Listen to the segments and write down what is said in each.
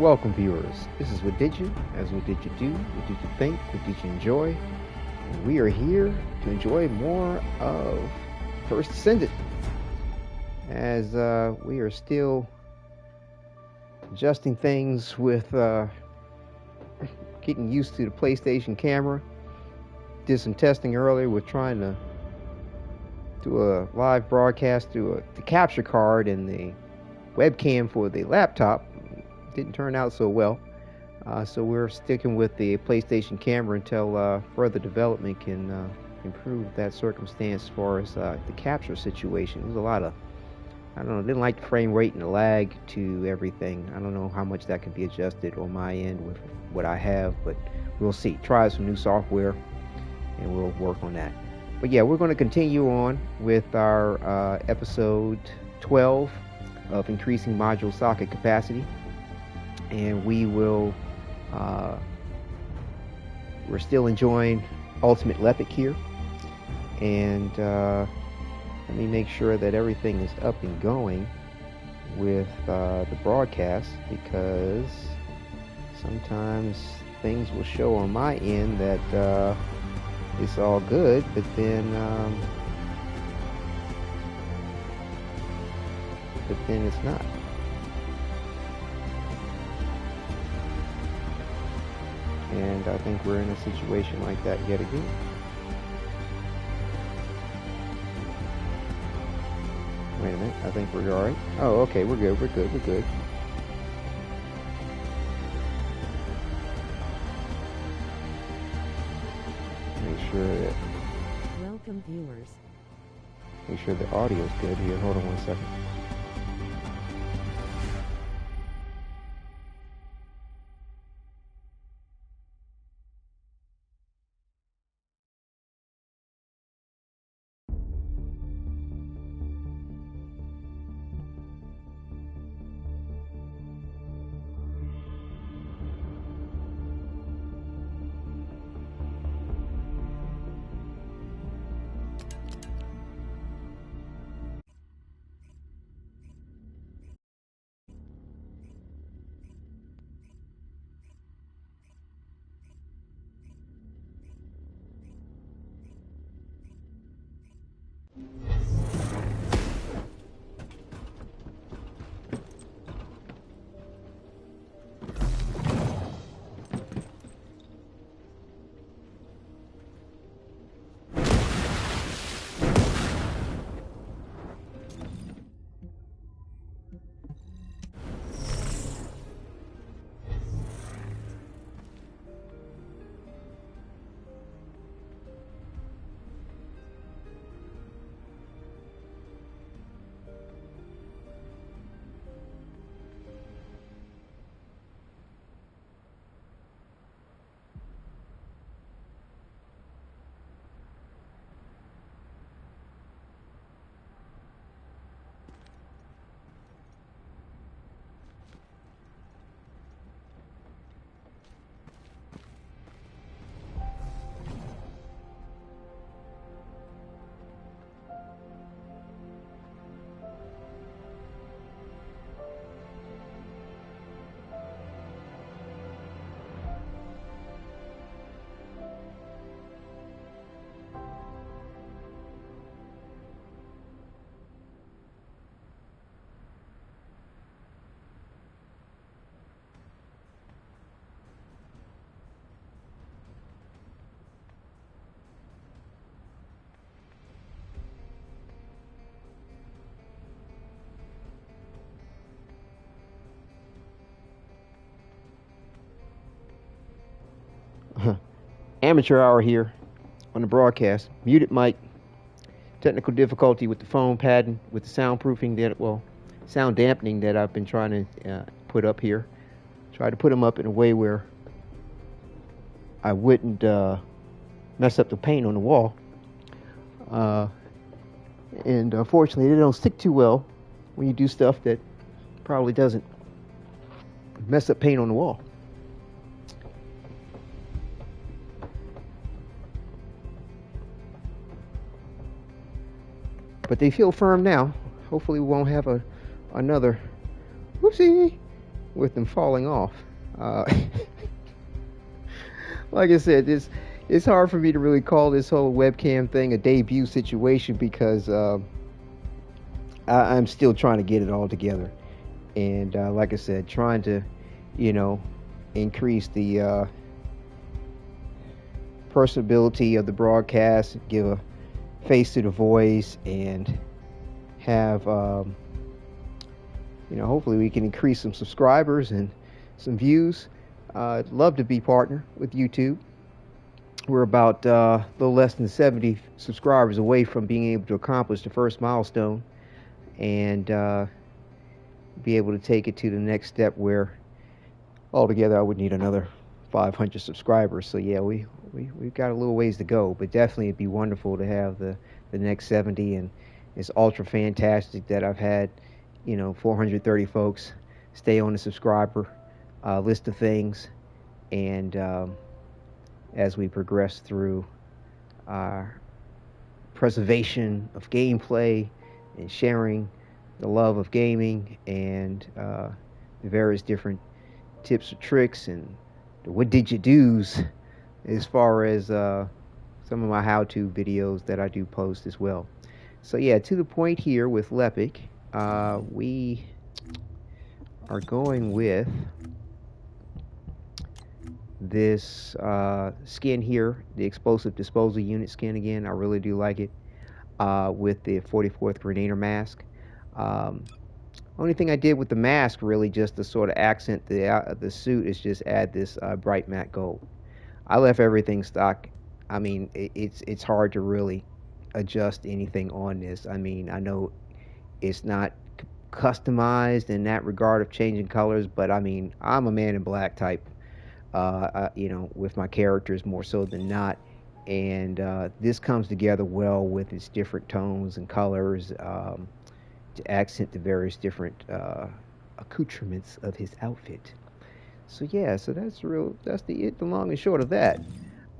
Welcome, viewers. This is Wadidja. As Wadidja do, Wadidja think, Wadidja enjoy. And we are here to enjoy more of First Descendant. As we are still adjusting things with getting used to the PlayStation camera. Did some testing earlier with trying to do a live broadcast through the capture card and the webcam for the laptop. Didn't turn out so well, so we're sticking with the PlayStation camera until further development can improve that circumstance as far as the capture situation. It was a lot of, I don't know, didn't like the frame rate and the lag to everything. I don't know how much that can be adjusted on my end with what I have, but we'll see. Try some new software and we'll work on that. But yeah, we're going to continue on with our episode 12 of increasing module socket capacity. And we will, we're still enjoying Ultimate Lepic here. And let me make sure that everything is up and going with the broadcast, because sometimes things will show on my end that it's all good, but then it's not. And I think we're in a situation like that yet again. Wait a minute, I think we're alright. Oh, okay, we're good. Make sure that... Welcome, viewers. Make sure the audio's good here. Hold on 1 second. Amateur hour here on the broadcast. Muted mic. Technical difficulty with the phone padding, with the soundproofing that, well, sound dampening that I've been trying to put up here. Try to put them up in a way where I wouldn't mess up the paint on the wall. And unfortunately, they don't stick too well when you do stuff that probably doesn't mess up paint on the wall. But they feel firm now. Hopefully we won't have another whoopsie with them falling off. Like I said, it's hard for me to really call this whole webcam thing a debut situation because I'm still trying to get it all together. And like I said, trying to, you know, increase the personability of the broadcast, give a face to the voice, and have, hopefully we can increase some subscribers and some views. I'd love to be partner with YouTube. We're about a little less than 70 subscribers away from being able to accomplish the first milestone and be able to take it to the next step where altogether I would need another 500 subscribers. So yeah, we've got a little ways to go, but definitely it'd be wonderful to have the next 70. And it's ultra fantastic that I've had 430 folks stay on the subscriber list of things, and as we progress through our preservation of gameplay and sharing the love of gaming and the various different tips or tricks and the what did you do's as far as some of my how-to videos that I do post as well. So yeah, to the point here with Lepic, we are going with this skin here, the explosive disposal unit skin again. I really do like it with the 44th Grenadier mask. Only thing I did with the mask, really, just to sort of accent the suit, is just add this bright matte gold. I left everything stock. I mean, it's hard to really adjust anything on this. I mean, I know it's not customized in that regard of changing colors, but I mean, I'm a man in black type, with my characters more so than not. And this comes together well with its different tones and colors to accent the various different accoutrements of his outfit. So yeah, so that's the long and short of that.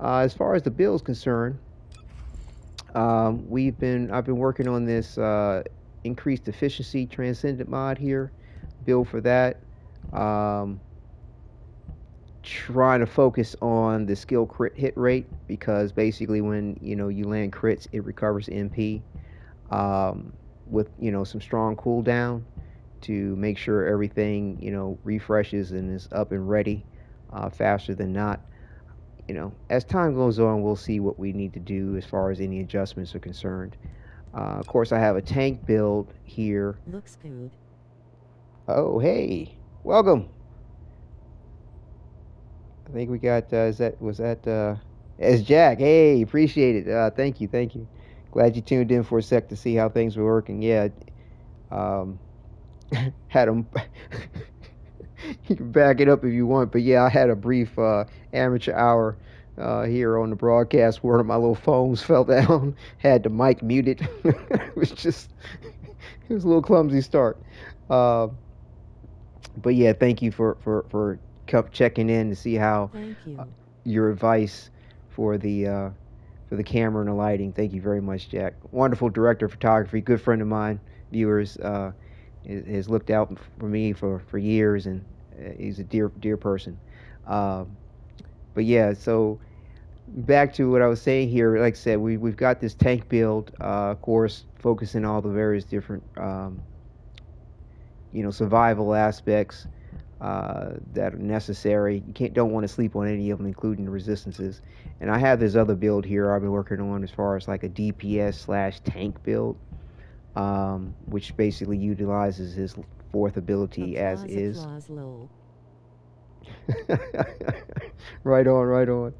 As far as the build is concerned, I've been working on this increased efficiency Descendant mod here, build for that. Trying to focus on the skill crit hit rate, because basically when you land crits, it recovers MP with some strong cooldown to make sure everything refreshes and is up and ready faster than not. As time goes on, we'll see what we need to do as far as any adjustments are concerned. Of course, I have a tank build here. Looks good. Oh, hey, welcome. I think we got, was that as Jack? Hey, appreciate it. Thank you. Glad you tuned in for a sec to see how things were working. Yeah, had them. You can back it up if you want, but yeah, I had a brief amateur hour here on the broadcast where one of my little phones fell down. Had the mic muted. It was a little clumsy start. But yeah, thank you for checking in to see how your advice for the camera and the lighting. Thank you very much, Jack. Wonderful director of photography, good friend of mine. Viewers has looked out for me for years, and he's a dear person. But yeah, so back to what I was saying here. Like I said, we've got this tank build, of course, focusing all the various different survival aspects that are necessary. You don't want to sleep on any of them, including the resistances. And I have this other build here I've been working on as far as like a DPS/tank build, which basically utilizes his fourth ability as is. Right on.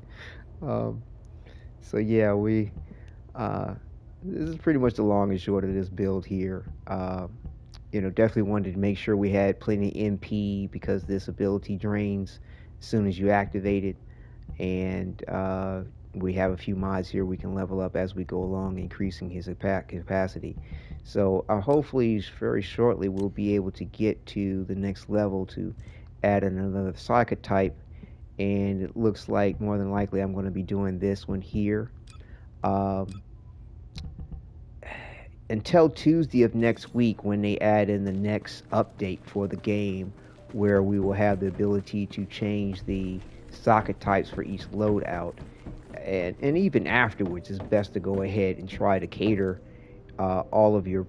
So yeah, this is pretty much the long and short of this build here. Definitely wanted to make sure we had plenty of MP, because this ability drains as soon as you activate it. And we have a few mods here we can level up as we go along, increasing his capacity. So hopefully very shortly we'll be able to get to the next level to add another psychic type. And it looks like more than likely I'm going to be doing this one here. Until Tuesday of next week, when they add in the next update for the game, where we will have the ability to change the socket types for each loadout. And even afterwards, it's best to go ahead and try to cater all of your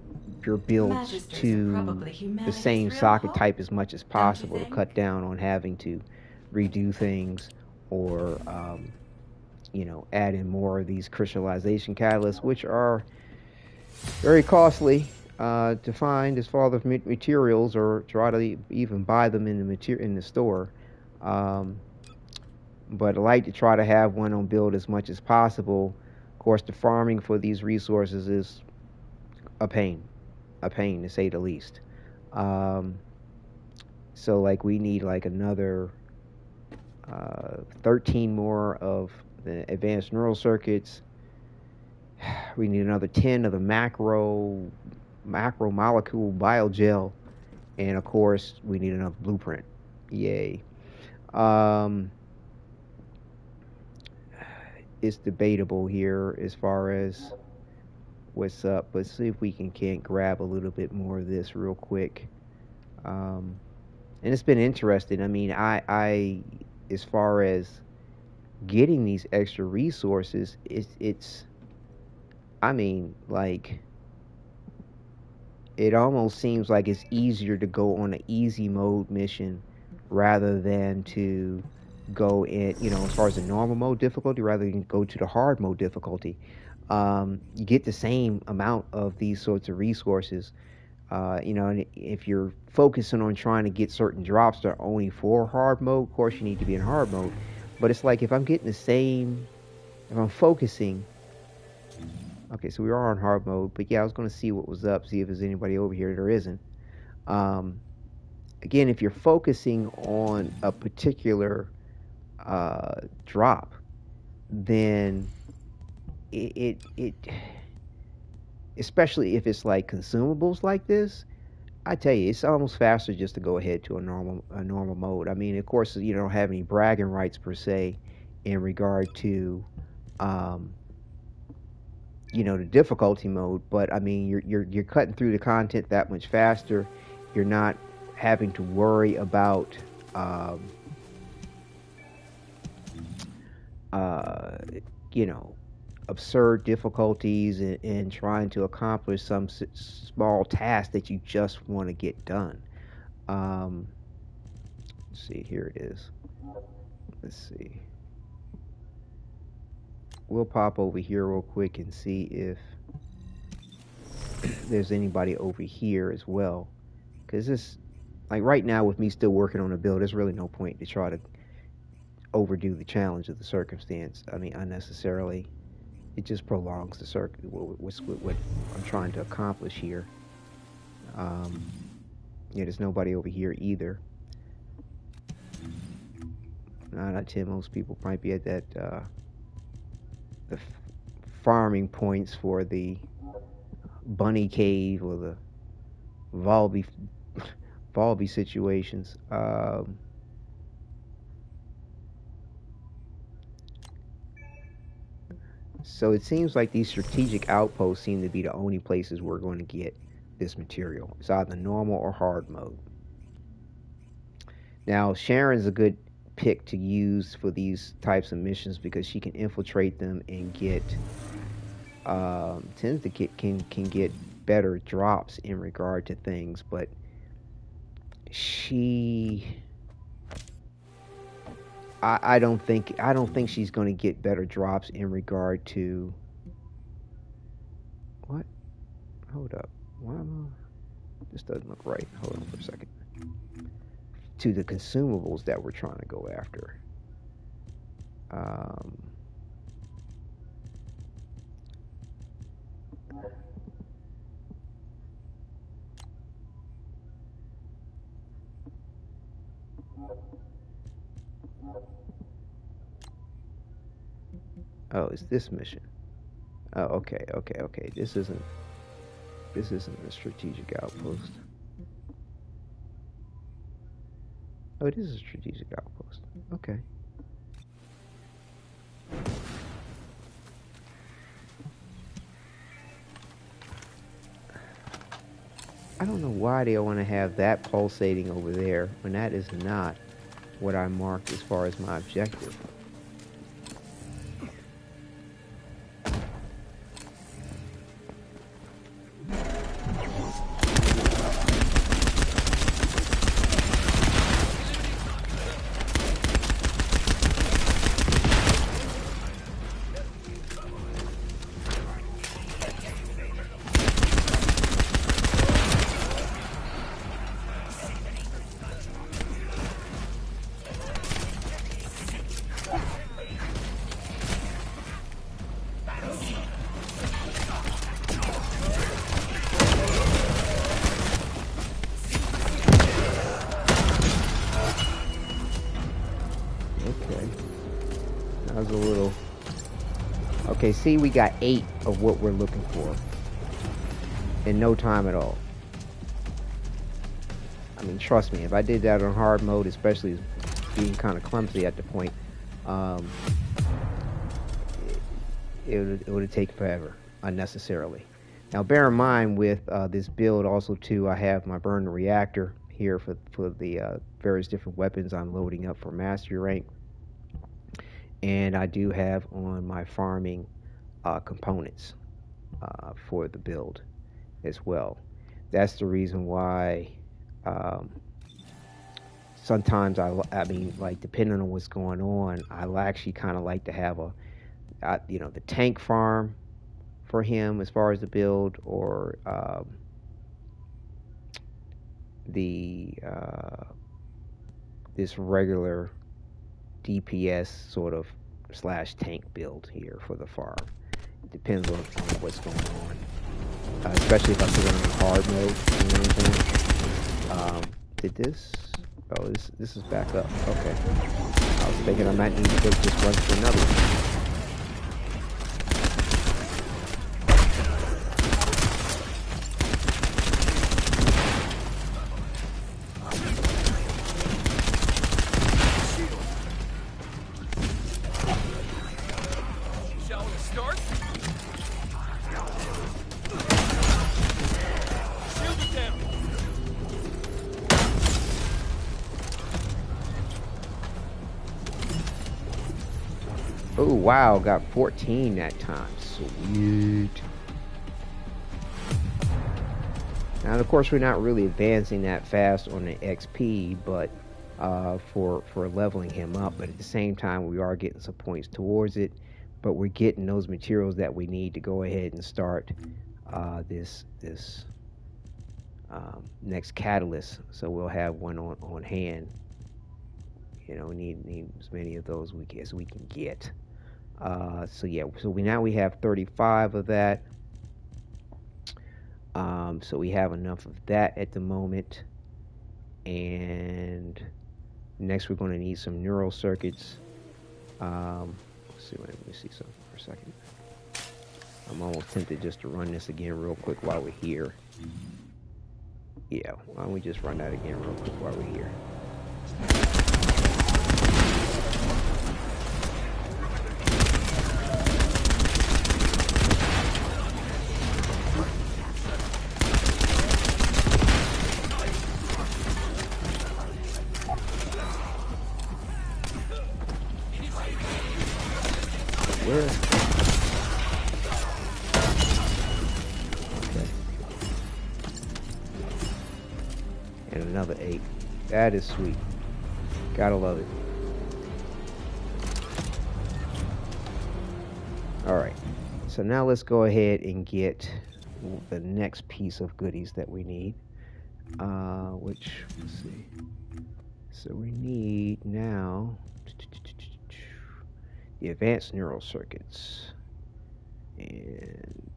builds to the same socket type as much as possible to cut down on having to redo things or add in more of these crystallization catalysts, which are very costly to find as far as materials, or try to even buy them in the store. But I like to try to have one on build as much as possible. Of course, the farming for these resources is a pain to say the least. So like we need like another 13 more of the advanced neural circuits. We need another 10 of the macro molecule biogel, and of course we need another blueprint. Yay. It's debatable here as far as what's up. Let's see if we can't grab a little bit more of this real quick. And it's been interesting. I mean, I as far as getting these extra resources, it's I mean, like, it almost seems like it's easier to go on an easy mode mission rather than to go in, as far as the normal mode difficulty, rather than go to the hard mode difficulty. You get the same amount of these sorts of resources, and if you're focusing on trying to get certain drops that are only for hard mode, of course you need to be in hard mode. But it's like if I'm getting the same, if I'm focusing. Okay, so we are on hard mode, but yeah, I was going to see what was up, see if there's anybody over here. There isn't. Again, if you're focusing on a particular drop, then it especially if it's like consumables like this, I tell you, it's almost faster just to go ahead to a normal mode. I mean, of course, you don't have any bragging rights per se in regard to the difficulty mode, but I mean, you're cutting through the content that much faster. You're not having to worry about absurd difficulties and trying to accomplish some small task that you just want to get done. Let's see, here it is. Let's see. We'll pop over here real quick and see if there's anybody over here as well. Because this, like right now with me still working on a build, there's really no point to try to overdo the challenge of the circumstance. I mean, unnecessarily. It just prolongs the circuit, what I'm trying to accomplish here. Yeah, there's nobody over here either. 9 out of 10, most people might be at that the farming points for the bunny cave or the Volby situations. So it seems like these strategic outposts seem to be the only places we're going to get this material. It's either normal or hard mode. Now, Sharon's a good pick to use for these types of missions because she can infiltrate them and get tends to get can get better drops in regard to things, but I don't think she's going to get better drops in regard to what? Hold up. Why am I? This doesn't look right. Hold on for a second. To the consumables that we're trying to go after. Oh, it's this mission. Oh, okay. This isn't a strategic outpost. Oh, it is a strategic outpost. Okay. I don't know why they want to have that pulsating over there when that is not what I marked as far as my objective. A little. Okay, see, we got 8 of what we're looking for in no time at all. I mean, trust me, if I did that on hard mode, especially being kind of clumsy at the point, it would have taken forever, unnecessarily. Now, bear in mind with this build also too, I have my burner reactor here for the various different weapons I'm loading up for mastery rank. And I do have on my farming components for the build as well. That's the reason why sometimes I mean, like, depending on what's going on, I actually kind of like to have the tank farm for him as far as the build, or this regular DPS sort of / tank build here for the farm. It depends on what's going on, especially if I put it on hard mode or anything. Did this? Oh, this is back up. Okay. I was thinking I might need to take this one to another one. Oh, wow, got 14 that time. Sweet. Now, of course, we're not really advancing that fast on the XP, but for leveling him up. But at the same time, we are getting some points towards it. But we're getting those materials that we need to go ahead and start this next catalyst. So we'll have one on hand. You know, we need as many of those as we can get. So yeah, so now we have 35 of that. So we have enough of that at the moment. And next we're going to need some neural circuits. Let's see, let me see something for a second. I'm almost tempted just to run this again real quick while we're here. Yeah, why don't we just run that again real quick while we're here. And another 8. That is sweet. Gotta love it. Alright. So now let's go ahead and get the next piece of goodies that we need. Which, let's see. So we need now the advanced neural circuits. And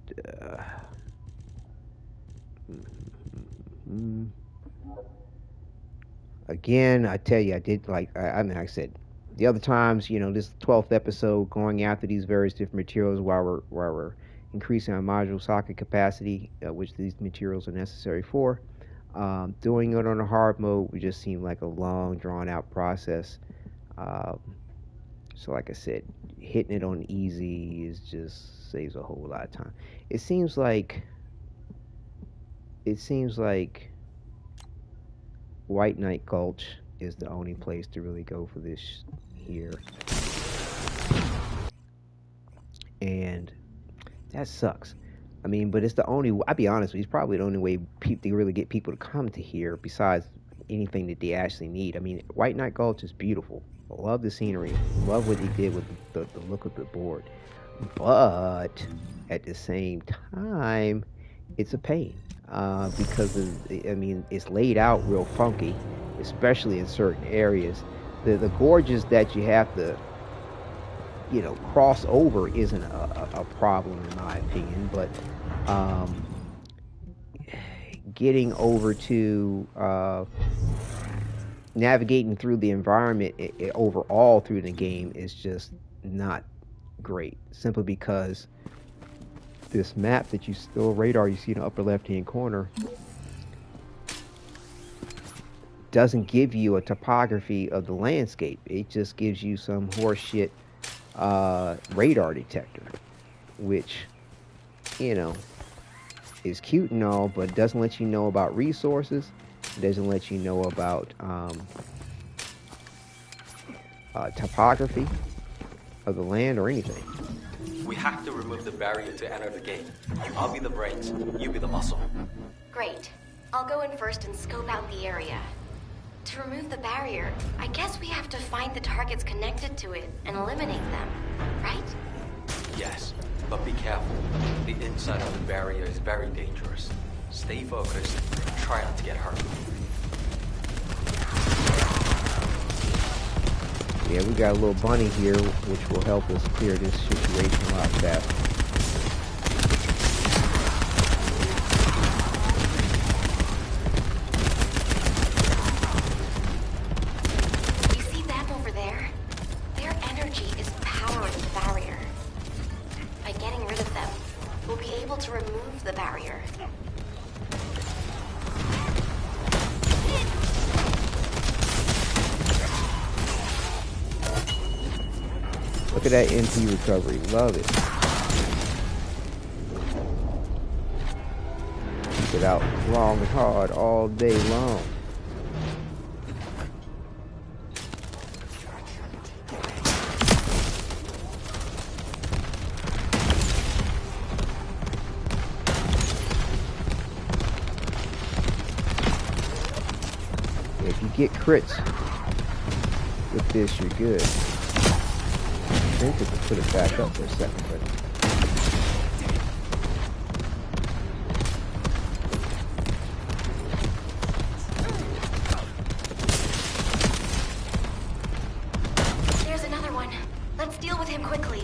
again, I tell you, I did I mean, like I said, the other times, you know, this 12th episode, going after these various different materials while we're increasing our module socket capacity, which these materials are necessary for. Doing it on a hard mode would just seem like a long, drawn-out process. So like I said, hitting it on easy is just saves a whole lot of time. It seems like it seems like White Knight Gulch is the only place to really go for this here. And that sucks. I mean, but it's the only, I'll be honest with you, it's probably the only way to really get people to come to here besides anything that they actually need. I mean, White Knight Gulch is beautiful. I love the scenery. Love what they did with the look of the board. But at the same time, it's a pain. Because I mean, it's laid out real funky, especially in certain areas. The gorges that you have to, you know, cross over isn't a problem in my opinion, but getting over to navigating through the environment overall through the game is just not great, simply because this map that you still radar you see in the upper left hand corner doesn't give you a topography of the landscape. It just gives you some horseshit radar detector, which, you know, is cute and all, but doesn't let you know about resources. It doesn't let you know about topography of the land or anything. We have to remove the barrier to enter the gate. I'll be the brains, you be the muscle. Great. I'll go in first and scope out the area. To remove the barrier, I guess we have to find the targets connected to it and eliminate them, right? Yes, but be careful. The inside of the barrier is very dangerous. Stay focused, try not to get hurt. Yeah, we got a little bunny here, which will help us clear this situation a lot faster. You see them over there? Their energy is powering the barrier. By getting rid of them, we'll be able to remove the barrier. Look at that MP recovery. Love it. Keep it out long and hard all day long. If you get crits with this, you're good. I think we can put it back up for a second, but There's another one. Let's deal with him quickly.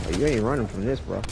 oh, you ain't running from this, bro.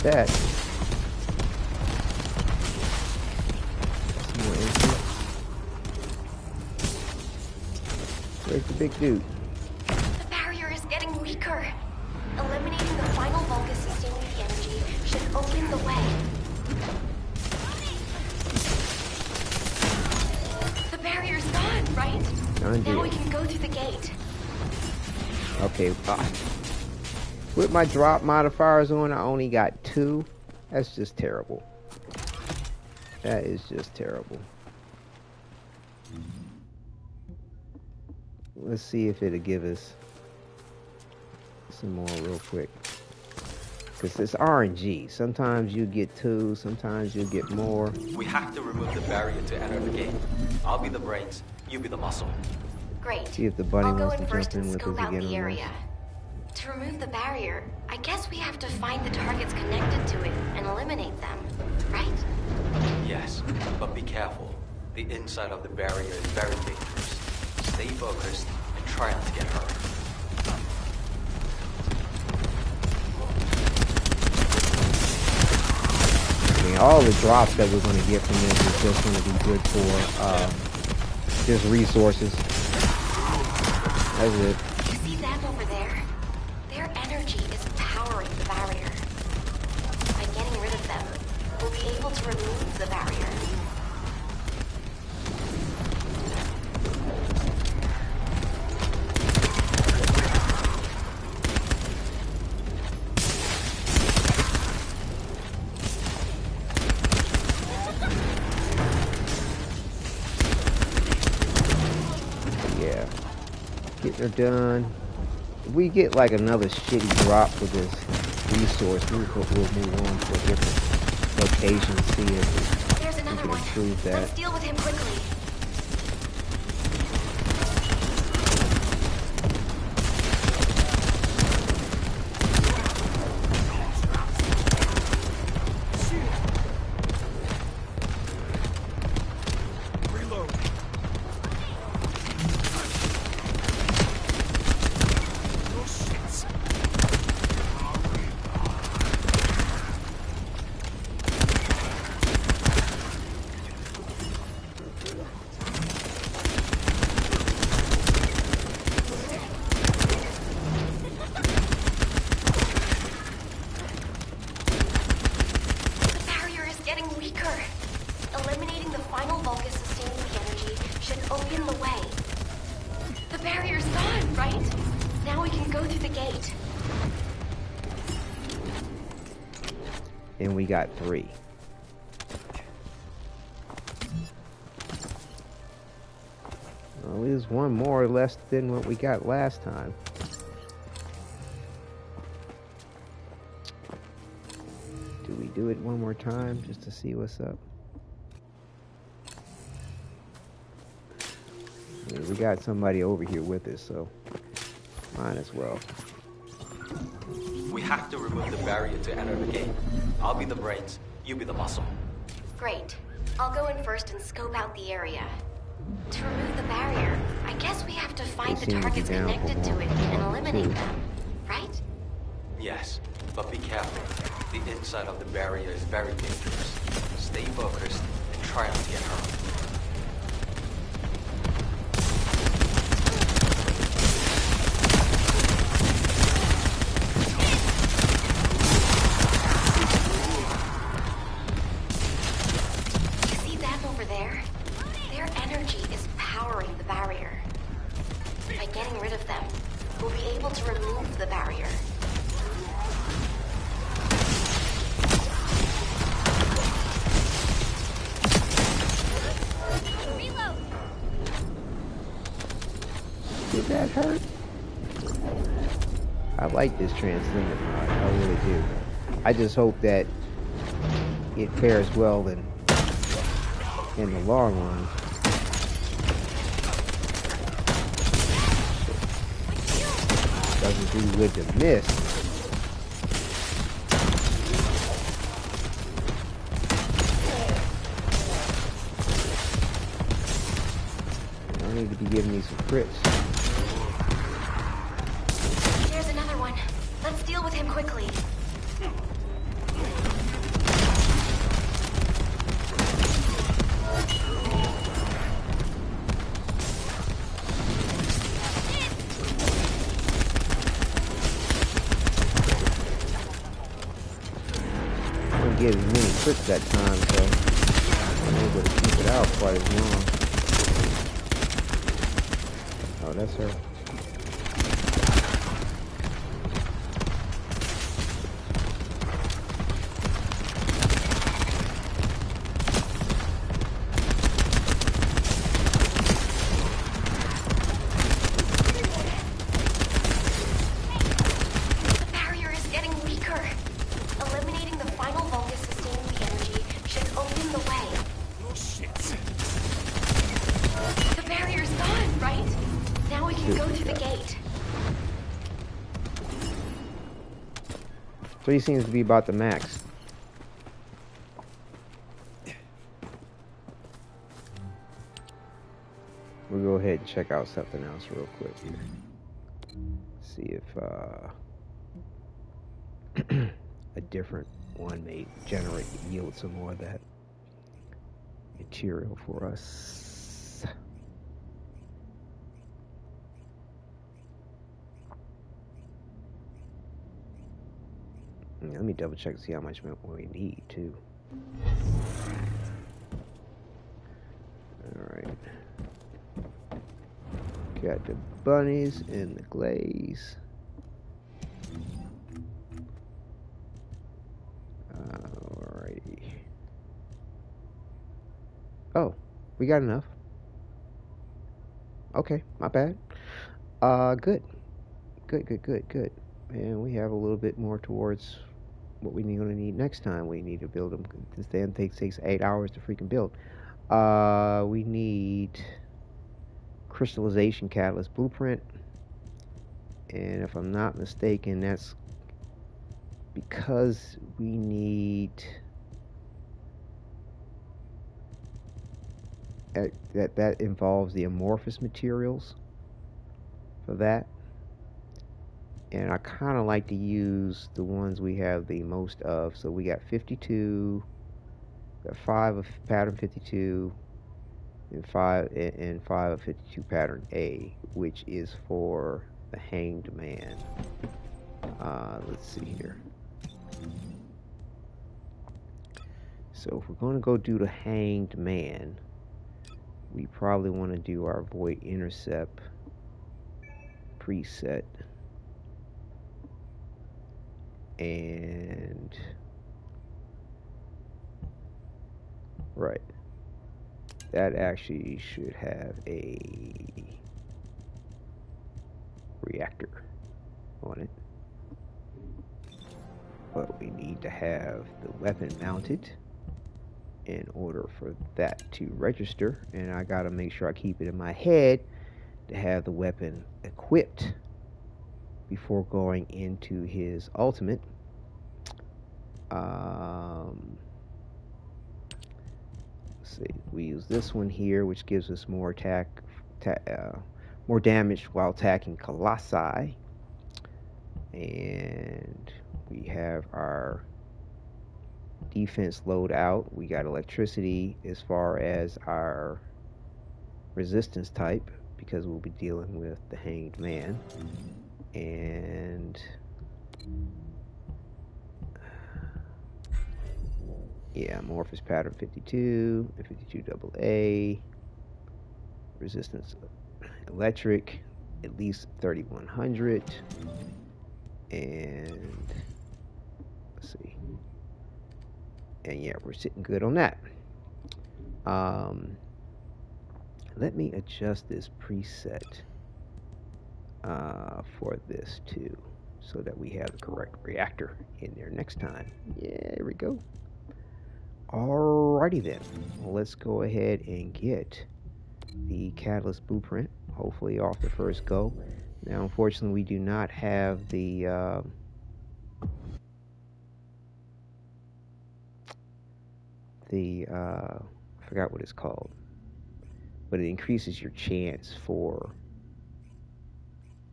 That. Where's the big dude? The barrier is getting weaker. Eliminating the final Vulgus sustaining the energy should open the way. The barrier's gone, right? Done deal. Now we can go through the gate. Okay. With my drop modifiers on, I only got 2. That's just terrible. That is just terrible. Let's see if it'll give us some more real quick. Because it's RNG. Sometimes you get 2, sometimes you get more. We have to remove the barrier to enter the gate. I'll be the brains, you be the muscle. Great. See if the bunny I'll go wants in to first jump in and with scope us out again the on area. To remove the barrier, I guess we have to find the targets connected to it and eliminate them, right? Yes, but be careful. The inside of the barrier is very dangerous. Stay focused and try not to get hurt. I mean, all the drops that we're going to get from this is just going to be good for just resources. That's it. You see them over there? Their energy is powering the barrier. By getting rid of them, we'll be able to remove the barrier. They're done. If we get like another shitty drop for this resource, we'll move on to a different location, see if There's we another can one. improve that. Let's deal with him quickly. And we got 3. Well, there's one more or less than what we got last time. Do we do it one more time just to see what's up? Yeah, we got somebody over here with us, so might as well. We have to remove the barrier to enter the gate. I'll be the brains, you be the muscle. Great. I'll go in first and scope out the area. To remove the barrier, I guess we have to find the targets connected to it and eliminate them, right? Yes, but be careful. The inside of the barrier is very dangerous. Stay focused and try not to get hurt. I like this Transcendant mod, I really do. I just hope that it fares well in the long run. Doesn't do good to miss. I need to be giving me some crits. Let's deal with him quickly. I didn't get as many crits that time, so I'm able to keep it out quite as long. Oh, that's her. So he seems to be about the max. ahead and check out something else real quick here. See if a different one may yield some more of that material for us. Let me double check to see how much we need too. Alright. Got the bunnies and the glaze. Alrighty. Oh, we got enough. Okay, not bad. Good. Good. And we have a little bit more towards what we're going to need next time. We need to build them. This damn thing takes 8 hours to freaking build. We need crystallization catalyst blueprint. And if I'm not mistaken, that's because we need that involves the amorphous materials for that. And I kind of like to use the ones we have the most of. So we got 52, got 5 of pattern 52, and 5 of 52 pattern A, which is for the Hanged Man. Let's see here. So if we're going to go do the Hanged Man, we probably want to do our Void Intercept preset. And right, that actually should have a reactor on it, but we need to have the weapon mounted in order for that to register, and I gotta make sure I keep it in my head to have the weapon equipped before going into his ultimate. Let's see, we use this one here, which gives us more more damage while attacking Colossi. And we have our defense loadout. We got electricity as far as our resistance type, because we'll be dealing with the Hanged Man. And yeah, amorphous pattern 52 and 52 double A, resistance electric at least 3100, and let's see, and yeah, we're sitting good on that. Let me adjust this preset for this too, so that we have the correct reactor in there next time. Yeah, there we go. Alrighty then, well, let's go ahead and get the catalyst blueprint, hopefully off the first go. Now, unfortunately, we do not have the I forgot what it's called, but it increases your chance for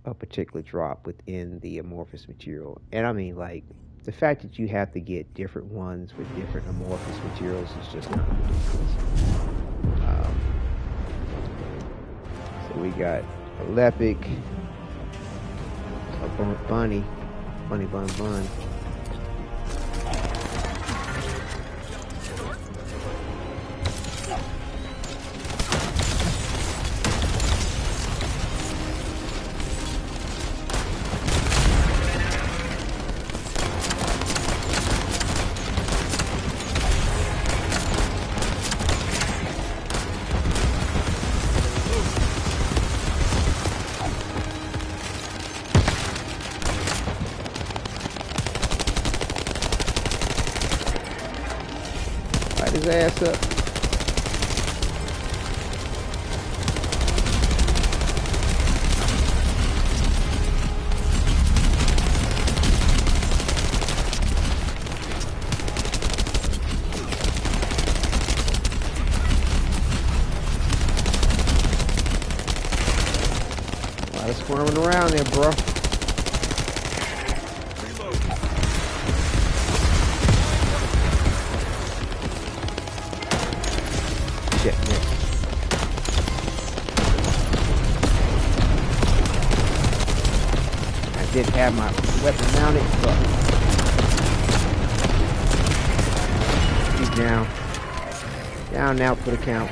a particular drop within the amorphous material. And I mean, like, the fact that you have to get different ones with different amorphous materials is just kind of ridiculous. So we got a Lepic, a bunny bun. His ass up. lot of squirming around there, bro. Shit, man. I did have my weapon mounted, but he's down. Down now for the count.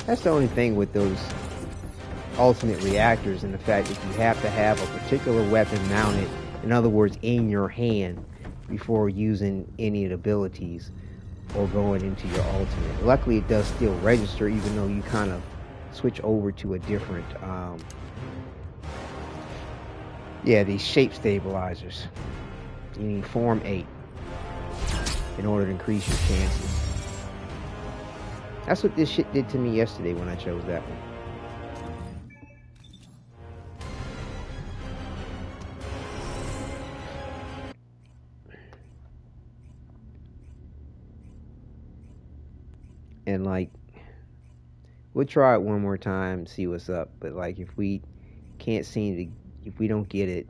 That's the only thing with those ultimate reactors, and the fact that you have to have a particular weapon mounted, in other words, in your hand, before using any of the abilities or going into your ultimate. Luckily, it does still register, even though you kind of switch over to a different, these shape stabilizers. You need Form 8 in order to increase your chances. That's what this shit did to me yesterday when I chose that one. And like, we'll try it one more time, see what's up. But like, if we can't seem to, if we don't get it,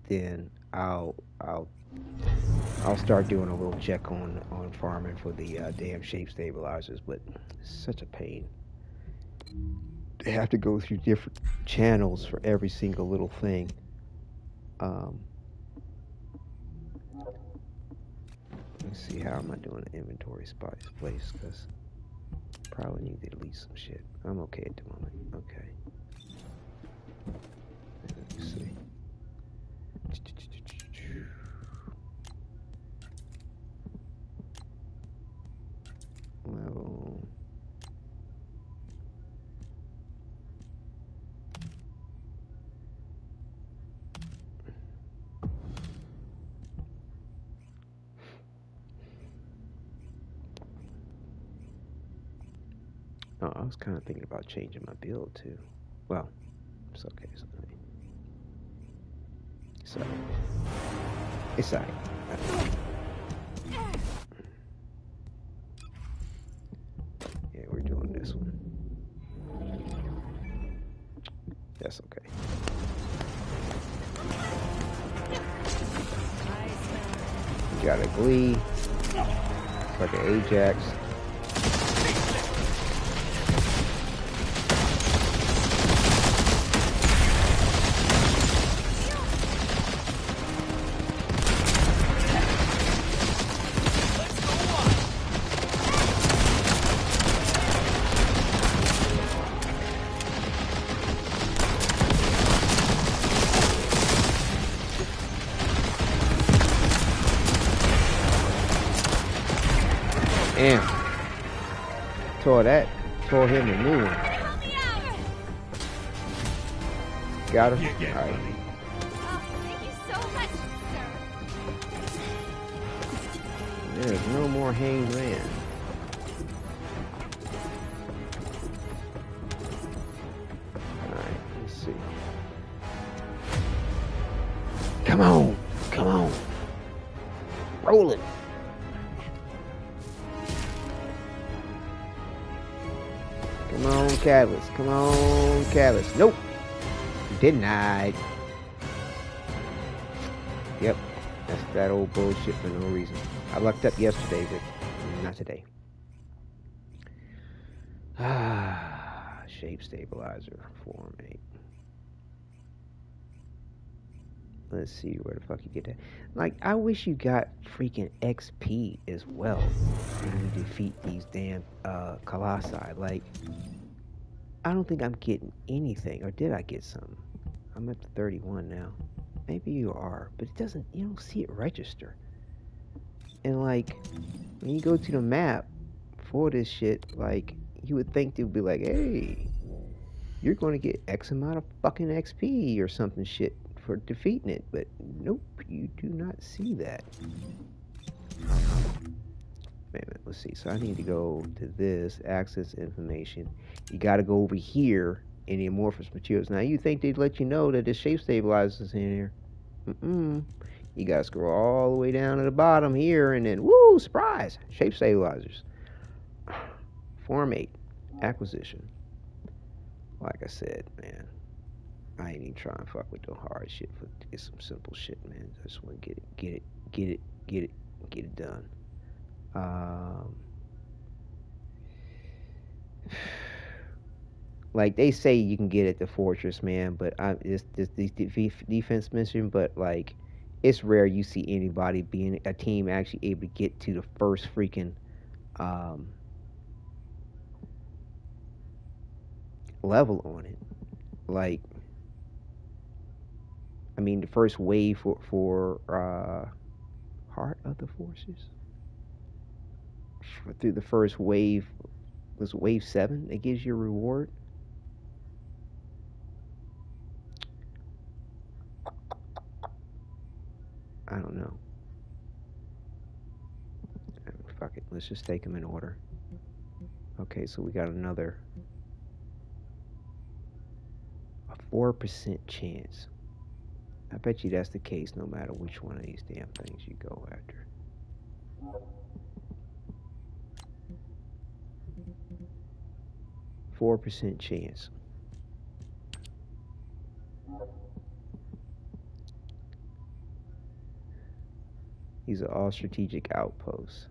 then I'll start doing a little check on farming for the damn shape stabilizers. But it's such a pain. They have to go through different channels for every single little thing. Let's see, how am I doing the inventory place? Because probably need to delete some shit. I'm okay at the moment. Okay. Let me see. Well, oh, I was kind of thinking about changing my build too. Well, it's okay. It's alright. It's alright. Yeah, we're doing this one. That's okay. You got a Glee. It's like an Ajax. Damn. Tore him a new one. Got him? Alright. Oh, thank you so much, sir. There's no more hanged man. Alright, let's see. Come on! Come on! Rolling! Come on, Catalyst. Come on, Catalyst. Nope. Denied. Yep. That's that old bullshit for no reason. I lucked up yesterday, but not today. Ah, shape stabilizer, Form 8. Let's see where the fuck you get that. Like, I wish you got freaking XP as well when you defeat these damn colossi. Like, I don't think I'm getting anything, or did I get something? I'm at the 31 now. Maybe you are, but it doesn't. You don't see it register. And like, when you go to the map for this shit, like, you would think they would be like, hey, you're going to get X amount of fucking XP or something shit for defeating it, but nope, you do not see that. Wait a minute, let's see. So I need to go to this, access information. You got to go over here in the amorphous materials. Now you think they'd let you know that the shape stabilizers in here. You You gotta scroll all the way down to the bottom here, and then woo, surprise! Shape stabilizers. Form 8 acquisition. Like I said, man, I ain't even trying to fuck with the hard shit for to get some simple shit, man. I just want to get it done. Like they say, you can get at the fortress, man. But these defense mission, but like, it's rare you see anybody being a team actually able to get to the first freaking level on it. Like, I mean, the first wave for Heart of the Forces. Through the first wave, was it wave 7 that gives you a reward? I don't know. Fuck it, let's just take them in order. Okay, so we got a 4% chance. I bet you that's the case no matter which one of these damn things you go after. %4 chance. These are all strategic outposts.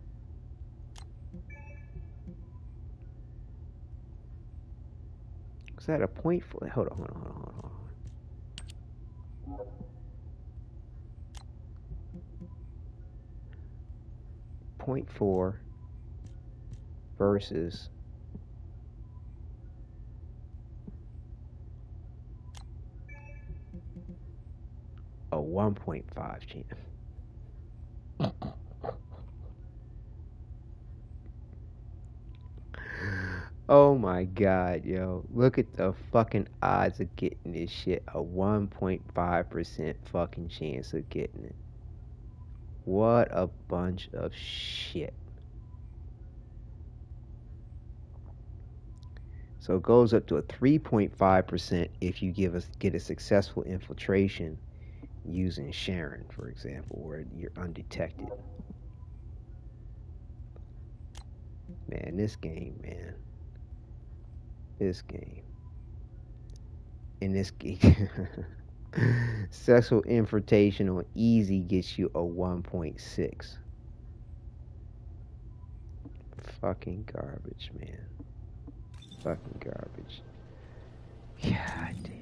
Is that a point for? Hold on. 0.4 versus a 1.5 chance. Oh my god, yo. Look at the fucking odds of getting this shit. A 1.5% fucking chance of getting it. What a bunch of shit. So it goes up to a 3.5% if you get a successful infiltration using Sharon, for example, where you're undetected. Man, this game, man. This game. In this game. Successful infiltration on easy gets you a 1.6. Fucking garbage, man. Fucking garbage. God damn.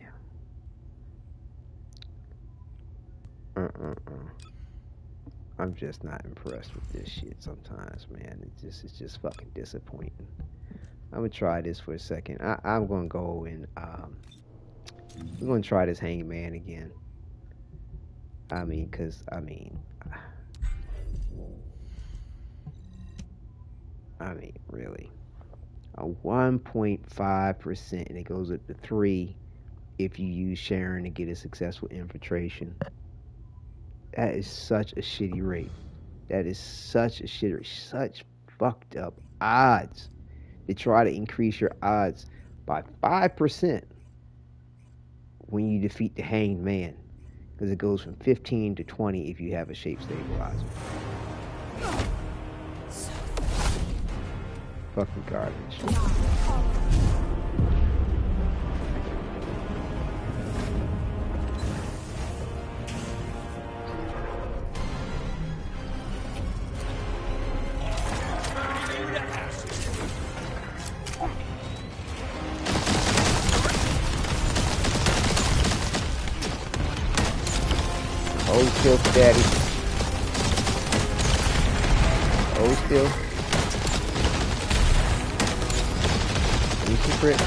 I'm just not impressed with this shit sometimes, man. It's just fucking disappointing. I'm gonna try this for a second. I'm gonna go and we're gonna try this Hangman again. I mean, really. A 1.5%, and it goes up to 3 if you use Sharon to get a successful infiltration. That is such a shitty rate. That is such a shitty rate. Such fucked up odds. To try to increase your odds by 5% when you defeat the Hanged Man. Because it goes from 15 to 20 if you have a shape stabilizer. Fucking garbage. Hold still for daddy. Hold still. Secret.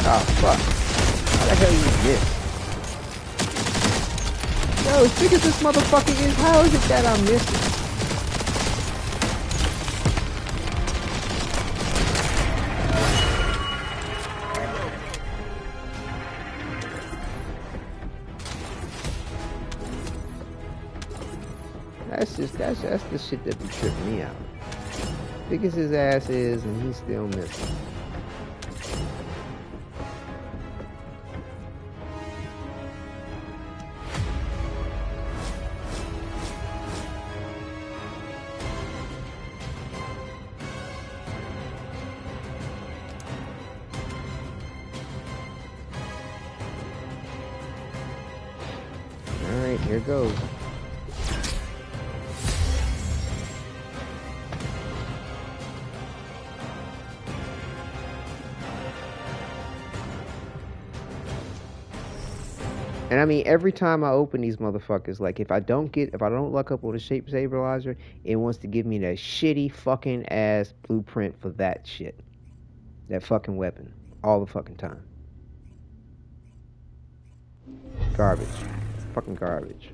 Oh fuck. How the hell you miss? Yo, as big as this motherfucker is, how is it that I'm missing? That's the shit that be tripping me out. Big as his ass is, and he's still missing. Here it goes. And I mean, every time I open these motherfuckers, like if I don't luck up with a shape stabilizer, it wants to give me that shitty fucking ass blueprint for that shit. That fucking weapon. All the fucking time. Garbage. Fucking garbage.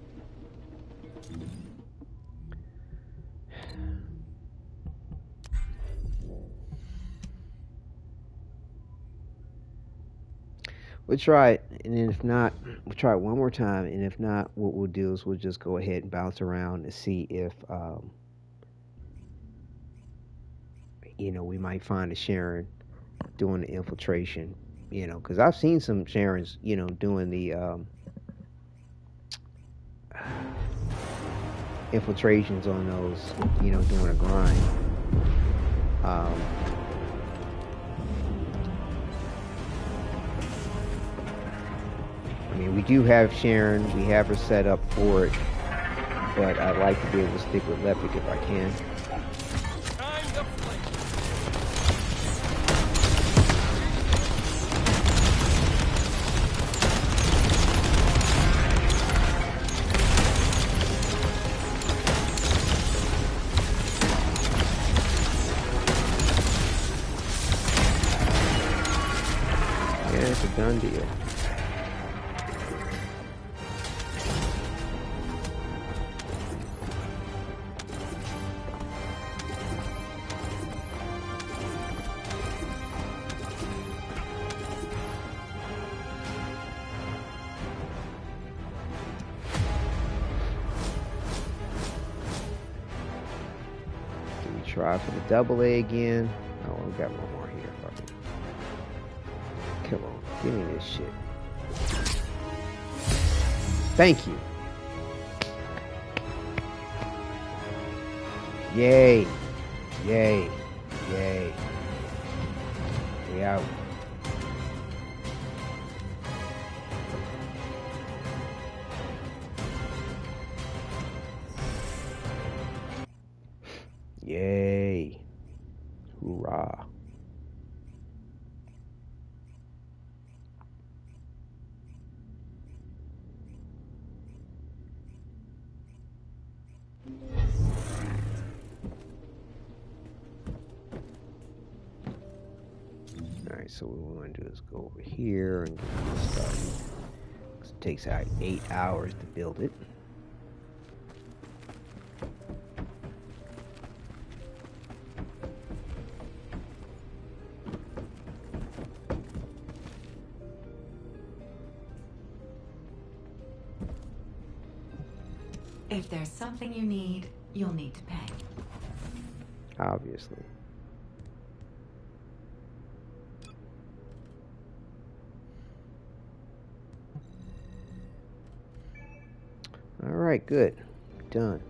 We'll try it, and then if not, we'll try it one more time, and if not, what we'll do is we'll just go ahead and bounce around and see if, you know, we might find a Sharon doing the infiltration, you know, because I've seen some Sharons, you know, doing the infiltrations on those, you know, doing a grind. I mean, we do have Sharon, we have her set up for it, but I'd like to be able to stick with Lepic if I can. Yeah, it's a done deal. Try for the double A again. Oh, we got one more here. Fuck it. Come on, give me this shit. Thank you. Yay. Yay. Yay. We out. Yay. Hoorah. Alright, so what we want to do is go over here and get this stuff. It takes 8 hours to build it. If there's something you need, you'll need to pay. Obviously. Alright, good. Done.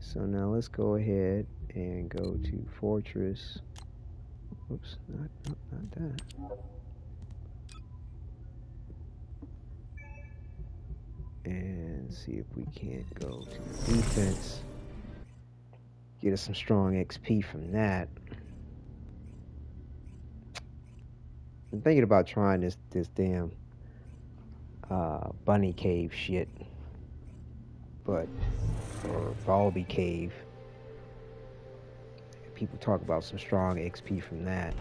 So now let's go ahead and go to Fortress. Oops, not that. And see if we can't go to the defense. Get us some strong XP from that. I'm thinking about trying this damn bunny cave shit. Or Balby cave. People talk about some strong XP from that.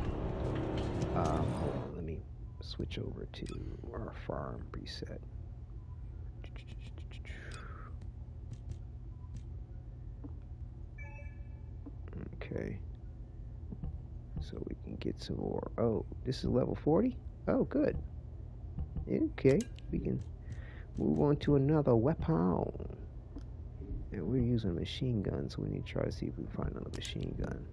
Hold on, let me switch over to our farm preset. Okay. So we can get some more. Oh, this is level 40? Oh, good. Okay, we can move on to another weapon. And we're using a machine gun, so we need to try to see if we can find another machine gun.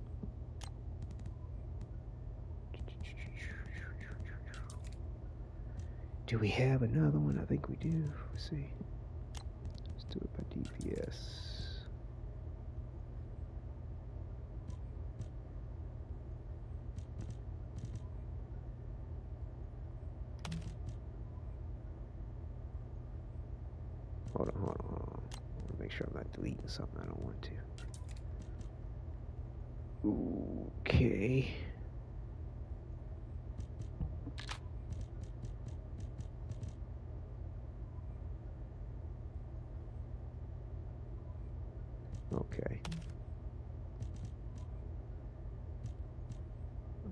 Do we have another one? I think we do. Let's see. Let's do it by DPS. Hold on, hold on, hold on. Make sure I'm not deleting something I don't want to. Okay. Okay.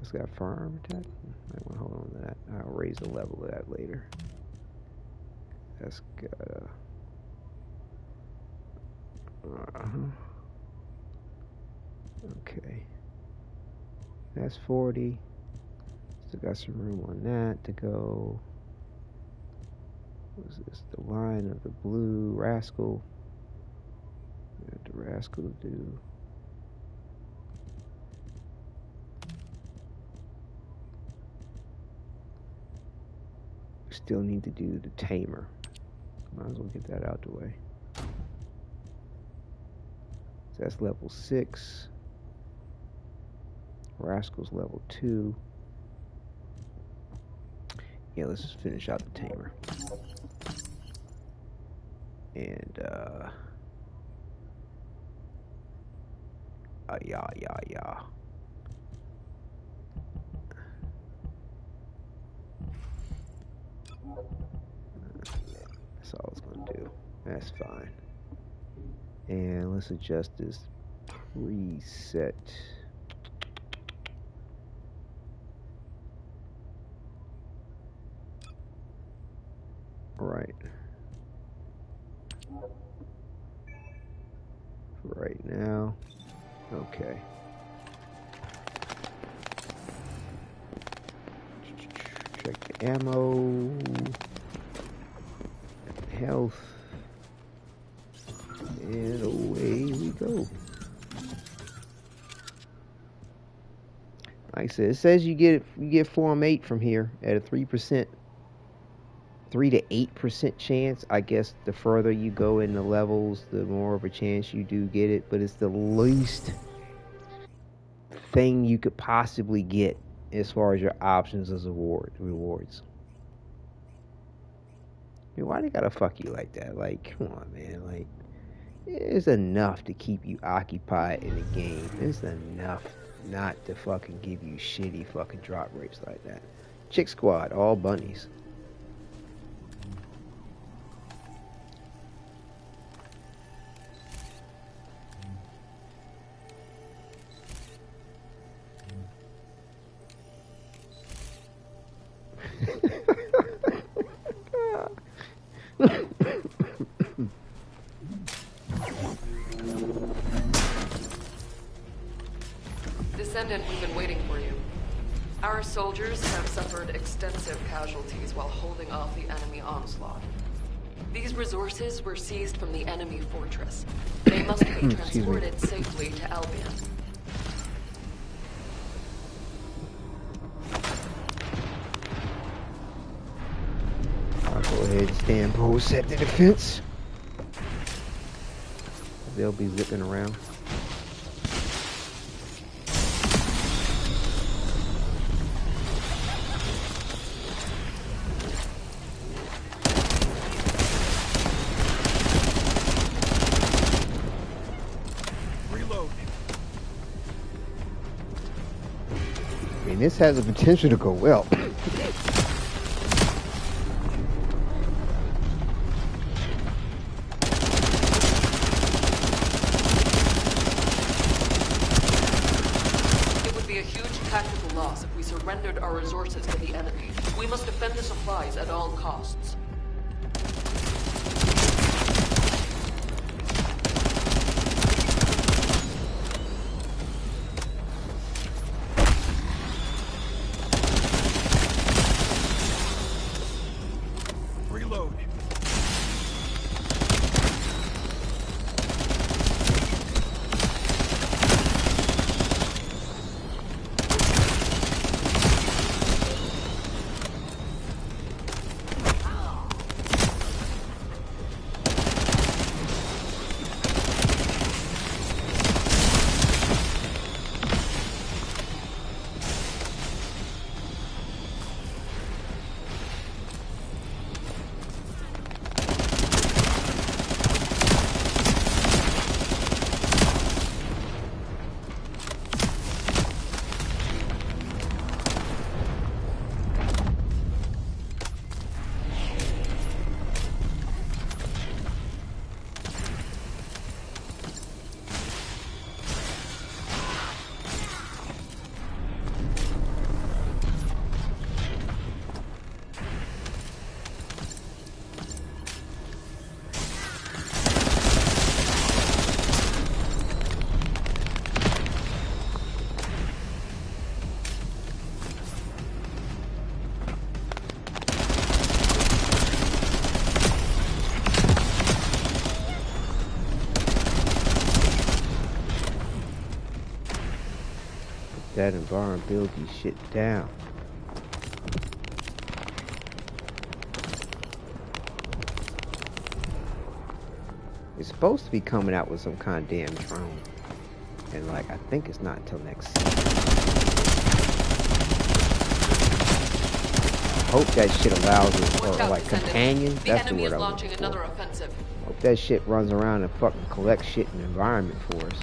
It's got firearm attack. I want to hold on to that. I'll raise the level of that later. That's got okay. That's 40. Still got some room on that to go. What's this? The line of the blue rascal. What the rascal do? Still need to do the tamer. Might as well get that out the way. So that's level 6. Rascal's level 2. Yeah, let's just finish out the tamer. And yeah. That's all it's gonna do. That's fine. And let's adjust this preset. Right. For right now. Okay. Check the ammo. Health. And away we go. Like I said, it says you get Form 8 from here at a 3%, 3 to 8% chance. I guess the further you go in the levels, the more of a chance you do get it. But it's the least thing you could possibly get as far as your options as rewards. I mean, why they gotta fuck you like that? Like, come on, man. Like, it's enough to keep you occupied in the game. It's enough not to fucking give you shitty fucking drop rates like that. Chick Squad, all bunnies. Descendant, we've been waiting for you. Our soldiers have suffered extensive casualties while holding off the enemy onslaught. These resources were seized from the enemy fortress. They must be transported safely to Albion. I'll go ahead and stand post, set the defense. They'll be zipping around. I mean, this has the potential to go well. It would be a huge tactical loss if we surrendered our resources to the enemy. We must defend the supplies at all costs. that invulnerability shit down. It's supposed to be coming out with some kind of damn drone. And like, I think it's not until next season. I hope that shit allows us, or like companion, that's the word I'm looking for. Another offensive. Hope that shit runs around and fucking collects shit in the environment for us.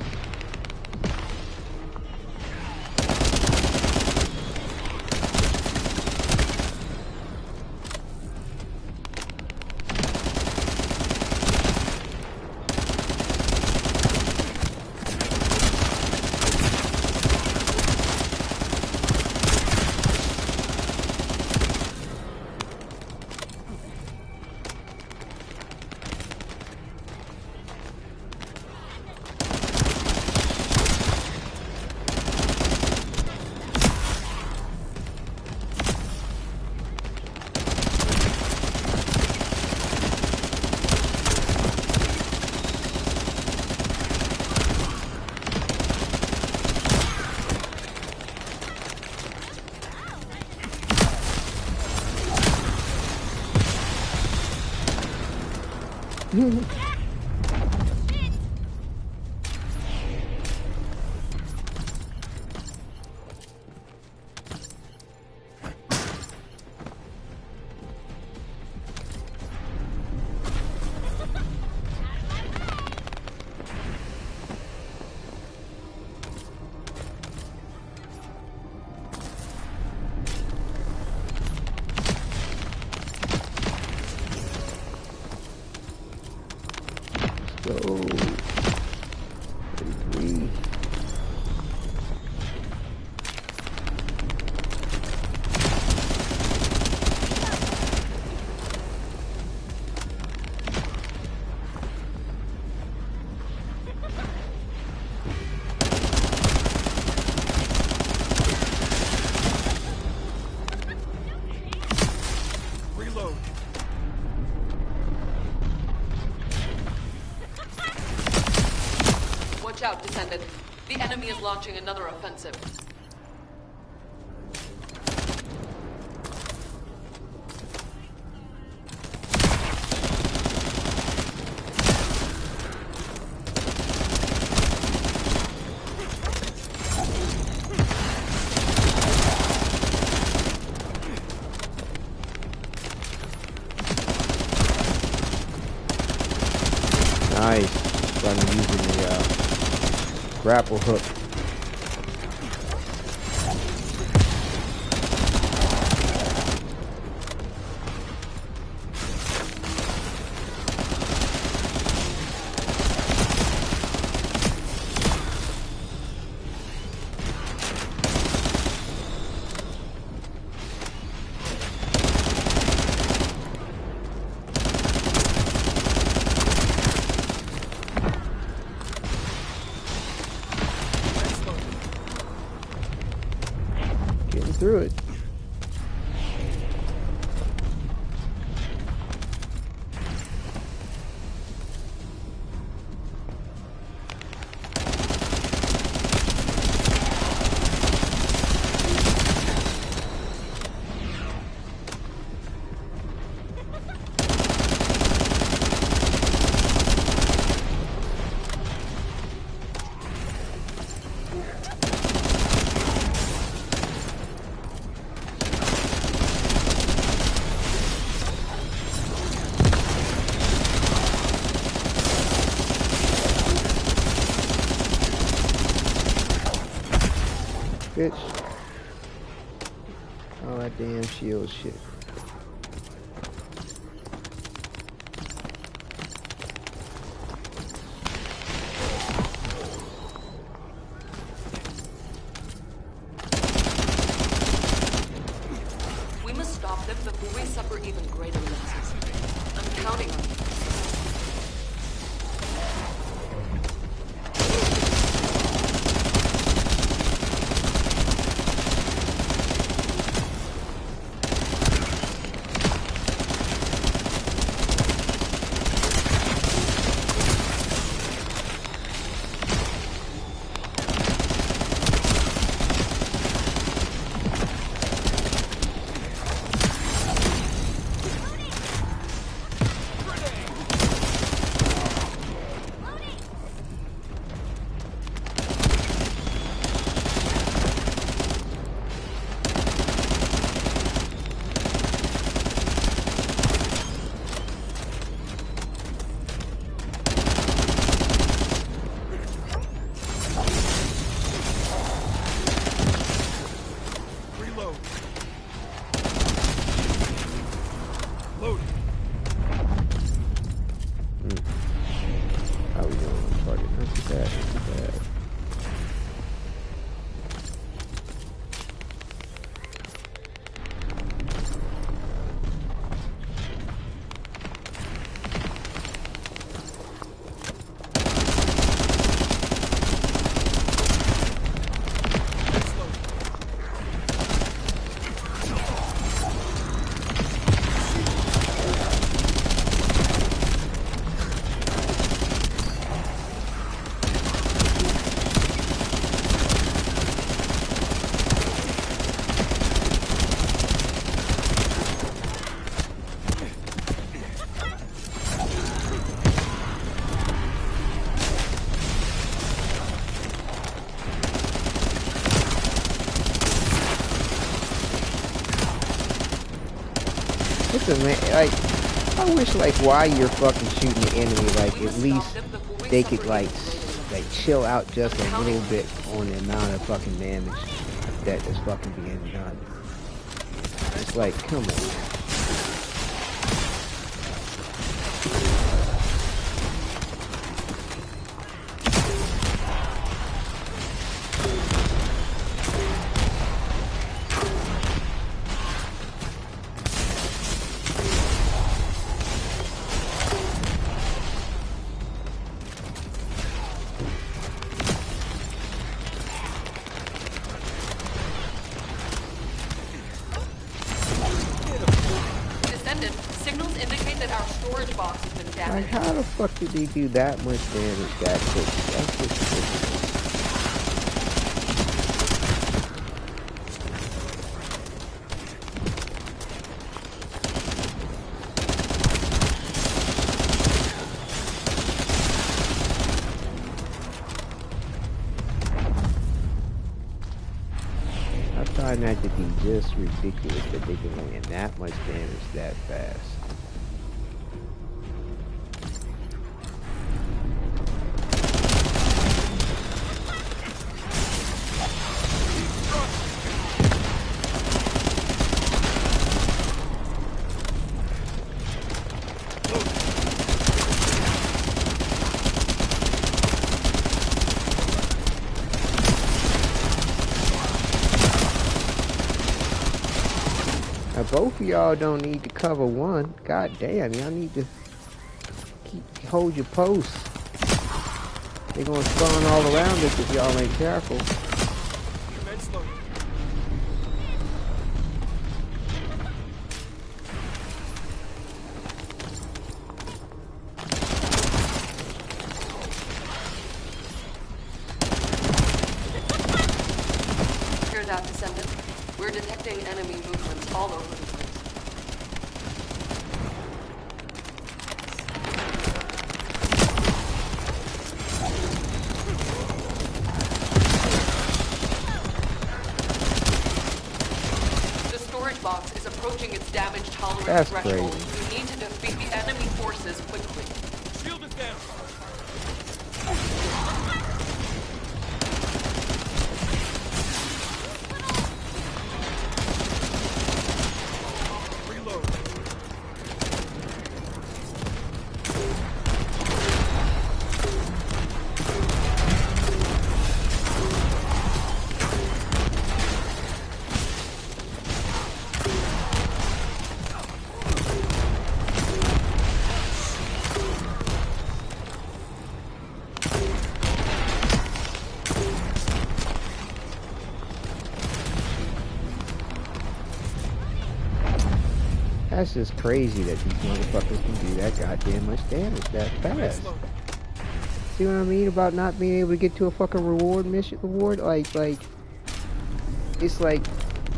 Watch out, Descendant. The enemy is launching another offensive. Nice. I'm using the grapple hook. Through it. Bitch. All that damn shield shit. We must stop them before we suffer even greater losses. I'm counting on you. Not too bad, not too bad. Listen, man, like, I wish, like, while you're fucking shooting the enemy, like, at least they could, like chill out just a little bit on the amount of fucking damage that is fucking being done. It's like, come on. Signals indicate that our storage box has been damaged. Like, how the fuck did they do that much damage that quick? That's just ridiculous. I find that to be just ridiculous that they can land that much damage that fast. Both of y'all don't need to cover one. God damn, y'all need to hold your posts. They're gonna spawn all around us if y'all ain't careful. Hear that, Descendant? We're detecting enemy movements all over the place. The storage box is approaching its damage tolerance threshold. Crazy. We need to defeat the enemy forces quickly. Shield is down. That's just crazy that these motherfuckers can do that goddamn much damage that fast. See what I mean about not being able to get to a fucking reward mission? Like, it's like,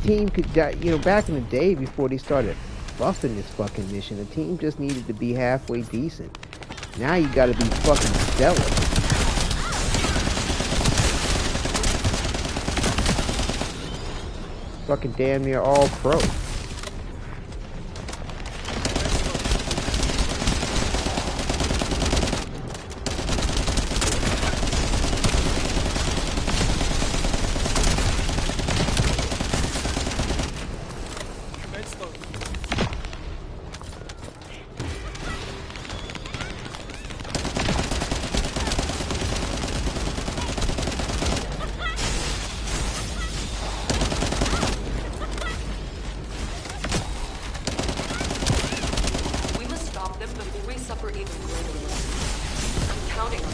team could, you know, back in the day before they started buffing this fucking mission, the team just needed to be halfway decent. Now you gotta be fucking stellar. Fucking damn near all pro. counting on you.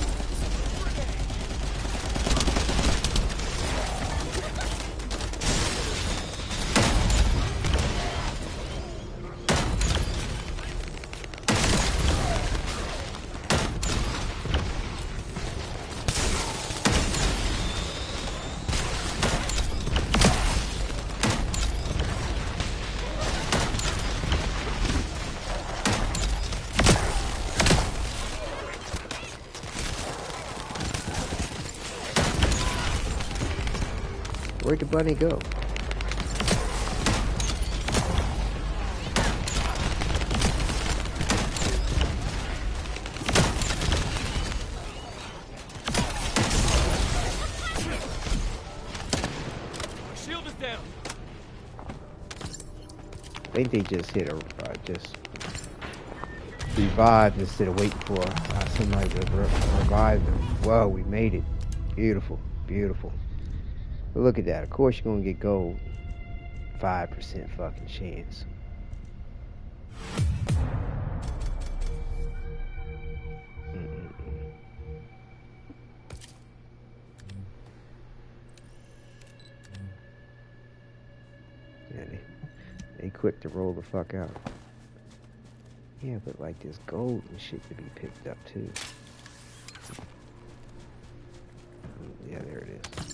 Where'd the bunny go? Shield is down. I think they just hit a just revived instead of waiting for somebody to revive them. Whoa, we made it. Beautiful, beautiful. But look at that. Of course you're gonna get gold. 5% fucking chance. Yeah, they quick to roll the fuck out. Yeah, but like this gold and shit to be picked up too. Yeah, there it is.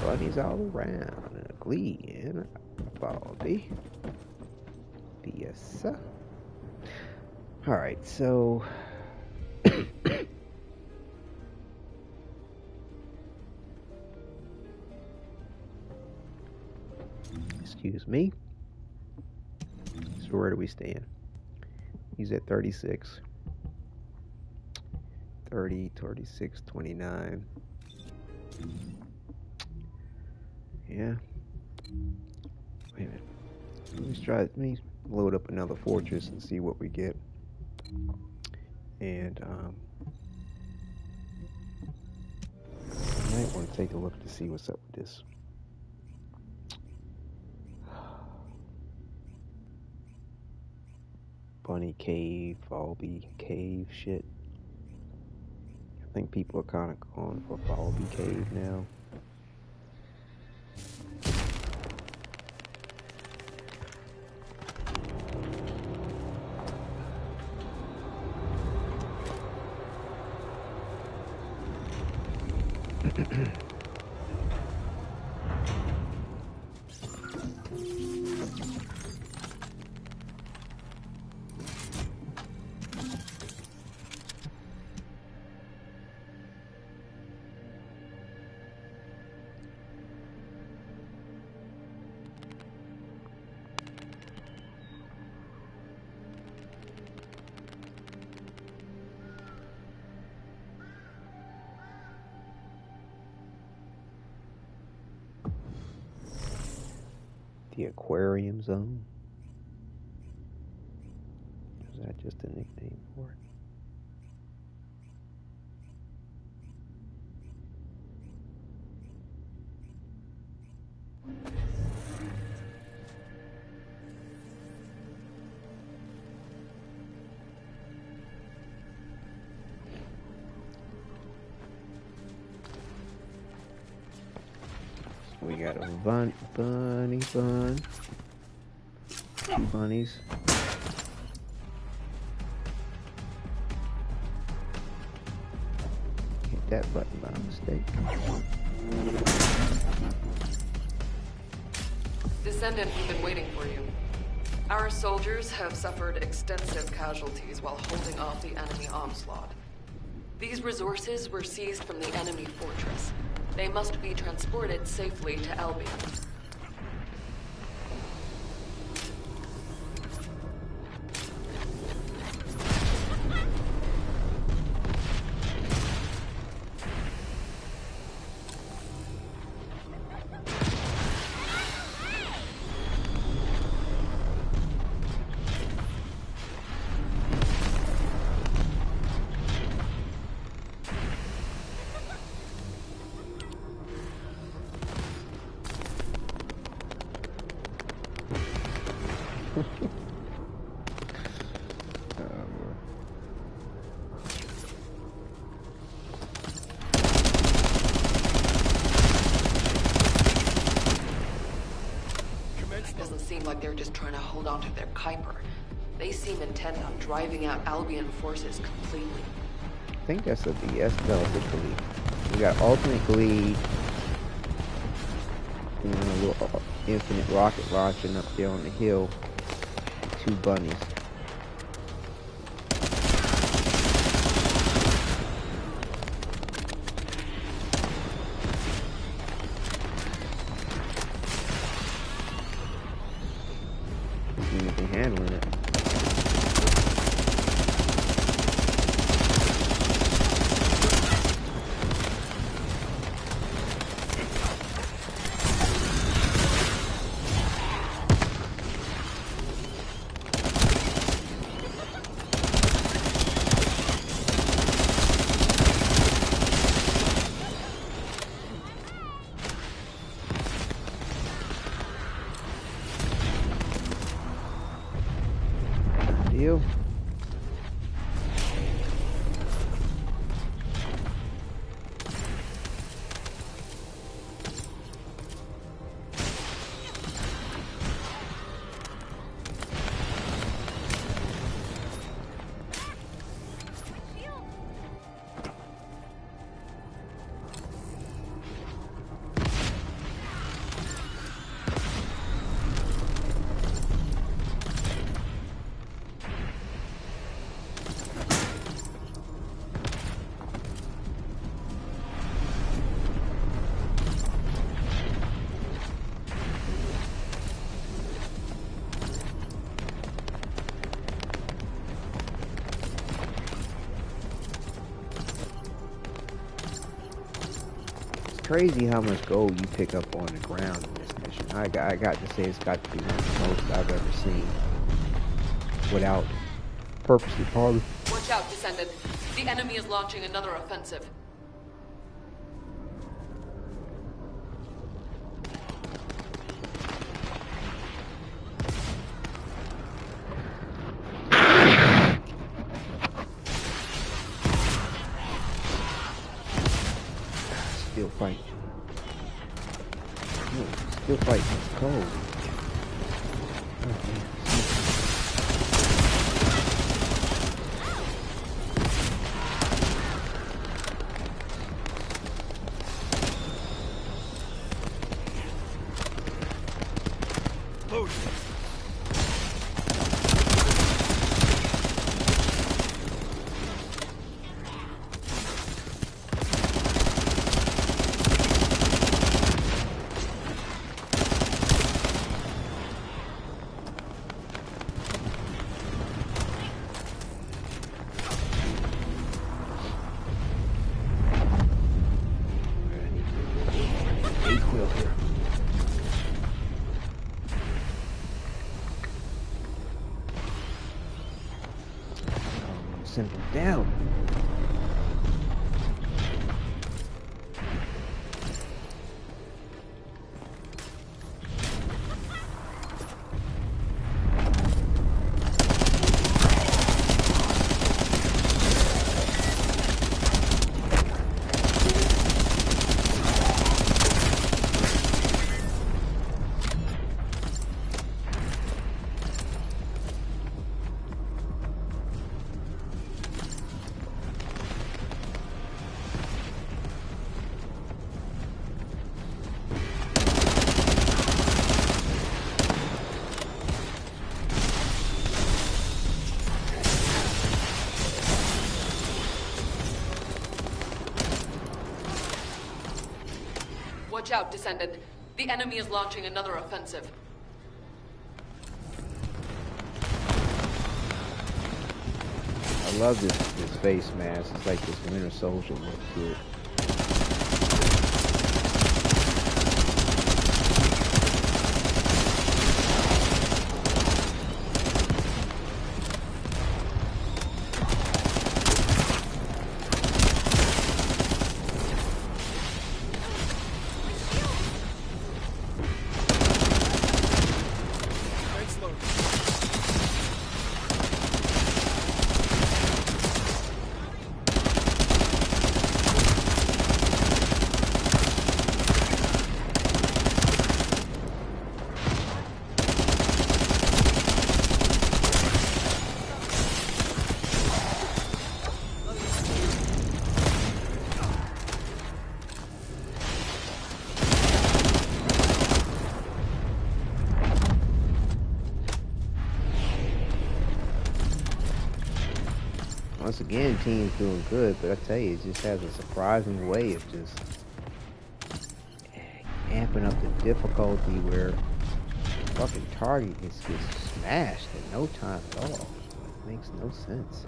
Bunnies all around, and a glee and a baldy. Yes. Alright, so excuse me. So where do we stand? He's at 36. 30, 36, 29. Yeah. Wait a minute. Let me load up another fortress and see what we get. And I might want to take a look to see what's up with this. Bunny cave, Falby cave shit. I think people are kind of going for Falby cave now. The aquarium zone? Is that just a nickname for it? We got a bunny bun. 2 bunnies. Hit that button by mistake. Descendant, we've been waiting for you. Our soldiers have suffered extensive casualties while holding off the enemy onslaught. These resources were seized from the enemy fortress. They must be transported safely to Albion. like they're just trying to hold on to their Kuiper. They seem intent on driving out Albion forces completely. I think that's a BS relatively. We got alternate bleed. And a little infinite rocket launching up there on the hill. Two bunnies. Anything handling it. Deal. Crazy how much gold you pick up on the ground in this mission. I got to say it's got to be one of the most I've ever seen without purposely falling. Watch out, Descendant. The enemy is launching another offensive. Still fighting. No, still fighting. It's cold. Oh, man. Send them down. Watch out, Descendant. The enemy is launching another offensive. I love this face mask. It's like this Winter Soldier look to it. Again, team's doing good, but I tell you, it just has a surprising way of just amping up the difficulty where fucking target gets smashed in no time at all. It makes no sense.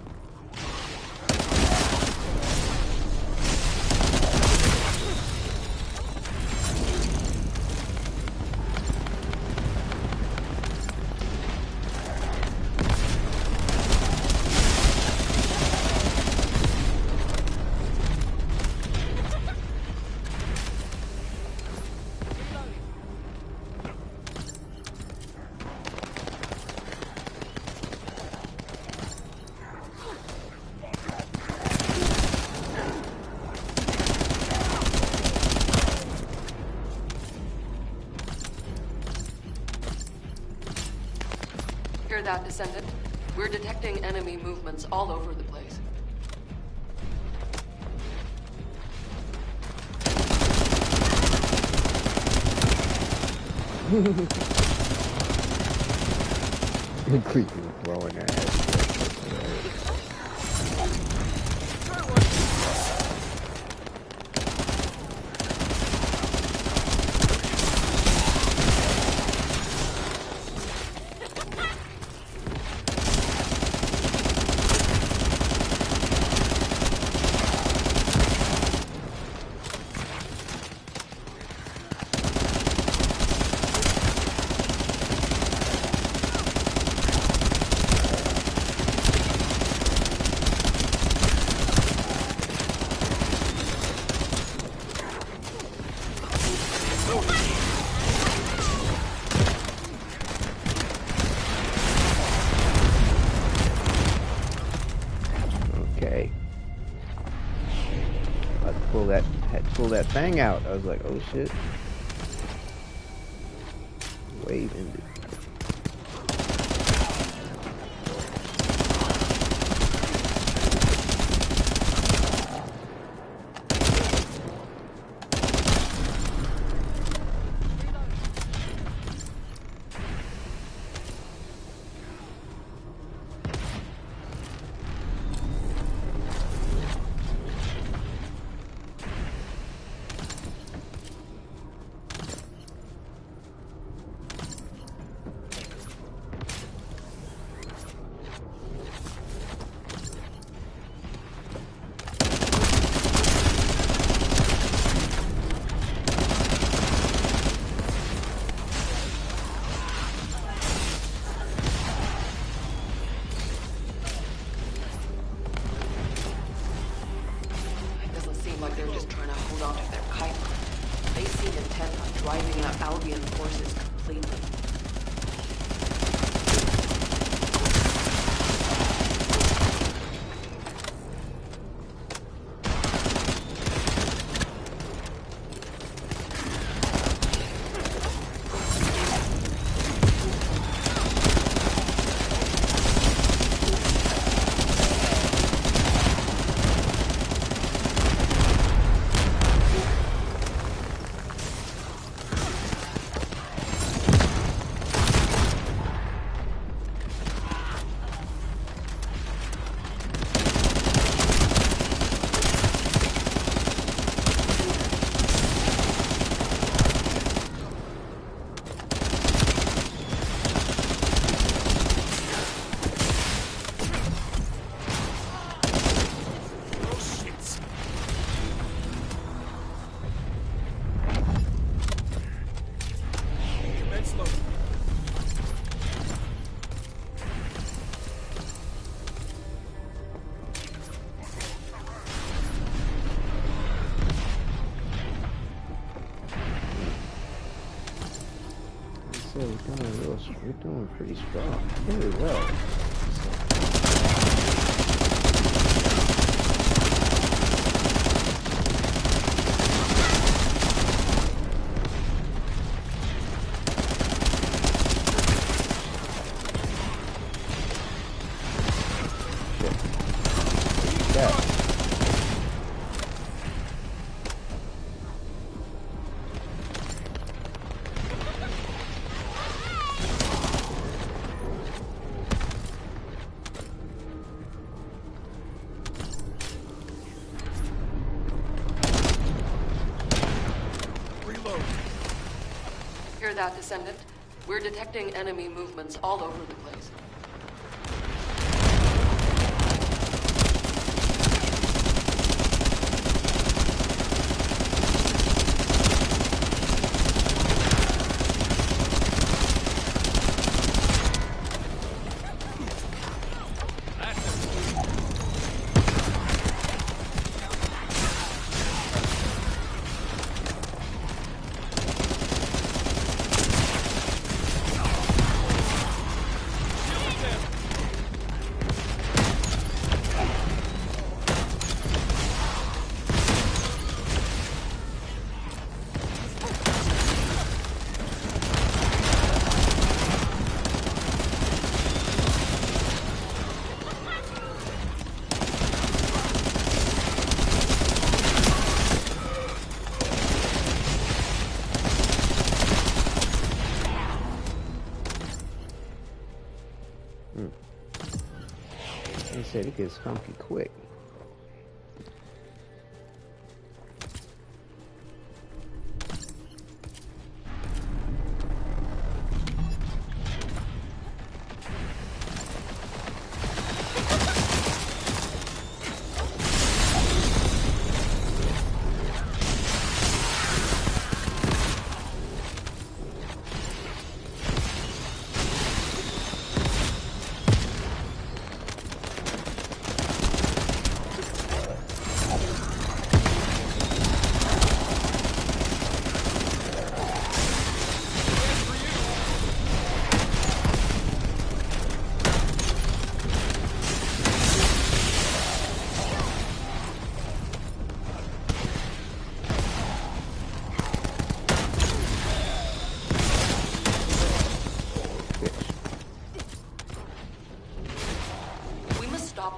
Hear that, Descendant? We're detecting enemy movements all over the place. Creepy blowing their heads. Pull that thing out. I was like, oh shit. Wave ended. Like they're just trying to hold on to their Kuiper. They seem intent on driving out Albion forces completely. We're doing pretty strong. Very well. Hear that, Descendant? We're detecting enemy movements all over the place. They said it gets funky quick.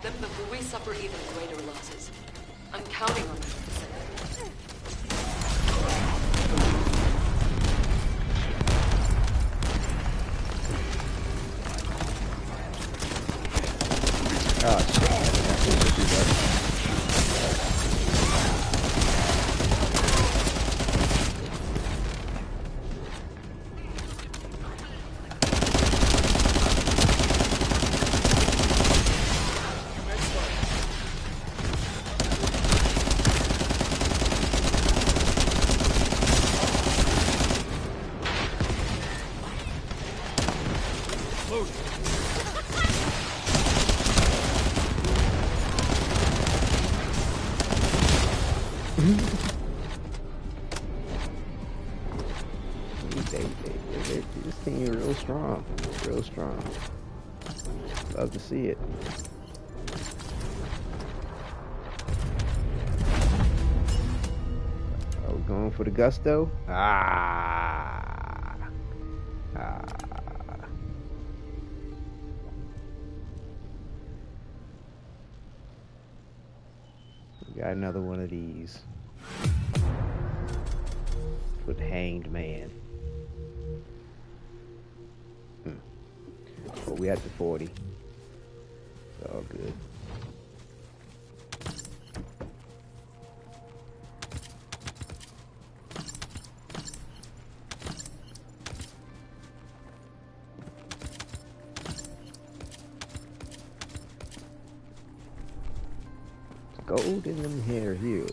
Them before we suffer even greater losses. I'm counting on you, Descendant. Oh shit. This thing is real strong. Real strong. Love to see it. Are we going for the gusto? We got another one of these. With Hanged Man. But we at the 40. It's all good. Gold in them hair heels.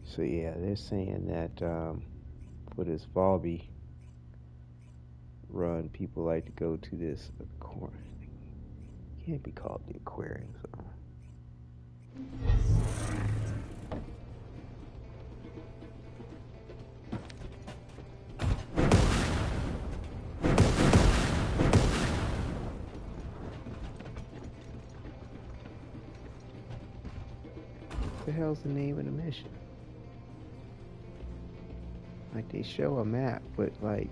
So yeah, they're saying that for this Volby run, people like to go to this aquarium. It can't be called the aquarium, so. What the hell's the name of the mission? Like, they show a map, but like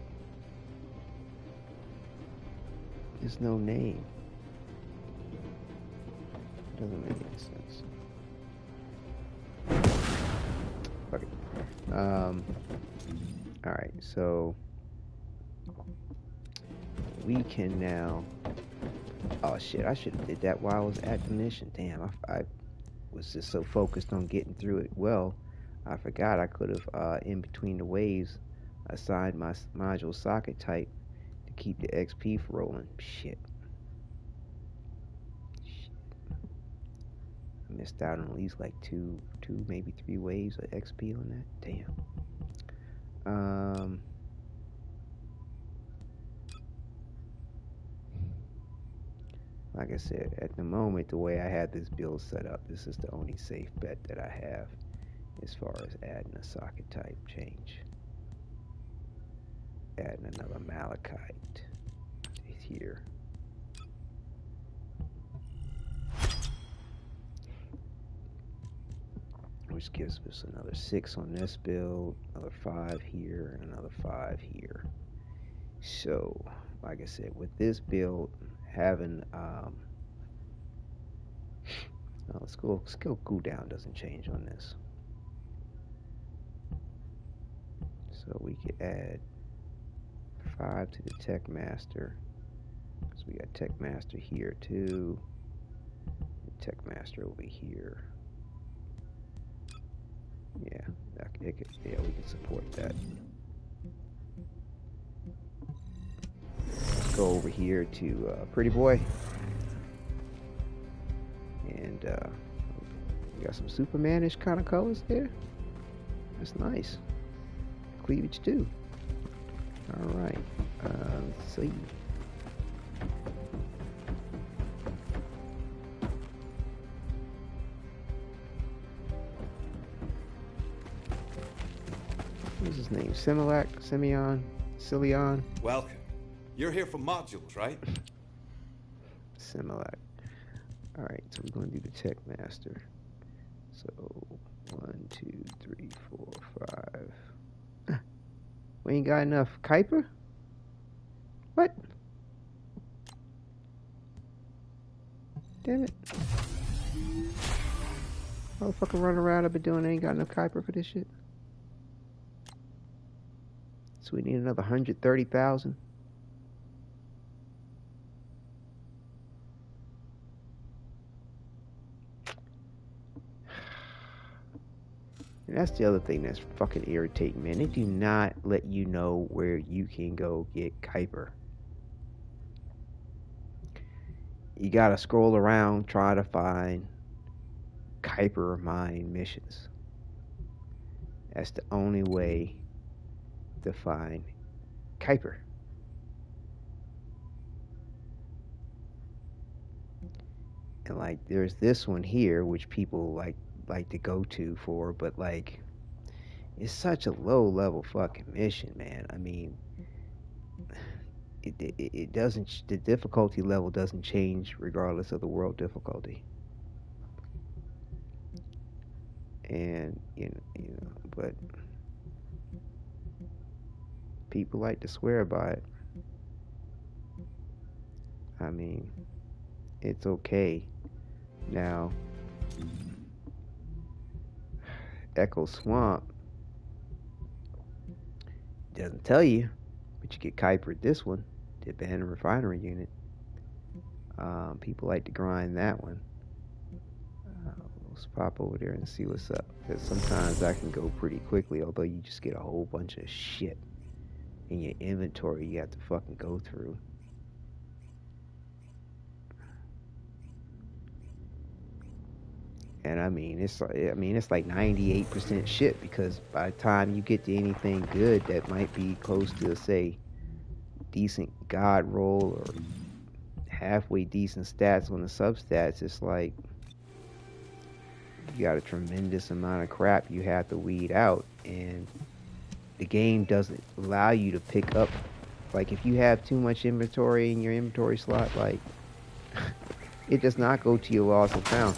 there's no name. Doesn't make any sense. Okay. Alright, so we can now. Oh shit, I should have did that while I was at the mission. Damn, I was just so focused on getting through it well, I forgot I could have, in between the waves, assigned my module socket type to keep the XP rolling. Shit. I missed out on at least like two, maybe 3 waves of XP on that. Damn. Like I said, at the moment, the way I had this build set up, this is the only safe bet that I have as far as adding a socket type change. Adding another malachite here. Which gives us another 6 on this build, another 5 here, and another 5 here. So, like I said, with this build, having skill cooldown doesn't change on this. So we could add 5 to the Tech Master. So we got Tech Master here too. Tech Master over here. Yeah, we can support that. Let's go over here to Pretty Boy. And we got some Superman-ish kind of colors there. That's nice. Cleavage too. Alright. Let's see. What's his name? Simeon? Welcome. You're here for modules, right? Similac. Alright, so we're going to do the Tech Master. So, 1, 2, 3, 4, 5. We ain't got enough Kuiper? What? Damn it. Motherfucker running around I've been doing, ain't got enough Kuiper for this shit. So we need another 130,000. And that's the other thing that's fucking irritating, man. They do not let you know where you can go get Kuiper. You gotta scroll around, try to find Kuiper mine missions. That's the only way to find Kuiper. And like, there's this one here, which people like to go to for, but like, it's such a low level fucking mission, man. I mean, it doesn't, the difficulty level doesn't change regardless of the world difficulty. And you know, but people like to swear by it. I mean, it's okay. Now, Echo Swamp doesn't tell you, but you get Kuiper this one, the abandoned refinery unit. People like to grind that one. Let's pop over there and see what's up, because sometimes I can go pretty quickly, although you just get a whole bunch of shit in your inventory you have to fucking go through. And I mean, it's like 98% shit, because by the time you get to anything good that might be close to, say, decent god roll or halfway decent stats on the substats, it's like you got a tremendous amount of crap you have to weed out, and the game doesn't allow you to pick up. Like, if you have too much inventory in your inventory slot, like, it does not go to your lost and found.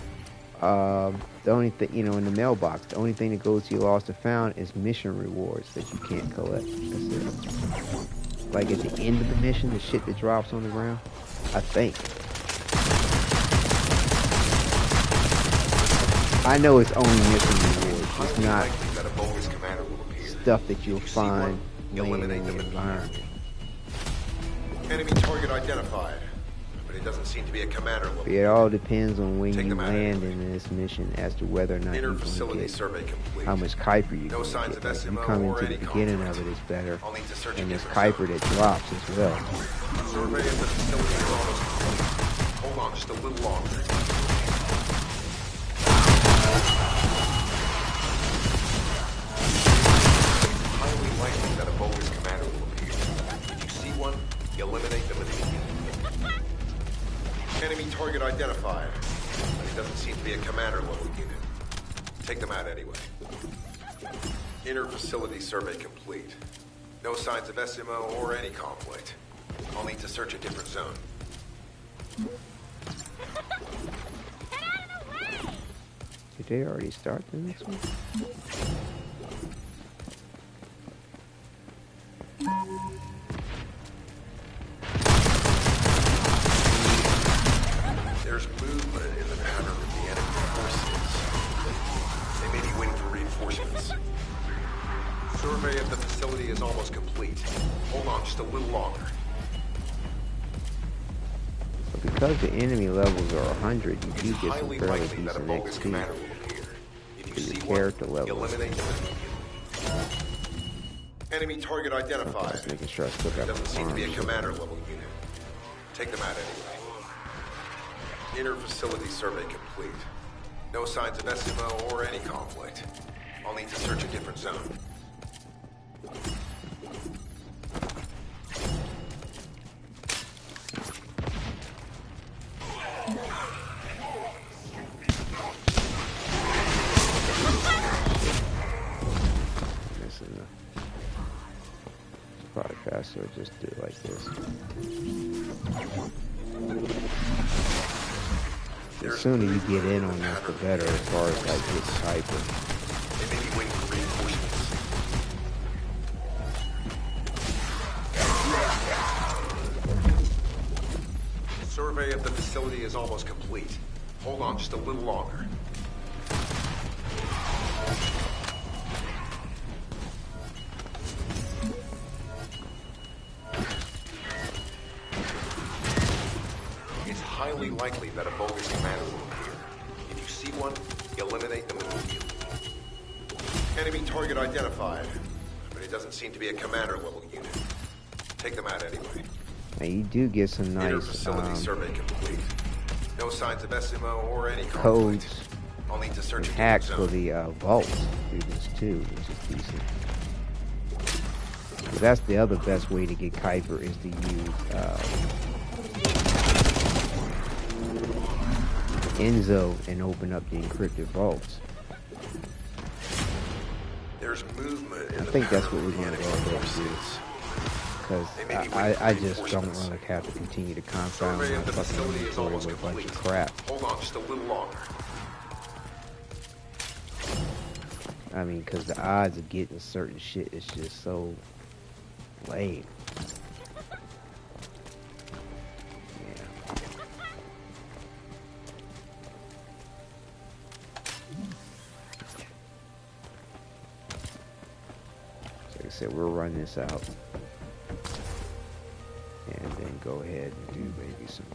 The only thing, you know, in the mailbox, the only thing that goes to your lost and found is mission rewards that you can't collect. That's it. Like, at the end of the mission, the shit that drops on the ground, I think. I know it's only mission rewards. It's not stuff that you'll find laying in the environment. Enemy target identified. but it doesn't seem to be a commander level. It all depends on when Take you them out land anyway. in this mission as to whether or not Inner you can facility get survey complete. how much Kuiper you No can signs get. of Like, you SMO come or into the any beginning conflict. of it, it's better, I'll need to search and a there's different Kuiper that drops as well. Survey of the facility is almost complete. Hold on just a little longer. Highly likely that a bogus commander will appear. If you see one, you eliminate them immediately. Enemy target identified. But it doesn't seem to be a commander level unit. Take them out anyway. Inner facility survey complete. No signs of SMO or any conflict. I'll need to search a different zone. Did they already start the next one? There's movement in the pattern of the enemy forces. They may be waiting for reinforcements. Survey of the facility is almost complete. Hold on just a little longer. But because the enemy levels are 100, you do get some Highly fairly likely that a decent bogus XP commander will appear. If you for your see character one, level. eliminate them immediately. Enemy target identified. Just making sure I still There got my doesn't seem to be a farms. commander level unit. Take them out anyway. Inner facility survey complete. No signs of SMO or any conflict. I'll need to search a different zone. Missing the... It's probably faster to just do it like this. The sooner you get in on this, the better as far as like getting Kuiper. They may be waiting for reinforcements. Survey of the facility is almost complete. Hold on just a little longer. It's highly likely that a bogus commander will appear. If you see one, eliminate them immediately. Enemy target identified, but it doesn't seem to be a commander level unit. Take them out anyway. Now you do get some Inner nice facility survey complete. No signs of SMO or any conflict. codes I'll need to search and a hacks for different zone. the vaults through this too, which is decent. So that's the other best way to get Kuiper is to use Enzo and open up the encrypted vaults. There's movement in I the think that's what pattern we're of the going to go enemy ahead and do. forces. Because They may be I waiting for just don't reinforcements. want to have to continue to confound Survey my of the fucking facility is inventory almost with a bunch complete. of crap. Hold on just a little longer. I mean, because the odds of getting certain shit is just so lame. Yeah. So like I said, we'll run this out. And then go ahead and do maybe some...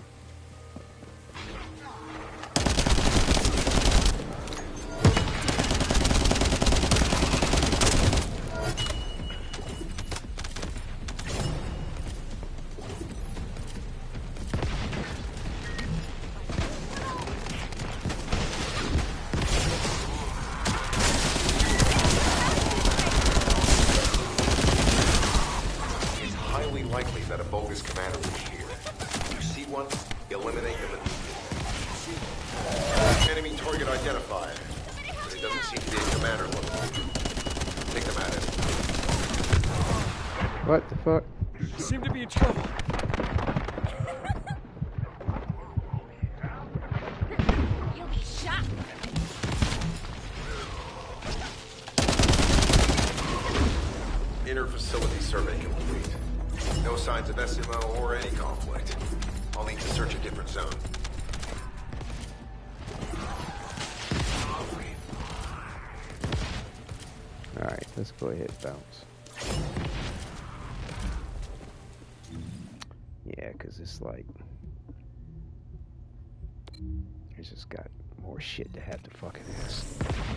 It's highly likely that a bogus commander will be here. If you see one, eliminate them immediately. Enemy target identified, but it doesn't seem to be a commander level. Take them out. What the fuck? Seem to be in trouble. You'll be shot. Inner facility survey complete. No signs of SMO or any conflict. I'll need to search a different zone. Alright, let's go ahead and bounce. Yeah, because it's like... just got more shit to have to fucking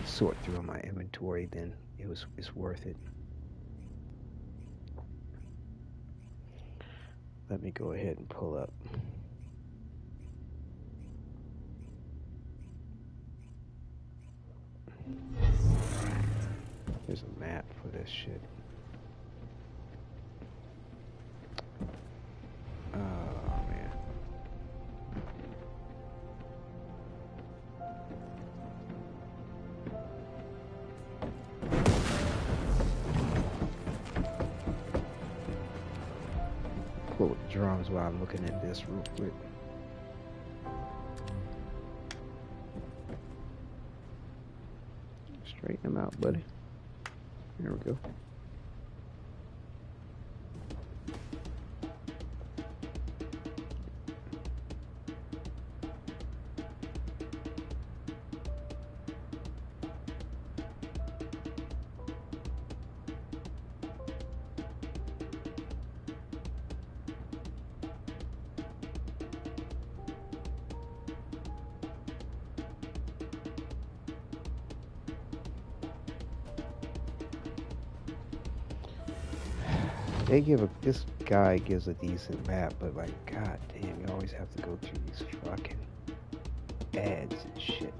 sort through in my inventory than it's worth it. Let me go ahead and pull up. There's a map for this shit. Oh, man. Pull up the drums while I'm looking at this real quick. Straighten them out, buddy. There we go. This guy gives a decent map, but like, god damn, you always have to go through these fucking ads and shit.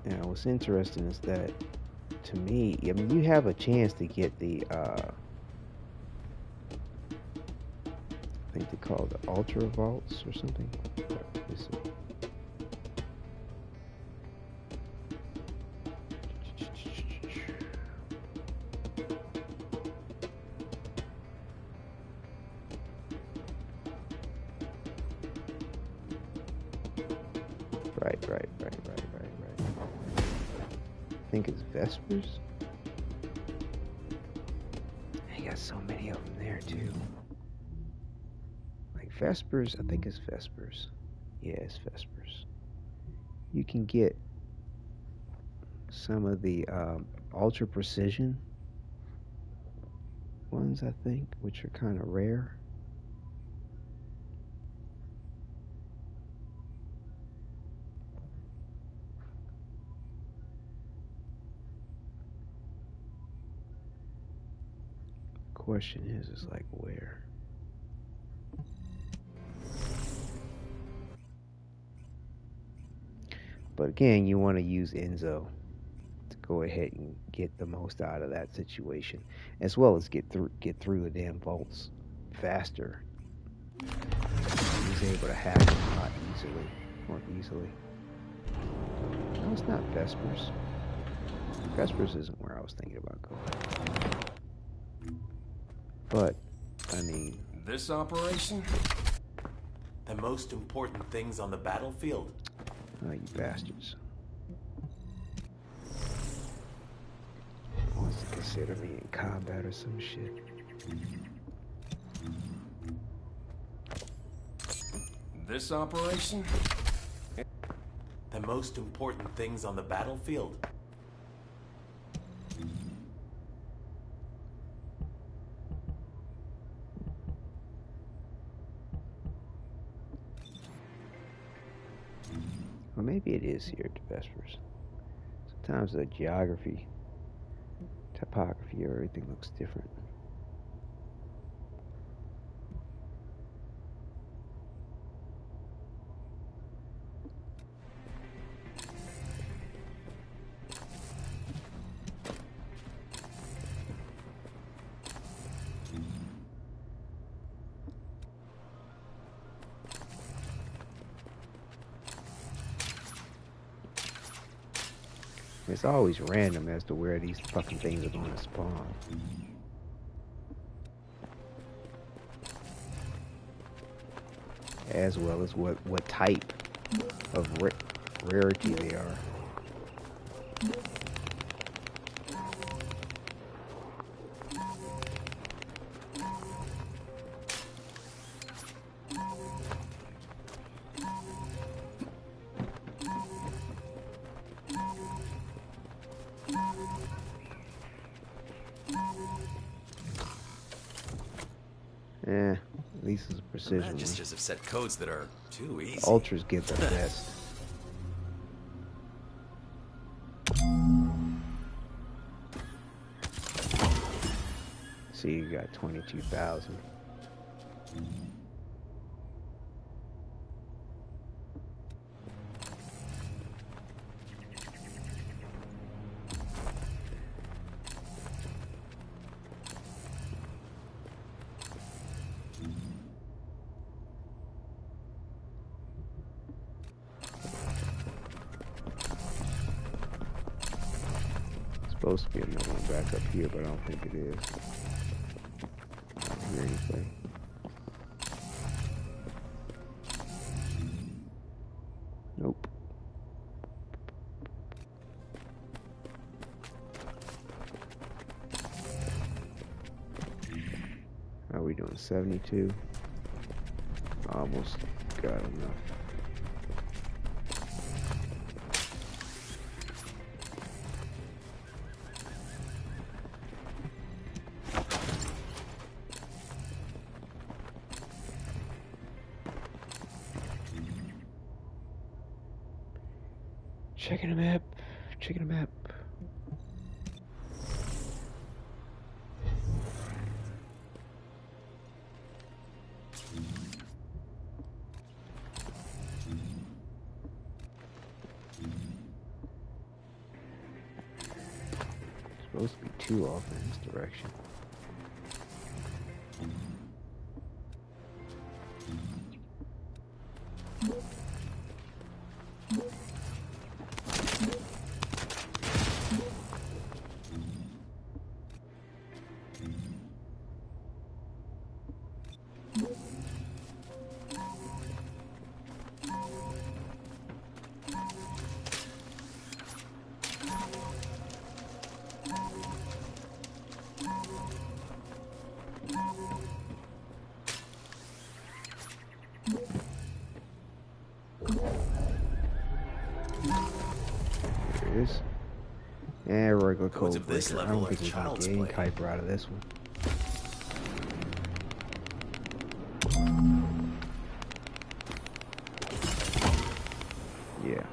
Now, what's interesting is that, to me, I mean, you have a chance to get the, I think they call it the Ultra Vaults or something. Right. I think it's Vespers. I got so many of them there too. Like Vespers, I think it's Vespers. Yeah, it's Vespers. You can get some of the ultra precision ones, I think, which are kind of rare. Question is like where? But again, you want to use Enzo to go ahead and get the most out of that situation, as well as get through the damn vaults faster. He's able to hack them a lot more easily. No, it's not Vespers. Vespers isn't where I was thinking about going. But, I mean... This operation? The most important things on the battlefield. Oh, you bastards. Wants to consider me in combat or some shit. This operation? The most important things on the battlefield. Or maybe it is here at the Vespers. Sometimes the geography, topography, or everything looks different. It's always random as to where these fucking things are going to spawn. As well as what type of rarity they are. At least it's a The precision one. Magisters have set codes that are too easy. Ultras get the best. See, you got 22,000. Supposed to be another one back up here, but I don't think it is. I don't hear anything. Nope. How are we doing? 72? Almost got enough. Checking the map. Checking the map. Supposed to be 2 off in this direction. And regular Codes code of this breaker. I level don't are think he's gonna child's get any play. Kuiper out of this one. Yeah.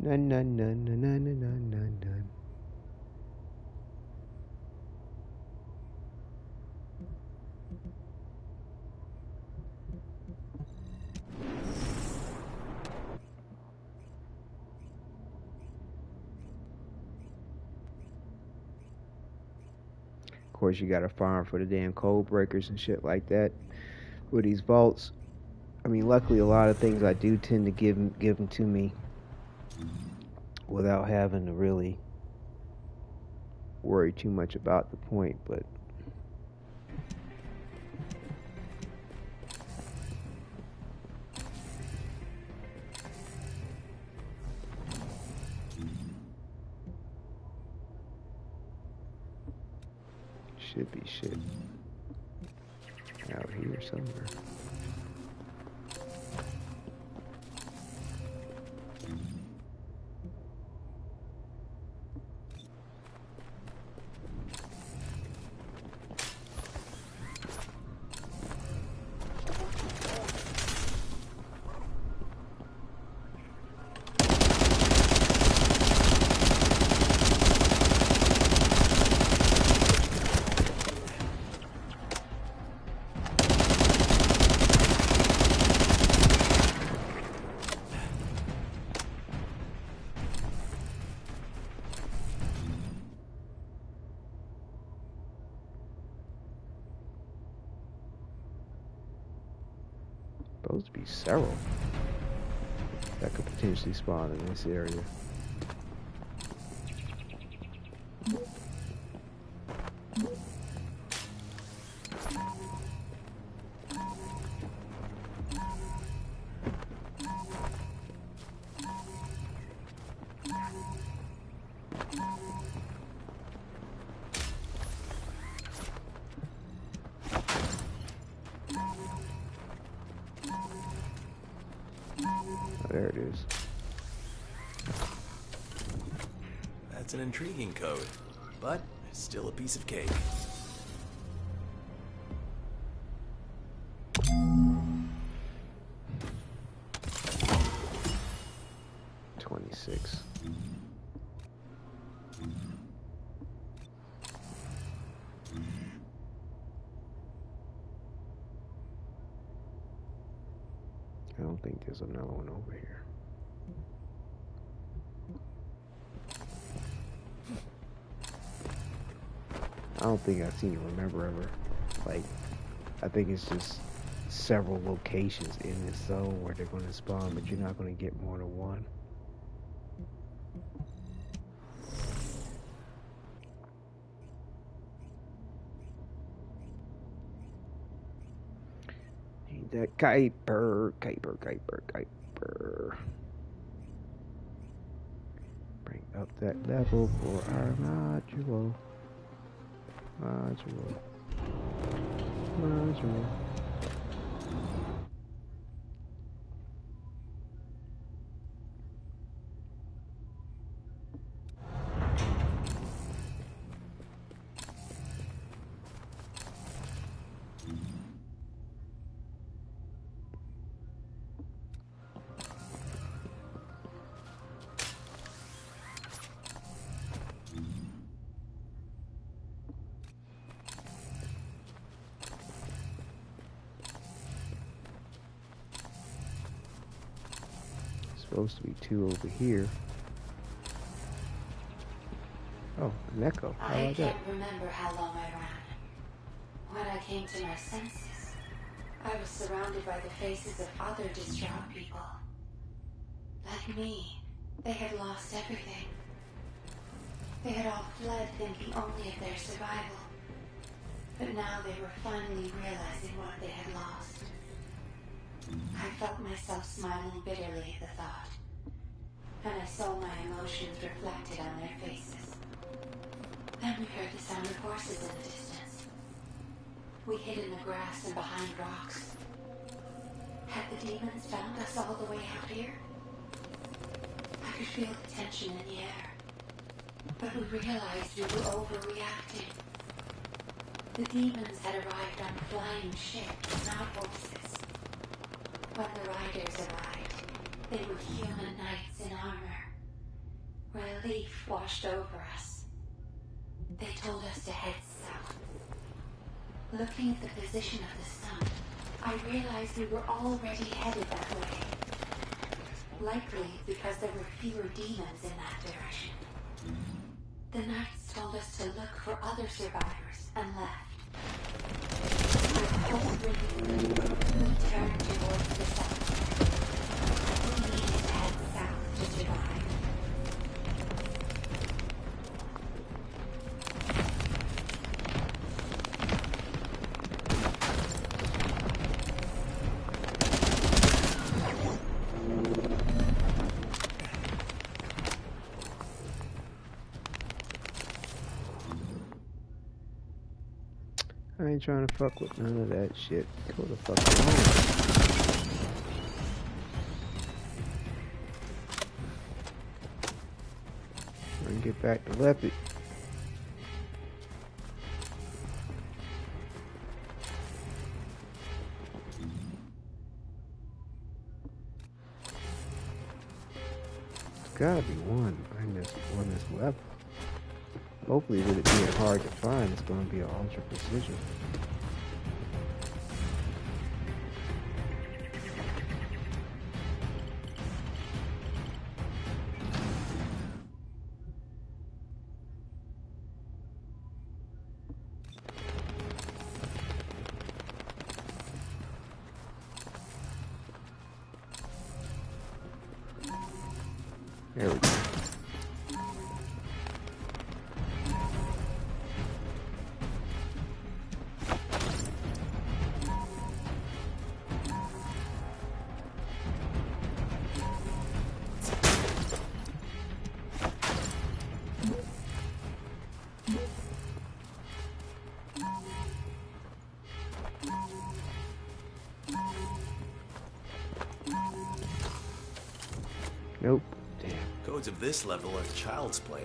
None. None. Of course, you gotta farm for the damn code breakers and shit like that with these vaults. I mean, luckily, a lot of things I do tend to give them to me without having to really worry too much about the point, but should be shit out here somewhere. Supposed to be several that could potentially spawn in this area. There it is. That's an intriguing code, but it's still a piece of cake. box. I don't think there's another one over here. I don't think I seem to remember ever. Like, I think it's just several locations in this zone where they're going to spawn, but you're not going to get more than one. Need that Kuiper. Bring up that level for our module. Module. Supposed to be two over here. Oh, an echo. How I about that? can't remember how long I ran. When I came to my senses, I was surrounded by the faces of other distraught people. Like me, they had lost everything. They had all fled thinking only of their survival. But now they were finally realizing what they had lost. I felt myself smiling bitterly at the thought, and I saw my emotions reflected on their faces. Then we heard the sound of horses in the distance. We hid in the grass and behind rocks. Had the demons found us all the way out here? I could feel the tension in the air, but we realized we were overreacting. The demons had arrived on flying ships, not horses. When the riders arrived, they were human knights in armor. Relief washed over us. They told us to head south. Looking at the position of the sun, I realized we were already headed that way. Likely because there were fewer demons in that direction. The knights told us to look for other survivors and left. With hope renewed, we turned towards the south. We needed to head south to survive. I ain't trying to fuck with none of that shit. Go the fuck alone. And get back to Lepic. There's gotta be one on this level. Hopefully, with it being hard to find, it's going to be an ultra precision. There we go. Nope. Damn. Codes of this level are child's play.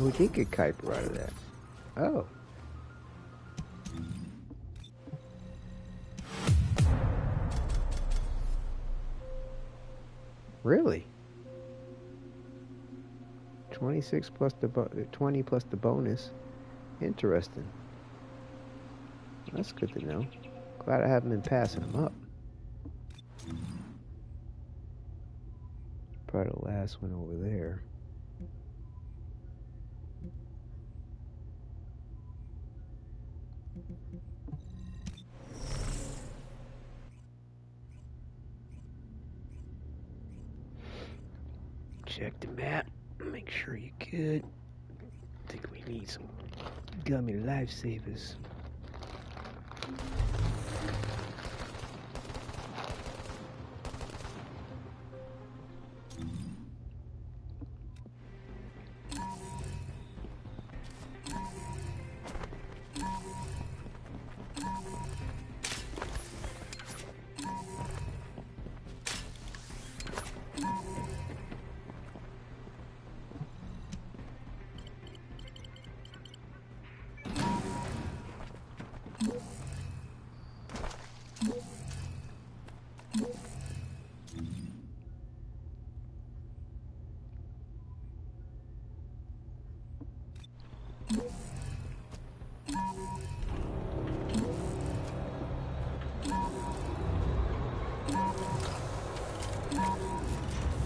We did get Kuiper out of that. Oh. Really? 26 plus the 20 plus the bonus. Interesting. That's good to know. Glad I haven't been passing them up. Probably the last one over there. Check the map. Make sure you're good. I think we need some gummy lifesavers.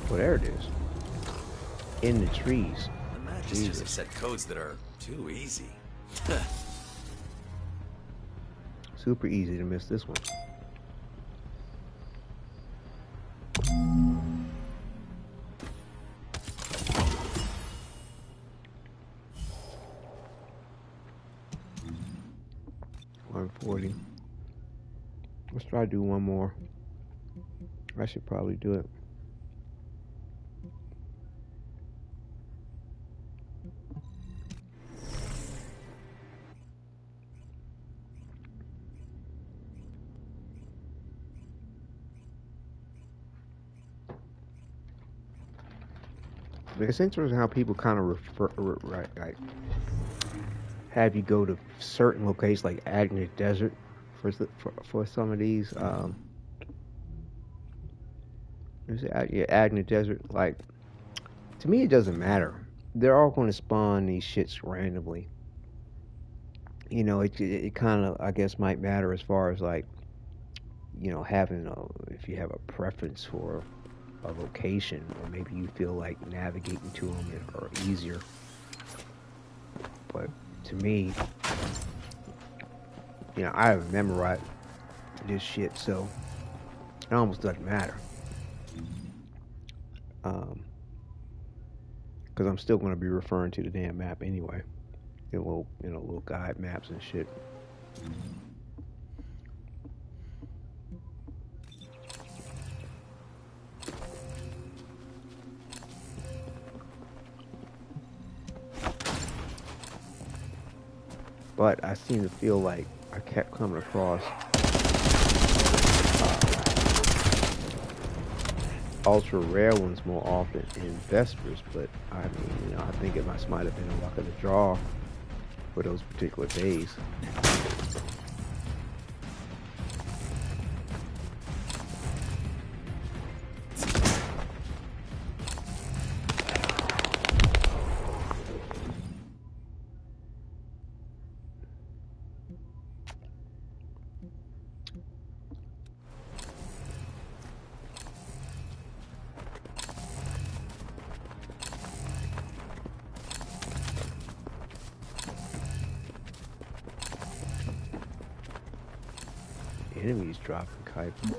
Well, there it is. In the trees. The Magisters have set codes that are too easy. Super easy to miss this one. $140. Let's try to do one more. I should probably do it. But it's interesting how people kind of like have you go to certain locations, like Agni Desert, for some of these. Agni Desert. Like, to me, it doesn't matter. They're all going to spawn these shits randomly. You know, it kind of, I guess, might matter as far as like, you know, having if you have a preference for a location, or maybe you feel like navigating to them are easier. But to me, you know, I haven't memorized this shit, so it almost doesn't matter. Because I'm still going to be referring to the damn map anyway. Little guide maps and shit. But I seem to feel like I kept coming across ultra rare ones more often in Vespers, but I mean, you know, I think it might have been a luck of the draw for those particular days. Enemies dropping Kuiper.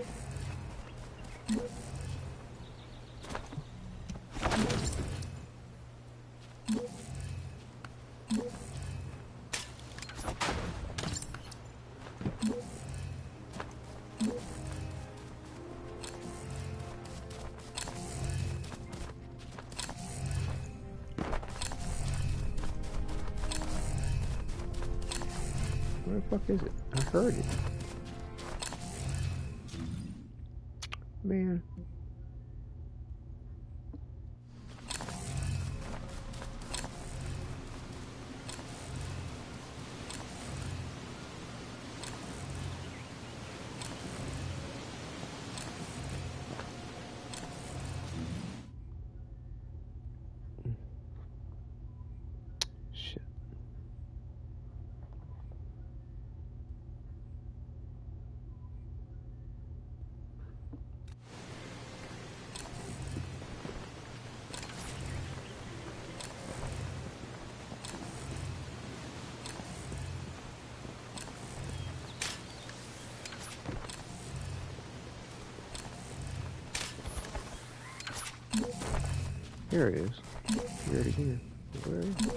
Where the fuck is it? I heard it. Man. There it is. Hear it again. Where is it?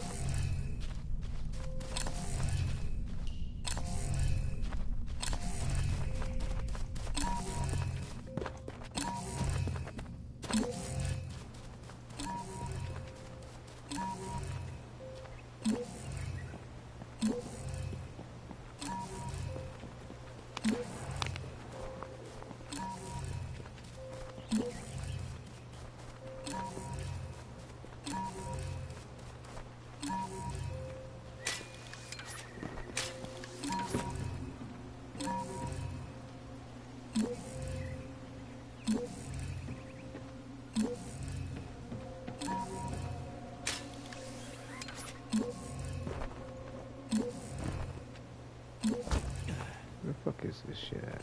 Where the fuck is this shit at?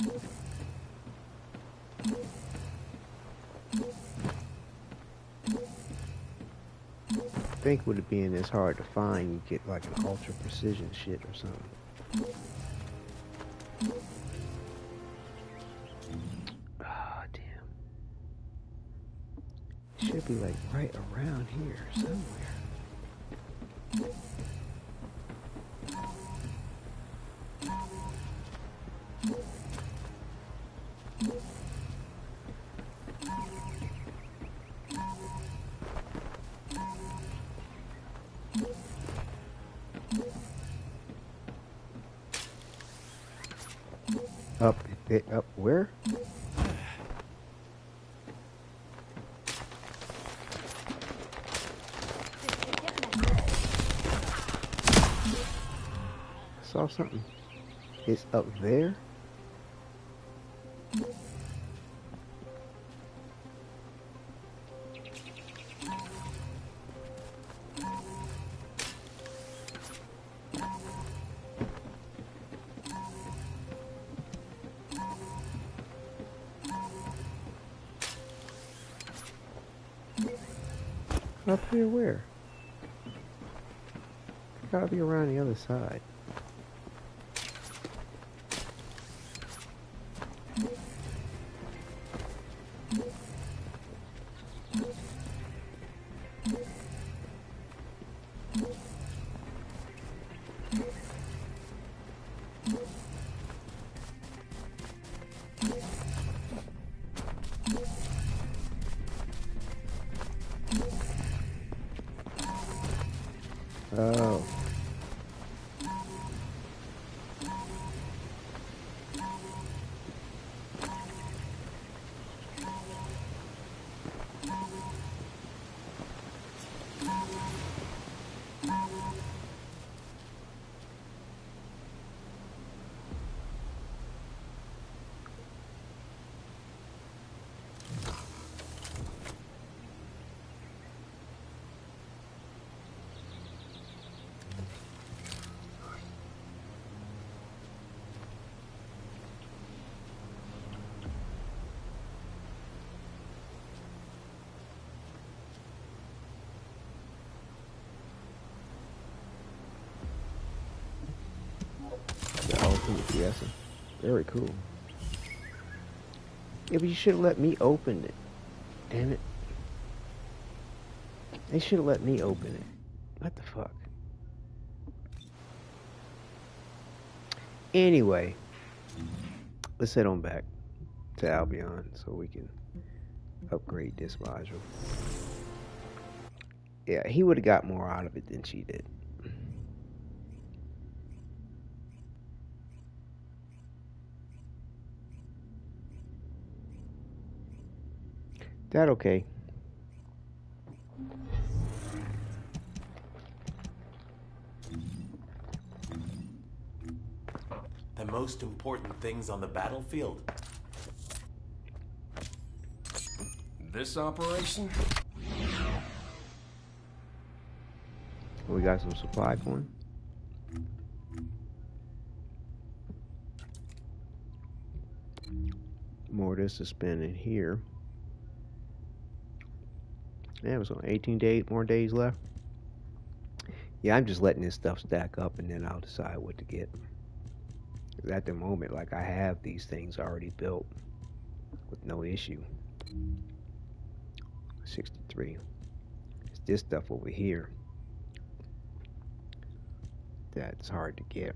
I think with it being this hard to find, you get like an ultra precision shit or something. Ah, damn. It should be like right around here somewhere. Up where? I saw something. It's up there? Up here where? Gotta be around the other side. Oh. Yes, very cool. Yeah, but you should have let me open it. Damn it. They should have let me open it. What the fuck? Anyway, let's head on back to Albion so we can upgrade this module. Yeah, he would have got more out of it than she did. That okay. The most important things on the battlefield. This operation? We got some supply for him. More of this to spend in here. Yeah, it was on 18 days, more days left. Yeah, I'm just letting this stuff stack up and then I'll decide what to get. 'Cause at the moment, like, I have these things already built with no issue. 63. this stuff over here that's hard to get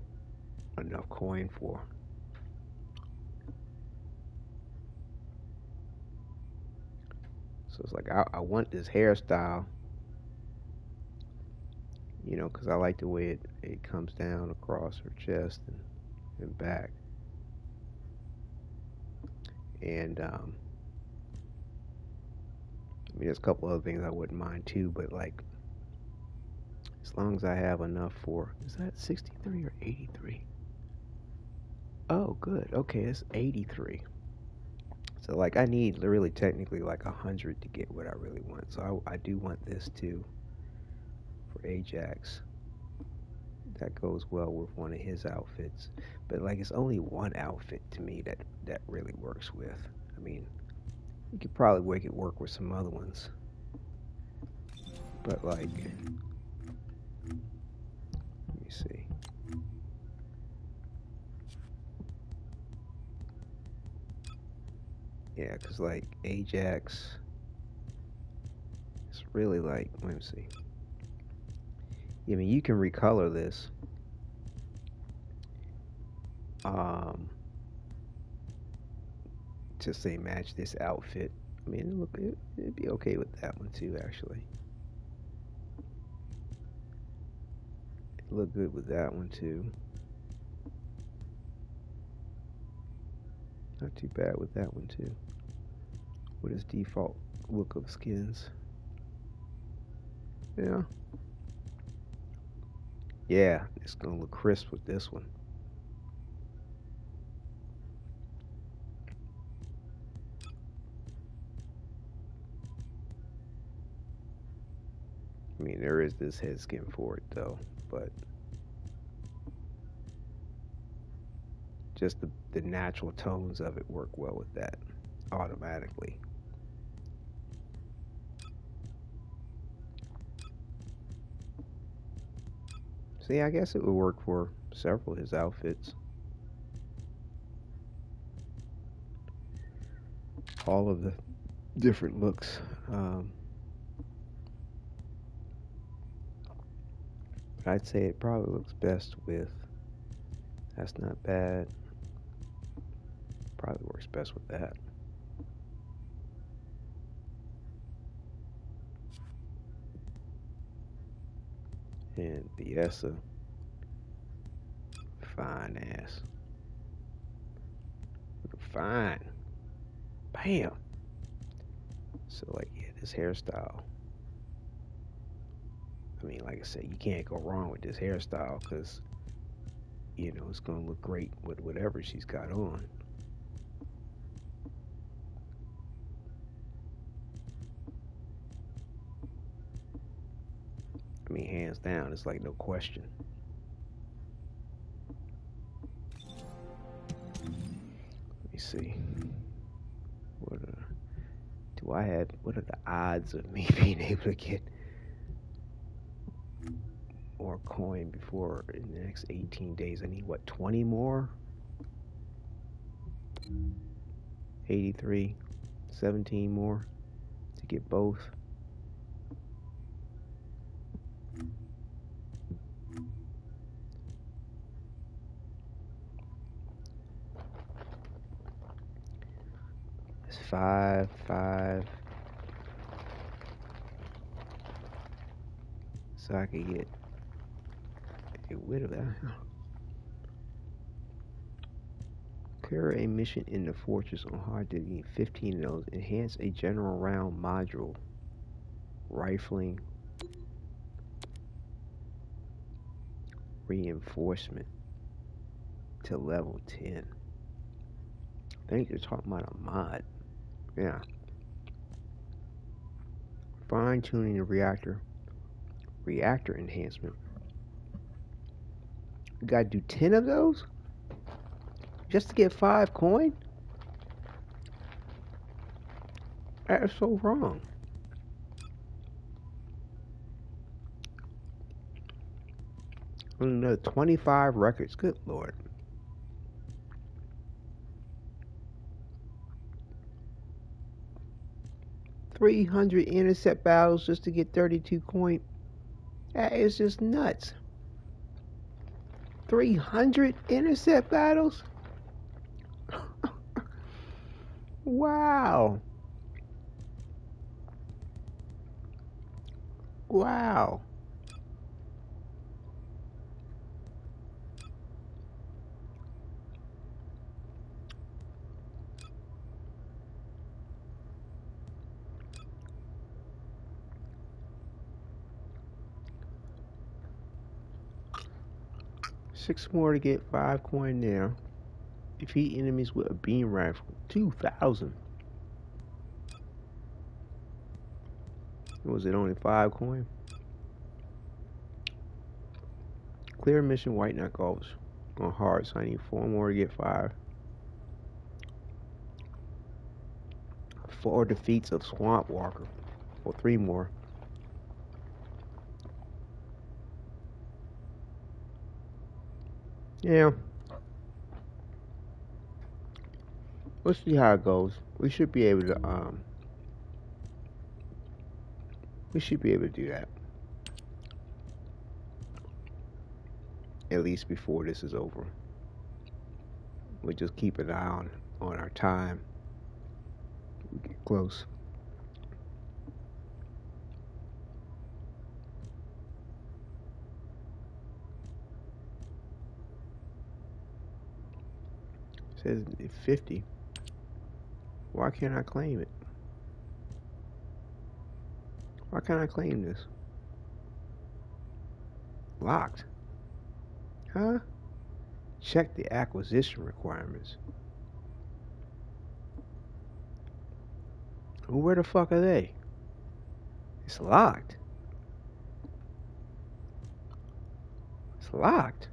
enough coin for. So it's like I want this hairstyle, you know, because I like the way it comes down across her chest and back. And I mean, there's a couple other things I wouldn't mind too, but like, as long as I have enough for, is that 63 or 83? Oh, good. Okay, it's 83. So like, I need really technically like 100 to get what I really want. So I do want this too for Ajax. That goes well with one of his outfits. But like, it's only one outfit to me that really works with. I mean, you could probably make it work with some other ones. But like, let me see. Yeah, because like Ajax, it's really like, let me see. I mean, you can recolor this. To say match this outfit. I mean, it'd be okay with that one too, actually. It'd look good with that one too. Not too bad with that one too. With its default look of skins. Yeah. Yeah, it's gonna look crisp with this one. I mean, there is this head skin for it though, but just the natural tones of it work well with that automatically. See, I guess it would work for several of his outfits. All of the different looks. But I'd say it probably looks best with, that's not bad. Probably works best with that. And Biessa, fine ass. Fine. Bam. So like, yeah, this hairstyle. I mean, like I said, you can't go wrong with this hairstyle because, you know, it's gonna look great with whatever she's got on. I mean, hands down, it's like no question. Let me see. What are the odds of me being able to get more coin before in the next 18 days? I need what, 20 more? 83, 17 more to get both. It's 5, 5. So I could get rid of that. Clear a mission in the fortress on hard to need 15 of those. Enhance a general round module. Rifling. Reinforcement to level 10. I think you're talking about a mod. Yeah. Fine tuning the reactor. Reactor enhancement. You gotta do 10 of those? Just to get 5 coin? That is so wrong. Another 25 records. Good lord. 300 intercept battles just to get 32 coin. That is just nuts. 300 intercept battles? Wow. Wow. Six more to get 5 coin now. Defeat enemies with a beam rifle. 2,000. Was it only 5 coin? Clear mission white knuckles on hard, so I need 4 more to get 5. 4 defeats of Swamp Walker. Or 3 more. Yeah. Let's see how it goes. We should be able to do that. At least before this is over. We'll just keep an eye on our time. We get close. It says 50. Why can't I claim it? Why can't I claim this? Locked. Huh? Check the acquisition requirements. Where the fuck are they? It's locked. It's locked.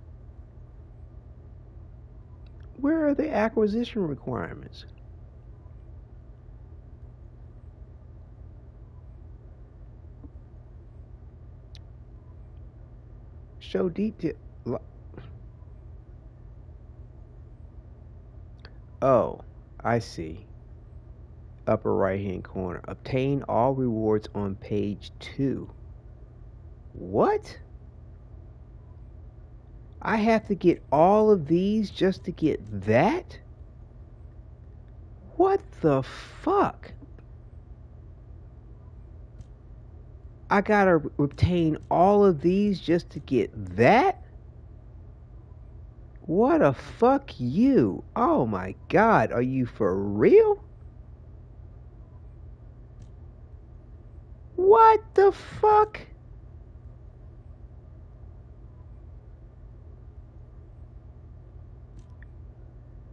Where are the acquisition requirements? Show detail. Oh, I see. Upper right hand corner. Obtain all rewards on page 2. What? I have to get all of these just to get that? What the fuck? I gotta obtain all of these just to get that? What a fuck you. Oh my god, are you for real? What the fuck?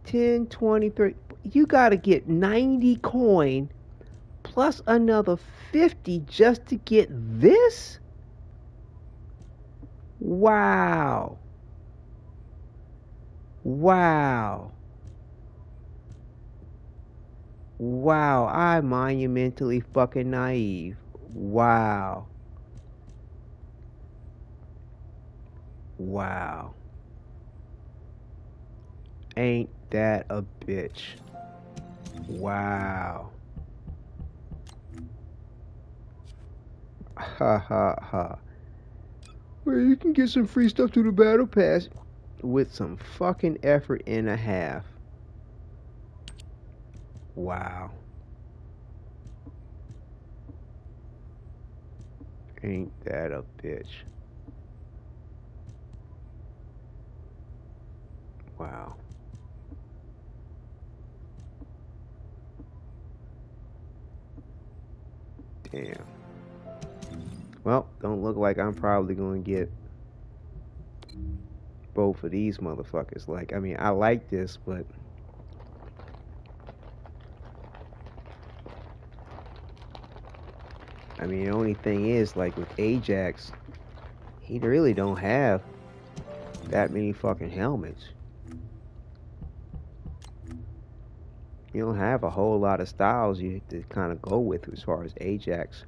$10, $20, $30. You gotta get 90 coin plus another 50 just to get this? Wow. Wow. Wow, I'm monumentally fucking naive. Wow. Wow. Ain't that a bitch? Wow. Ha ha ha. Well, you can get some free stuff through the battle pass with some fucking effort and a half. Wow. Ain't that a bitch? Wow. Damn. Well, don't look like I'm probably going to get both of these motherfuckers. Like, I mean, I like this, but I mean, the only thing is, like, with Ajax, he really don't have that many fucking helmets. You don't have a whole lot of styles you have to kind of go with as far as Ajax.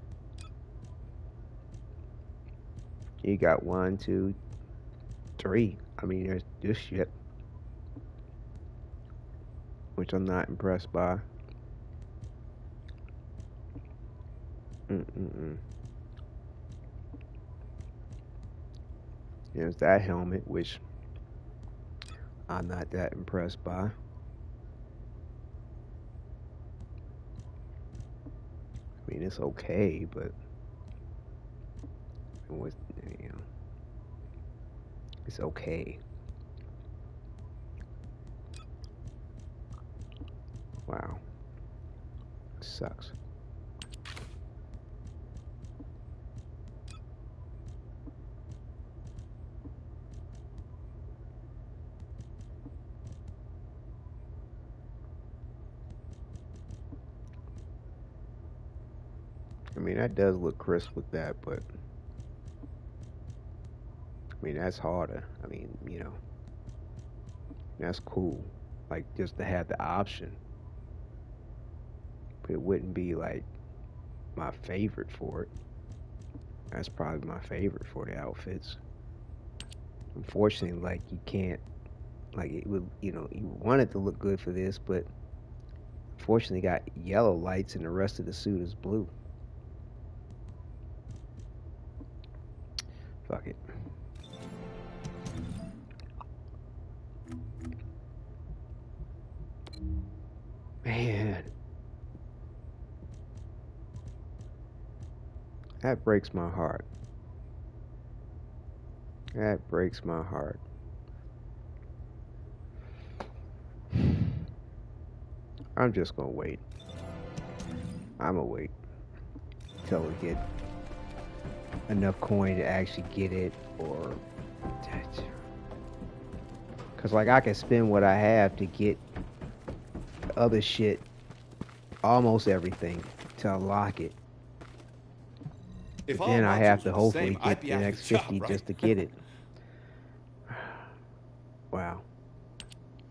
You got 1, 2, 3. I mean, there's this shit, which I'm not impressed by. Mm-mm-mm. There's that helmet, which I'm not that impressed by. I mean, it's okay, but it was, you know, it's okay. Wow. Sucks. I mean, that does look crisp with that, but I mean, that's harder. I mean, you know, that's cool. Like, just to have the option. But it wouldn't be like my favorite for it. That's probably my favorite for the outfits. Unfortunately, like, you can't, like, it would, you know, you want it to look good for this, but unfortunately, got yellow lights and the rest of the suit is blue. Fuck it. Man. That breaks my heart. That breaks my heart. I'm just gonna wait. I'm gonna wait till we get enough coin to actually get it, or because like I can spend what I have to get other shit, almost everything, to unlock it. But then I have to hopefully get the next 50 just to get it. Wow.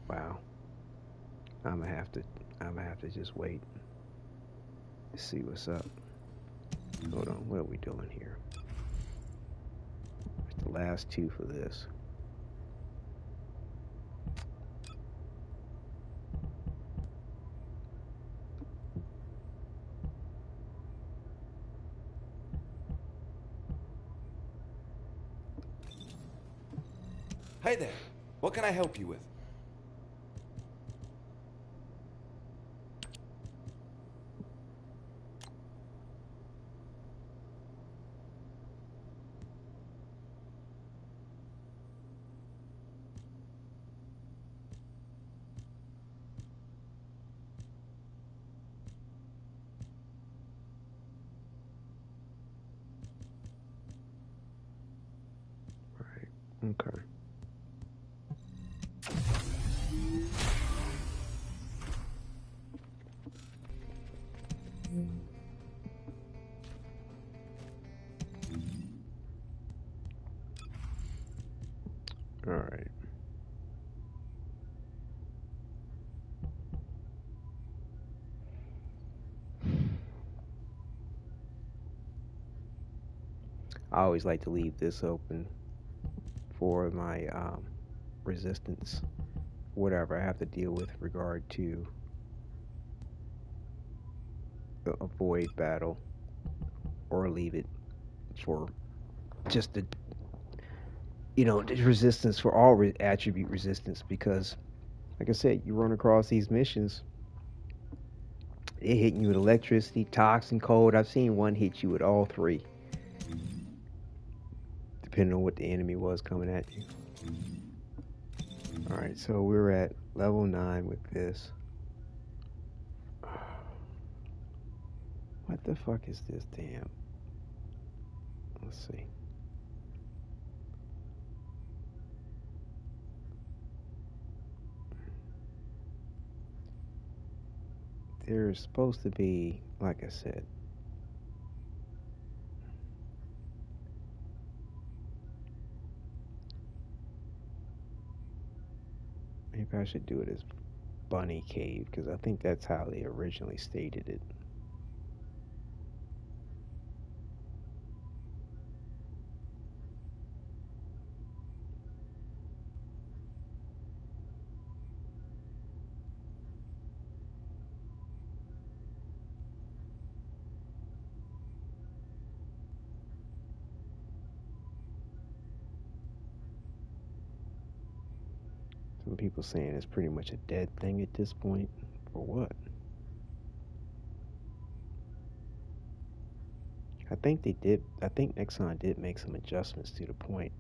Wow. I'm gonna have to just wait. Let's see what's up. Hold on, what are we doing here? It's the last two for this. Hey there. What can I help you with? Okay. All right. I always like to leave this open for my resistance, whatever I have to deal with in regard to a void battle, or leave it for just the, you know, the resistance for all attribute resistance, because like I said, you run across these missions, it hitting you with electricity, toxin, cold. I've seen one hit you with all three, depending on what the enemy was coming at you. Alright, so we're at level 9 with this. What the fuck is this damn? Let's see. There's supposed to be, like I said, maybe I should do it as Bunny Cave, because I think that's how they originally stated it. Some people saying it's pretty much a dead thing at this point. For what? I think Nexon did make some adjustments to the point.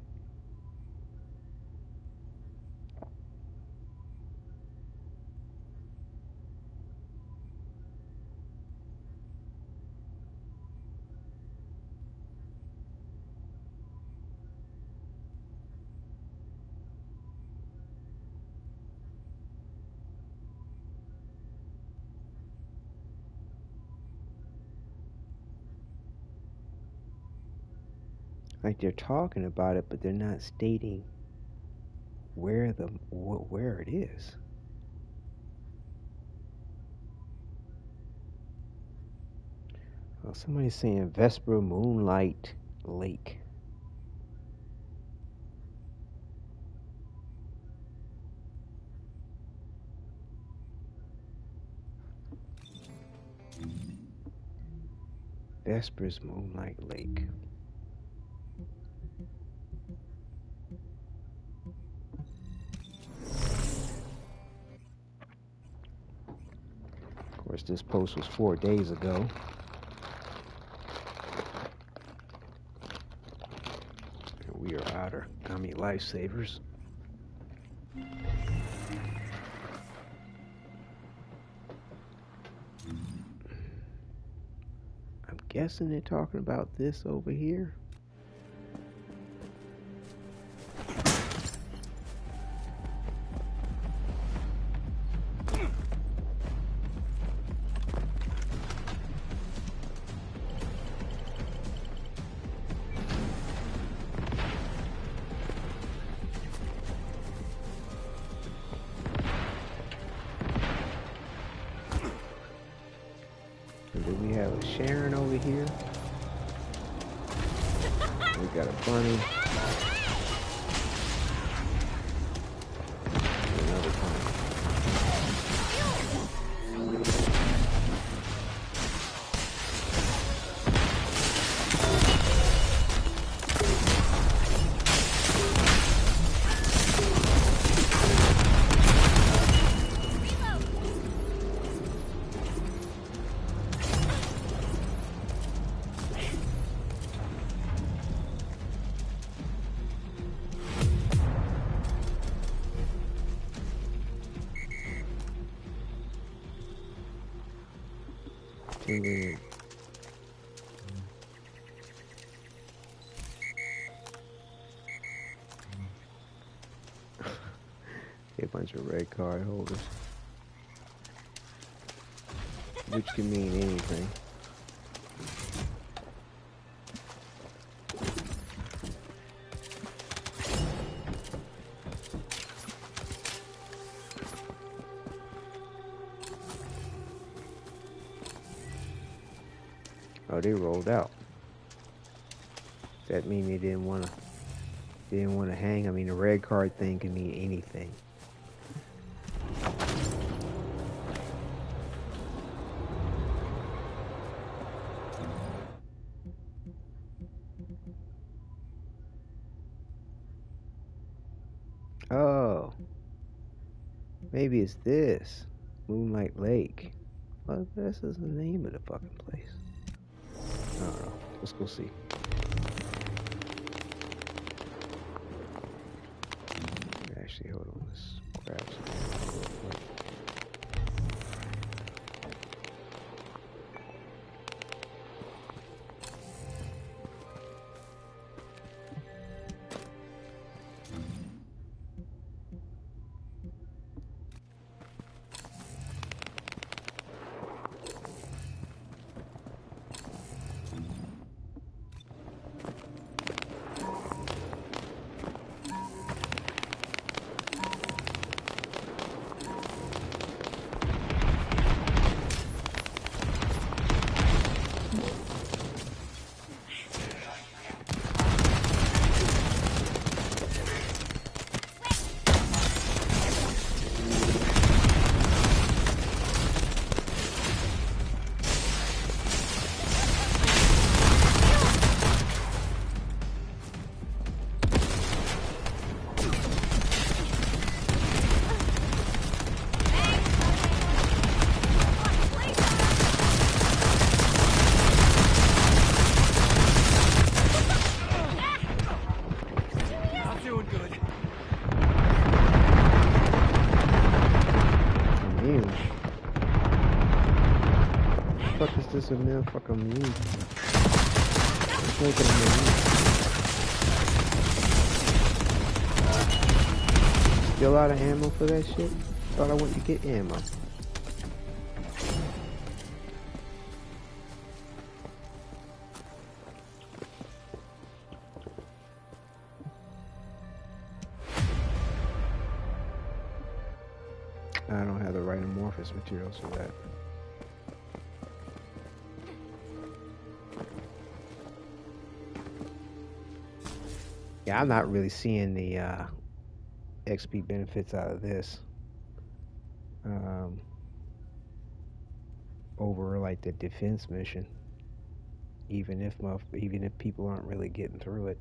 Like they're talking about it, but they're not stating where it is. Well, somebody's saying Vesper Moonlight Lake. Vesper's Moonlight Lake. Of course, this post was 4 days ago. And we are out of lifesavers. I'm guessing they're talking about this over here. We have a Sharon over here. We got a bunny. Another bunny. A bunch of red card holders, which can mean anything. Oh, they rolled out. Does that mean they didn't want to hang? I mean, the red card thing can mean anything. Oh, maybe it's this Moonlight Lake. Well, this is the name of the fucking place. I don't know. Let's go see. Actually, hold on. Let's grab some real quick. this a motherfucking move? Let's make it a move. Still out of ammo for that shit? Thought I went to get ammo. I don't have the right amorphous materials for that. Yeah, I'm not really seeing the XP benefits out of this over like the defense mission, even if people aren't really getting through it.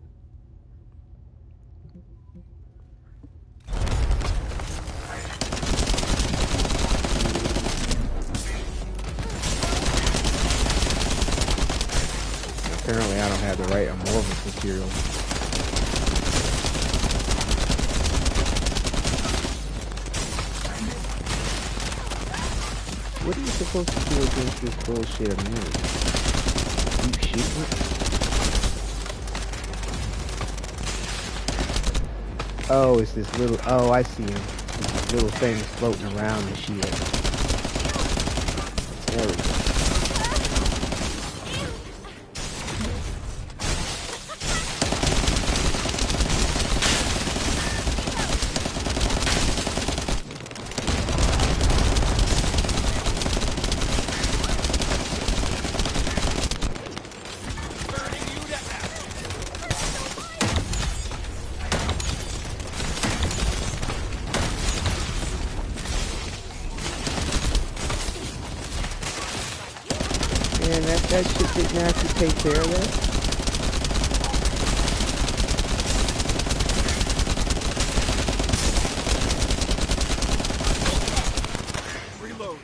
Apparently I don't have the right amorphous material. What are you supposed to do against this bullshit immunity? Keep shooting it? Oh, it's this little, oh, I see him. These little things floating around the shield. There we go. That shit didn't actually take care of that. Reload.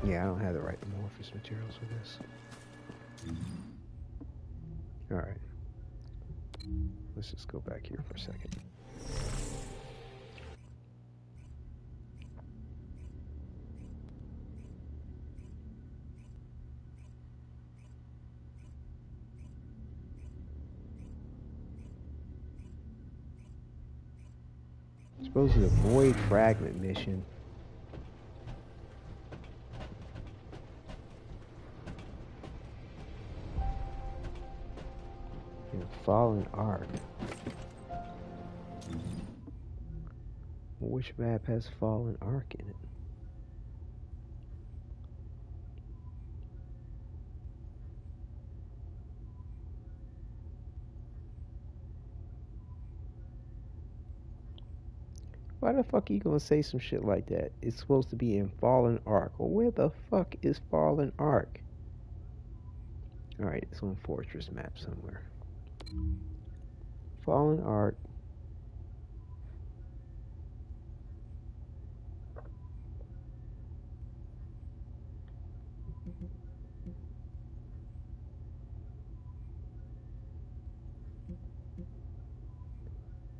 Yeah, I don't have the right amorphous materials for this. Alright. Let's just go back here for a second. I suppose it's a void fragment mission. Fallen Ark. Which map has Fallen Ark in it? Why the fuck are you gonna say some shit like that? It's supposed to be in Fallen Ark. Well, where the fuck is Fallen Ark? Alright, it's on Fortress map somewhere. Fallen Ark.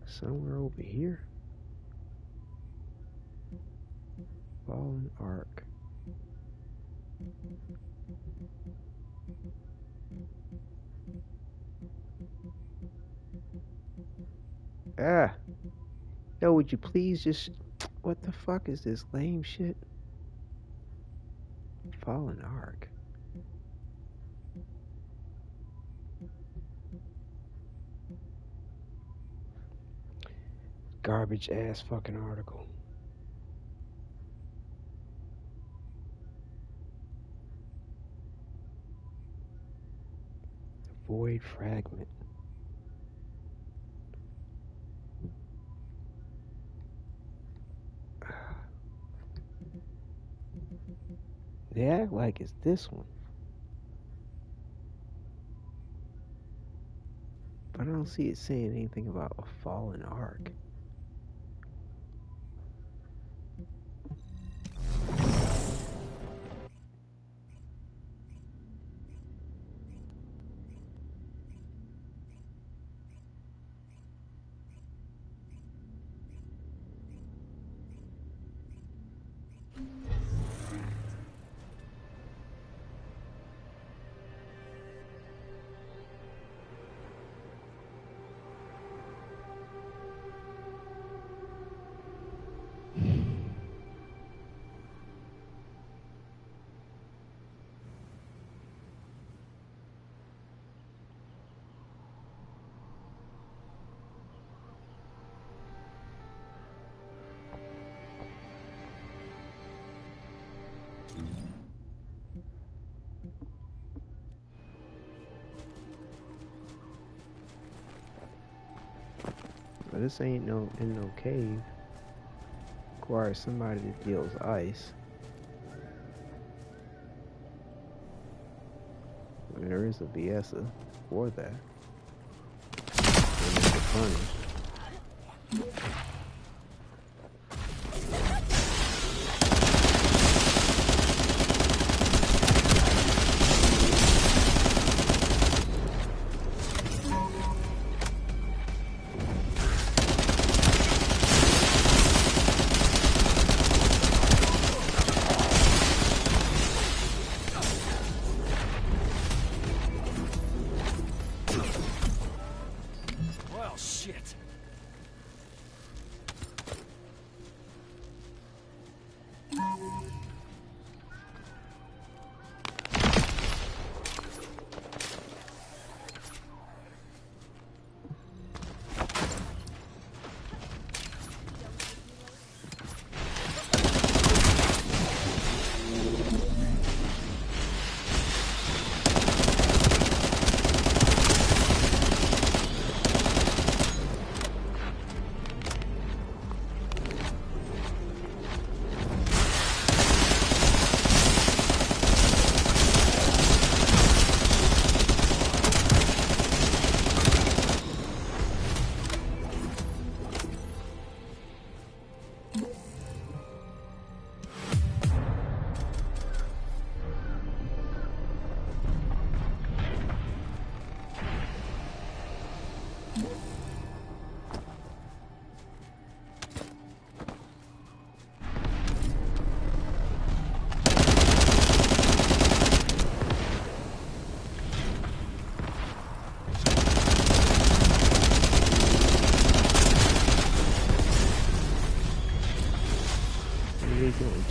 Somewhere over here. Fallen Ark. Ah. Yo, would you please just... What the fuck is this lame shit? Fallen Ark. Garbage ass fucking article. Void fragment. They act like it's this one. But I don't see it saying anything about a fallen ark. But this ain't no cave. Requires somebody that deals ice. And there is a Viessa for that. And it's a furnace.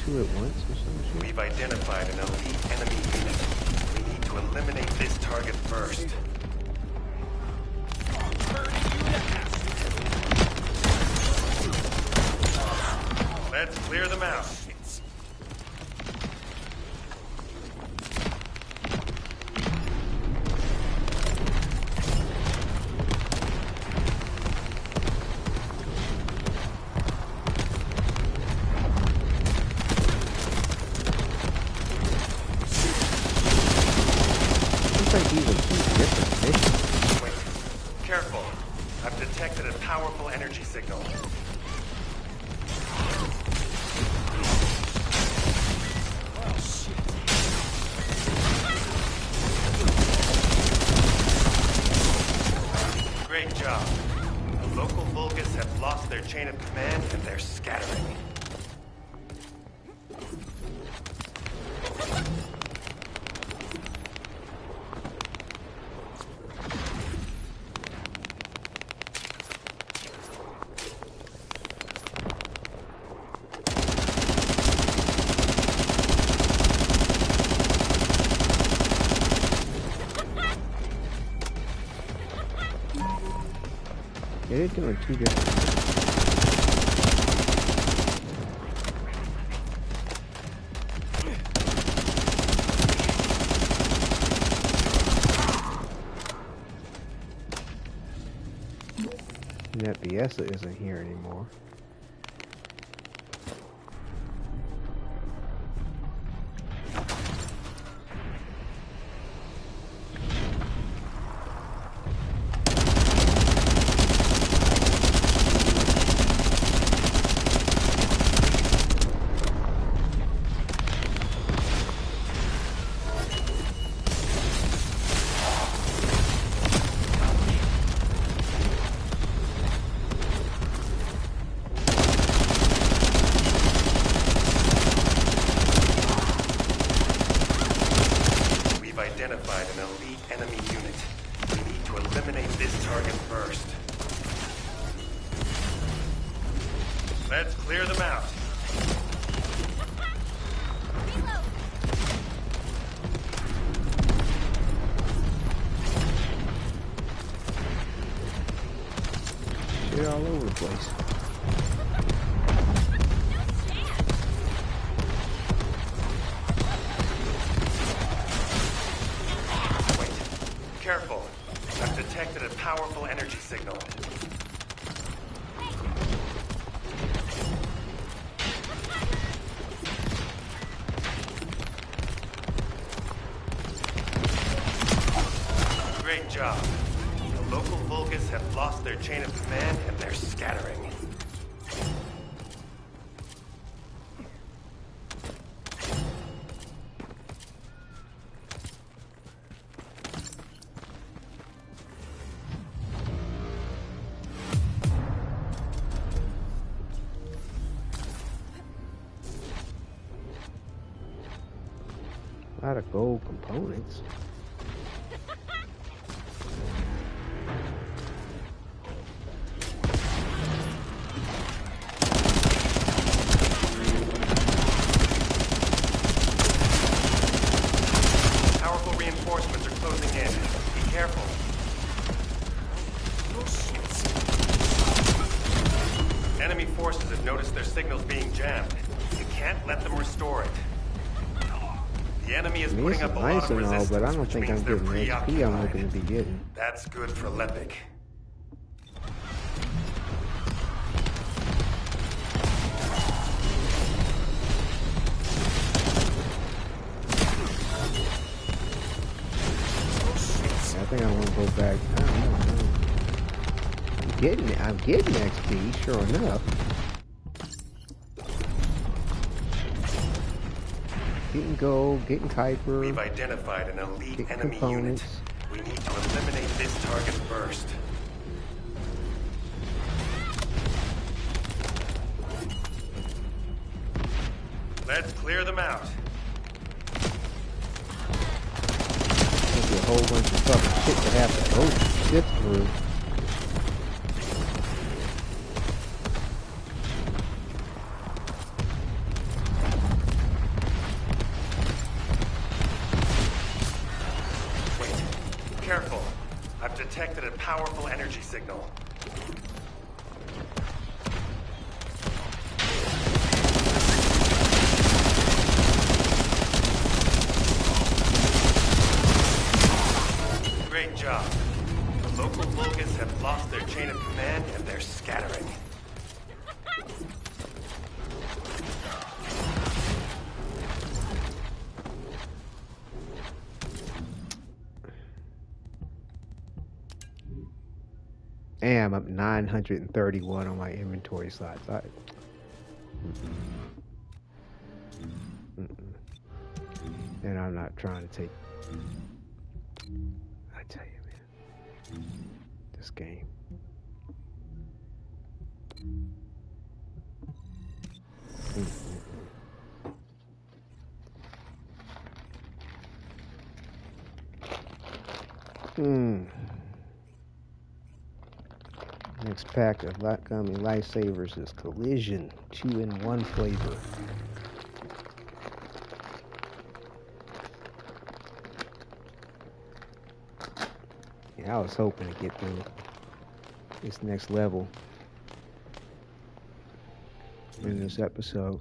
At once or something? We've identified an elite enemy unit. We need to eliminate this target first. Let's clear them out. They're doing two different. And that Viessa isn't here anymore. Let's clear them out. Shit all over the place. powerful energy signal. Great job. The local Vulgus have lost their chain of command and they're scattering. A lot of gold components. Powerful reinforcements are closing in. Be careful. Enemy forces have noticed their signals being jammed. You can't let them restore it. The enemy is putting up a lot of resistance, but I don't which think I'm means they're getting the XP I'm looking to be getting. That's good for Lepic. I think I want to go back. I don't know. I'm getting XP, sure enough. Getting gold, getting Kuiper. We've identified an elite enemy components. unit. We need to eliminate this target first. Let's clear them out. There's a whole bunch of fucking shit to have to go sift through. Careful. I've detected a powerful energy signal. Great job. The local Vulgus have lost their chain of command and they're scattering. Damn, I'm 931 on my inventory slots. And I'm not trying to take. I tell you, man, this game. Next pack of gummy lifesavers is Collision 2-in-1 flavor. Yeah, I was hoping to get through this next level in this episode.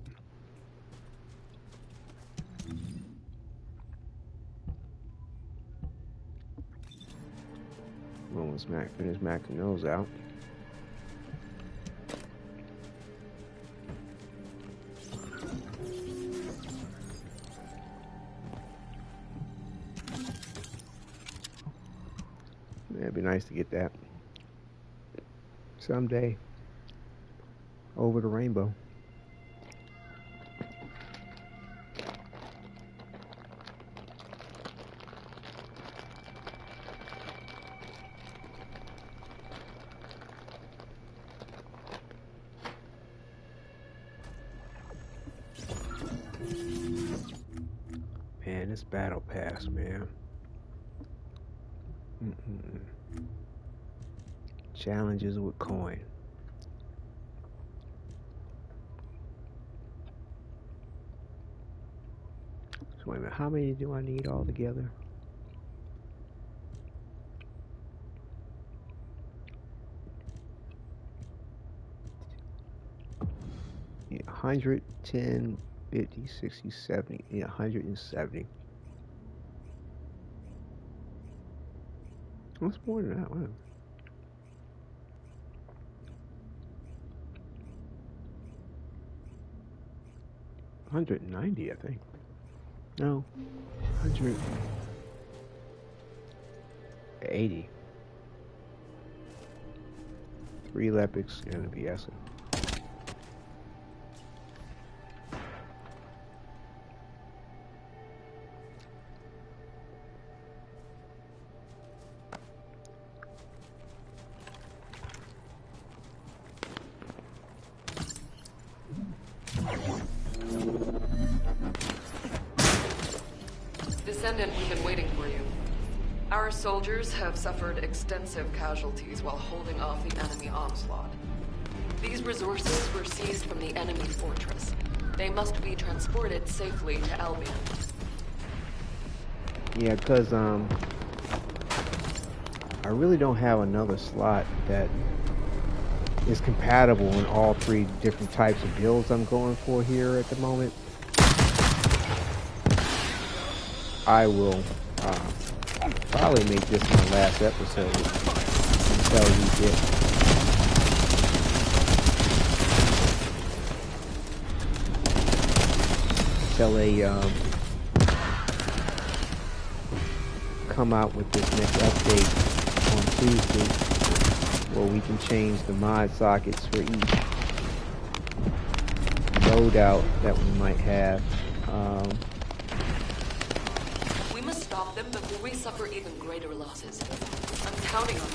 Almost finished macking those out. It'd be nice to get that someday over the rainbow. Man, this battle pass, man. Challenges with coin. So wait a minute, how many do I need all together? Yeah, 110, 50, 60, 70. Yeah, 170. What's more than that? Wow. 190, I think. No, 180. 3 Lepics and a BS. Descendant, we've been waiting for you. Our soldiers have suffered extensive casualties while holding off the enemy onslaught. These resources were seized from the enemy fortress. They must be transported safely to Albion. Yeah, because I really don't have another slot that is compatible in all 3 different types of builds I'm going for here at the moment. I will probably make this my last episode until we get they come out with this next update on Tuesday, where we can change the mod sockets for each loadout that we might have. We must stop them before we suffer even greater losses. I'm counting on you.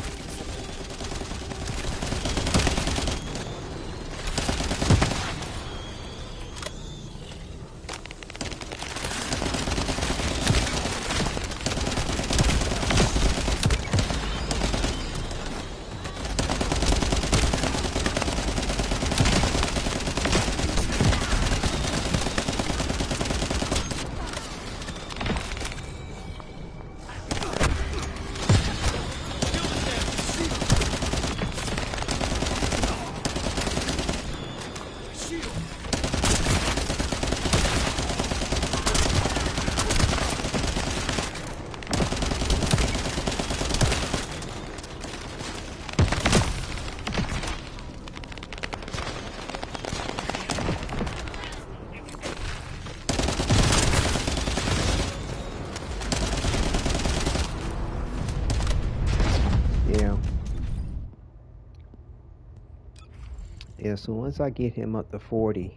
Yeah, so once I get him up to 40,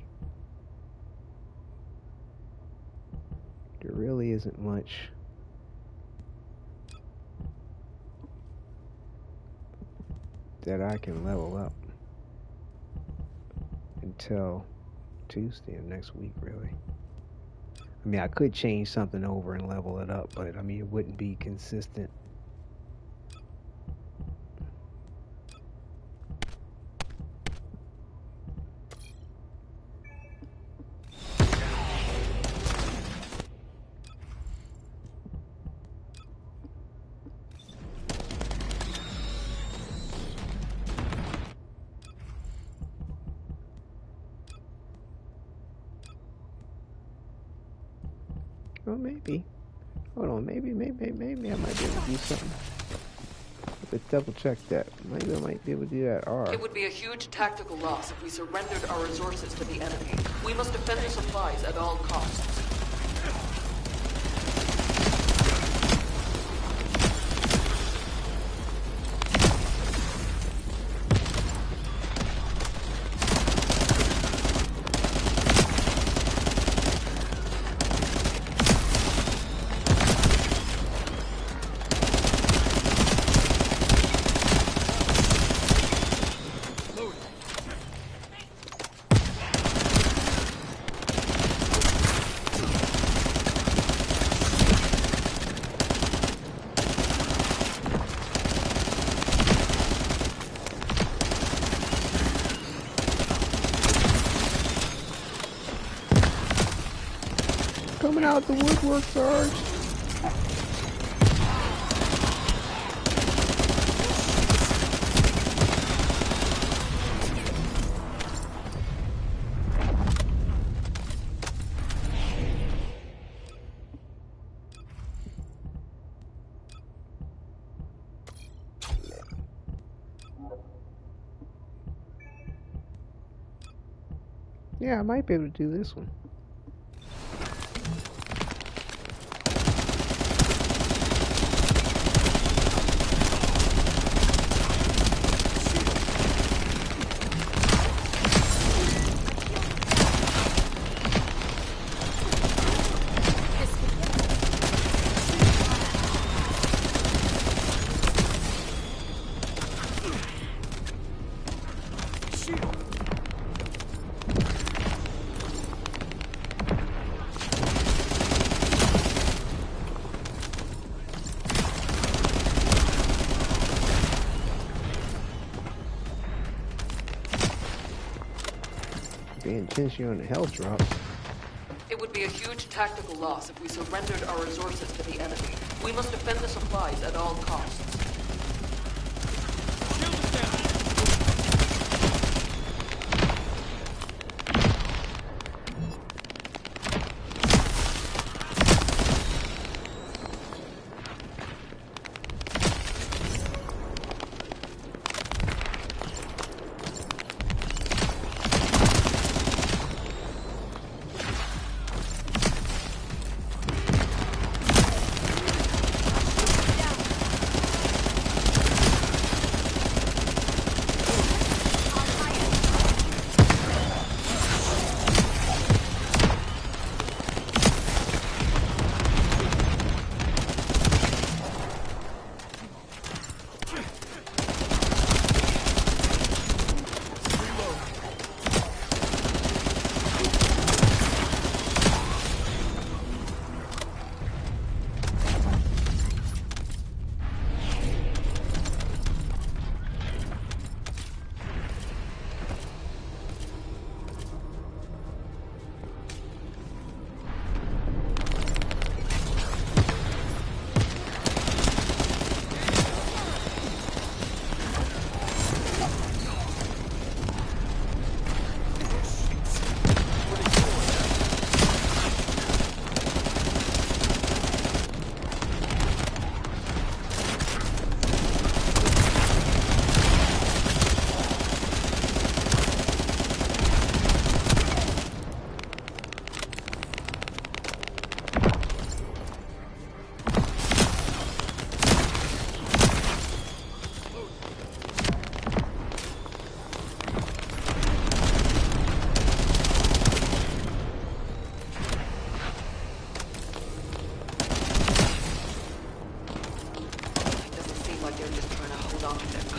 there really isn't much that I can level up until Tuesday of next week, really. I mean, I could change something over and level it up, but I mean, it wouldn't be consistent. Well, maybe. Hold on, maybe I might be able to do something. Let's double check that. Maybe I might be able to do that. R. It would be a huge tactical loss if we surrendered our resources to the enemy. We must defend the supplies at all costs. Coming out the woodwork, Sarge. Yeah, I might be able to do this one. attention on the health drops. It would be a huge tactical loss if we surrendered our resources to the enemy. We must defend the supplies at all costs.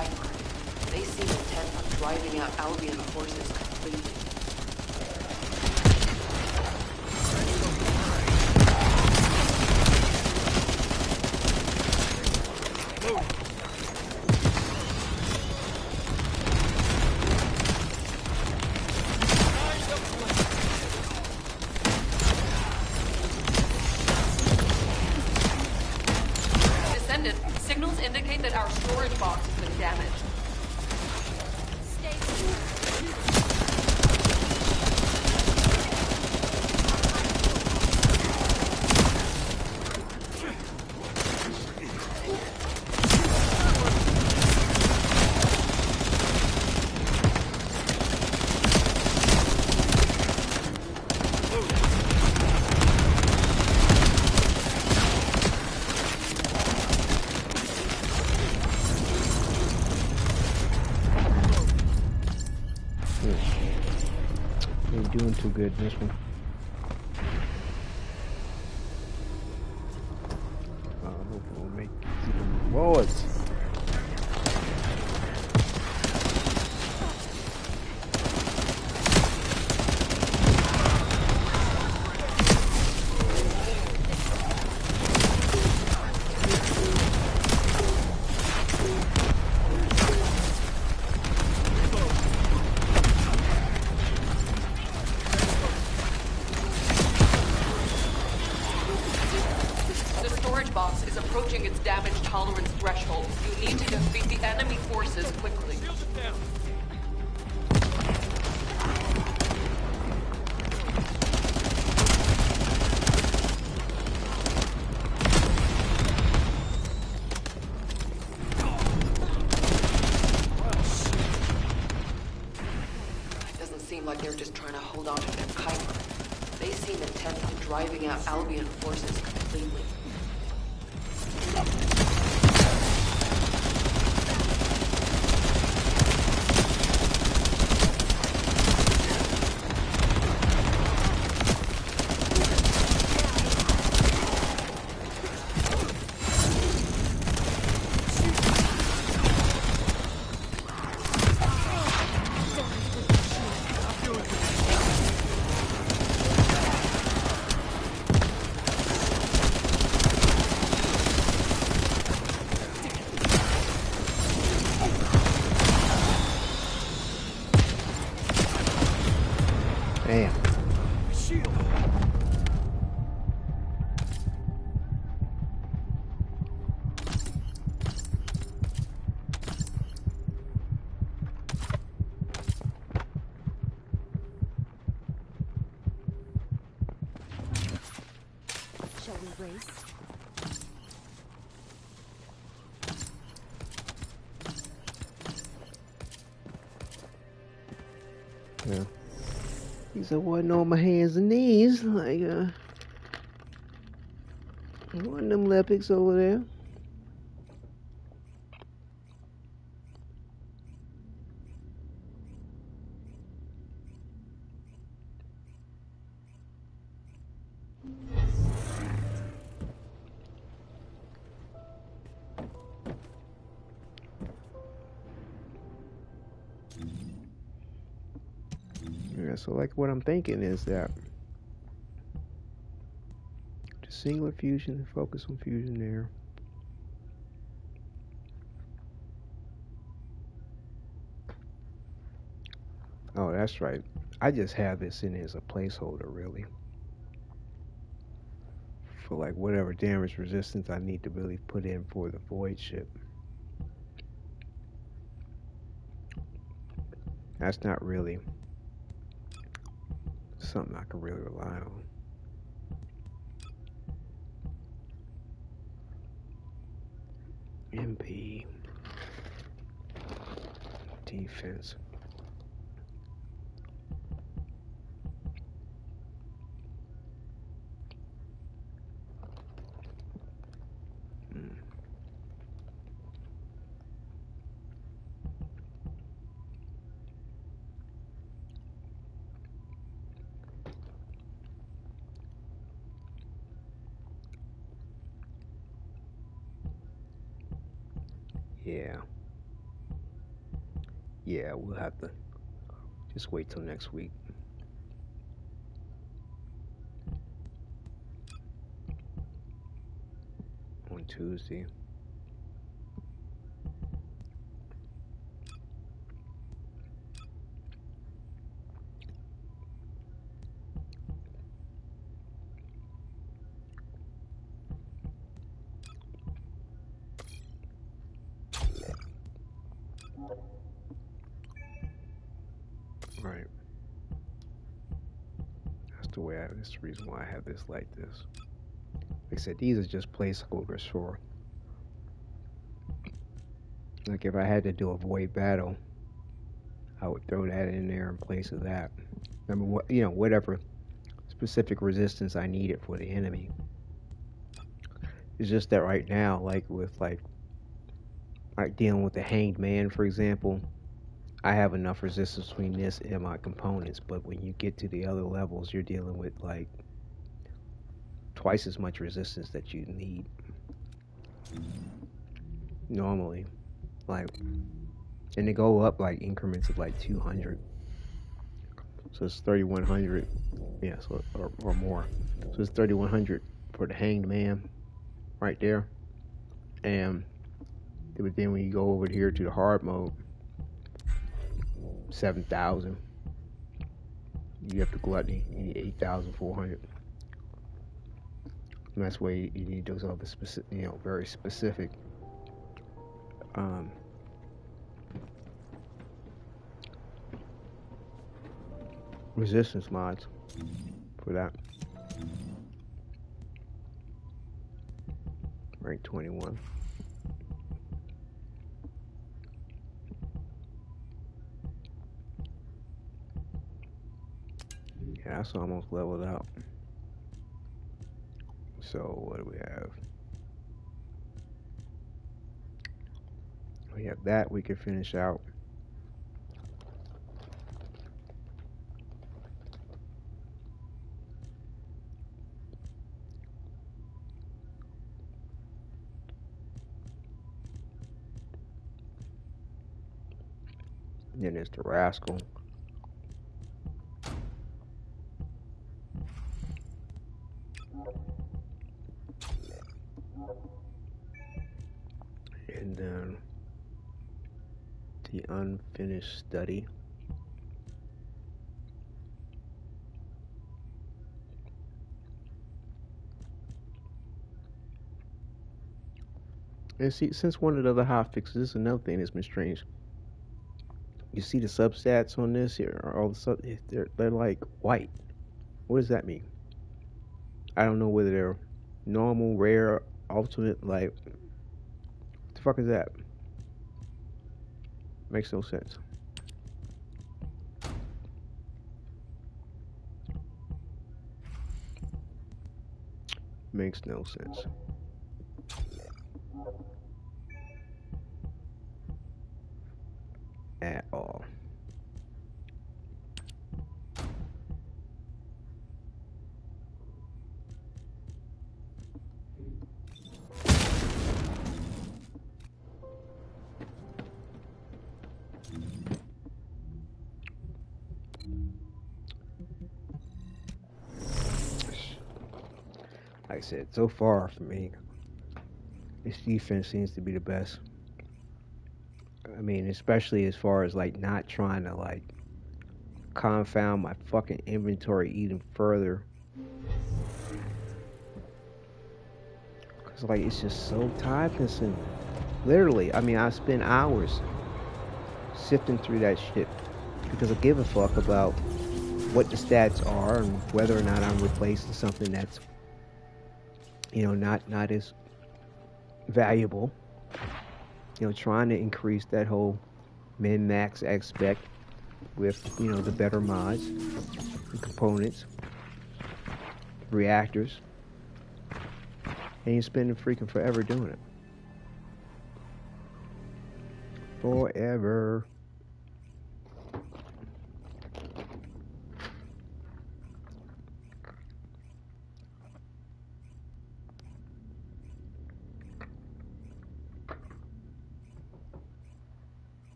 Kuiper. They seem intent on driving out Albion forces completely. Descendant, signals indicate that our storage box has been damaged. Ain't doing too good in this one. Hope we'll make even bullets. Box is approaching its damage tolerance threshold. You need to defeat the enemy forces quickly. It doesn't seem like they're just trying to hold on to their Kuiper. They seem intent on driving out Albion forces completely. Brace. Yeah. He said, wasn't on my hands and knees. Like, one of them Lepics over there. Yeah, so like what I'm thinking is that just singular fusion and focus on fusion there. Oh, that's right. I just have this in as a placeholder, really, for like whatever damage resistance I need to really put in for the void ship. That's not really something I can really rely on. MP defense. Yeah. Yeah, we'll have to just wait till next week. On Tuesday. Right. That's the way that's the reason why I have this like this. Like I said, these are just placeholders for, like, if I had to do a void battle, I would throw that in there in place of that. I mean, whatever specific resistance I needed for the enemy. It's just that right now, like with like dealing with the hanged man, for example, I have enough resistance between this and my components. But when you get to the other levels, you're dealing with like twice as much resistance that you need normally. Like, and they go up like increments of like 200. So it's 3,100. Yeah, so or more. So it's 3,100 for the hanged man right there. And but then when you go over here to the hard mode, 7,000. You have to gluttony, you need 8,400. And that's why you need those other specific, very specific resistance mods for that. Rank 21. Yeah, that's almost leveled out. So what do we have? We have that we can finish out. And then there's the rascal. And then the unfinished study. And see, since one of the other hot fixes, this is another thing that's been strange. You see the substats on this here, all the sub, they're like white. What does that mean? I don't know whether they're normal, rare, ultimate. Like, what the fuck is that? Makes no sense. Makes no sense. At all. Like I said, so far for me, this defense seems to be the best. I mean, especially as far as like not trying to like confound my fucking inventory even further. Cause like it's just so time consuming. Literally, I mean, I spend hours sifting through that shit because I give a fuck about what the stats are and whether or not I'm replacing something that's, you know, not as valuable. You know, trying to increase that whole min-max expect with, you know, the better mods, and components, reactors, and you're spending freaking forever doing it. Forever.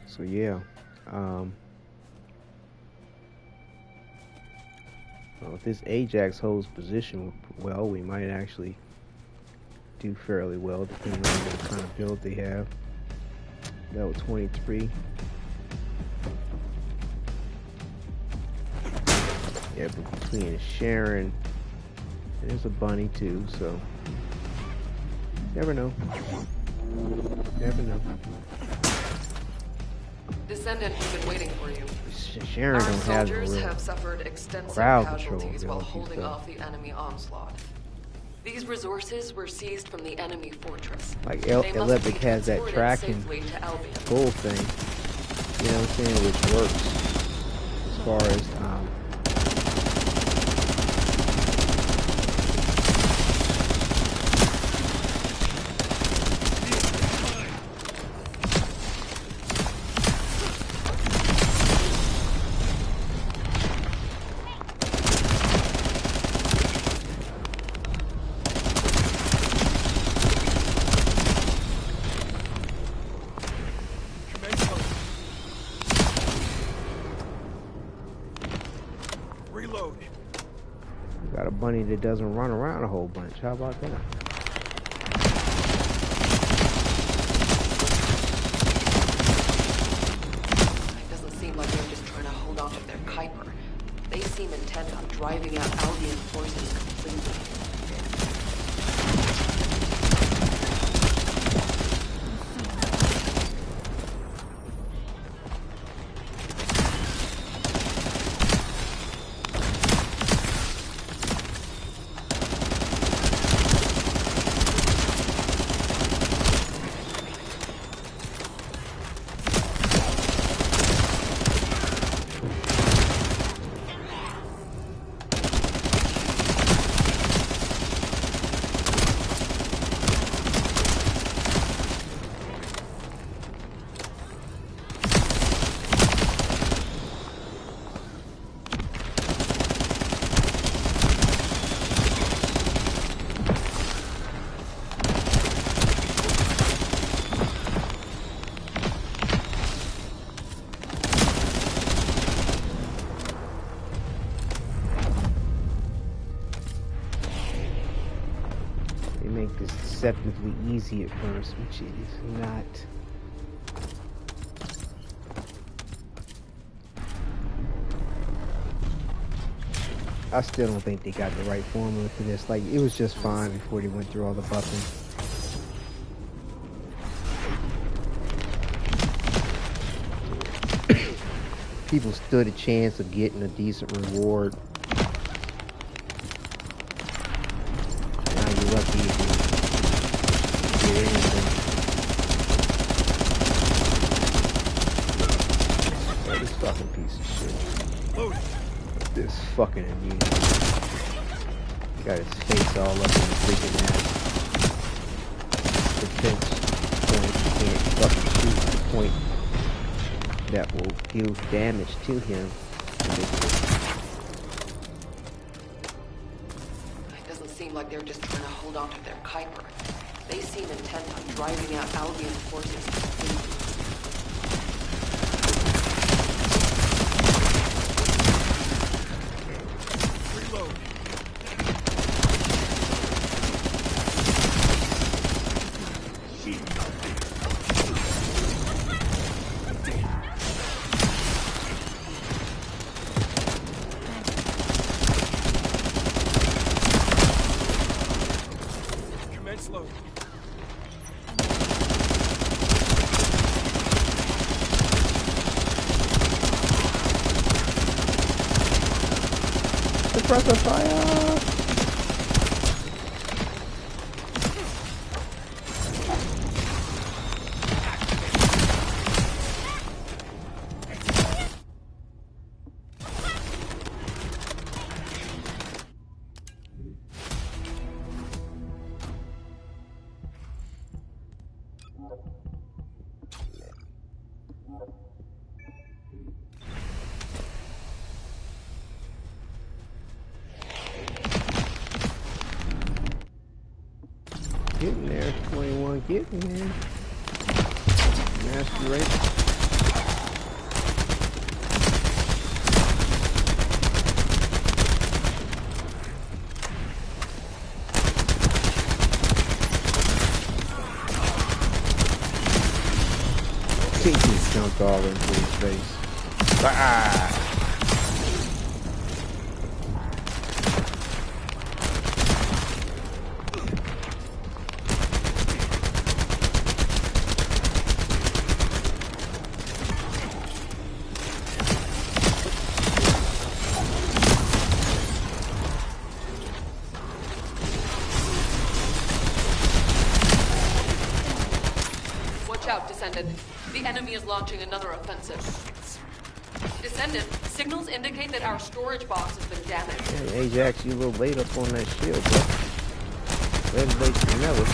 So yeah, well, if this Ajax holds position well, we might actually do fairly well, depending on what kind of build they have. Level 23. Yeah, but between Sharon and there's a bunny too, so never know. Never know. Descendant, we've been waiting for you. Sharon Our don't have soldiers real have suffered extensive crowd casualties control while abilities, holding though. off the enemy onslaught. These resources were seized from the enemy fortress. Like They must Lepic be has that transported tracking safely to Albion. full thing, you know what I'm saying, which works as far as got a bunny that doesn't run around a whole bunch. How about that? It doesn't seem like they're just trying to hold on to their Kuiper. They seem intent on driving out Albion forces completely. They make this deceptively easy at first, which is not. I still don't think they got the right formula for this. Like, it was just fine before they went through all the buffing. People stood a chance of getting a decent reward lucky if you get anything. Oh, this fucking piece of shit. This fucking immune. Got his face all up in the freaking ass. Defense point. You can't fucking shoot the point that will deal damage to him. It doesn't seem like they're just trying to hold on to their Kuiper. They seem intent on driving out Albion forces completely. Suppressor fire! Getting there, 21, getting there. Master race. He jumped all into his face. Ah! Out, Descendant. The enemy is launching another offensive. Descendant, signals indicate that our storage box has been damaged. Hey, Ajax, you a little late up on that shield, bro. Better late than never.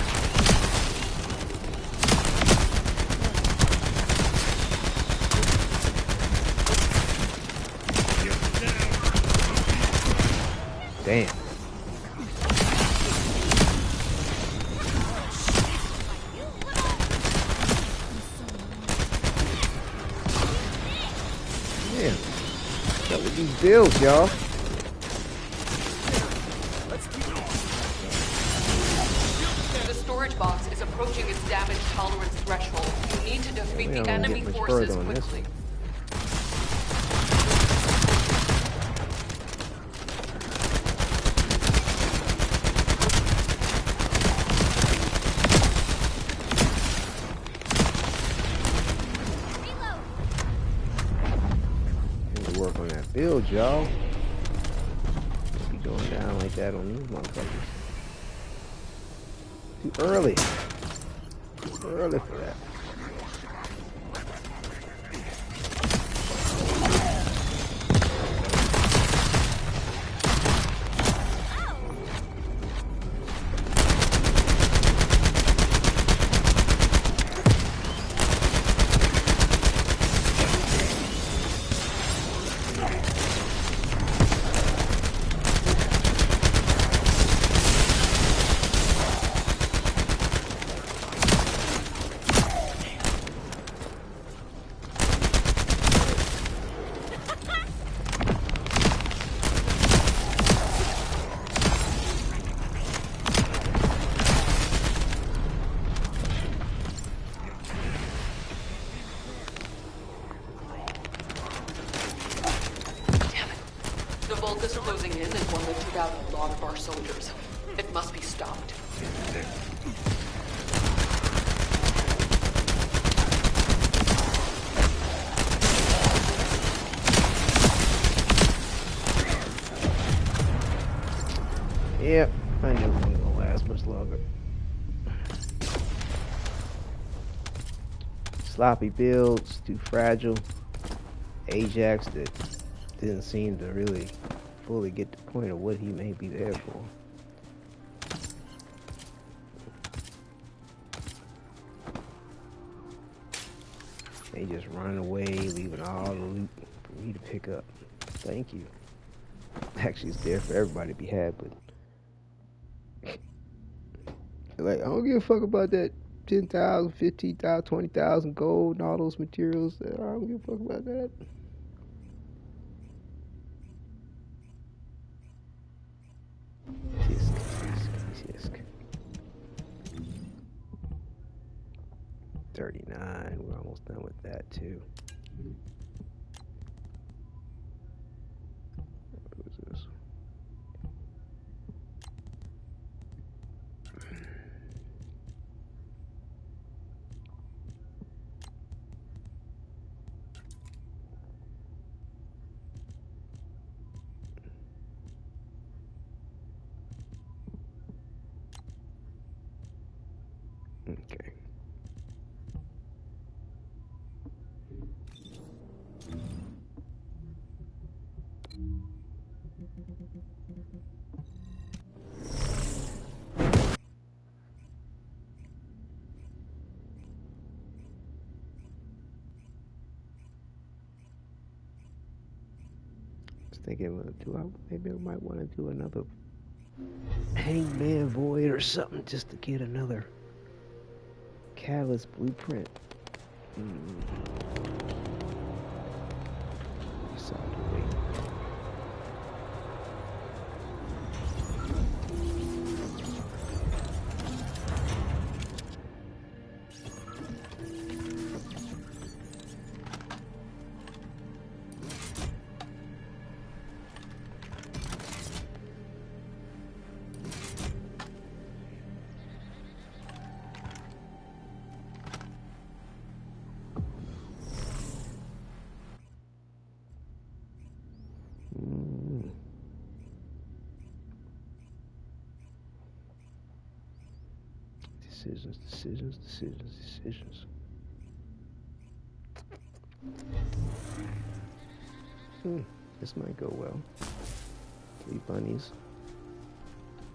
Damn. These builds, y'all. The storage box is approaching its damage tolerance threshold. You need to defeat the enemy forces quickly. Build, y'all. Be going down like that on these motherfuckers. Too early. Too early for that. Vulgus closing in is one that took out a lot of our soldiers. It must be stopped. Yep, I knew it wasn't gonna last much longer. Sloppy builds, too fragile. Ajax that didn't seem to really fully get the point of what he may be there for. They just run away, leaving all the loot for me to pick up. Thank you. Actually, it's there for everybody to be had, but like, I don't give a fuck about that 10,000, 15,000, 20,000 gold and all those materials. I don't give a fuck about that. Tisk. 39. We're almost done with that too. What was this? Okay. Thinking, maybe I might want to do another Hangman Void or something just to get another Catalyst blueprint. Decide to wait. Decisions. This might go well. 3 bunnies.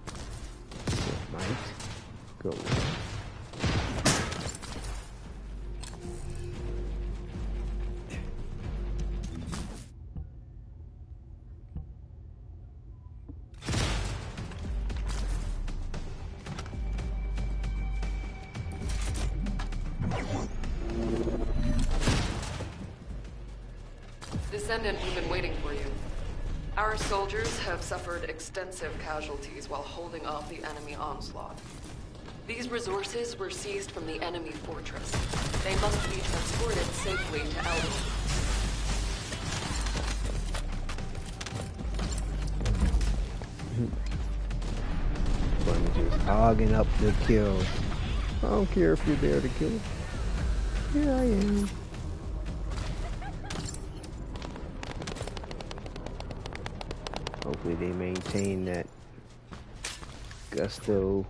It might go well. Descendant, we've been waiting for you. Our soldiers have suffered extensive casualties while holding off the enemy onslaught. These resources were seized from the enemy fortress. They must be transported safely to Eldor. Bunny just hogging up the kills. I don't care if you're there to kill. Here I am. Hopefully they maintain that gusto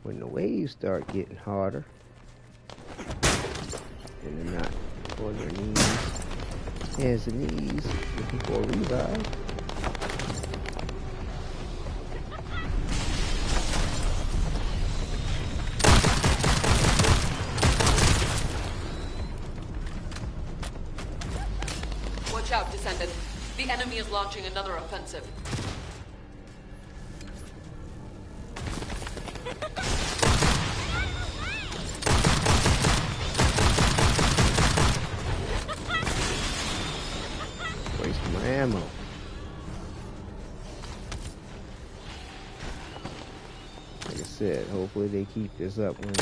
when the waves start getting harder and they're not on their knees, hands and knees, looking for a revive. Watch out, Descendant. The enemy is launching another offensive. Wasting my ammo. Like I said, hopefully they keep this up when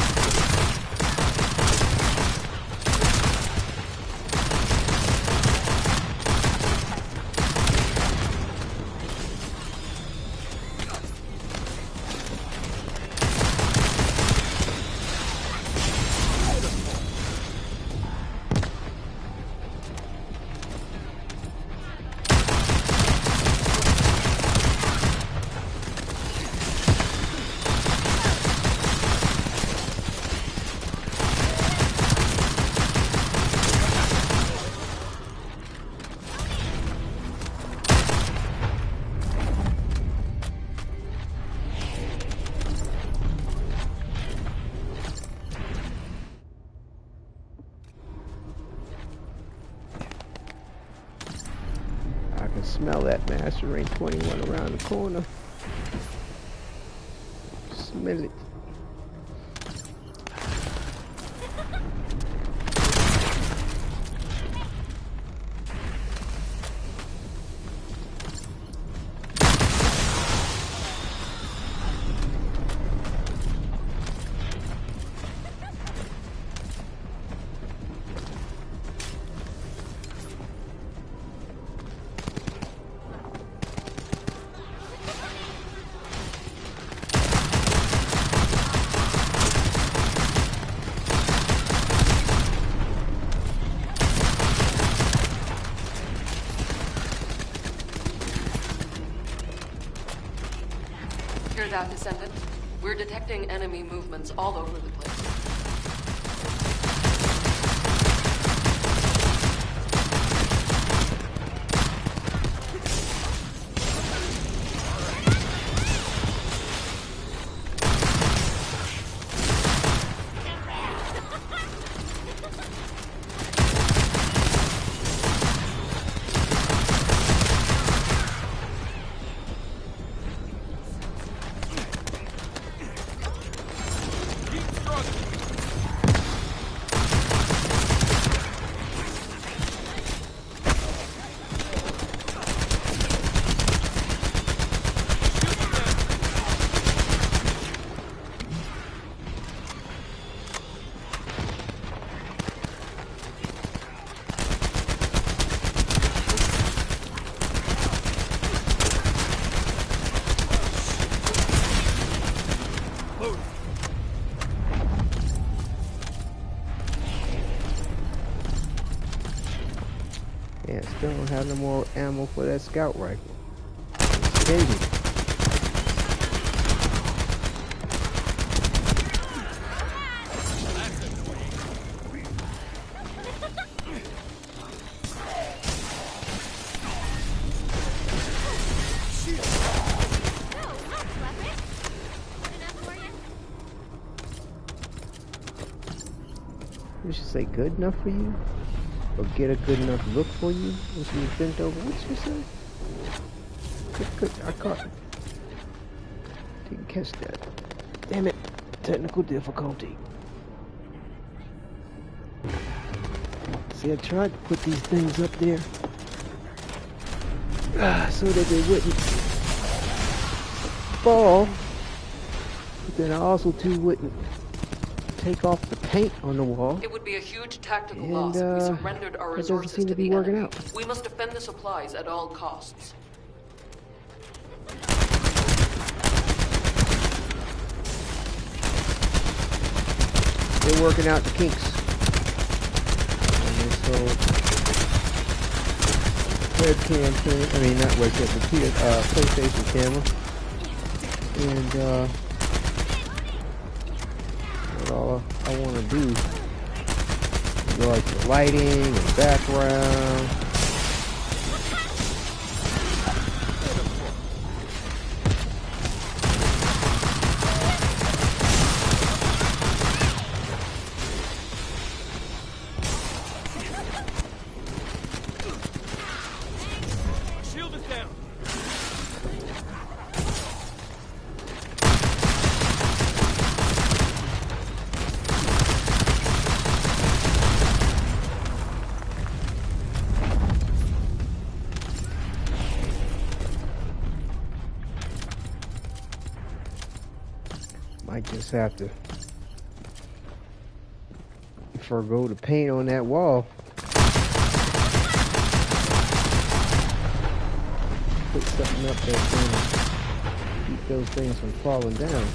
Smell that Master Rank 21 around the corner. Smell it. Hear that, Descendant? We're detecting enemy movements all over the place. Yeah, still don't have no more ammo for that scout rifle. It's crazy. We should say good enough for you? Or get a good enough look for you when she was bent over. What did you say? Good. I caught it. Didn't catch that. Damn it. Technical difficulty. See, I tried to put these things up there so that they wouldn't fall. But then I also too wouldn't take off the paint on the wall. It would be a huge tactical loss if we surrendered our resources to the enemy. We must defend the supplies at all costs. They're working out the kinks. And so webcam, I mean not webcam, PlayStation camera, and all I want to do is like the lighting and background. Shield is down. Might just have to forgo the paint on that wall. Put something up that's gonna keep those things from falling down.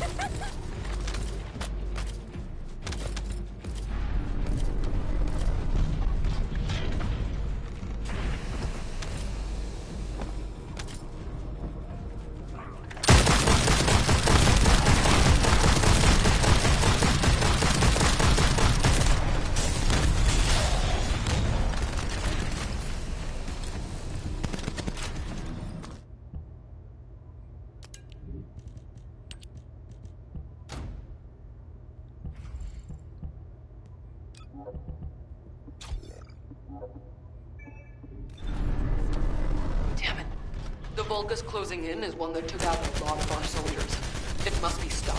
Damn it. Vulgus closing in is one that took out a lot of our soldiers. It must be stopped.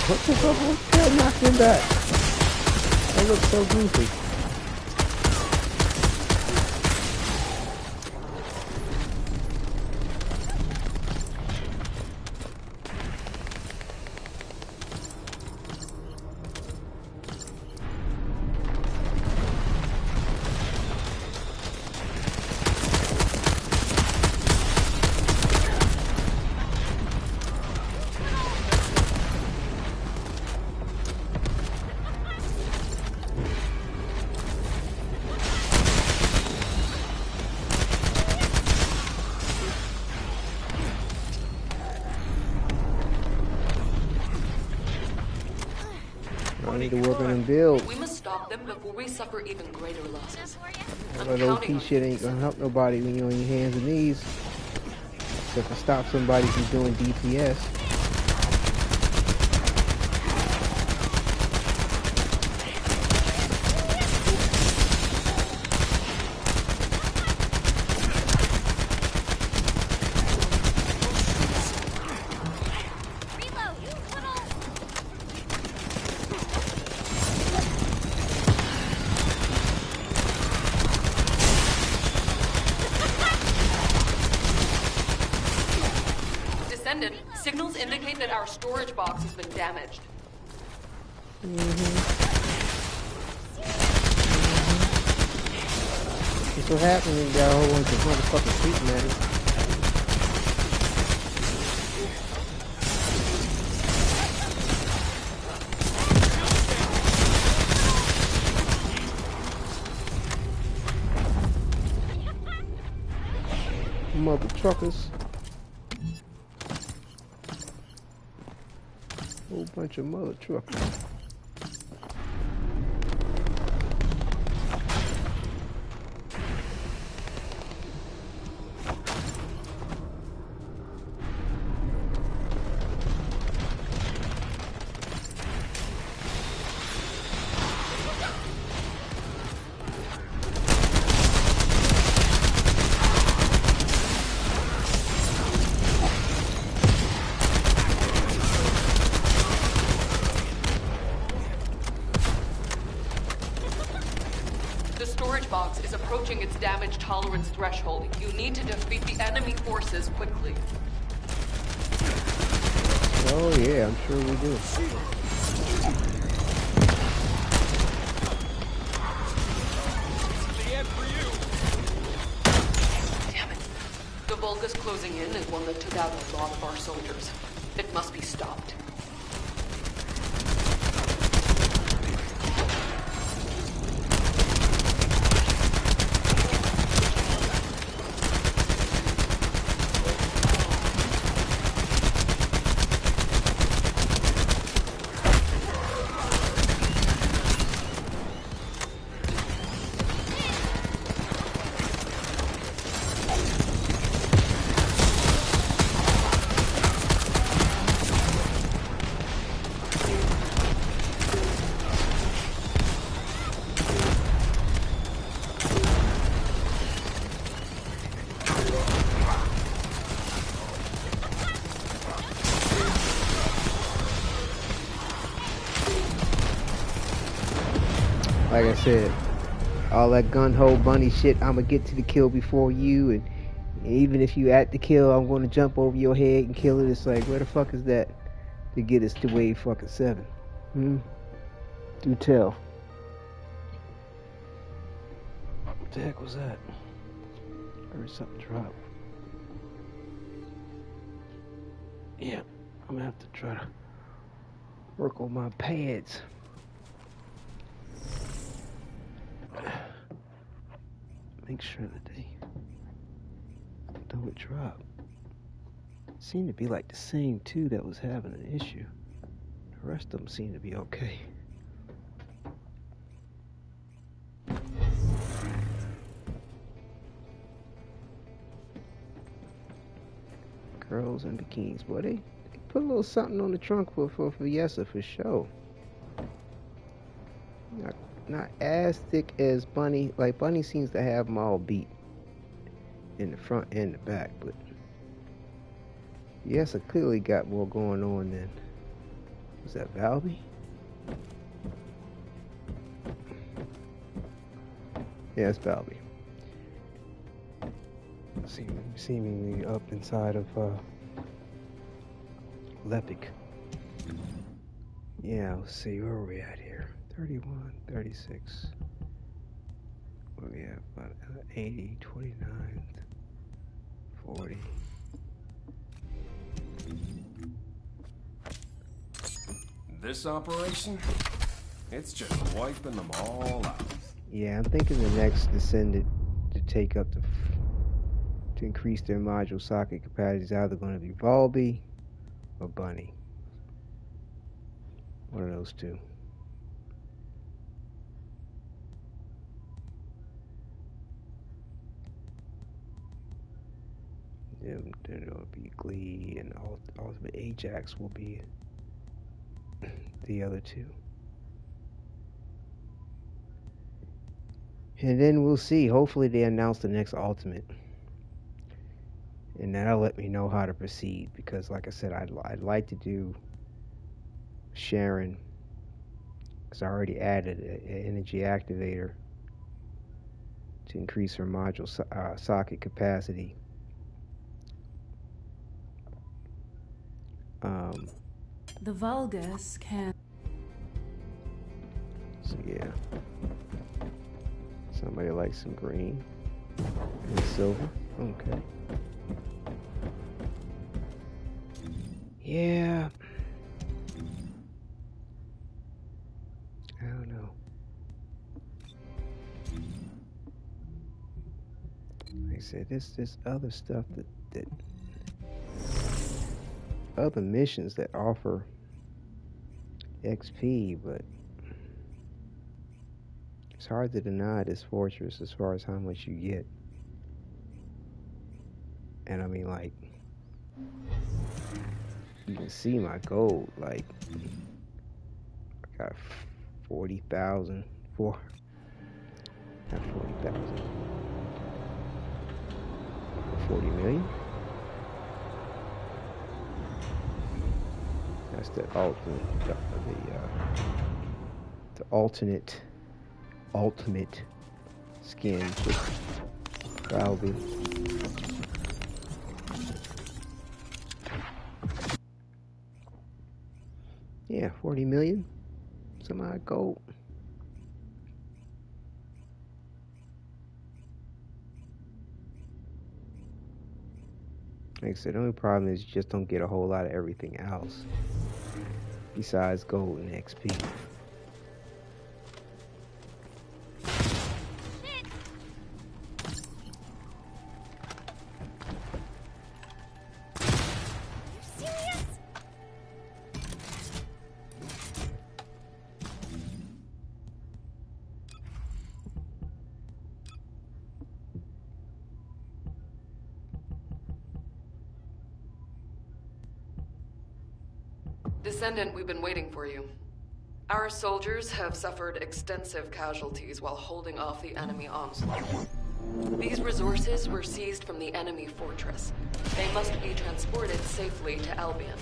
What the fuck? That knocked him back. That looks so goofy. I need to work on them builds. We must stop them before we suffer even greater losses. All that OP shit ain't gonna help nobody when you're on your hands and knees. Except to stop somebody from doing DPS. Descendant, signals indicate that our storage box has been damaged. That's what happens when you got a whole bunch of motherfuckers shooting at it. Mother truckers. Whole bunch of mother truckers. Box is approaching its damage tolerance threshold. You need to defeat the enemy forces quickly. Oh yeah, I'm sure we do. Damn it. The Vulgus closing in is one that took out a lot of our soldiers. It must be stopped. Like I said, all that gun-ho bunny shit, I'ma get to the kill before you, and even if you at the kill, I'm gonna jump over your head and kill it. It's like, where the fuck is that to get us to wave fucking 7? Do tell. What the heck was that? I heard something drop. Yeah, I'm gonna have to try to work on my pads. Make sure that they don't drop. Seemed to be like the same two that was having an issue. The rest of them seem to be okay. Girls in bikinis, boy, they put a little something on the trunk for Yessa for sure. Not as thick as Bunny. Like Bunny seems to have them all beat in the front and the back, but Yessa clearly got more going on than. Was that Valby? Yeah, it's Valby. Seemingly up inside of Lepic. Yeah, let's see, where are we at here? 31, 36. What do we have? About 80, 29, 40. This operation, it's just wiping them all out. Yeah, I'm thinking the next Descendant to take up to increase their module socket capacity is either going to be Valby or Bunny. One of those two. Then it'll be Glee, and Ultimate Ajax will be the other two. And then we'll see. Hopefully they announce the next Ultimate. And that'll let me know how to proceed. Because like I said, I'd like to do Sharon. Because I already added an Energy Activator to increase her module socket capacity. The Vulgus can. So yeah. Somebody likes some green and silver. Okay. Yeah. I don't know. Like I said, this other stuff that other missions that offer XP, but it's hard to deny this fortress as far as how much you get. And I mean, like, you can see my gold. Like, I got 40,000 for, not 40,000, 40 million. That's the ultimate skin for Valby. Yeah, 40 million. Some odd gold. Like I said, the only problem is you just don't get a whole lot of everything else besides gold and XP. Descendant, we've been waiting for you. Our soldiers have suffered extensive casualties while holding off the enemy onslaught. These resources were seized from the enemy fortress. They must be transported safely to Albion.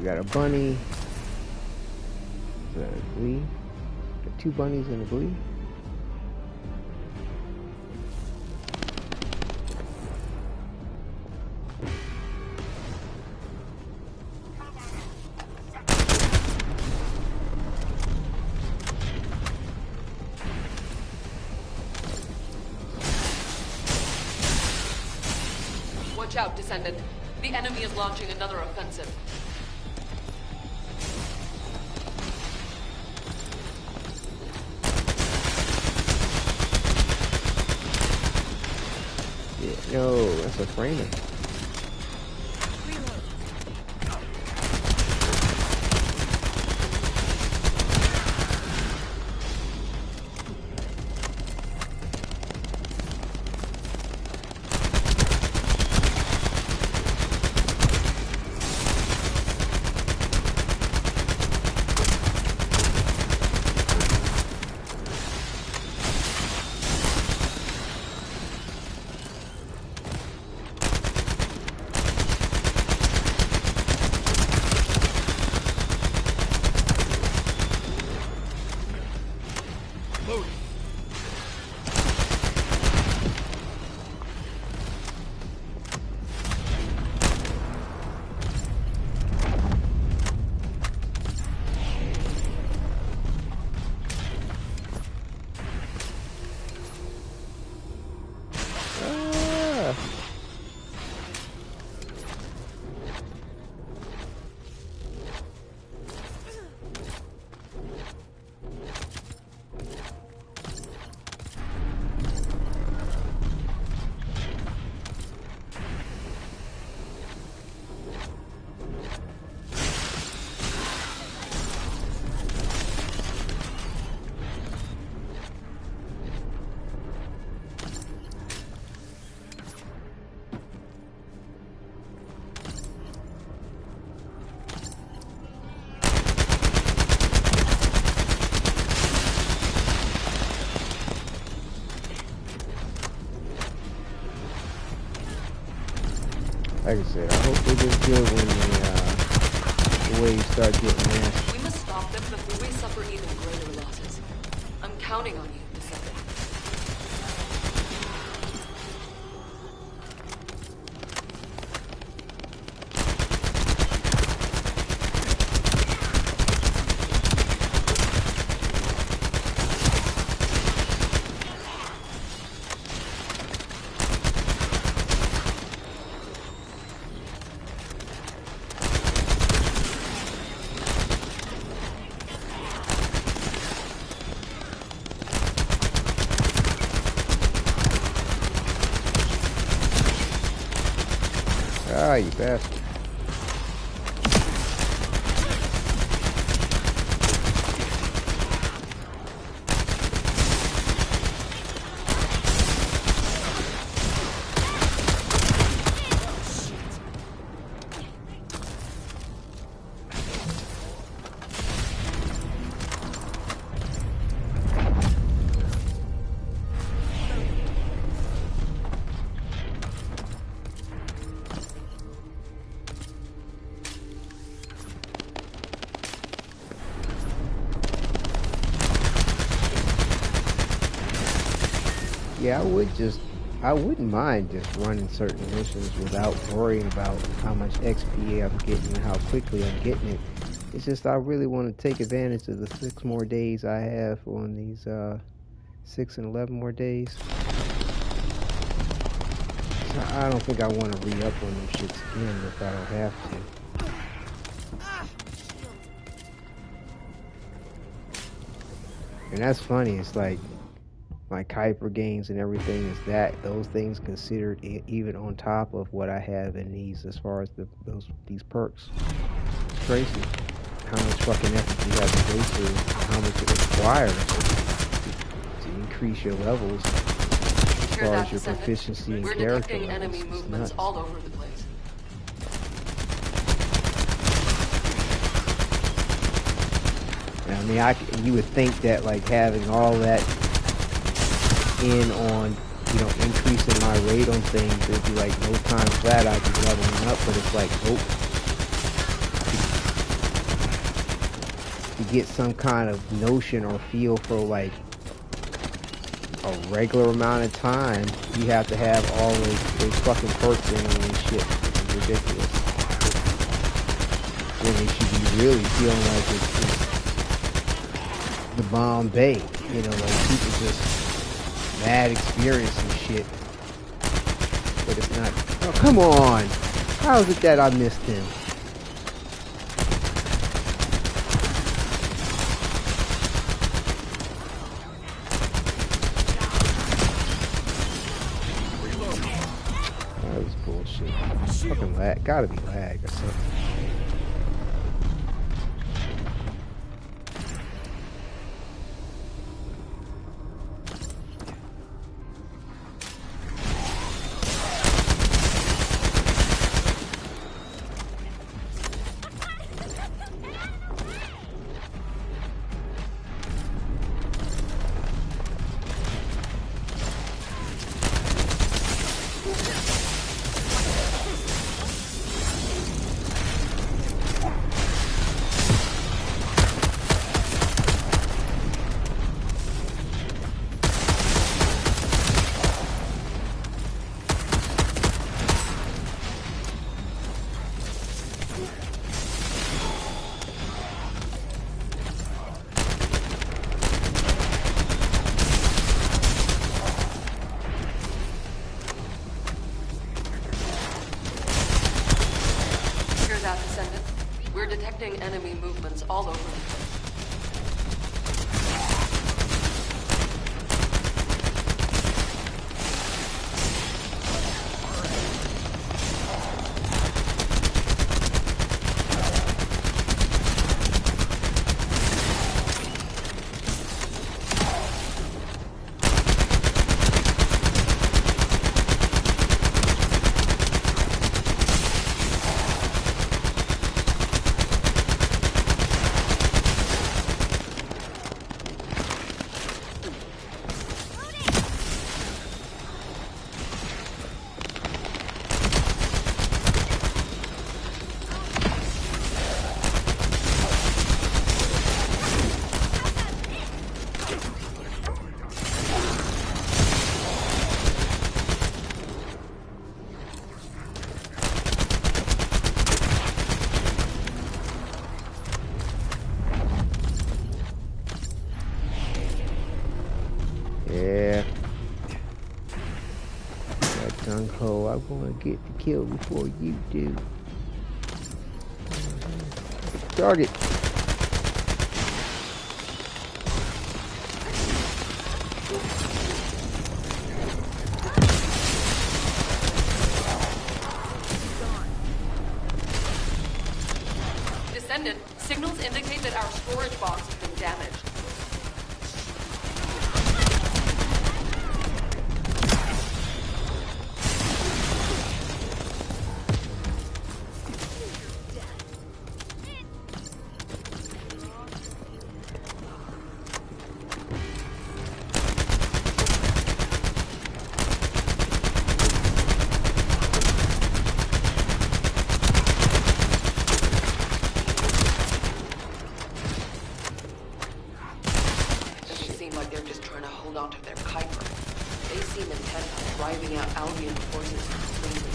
got a bunny. A glee. Got 2 bunnies and a glee. Watch out, Descendant. The enemy is launching another offensive. Yeah, no, that's a framer. Like I said, I hope they get good when the waves start getting nasty. We must stop them before we suffer even greater losses. I'm counting on you, Descendant. Ah, you bastard. Yeah, I wouldn't mind just running certain missions without worrying about how much XP I'm getting and how quickly I'm getting it. It's just I really want to take advantage of the 6 more days I have on these 6 and 11 more days. So I don't think I want to re-up on them shits again if I don't have to. And that's funny, it's like my Kuiper gains and everything is those things considered even on top of what I have in these as far as these perks. It's crazy how much fucking effort you have to go through, how much it requires to increase your levels as far as your proficiency and character levels. We're detecting enemy movements all over the place. I mean, you would think that like having all that in on, you know, increasing my rate on things, it'd be like no time flat I'd be leveling up, but it's like, nope. get some kind of notion or feel for like a regular amount of time, you have to have all those fucking perks in and shit. It's ridiculous. When they should be really feeling like it's the Bombay, you know, like people just mad experience and shit. But it's not. Oh, come on! How is it that I missed him? That was bullshit. Fucking lag. Gotta be lag or something. Descendant. We're detecting enemy movements all over the place. Yeah. That gung ho, I'm gonna get the kill before you do. Target. Descendant, signals indicate that our storage box has been damaged. Like they're just trying to hold on to their Kuiper. They seem intent on driving out Albion forces completely.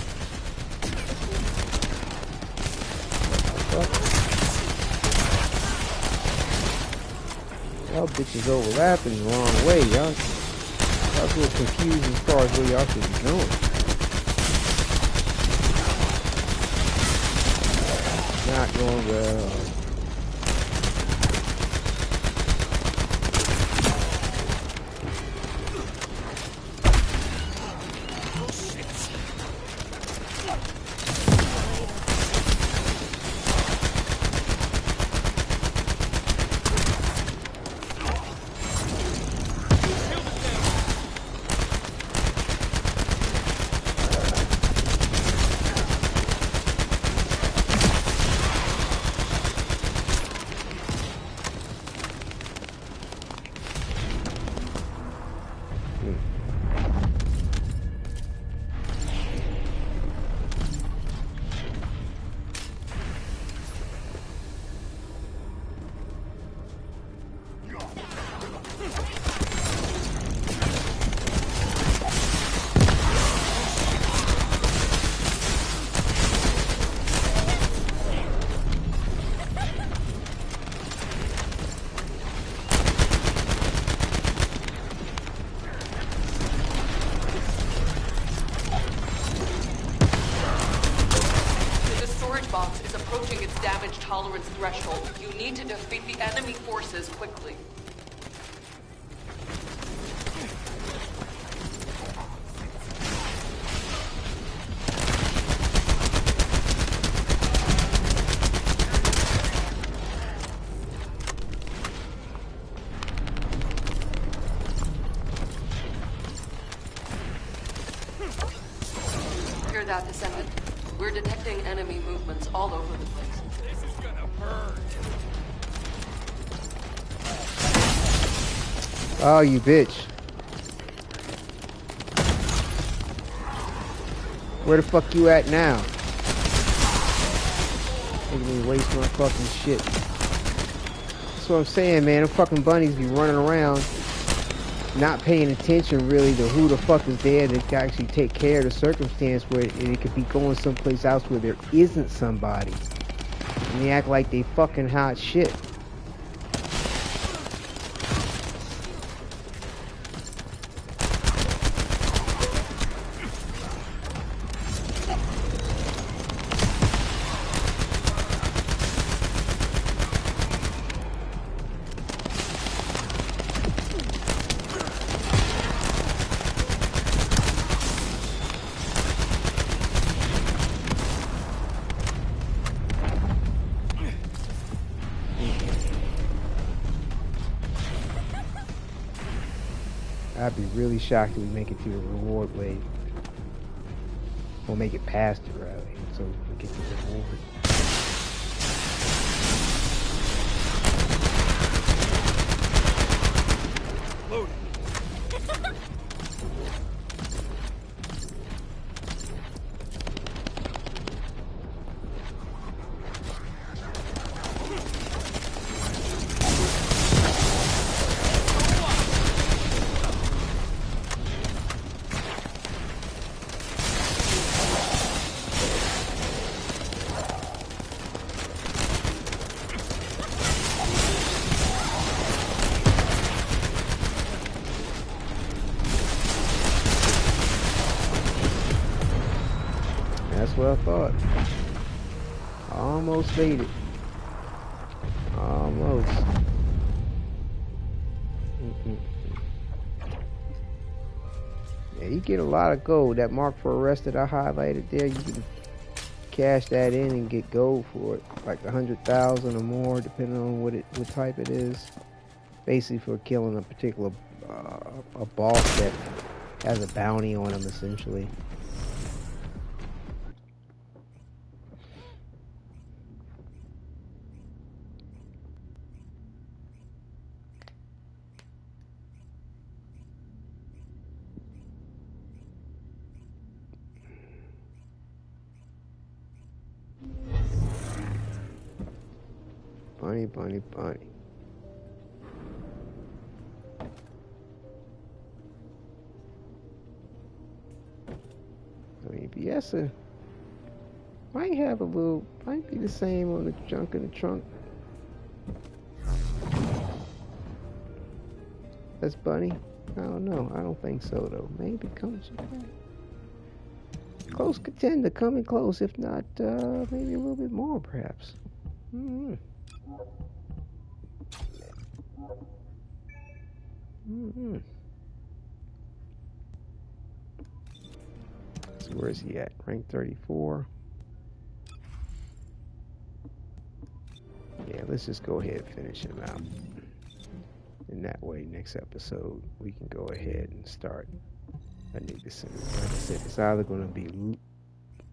Y'all bitches overlapping the wrong way, y'all. Y'all a little confused as far as where y'all should be going. Not going well. box is approaching its damage tolerance threshold. You need to defeat the enemy forces quickly. Hear that, Descendant? We're detecting enemy movements all over the place. This is gonna burn. Oh, you bitch. Where the fuck you at now? Making me waste my fucking shit. That's what I'm saying, man. The fucking bunnies be running around, not paying attention really to who the fuck is there that can actually take care of the circumstance where it could be going someplace else where there isn't somebody. And they act like they fucking hot shit. I'd be really shocked if we make it to the reward wave. Or make it past it, rather, so we get to the reward. Loading. That's what I thought. Almost made it. Almost. Yeah, you get a lot of gold. That mark for arrest that I highlighted there, you can cash that in and get gold for it. Like 100,000 or more, depending on what type it is. Basically for killing a particular a boss that has a bounty on him, essentially. Bunny, bunny, bunny. I mean, Biessa might have a little, might be the same on the junk in the trunk. That's Bunny? I don't know. I don't think so, though. Maybe comes. Close contender, coming close. If not, maybe a little bit more, perhaps. Mm-hmm. Mm-hmm. So where is he at? Rank 34. Yeah, let's just go ahead and finish him out. And that way, next episode, we can go ahead and start a new Descendant. Like I said, it's either going to be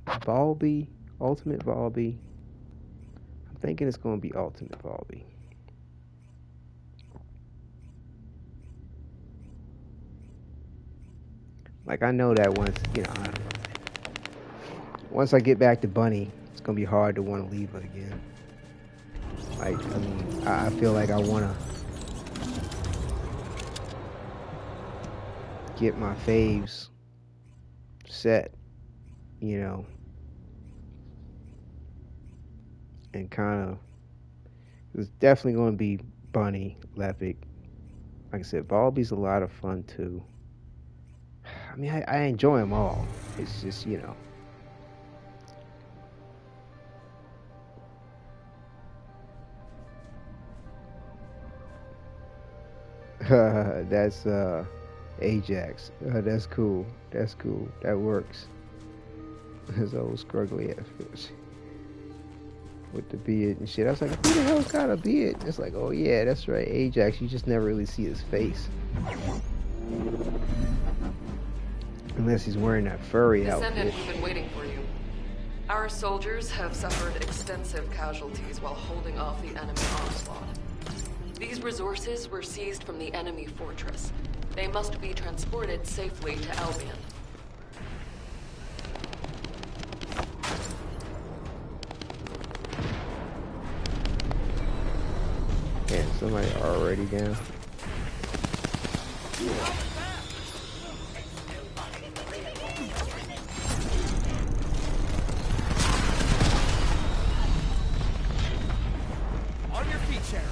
Volby, Ultimate Volby. I'm thinking it's going to be Ultimate Volby. Like, I know that once, you know, once I get back to Bunny, it's going to be hard to want to leave her again. Like, I mean, I feel like I want to get my faves set, you know, and kind of, it's definitely going to be Bunny, Lepic. Like I said, Volby's a lot of fun too. I mean, I enjoy them all. It's just, you know, That's Ajax. That's cool. That's cool. That works. His old scruggly ass fish with the beard and shit. I was like, who the hell's got a beard? It's like, oh yeah, that's right, Ajax. You just never really see his face unless he's wearing that furry Descendant, outfit. we've been waiting for you. Our soldiers have suffered extensive casualties while holding off the enemy onslaught. These resources were seized from the enemy fortress. They must be transported safely to Albion. Damn, somebody already down. On your feet, Sharon.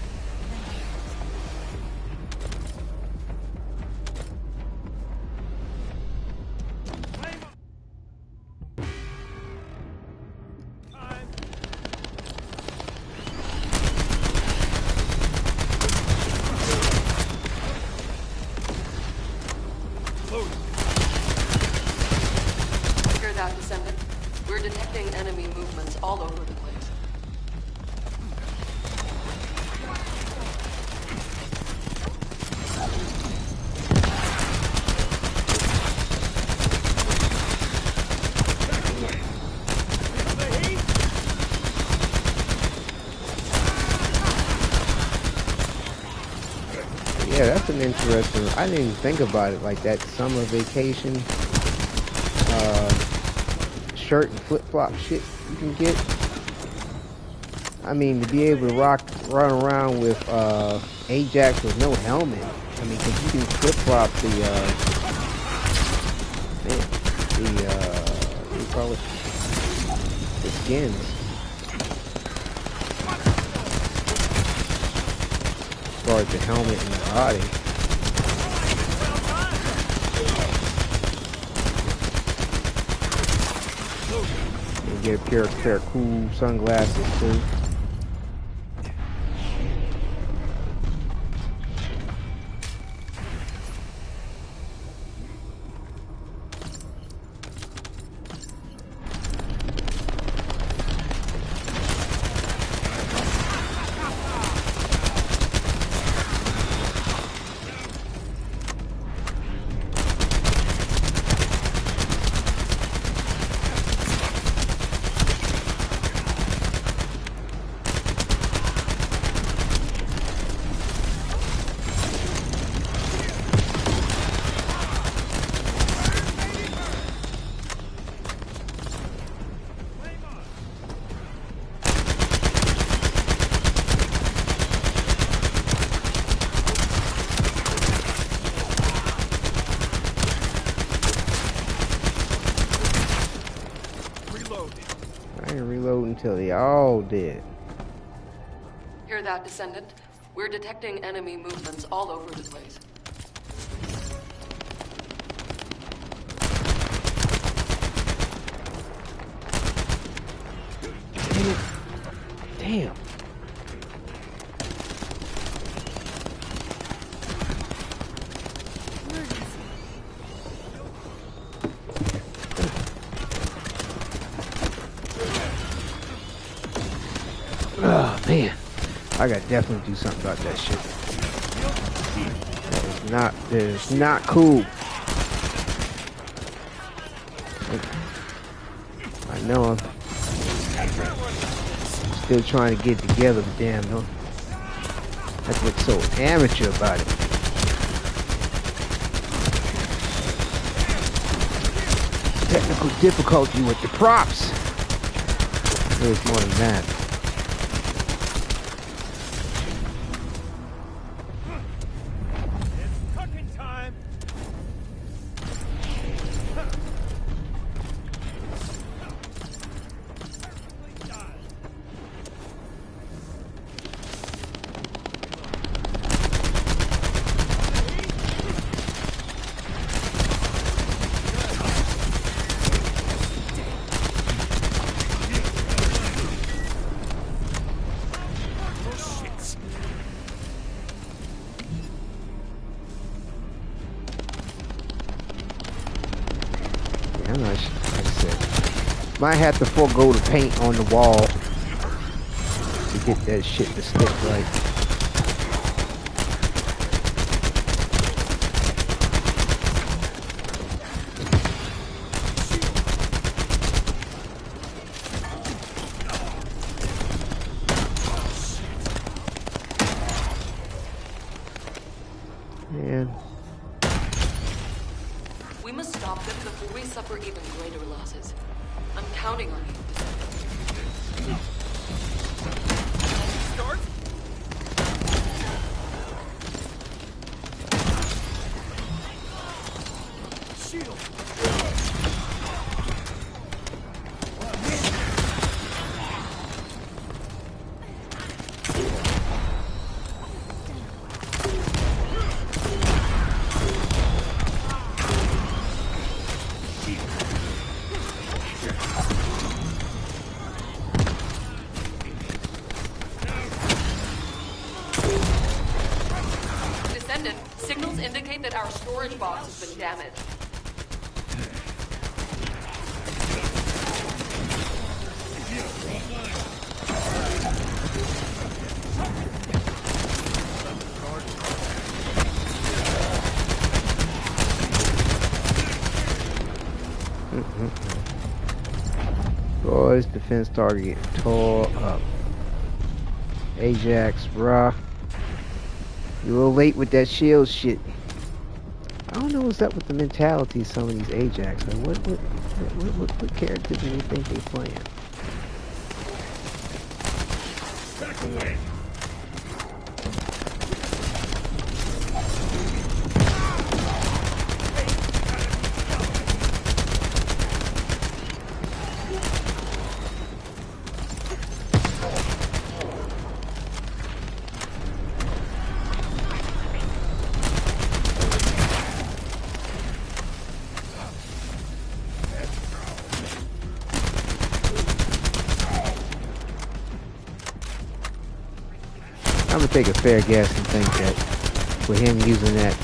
Hear that, Descendant? We're detecting enemy movements all over the place. Yeah, that's an interesting. I didn't even think about it like that. Summer vacation shirt and flip flop shit you can get. I mean, to be able to run around with Ajax with no helmet. I mean, because you can flip flop the what do you call it? The skins. As far as the helmet and the body. And get a pair of cool sunglasses too. Until they all dead. Hear that, Descendant? We're detecting enemy movements all over the place. Damn. Oh man, I gotta definitely do something about that shit. That is not cool. I know I'm still trying to get together, but damn, no, that's what's so amateur about it. Technical difficulty with the props. There's more than that. Might have to forego the paint on the wall to get that shit to stick right. Man. We must stop them before we suffer even greater losses. I'm counting on you. Start. Shield. Descendant, signals indicate that our storage box has been damaged. Boys, defense target getting tore up. Ajax, bruh. You a little late with that shield shit. I don't know what's up with the mentality of some of these Ajax. Like what character do you think they playing? Back away. I'm gonna take a fair guess and think that with him using that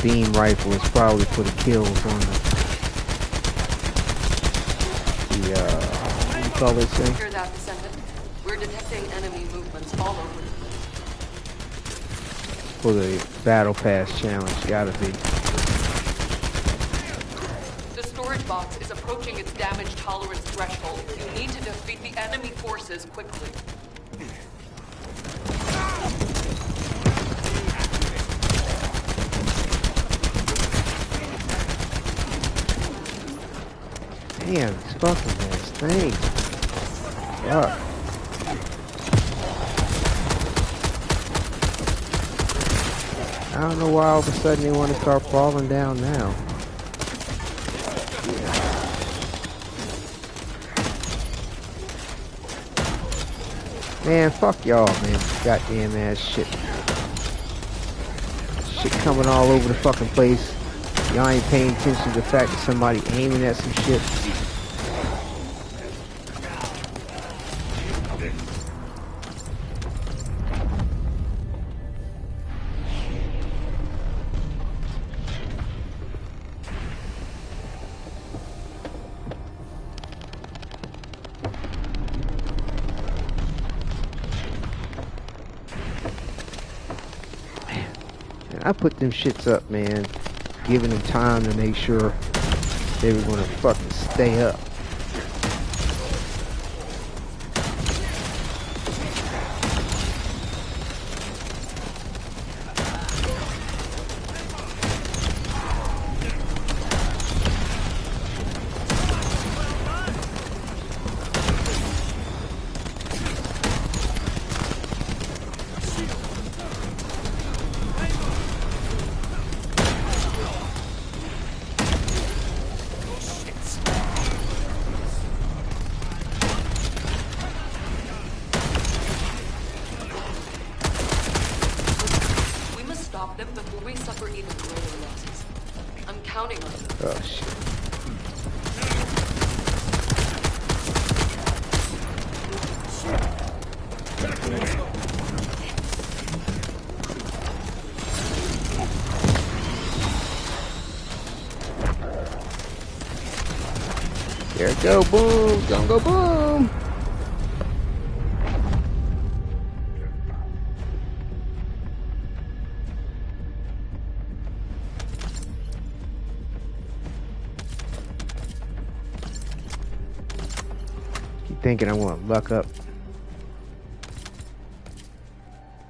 beam rifle, it's probably for the kills on the what do you call this thing? Hear that, Descendant? We're detecting enemy movements all over the place. For the battle pass challenge, gotta be. The storage box is approaching its damage tolerance threshold. You need to defeat the enemy forces quickly. Damn, this fucking ass thing. Fuck. I don't know why all of a sudden they want to start falling down now. Man, fuck y'all, man. Goddamn ass shit. Shit coming all over the fucking place. Y'all ain't paying attention to the fact that somebody aiming at some shit. I put them shits up, man, giving them time to make sure they were gonna fucking stay up. Go boom! Don't go boom! Keep thinking I want to luck up.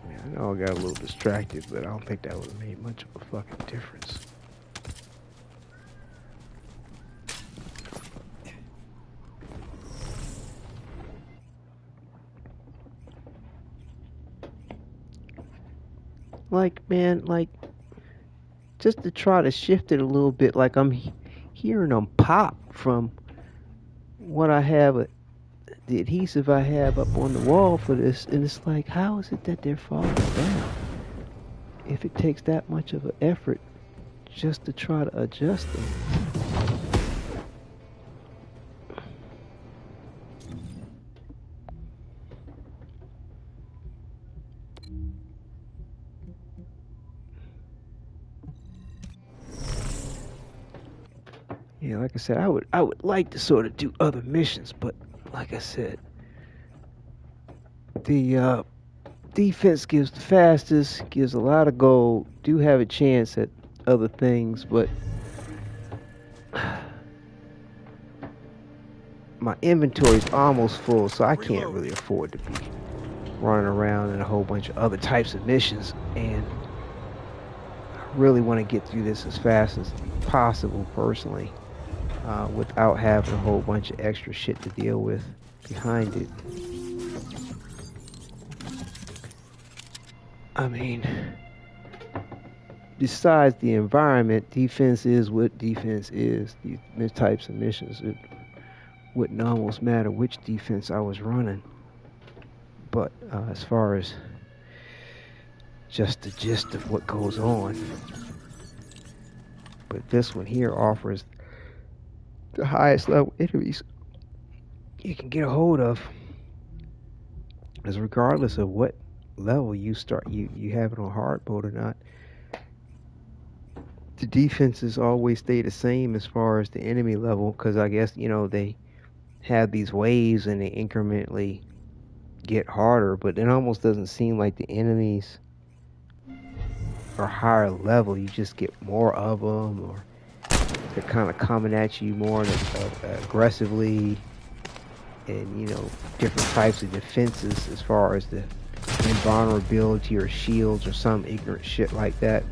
I know I got a little distracted, but I don't think that would have made much of a fucking difference. Like, man, like, just to try to shift it a little bit, like I'm hearing them pop from what I have, the adhesive I have up on the wall for this, and it's like, how is it that they're falling down? If it takes that much of an effort just to try to adjust them. Yeah, like I said, I would like to sort of do other missions, but like I said, the defense gives the fastest, gives a lot of gold, do have a chance at other things, but my inventory is almost full, so I can't really afford to be running around in a whole bunch of other types of missions, and I really want to get through this as fast as possible personally. Without having a whole bunch of extra shit to deal with behind it. I mean, besides the environment, defense is what defense is. These types of missions, it wouldn't almost matter which defense I was running. But as far as just the gist of what goes on. But this one here offers the highest level enemies you can get a hold of, as regardless of what level you start, you have it on hard mode or not, the defenses always stay the same as far as the enemy level, because I guess, you know, they have these waves and they incrementally get harder, but it almost doesn't seem like the enemies are higher level. You just get more of them, or they're kind of coming at you more aggressively, and, you know, different types of defenses as far as the invulnerability or shields or some ignorant shit like that,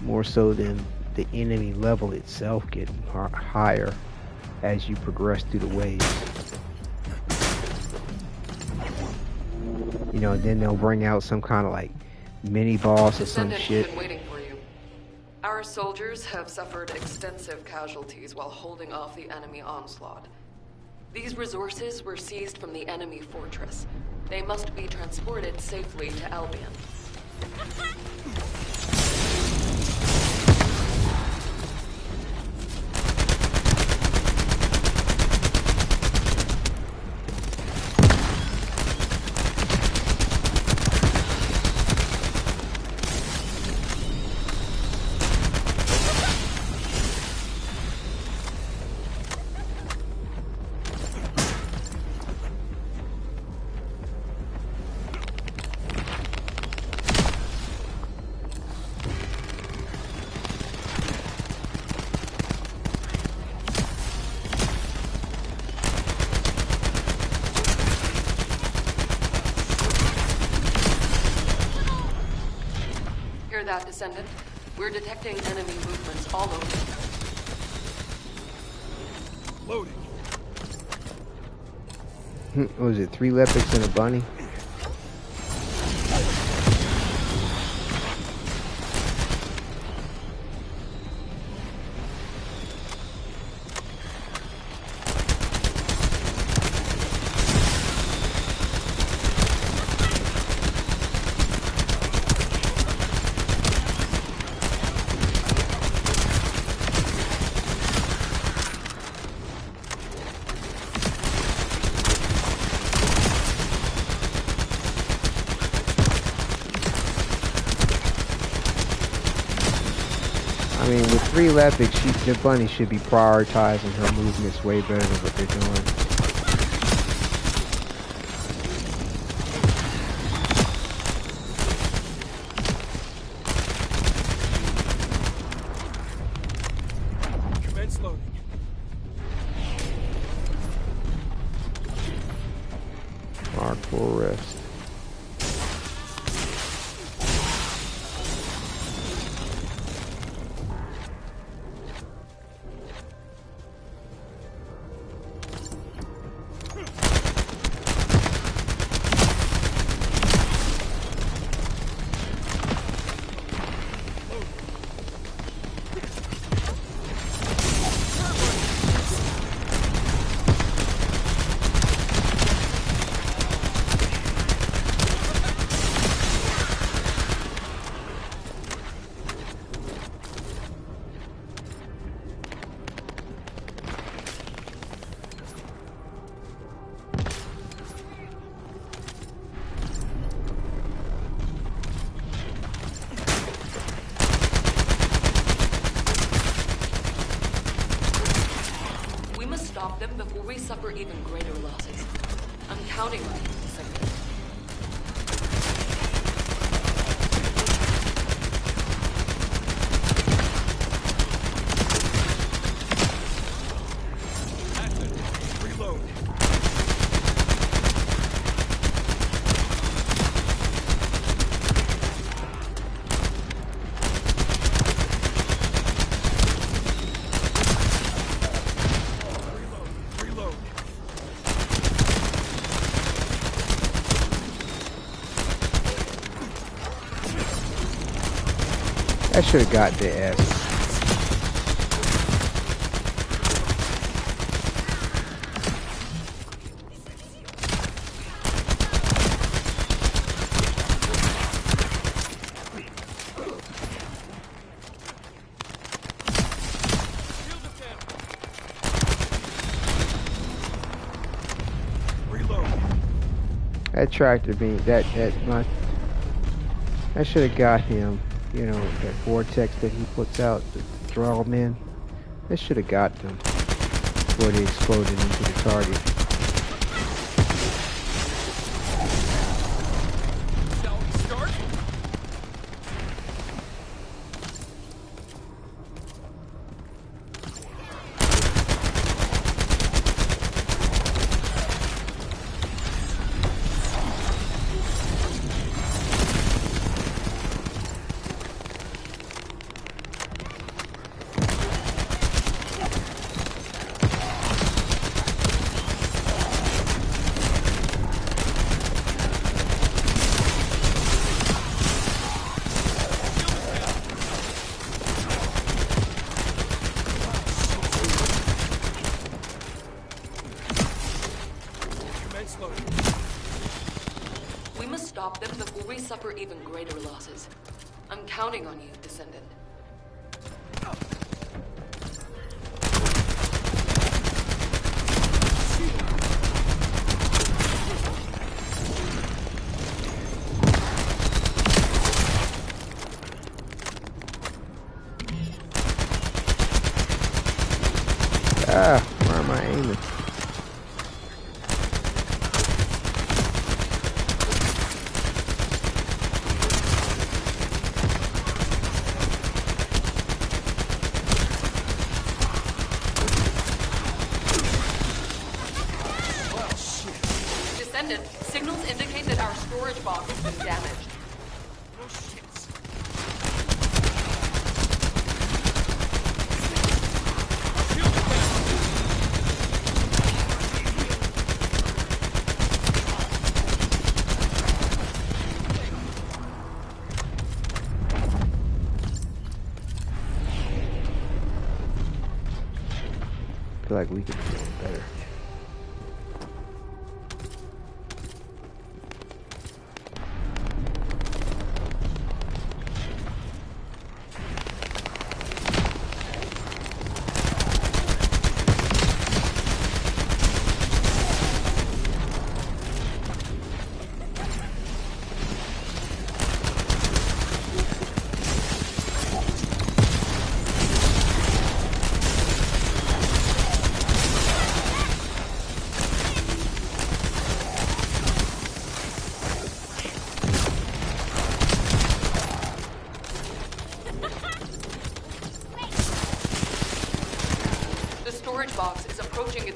more so than the enemy level itself getting higher as you progress through the waves. You know, and then they'll bring out some kind of like mini boss or some shit. Been waiting for you. Our soldiers have suffered extensive casualties while holding off the enemy onslaught. These resources were seized from the enemy fortress. They must be transported safely to Albion. That, Descendant. We're detecting enemy movements all over. Loading. What was it, 3 Lepics and a bunny? mean, with 3 Lepic, the bunny should be prioritizing her movements way better than what they're doing. Commence loading. Mark for rest. Stop them before we suffer even greater losses. I'm counting on you, Descendant. Reload. I should have got the S. That tractor beam, I should have got him. You know, that vortex that he puts out, the draw men. That should have got them before they exploded into the target. Shall we start? We must stop them before we suffer even greater losses. I'm counting on you, Descendant. Ah, where am I aiming? Descendant, signals indicate that our storage box has been damaged. Oh shit. I feel like we could be doing better.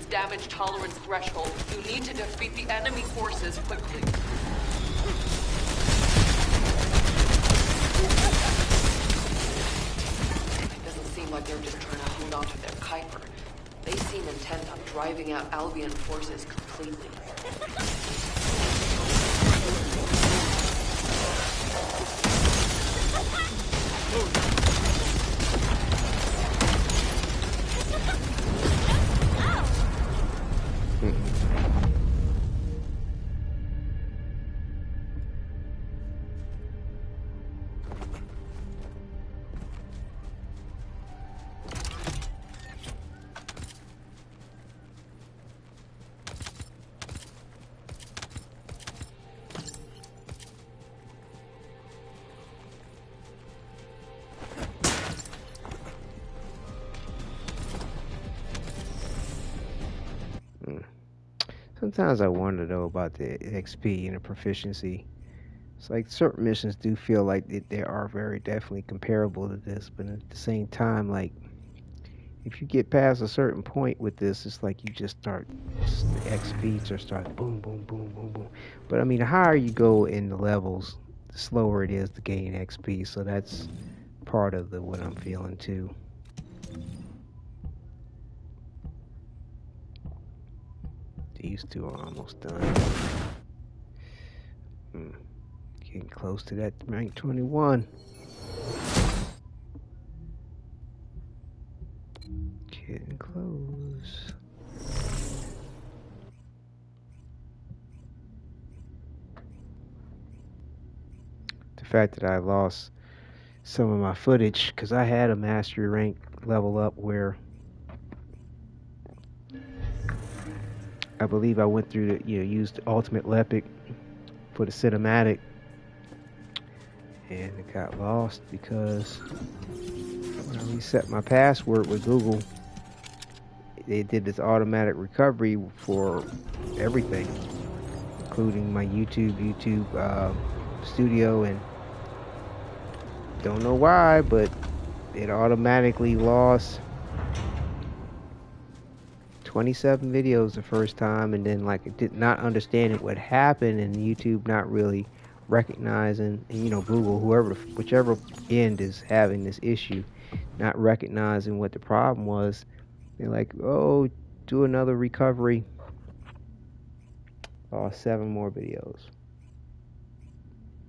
Descendant's damage tolerance threshold. You need to defeat the enemy forces quickly. It doesn't seem like they're just trying to hold on to their Kuiper. They seem intent on driving out Albion forces completely. Sometimes I wonder though about the XP and the proficiency. It's like certain missions do feel like they are very definitely comparable to this, but at the same time, like if you get past a certain point with this, it's like you just start the XP just starts boom, boom, boom, boom, boom. But I mean, the higher you go in the levels, the slower it is to gain XP. So that's part of what I'm feeling too. These two are almost done. Getting close to that rank 21. Getting close. The fact that I lost some of my footage, because I had a mastery rank level up where I believe I went through the, used Ultimate Lepic for the cinematic, and it got lost because when I reset my password with Google, they did this automatic recovery for everything, including my YouTube Studio, and don't know why, but it automatically lost 27 videos the first time, and then like it did not understanding what happened, and YouTube not really recognizing, and Google, whichever end is having this issue, not recognizing what the problem was. They're like, oh, do another recovery. Lost 7 more videos.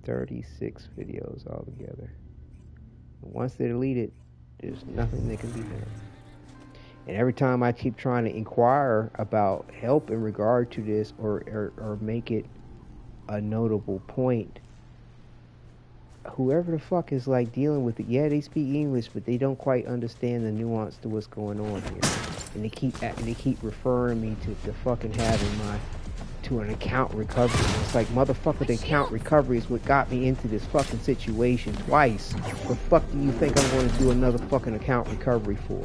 36 videos altogether. Once they delete it, there's nothing that can be done. And every time I keep trying to inquire about help in regard to this, or make it a notable point, whoever the fuck is like dealing with it, yeah, they speak English, but they don't quite understand the nuance to what's going on here. And they keep referring me to fucking having to an account recovery. And it's like, motherfucker, the account recovery is what got me into this fucking situation twice. What the fuck do you think I'm going to do another fucking account recovery for?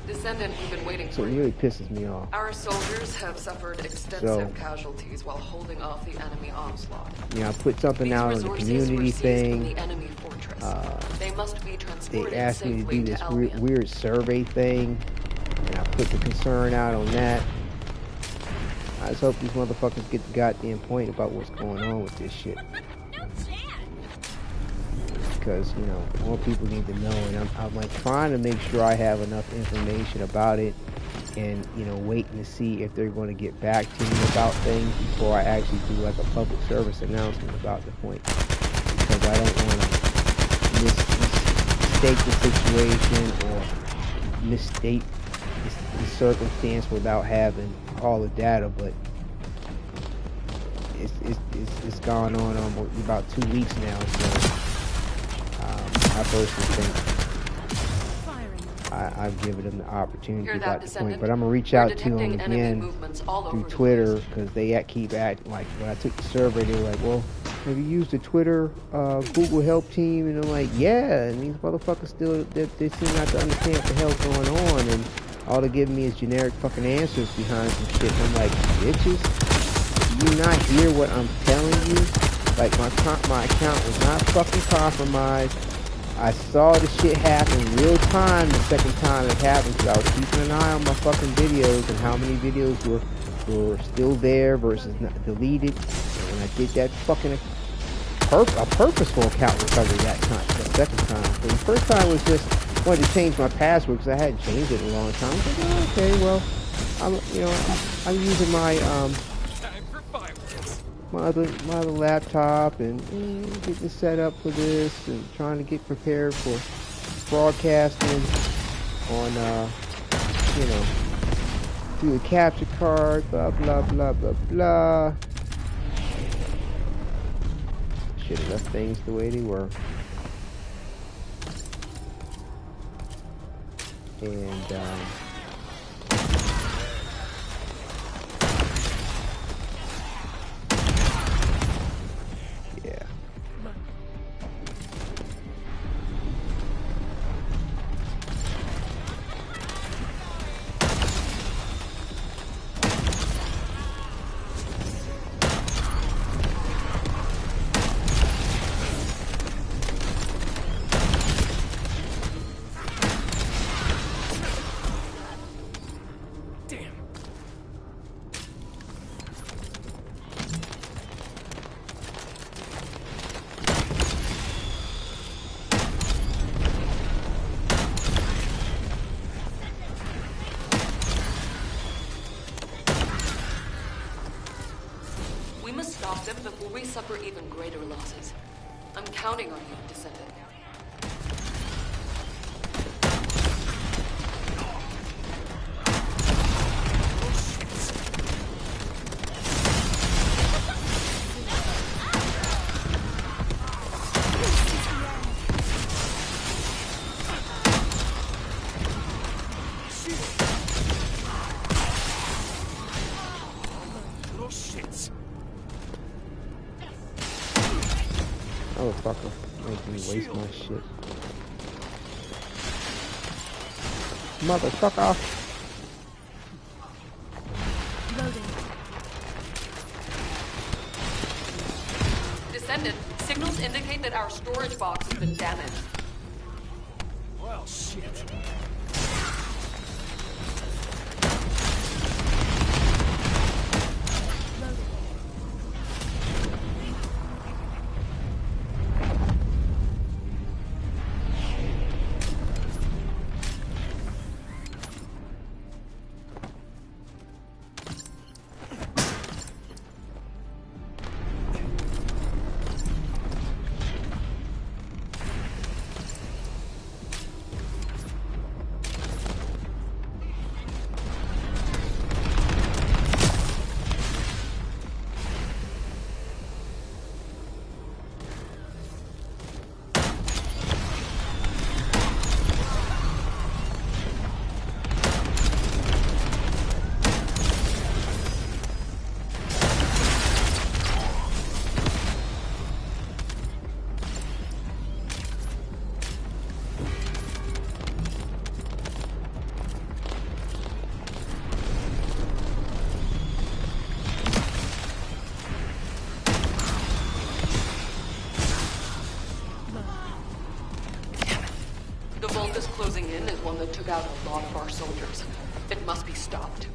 Descendant, we've been waiting So for it you. really pisses me off. Our soldiers have suffered extensive casualties while holding off the enemy onslaught. I put something out on the community thing. The enemy fortress. They must be transported they asked me to safely do this Albion. weird survey thing, and I put the concern out on that. I just hope these motherfuckers get the goddamn point about what's going on with this shit. Because, more people need to know, and I'm like trying to make sure I have enough information about it, and, waiting to see if they're going to get back to me about things before I actually do like a public service announcement about the point. Because I don't want to mistake the situation or mistake the circumstance without having all the data, but it's gone on about 2 weeks now, so I personally think I've given them the opportunity to get the point, but I'm gonna reach out to them again through Twitter, because they keep acting like, when I took the survey, they were like, well, have you used the Twitter Google help team? And I'm like, yeah, and these motherfuckers still, they seem not to understand what the hell's going on, and all they're giving me is generic fucking answers behind some shit. And I'm like, bitches, do you not hear what I'm telling you? Like, my account was not fucking compromised. I saw the shit happen real time the second time it happened because I was keeping an eye on my fucking videos and how many videos were still there versus not deleted. And when I did that fucking a purposeful account recovery that time, the second time. So the first time was just wanted to change my password because I hadn't changed it in a long time. I was like, oh, okay, well, I'm using my my other laptop and getting set up for this and trying to get prepared for broadcasting on through the capture card, blah blah blah blah blah. Should have left things the way they were. And yeah. Them before we suffer even greater losses. I'm counting on you, Descendant. Motherfucker, make me waste my shit. Motherfucker. Descendant, signals indicate that our storage box has been damaged. Well, shit. Closing in is one that took out a lot of our soldiers. It must be stopped.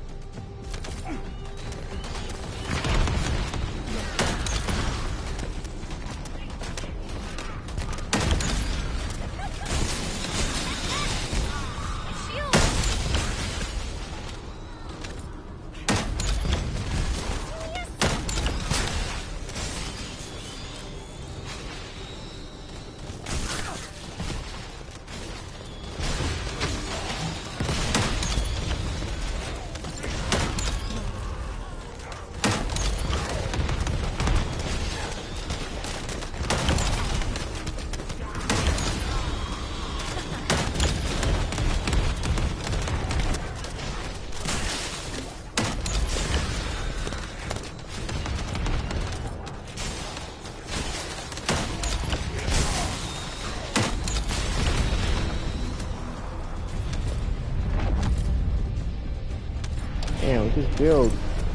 Damn, with this build,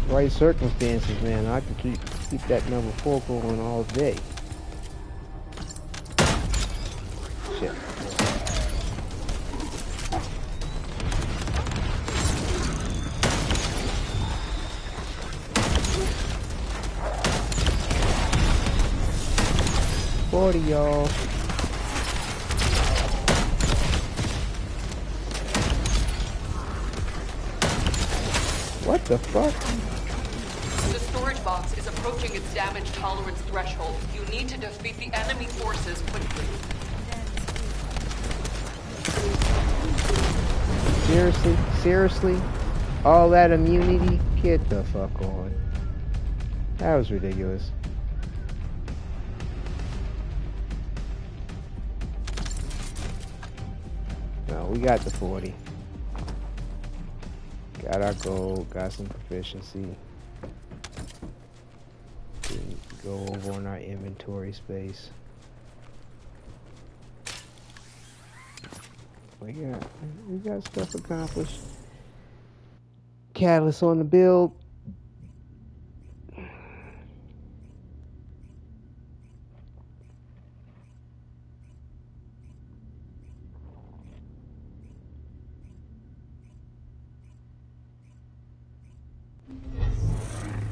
right circumstances, man, I could keep that number 4 going all day. Shit. Y'all. What the fuck? The storage box is approaching its damage tolerance threshold. You need to defeat the enemy forces quickly. Seriously? Seriously? All that immunity? Get the fuck on. That was ridiculous. No, we got the 40. Got our gold, got some proficiency. Didn't go over on our inventory space. We got stuff accomplished. Catalyst on the build.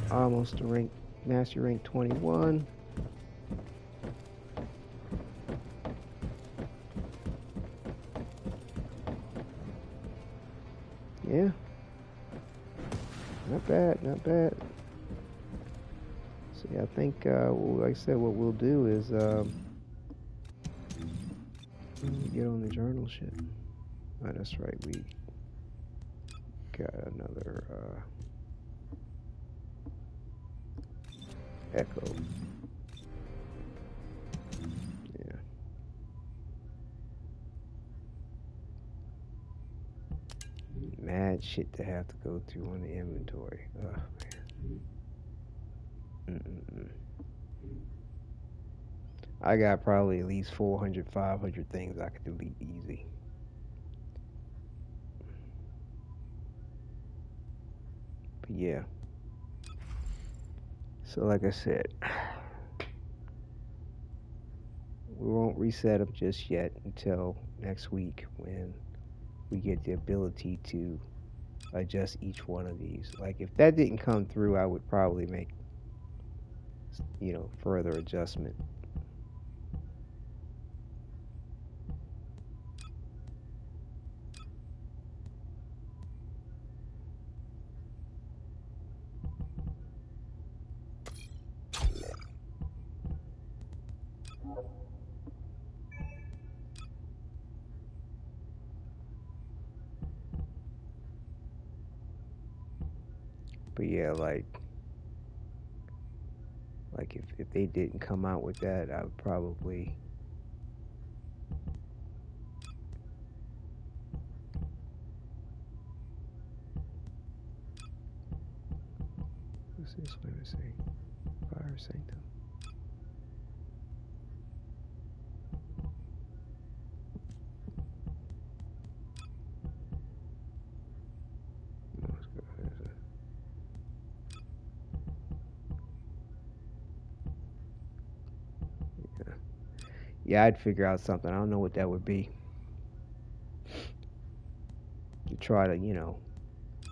Almost to rank, master rank 21. Yeah. Not bad, not bad. So yeah, I think, like I said, what we'll do is get on the journal shit. Oh, that's right, we got another echo. Yeah. Mad shit to have to go through on the inventory. Oh, man. I got probably at least 400, 500 things I could delete easy. But yeah. So like I said, we won't reset them just yet until next week when we get the ability to adjust each one of these. Like if that didn't come through, I would probably make, you know, further adjustment. But yeah, like if they didn't come out with that, I would probably what's this one saying? Fire Sanctum. Yeah, I'd figure out something. I don't know what that would be. To try to, you know,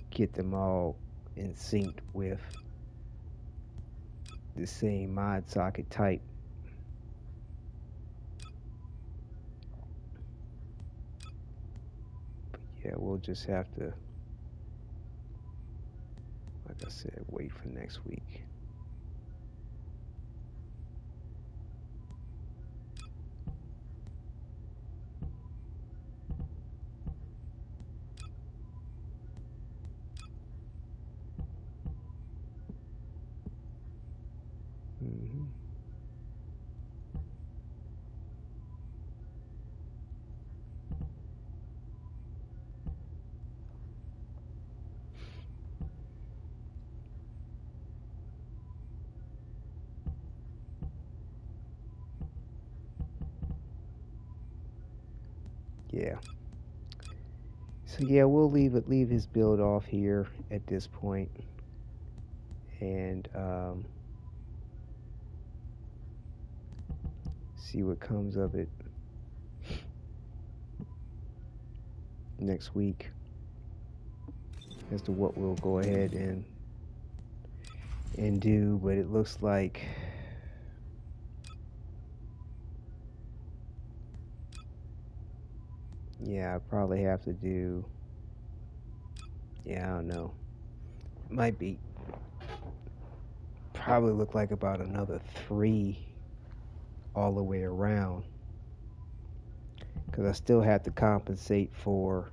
get them all in sync with the same mod socket type. But yeah, we'll just have to, like I said, wait for next week. Mm-hmm. Yeah. So yeah, we'll leave his build off here at this point, and see what comes of it next week as to what we'll go ahead and do, but it looks like yeah, I probably have to do, yeah, I don't know. Might be, probably look like about another 3 all the way around. Because I still have to compensate for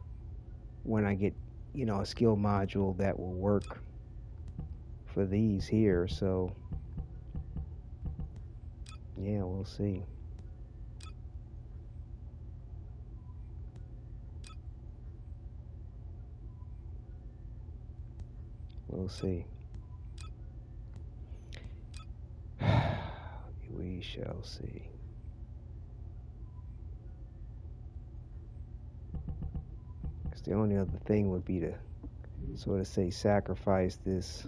when I get, you know, a skill module that will work for these here. So, yeah, we'll see. We'll see. We shall see. Because the only other thing would be to sort of say sacrifice this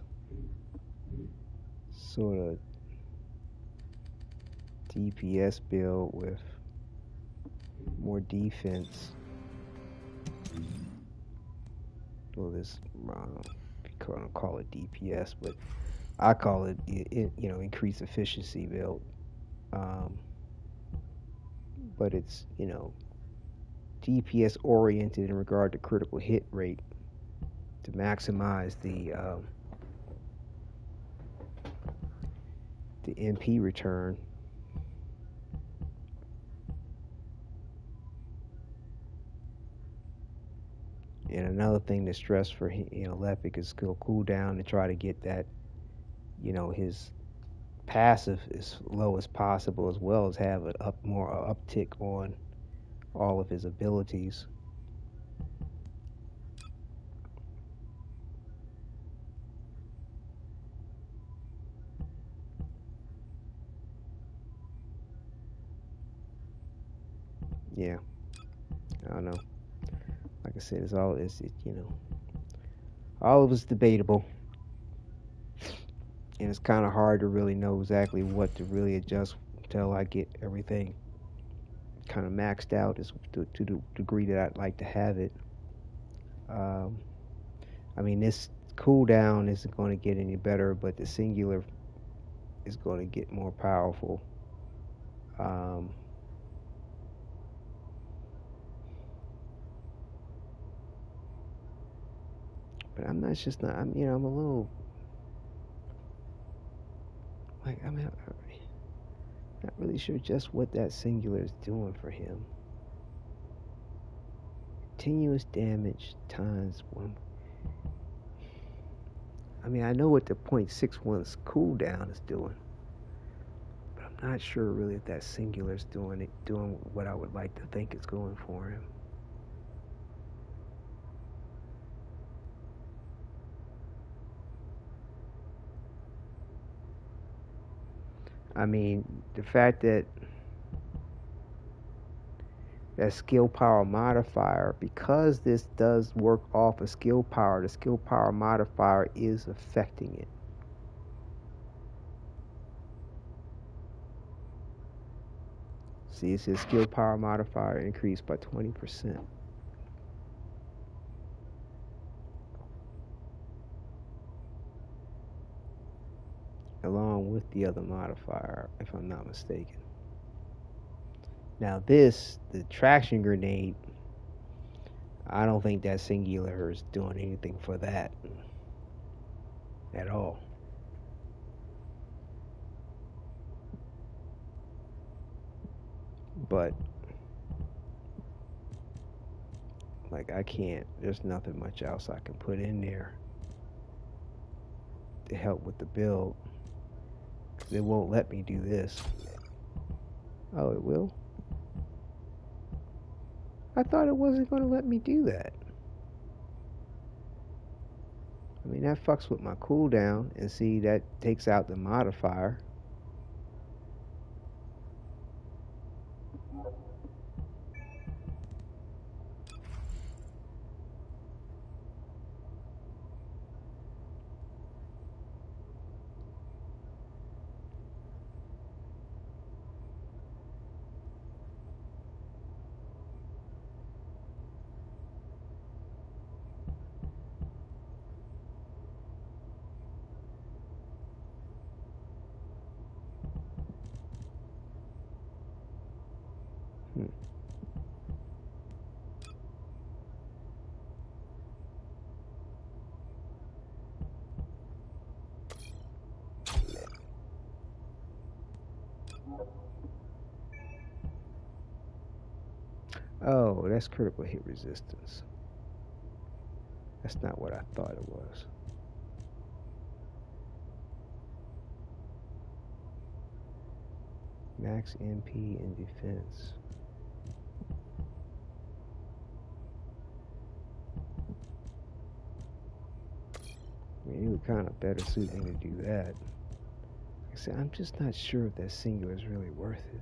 sort of DPS build with more defense. Well, this, if you want to call it DPS, but I call it, you know, increased efficiency build. But it's, you know, DPS oriented in regard to critical hit rate to maximize the MP return. And another thing to stress for, you know, Lepic is skill cooldown to try to get that, you know, his passive as low as possible, as well as have an more uptick on all of his abilities. Yeah, I don't know. Like I said, you know, all of it's debatable, and it's kind of hard to really know exactly what to really adjust until I get everything kind of maxed out as to the degree that I'd like to have it. I mean, this cooldown isn't going to get any better, but the singular is going to get more powerful. But I'm not just not. I'm, you know, I'm a little like I'm not really sure just what that singular is doing for him. Continuous damage times 1. I mean, I know what the .61's cooldown is doing, but I'm not sure really if that singular is doing what I would like to think it's going for him. I mean, the fact that that skill power modifier, because this does work off a skill power, the skill power modifier is affecting it. See, it says skill power modifier increased by 20%. Along with the other modifier, if I'm not mistaken. Now this, the traction grenade, I don't think that singular is doing anything for that at all. But like I can't, there's nothing much else I can put in there to help with the build. It won't let me do this. Oh, it will? I thought it wasn't going to let me do that. I mean, that fucks with my cooldown, and see, that takes out the modifier. Oh, that's critical hit resistance. That's not what I thought it was. Max MP and defense. I mean, it would kind of better suit me to do that. Like I said, I'm just not sure if that singular is really worth it.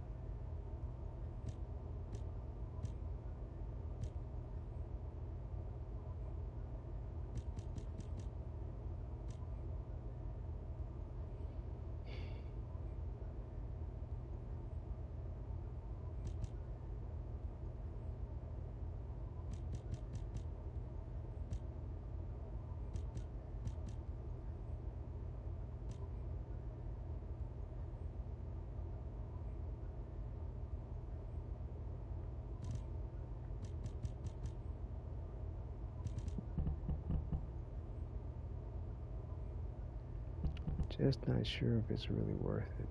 Just not sure if it's really worth it.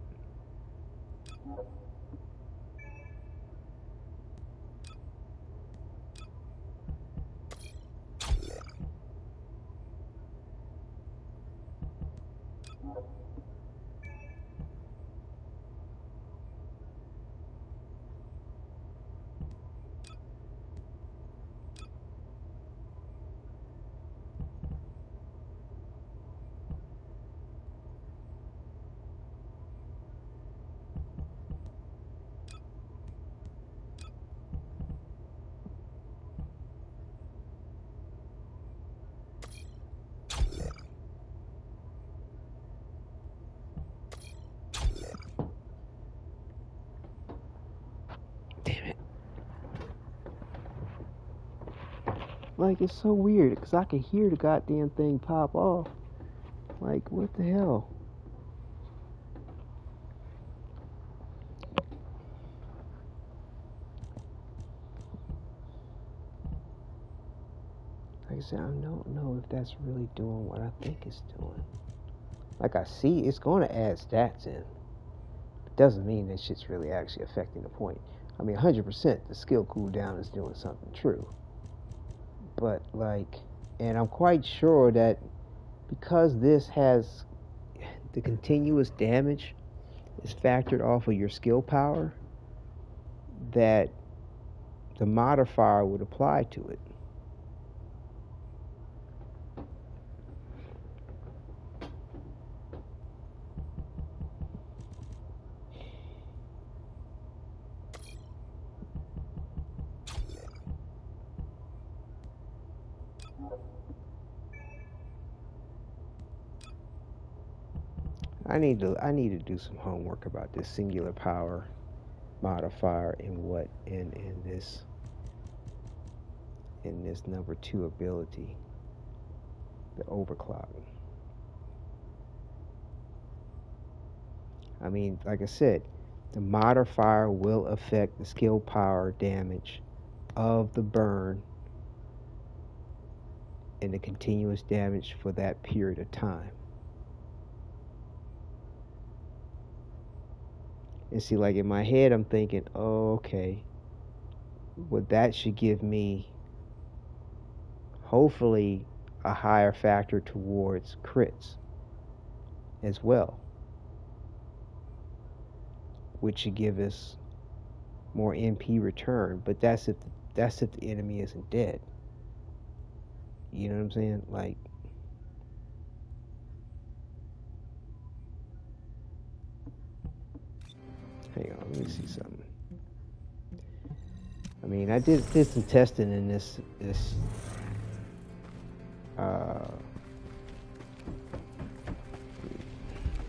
Like, it's so weird, because I can hear the goddamn thing pop off. Like, what the hell? Like I said, I don't know if that's really doing what I think it's doing. Like, I see it's going to add stats in. It doesn't mean that shit's really actually affecting the point. I mean, 100% the skill cooldown is doing something true. But, like, and I'm quite sure that because this has the continuous damage is factored off of your skill power, that the modifier would apply to it. I need to do some homework about this singular power modifier and in this number 2 ability, the overclock. I mean, like I said, the modifier will affect the skill power damage of the burn and the continuous damage for that period of time. And see, like in my head, I'm thinking, oh, okay, well, that should give me, hopefully, a higher factor towards crits as well, which should give us more MP return. But that's if the enemy isn't dead. You know what I'm saying? Like, hang on, let me see something. I mean, I did some testing in this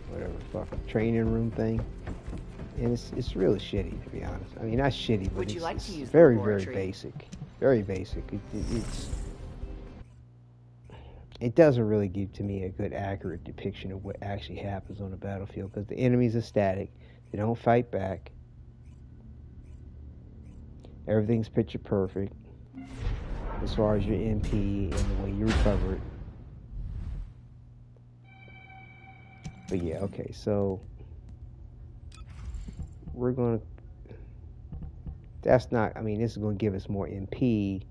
whatever fucking training room thing, and it's really shitty, to be honest. I mean, not shitty, but it's very basic, very basic. It doesn't really give to me a good, accurate depiction of what actually happens on the battlefield, because the enemies are static, they don't fight back. Everything's picture perfect as far as your MP and the way you recover it. But yeah, okay, so we're gonna, that's not, I mean, this is gonna give us more MP,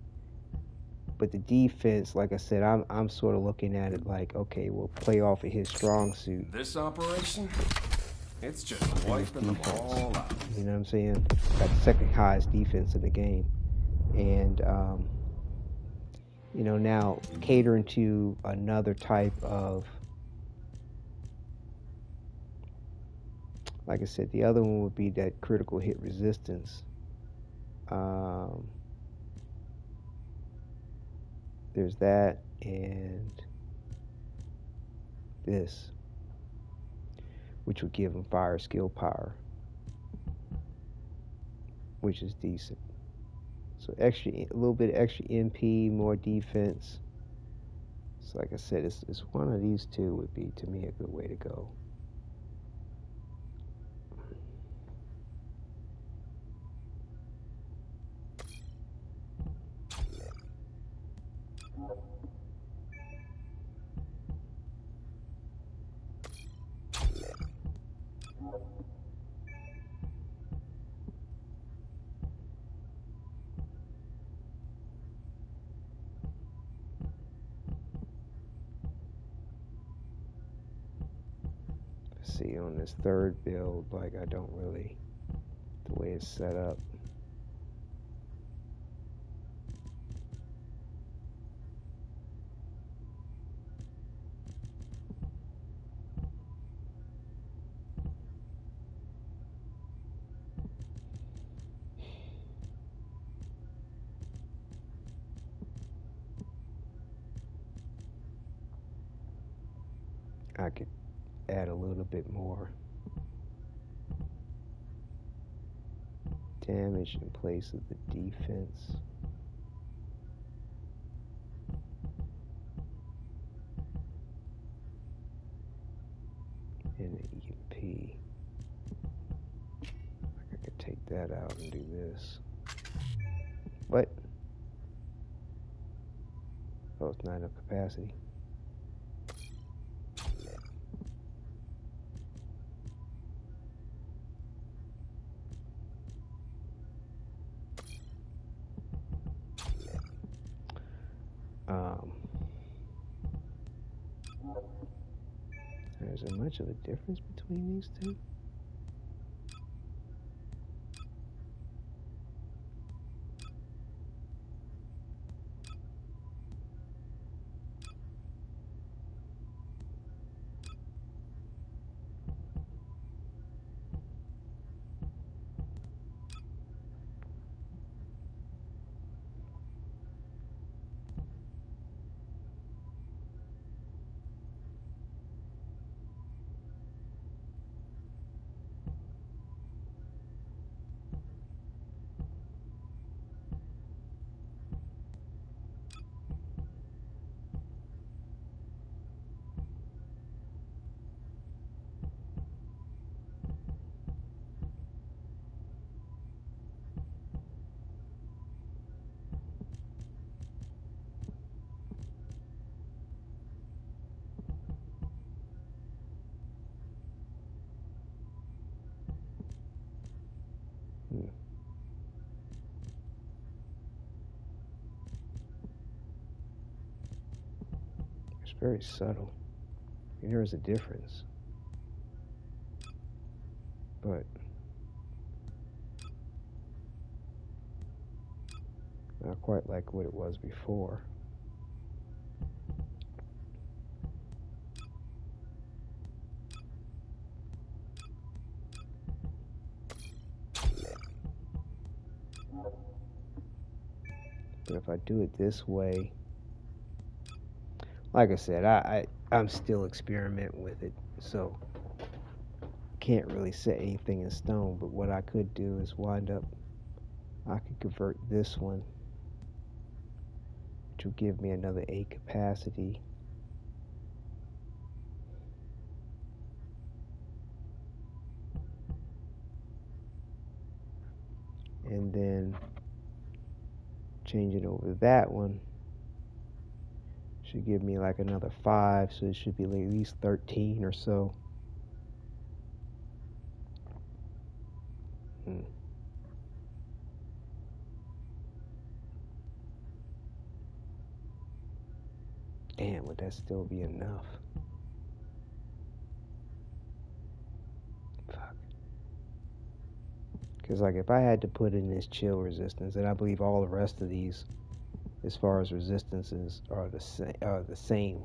but the defense, like I said, I'm sort of looking at it like, okay, we'll play off of his strong suit. This operation, it's just wiping them all out. You know what I'm saying? Got the second highest defense in the game. And, you know, now catering to another type of, like I said, the other one would be that critical hit resistance. There's that and this, which would give him fire skill power, which is decent. So extra, a little bit extra MP, more defense. So like I said, it's one of these two would be, to me, a good way to go. See, on this third build, like, I don't really, the way it's set up. I could add a little bit more damage in place of the defense. And the EMP. I could take that out and do this. What? Oh, it's not enough capacity. There's much of a difference between these two. It's very subtle. I mean, there is a difference, but not quite like what it was before. But if I do it this way, like I said, I'm still experimenting with it, so can't really set anything in stone. But what I could do is wind up, I could convert this one, which will give me another 8 capacity. And then changing over that one should give me like another 5, so it should be like at least 13 or so. Damn, would that still be enough? Fuck. Because like if I had to put in this chill resistance, and I believe all the rest of these, as far as resistances, are the same.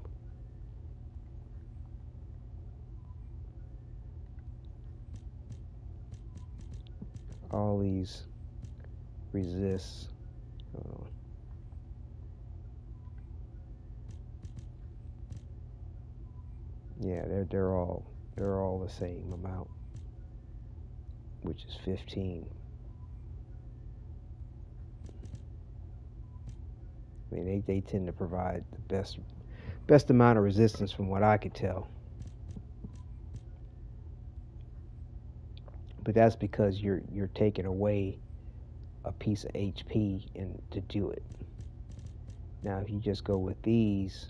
All these resists. Yeah, they're all the same amount, which is 15. I mean, they tend to provide the best amount of resistance from what I could tell. But that's because you're taking away a piece of HP and to do it. Now, if you just go with these,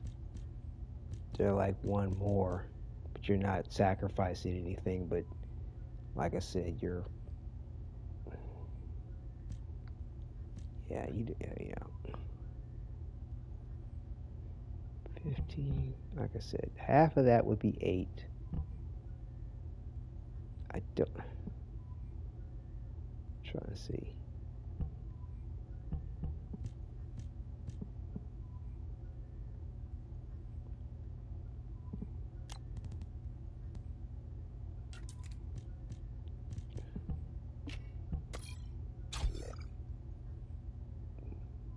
they're like one more, but you're not sacrificing anything. But like I said, you're 15. Like I said, half of that would be 8. I don't. Trying to see.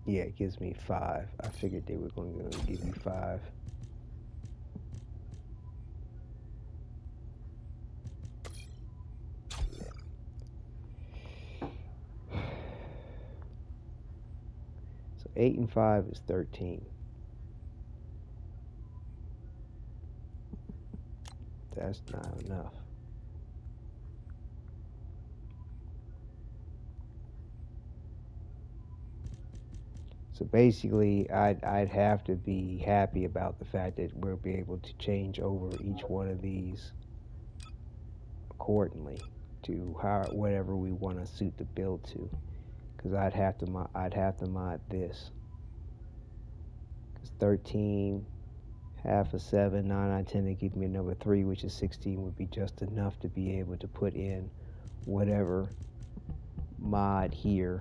Yeah, it gives me 5. I figured they were going to give you 5. So 8 and 5 is 13. That's not enough. So basically, I'd have to be happy about the fact that we'll be able to change over each one of these accordingly to whatever we want to suit the build to. Because I'd have to mod this. Because 13, half of 7, 9 out of 10, they give me a number 3, which is 16, would be just enough to be able to put in whatever mod here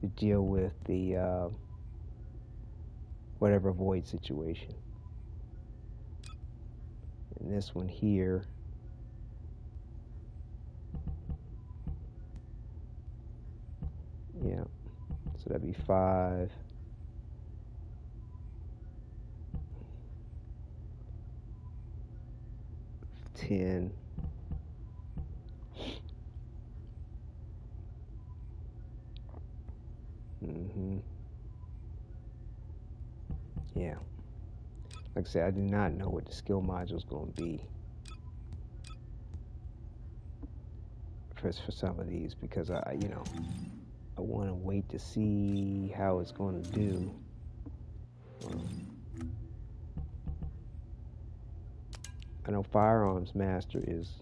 to deal with the whatever void situation. And this one here, yeah, so that'd be 5. 10. Yeah. Like I said, I do not know what the skill module is going to be for some of these, because I want to wait to see how it's going to do. I know Firearms Master is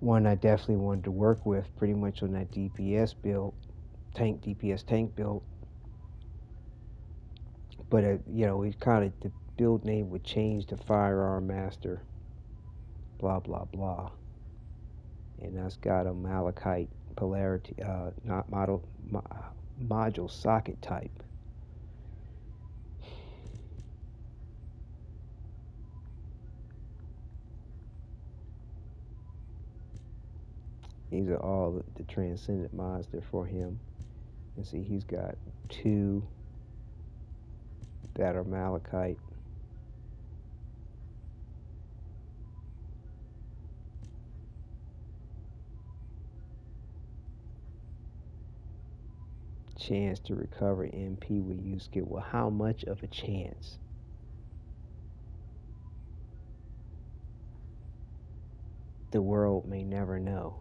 one I definitely wanted to work with, pretty much on that DPS build, DPS tank build. But it kind of, the build name would change to Firearm Master, blah blah blah, and that's got a Malachite polarity, not module socket type. These are all the Transcendent mods that are for him. And see, he's got 2 that are Malachite. Chance to recover MP with use skill. Well, how much of a chance? The world may never know.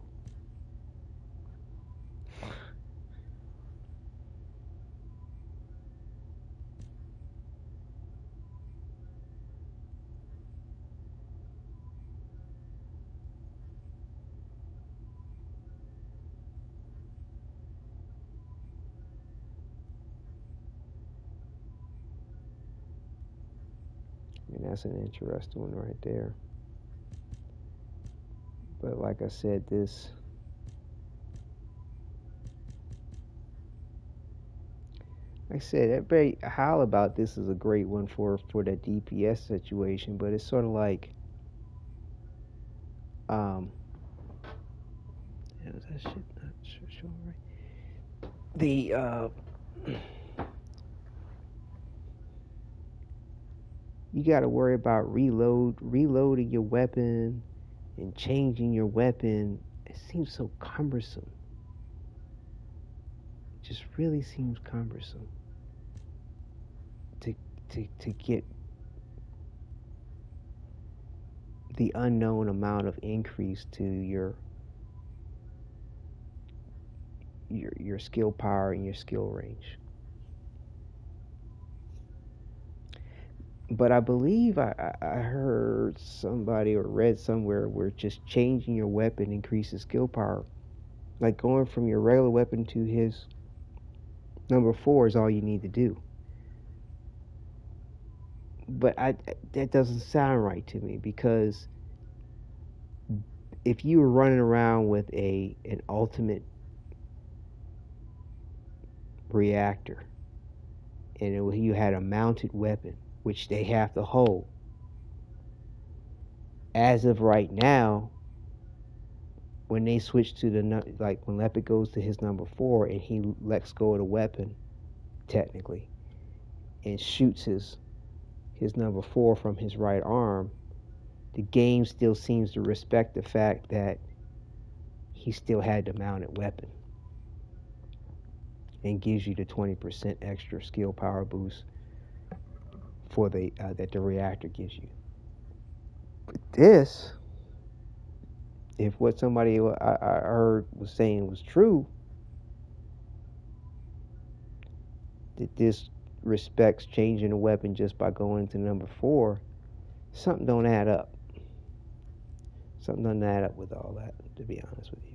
That's an interesting one right there. But like I said, this like I said, everybody howl about this is a great one for that DPS situation, but it's sort of like is that shit not showing right? The you got to worry about reloading your weapon and changing your weapon. It seems so cumbersome. It just really seems cumbersome to get the unknown amount of increase to your skill power and your skill range. But I believe I heard somebody or read somewhere where just changing your weapon increases skill power. Like going from your regular weapon to his number 4 is all you need to do. But that doesn't sound right to me, because if you were running around with an ultimate reactor and you had a mounted weapon, which they have to hold, as of right now, when they switch to like when Lepic goes to his number 4 and he lets go of the weapon, technically, and shoots his number 4 from his right arm, the game still seems to respect the fact that he still had the mounted weapon and gives you the 20% extra skill power boost for that the reactor gives you. But this, if what somebody I heard was saying was true, that this respects changing the weapon just by going to number 4, something don't add up. Something doesn't add up with all that, to be honest with you.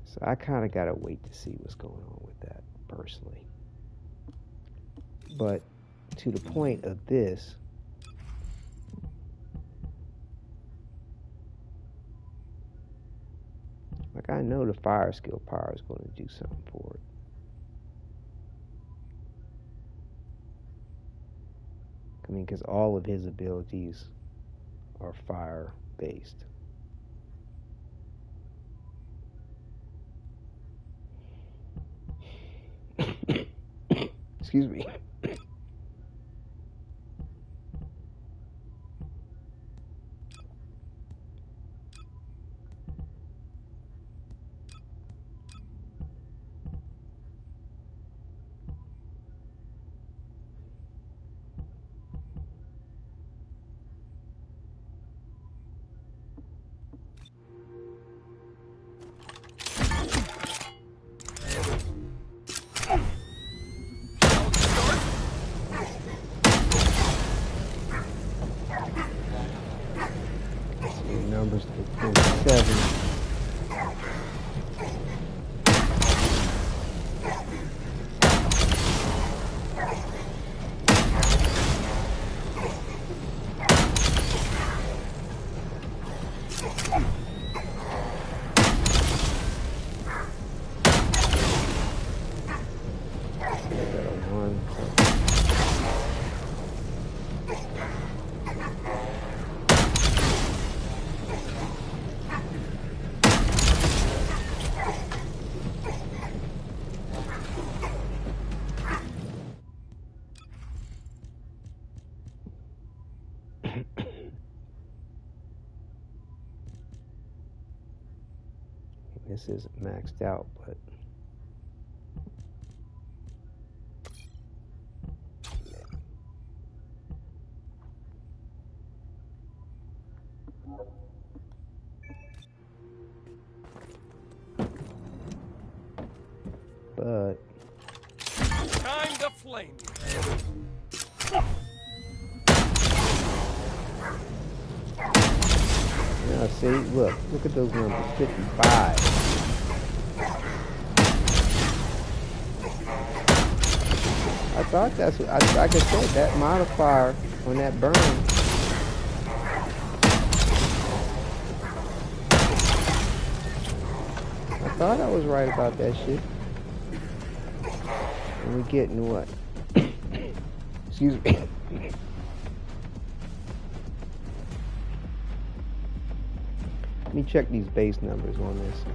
So I kind of got to wait to see what's going on with that, personally. But to the point of this, like, I know the fire skill power is going to do something for it. I mean, because all of his abilities are fire based. Excuse me. Numbers to 27. This isn't maxed out, but time to flame you. now see, look at those numbers, 55. thought that's what, like I said, that modifier on that burn. I thought I was right about that shit. And we're getting what? Excuse me. Let me check these base numbers on this.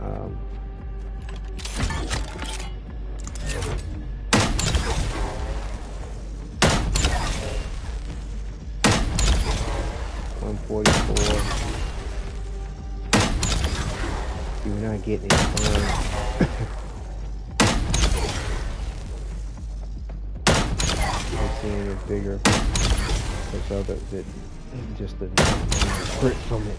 144. See, we're not getting any burn. We're seeing it bigger. There's other that just the crit from it.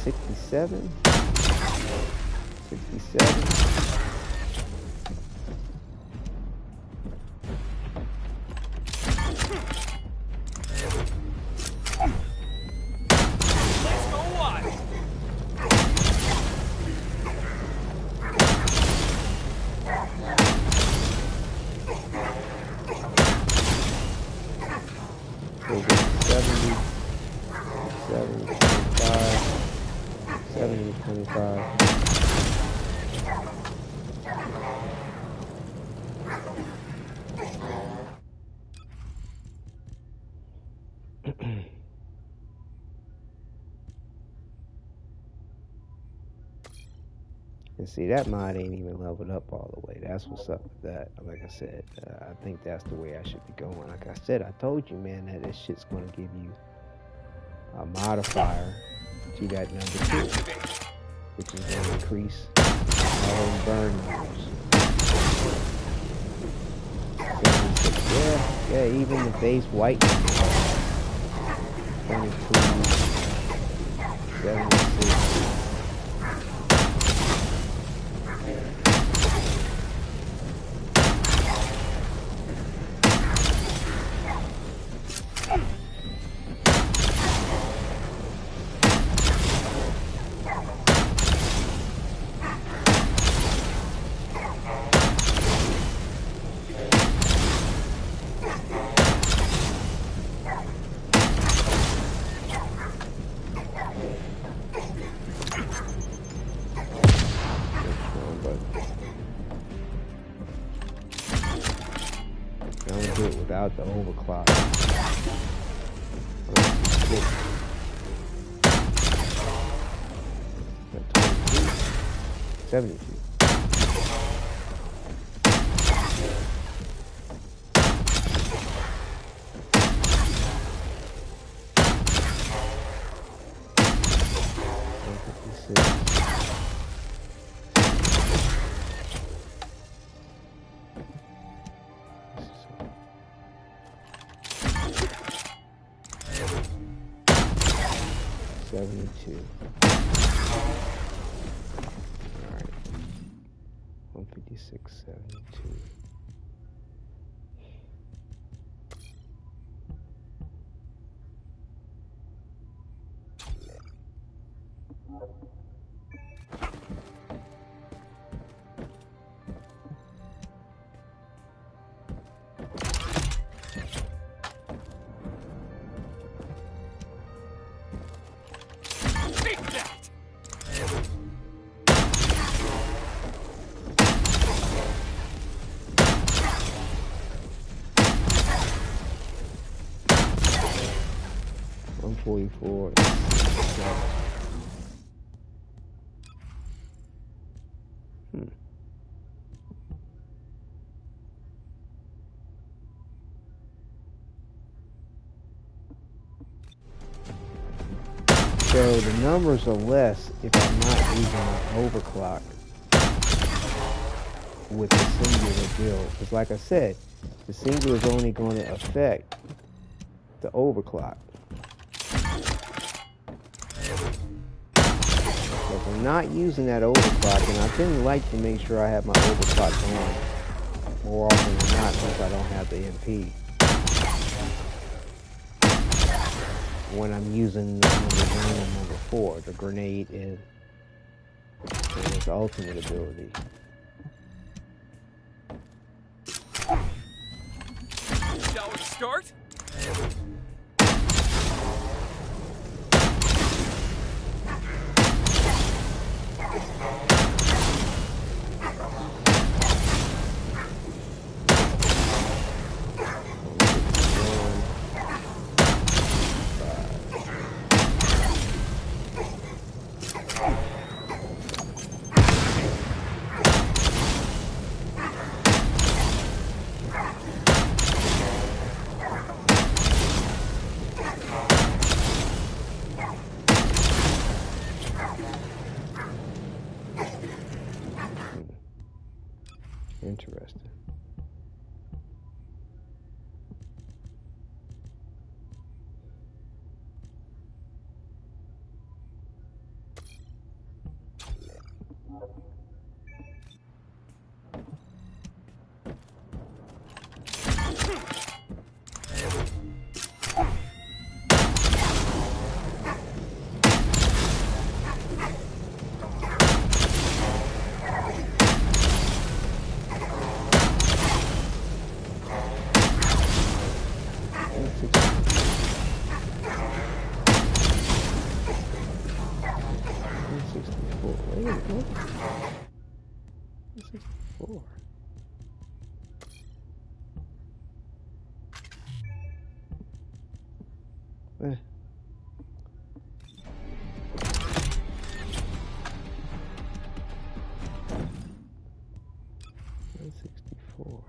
67. 67. Let's go wild. So 70, 25, 70, 25. And see, that mod ain't even leveled up all the way. That's what's up with that. Like I said, I think that's the way I should be going. Like I said, I told you, man, that this shit's going to give you a modifier to that number 2, which is going to increase all those burn numbers. Yeah, even the base white numbers. 22, 76. Without the overclock. 72. Alright. 156, 72. .44. So the numbers are less if I'm not using an overclock with the singular build. Because like I said, the singular is only going to affect the overclock. So if I'm not using that overclock, and I tend to like to make sure I have my overclock on more often than not since I don't have the MP. When I'm using number 1 and number 4, the grenade and And his ultimate ability. Shall we start? Interesting. Eh. $164.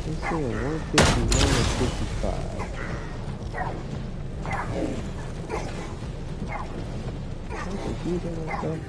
Let's see, 151 and 55. I'm confusing myself.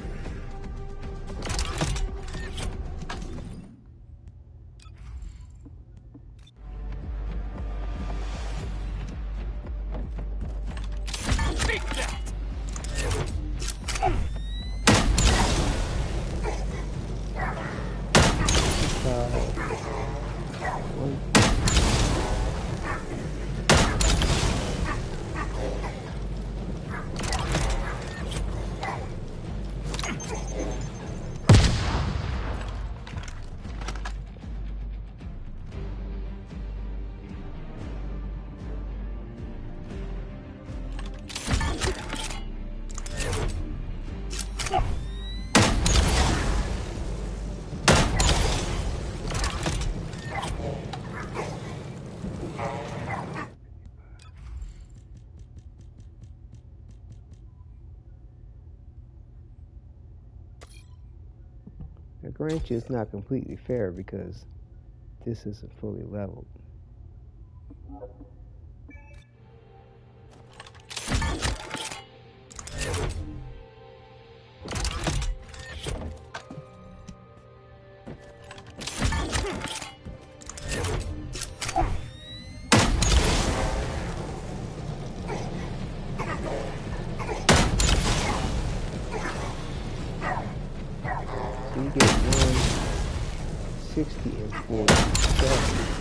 I grant you it's not completely fair because this isn't fully leveled. So you get 160 and 47.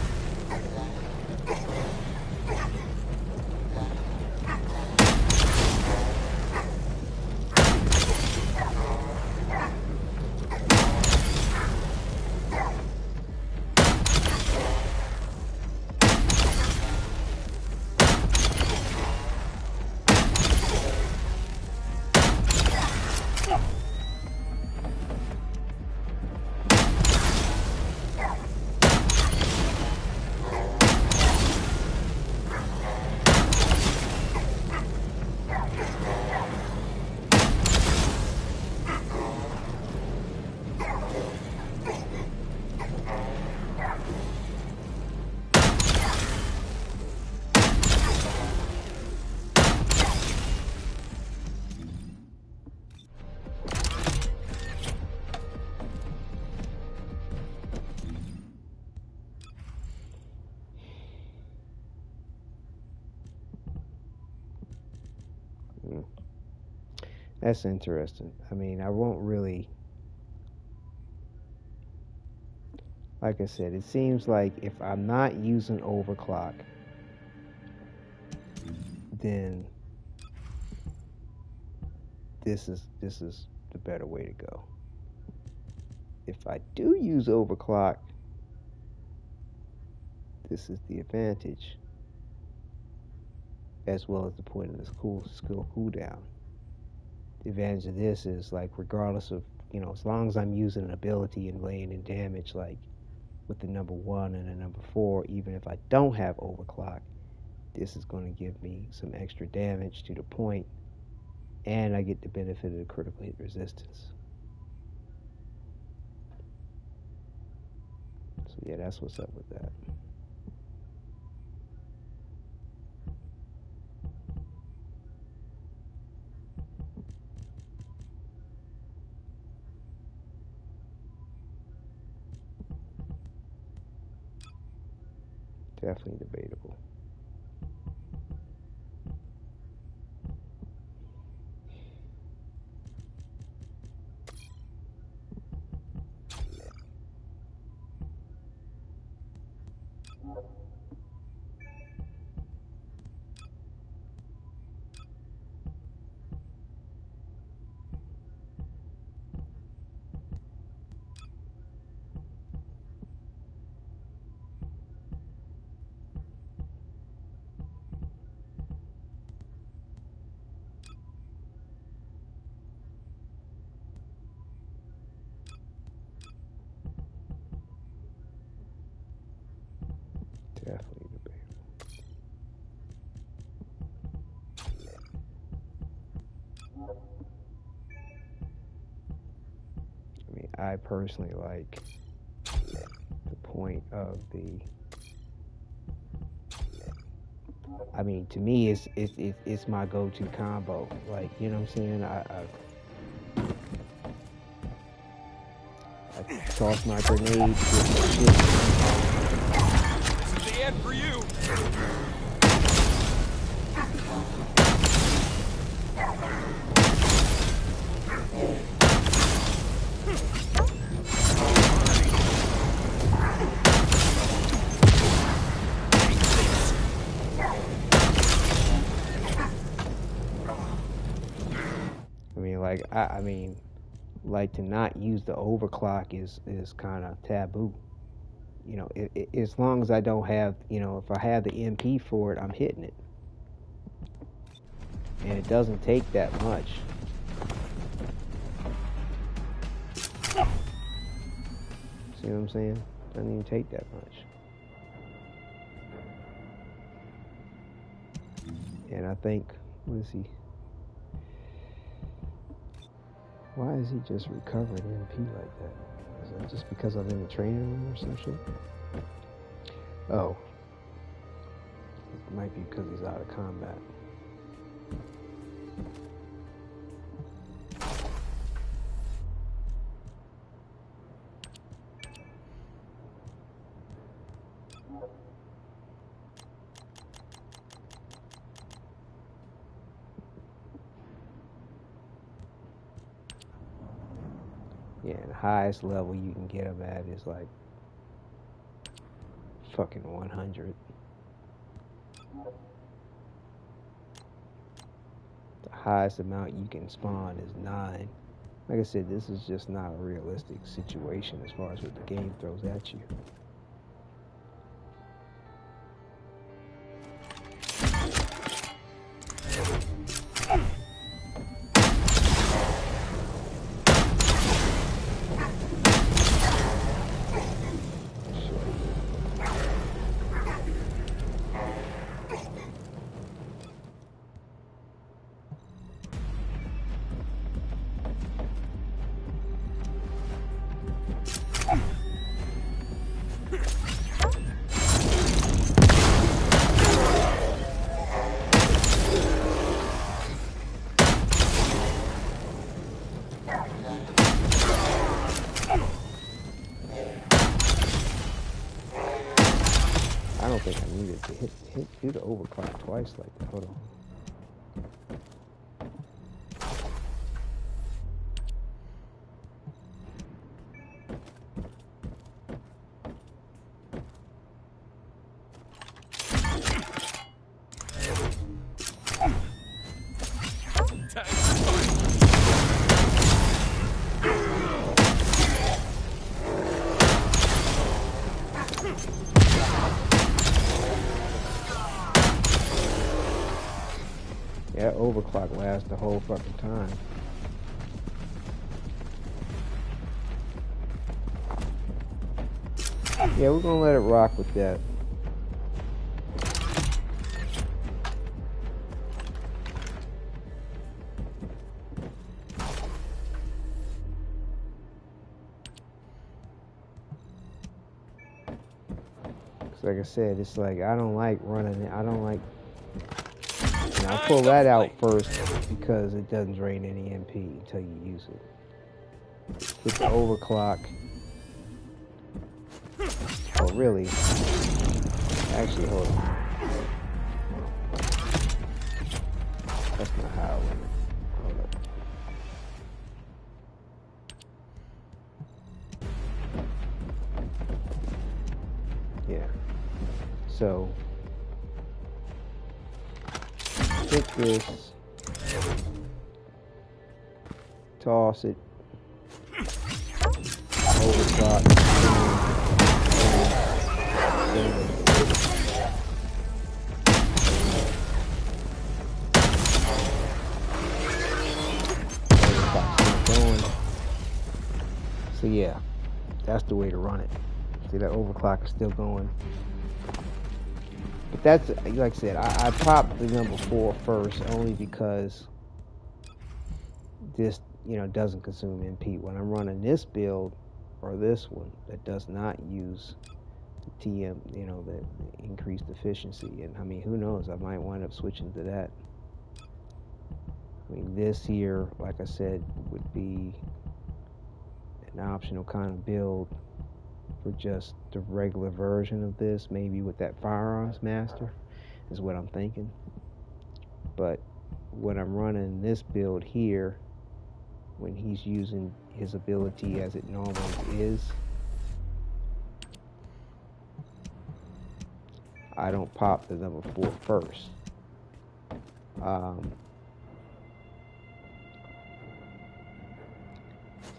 That's interesting. I mean, I won't really. Like I said, it seems like if I'm not using overclock, then this is the better way to go. If I do use overclock, this is the advantage, as well as the point of this skill cooldown. The advantage of this is, like, regardless of, you know, as long as I'm using an ability and laying in damage, like with the number 1 and the number 4, even if I don't have overclock, this is going to give me some extra damage to the point, and I get the benefit of the critical hit resistance. So yeah, that's what's up with that. Definitely debatable. Definitely debatable. I mean, I personally like the point of the. I mean, to me, it's my go-to combo. Like, you know what I'm saying? I toss my grenade, get my shit. This is the end for you. I mean, like, to not use the overclock is kind of taboo. You know, as long as I don't have, you know, if I have the MP for it, I'm hitting it. And it doesn't take that much. See what I'm saying? Doesn't even take that much. And I think, what is he? Why is he just recovering MP like that? Is that just because I'm in the training room or some shit? Oh. It might be because he's out of combat. Yeah, the highest level you can get him at is like fucking 100. The highest amount you can spawn is 9. Like I said, this is just not a realistic situation as far as what the game throws at you. I don't think I needed to do the overclock twice like that. Hold on. overclock lasts the whole fucking time. Yeah, we're gonna let it rock with that. Like I said, it's like I don't like running it. I don't like. And I pull that out first because it doesn't drain any MP until you use it. With the overclock. Oh, really? Actually, hold on. That's not how I went. Hold up. Yeah. So, take this, toss it, overclock, so yeah, that's the way to run it. See, that overclock is still going. But that's, like I said, I popped the number 4 first only because this, you know, doesn't consume MP. When I'm running this build, or this one, that does not use the TM, you know, the increased efficiency. And I mean, who knows, I might wind up switching to that. I mean, this here, like I said, would be an optional kind of build for just the regular version of this, maybe with that firearms master, is what I'm thinking. But when I'm running this build here, when he's using his ability as it normally is, I don't pop the number 4 first.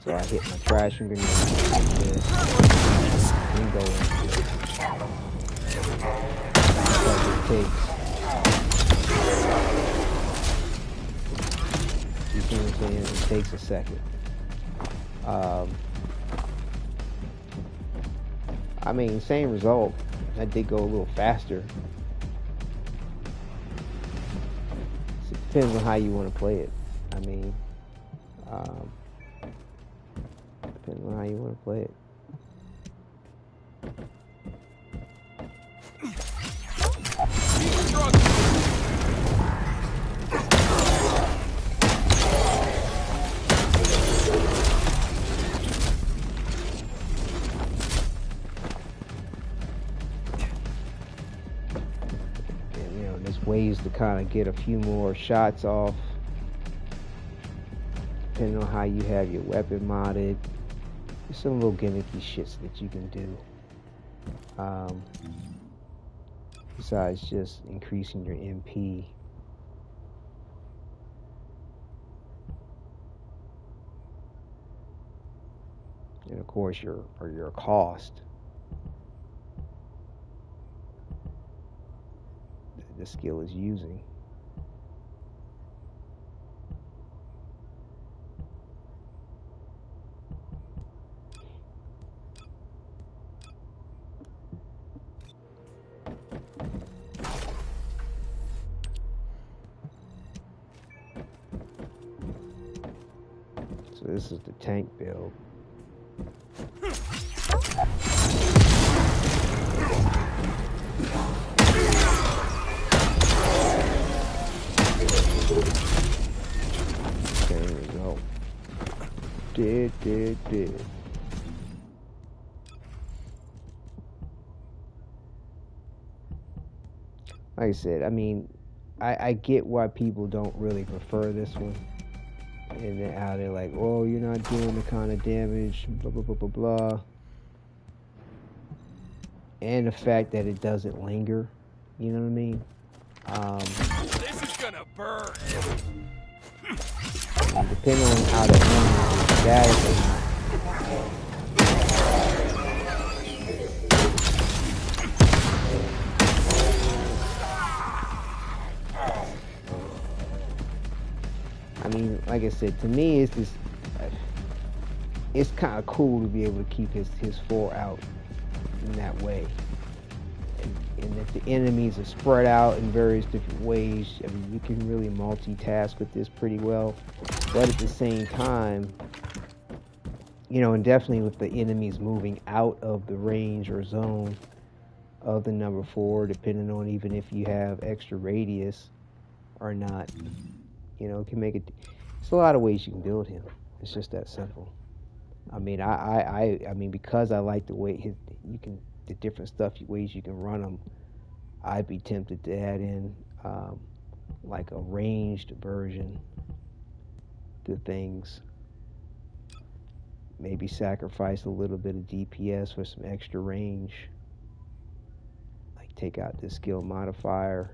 So I hit my trash and grenade like this, and go into this. Because it takes, you see what I'm saying? It takes a second. I mean, same result. That did go a little faster. It depends on how you want to play it. I mean, depends on how you want to play it. And, you know, there's ways to kind of get a few more shots off, depending on how you have your weapon modded. There's some little gimmicky shits that you can do. Besides just increasing your MP. And of course your cost. The skill is using. So this is the tank build. There we go. Did. Like I said, I mean, I get why people don't really prefer this one. And then how they're like, oh, you're not doing the kind of damage, blah, blah, blah, blah, blah. And the fact that it doesn't linger, you know what I mean? This is gonna burn. Depending on how the enemy is static. like I said, to me, it's just, it's kind of cool to be able to keep his 4 out in that way. And if the enemies are spread out in various different ways, I mean, you can really multitask with this pretty well. But at the same time, you know, and definitely with the enemies moving out of the range or zone of the number 4, depending on even if you have extra radius or not, you know, it can make it. It's a lot of ways you can build him. It's just that simple. I mean, I mean, because I like the way the different ways you can run them. I'd be tempted to add in like a ranged version to things. Maybe sacrifice a little bit of DPS for some extra range. Like take out this skill modifier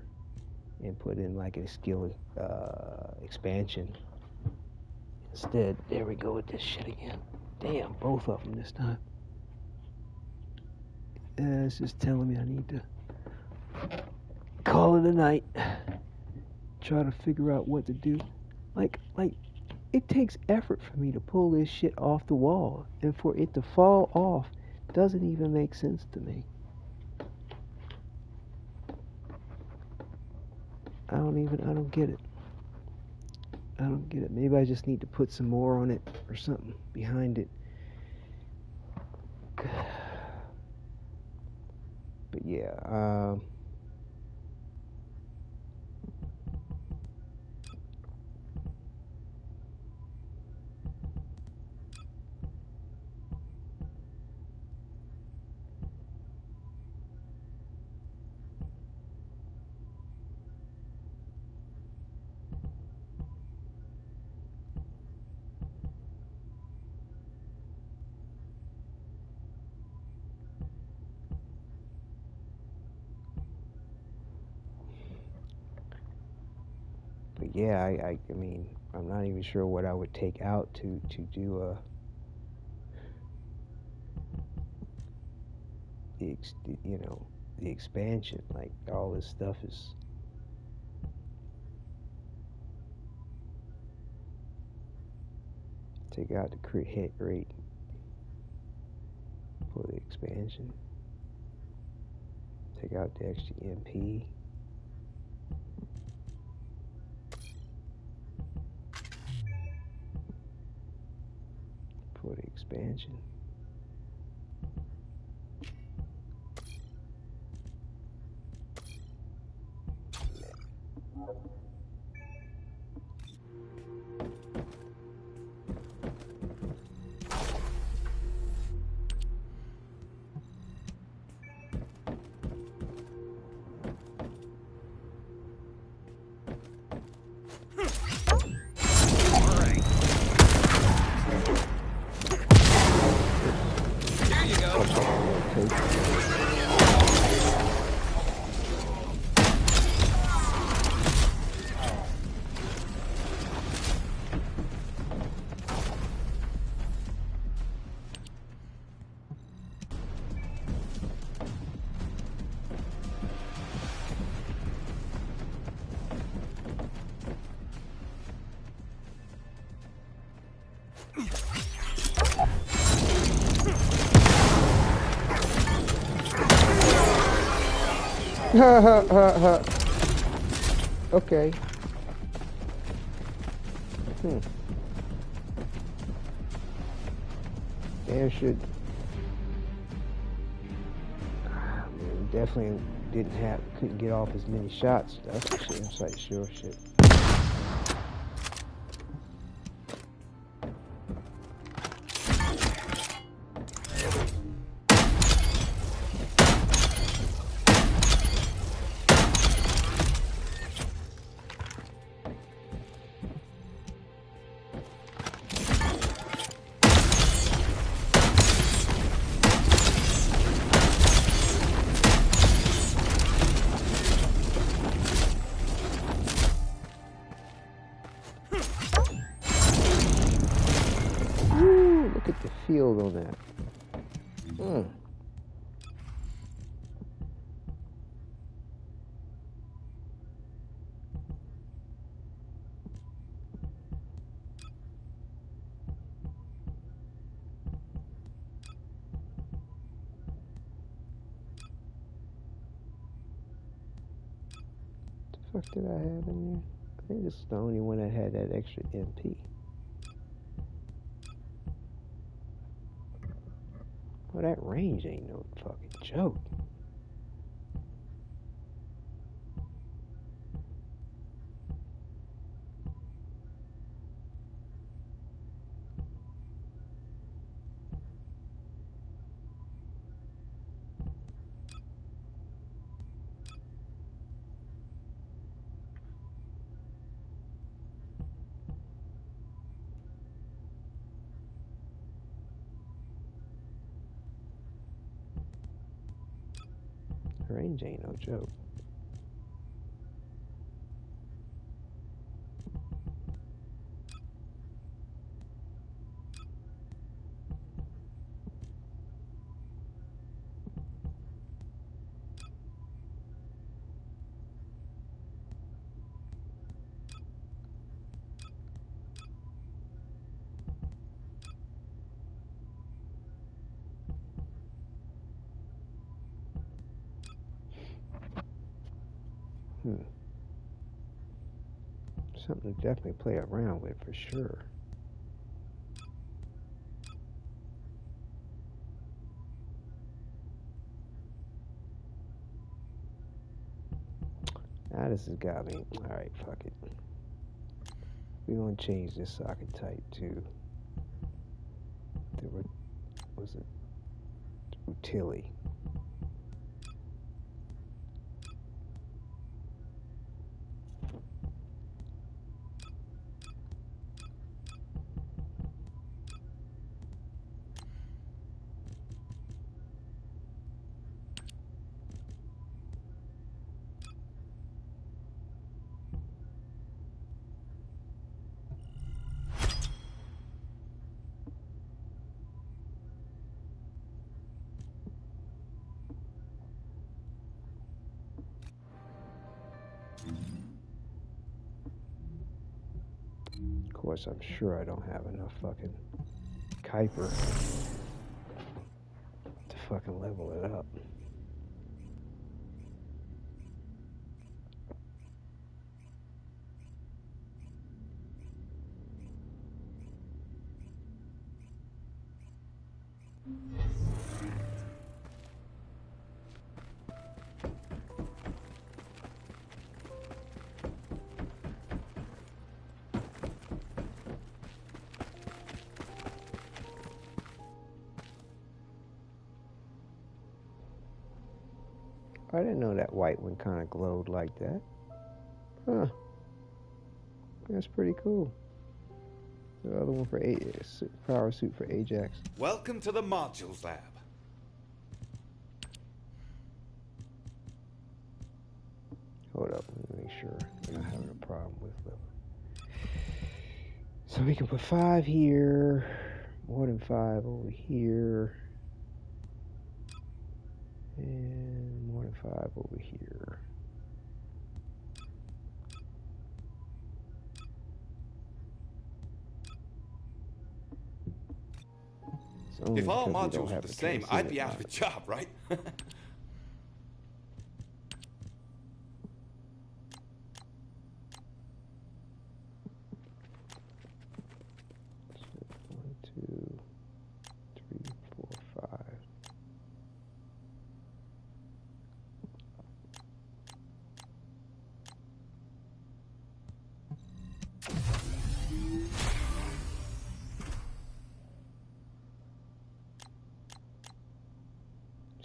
and put in like a skill expansion instead. There we go with this shit again. Damn, both of them this time. It's just telling me I need to call it a night. Try to figure out what to do. Like it takes effort for me to pull this shit off the wall, and for it to fall off doesn't even make sense to me. I don't get it. I don't get it. Maybe I just need to put some more on it or something behind it. But yeah, but yeah, I mean, I'm not even sure what I would take out to do the expansion. Like all this stuff is. Take out the crit hit rate for the expansion. Take out the extra MP. For the expansion. Okay. Damn shit. Man, definitely couldn't get off as many shots. That's for shit. That's like sure shit. Field on that. fuck did I have in there? I think this is the only one that had that extra MP. Well, that range ain't no fucking joke. Range ain't no joke. Something to definitely play around with for sure. Now this has got me. Alright, fuck it. We're gonna change this socket type to the utility. Of course, I'm sure I don't have enough fucking Kuiper to fucking level it up. I didn't know that white one kind of glowed like that. Huh. That's pretty cool. The other one for power suit for Ajax. Welcome to the modules lab. Hold up, let me make sure we're not having a problem with level. So we can put 5 here, more than 5 over here, and more than 5 over here. If all modules were the same, I'd be out of a job, right?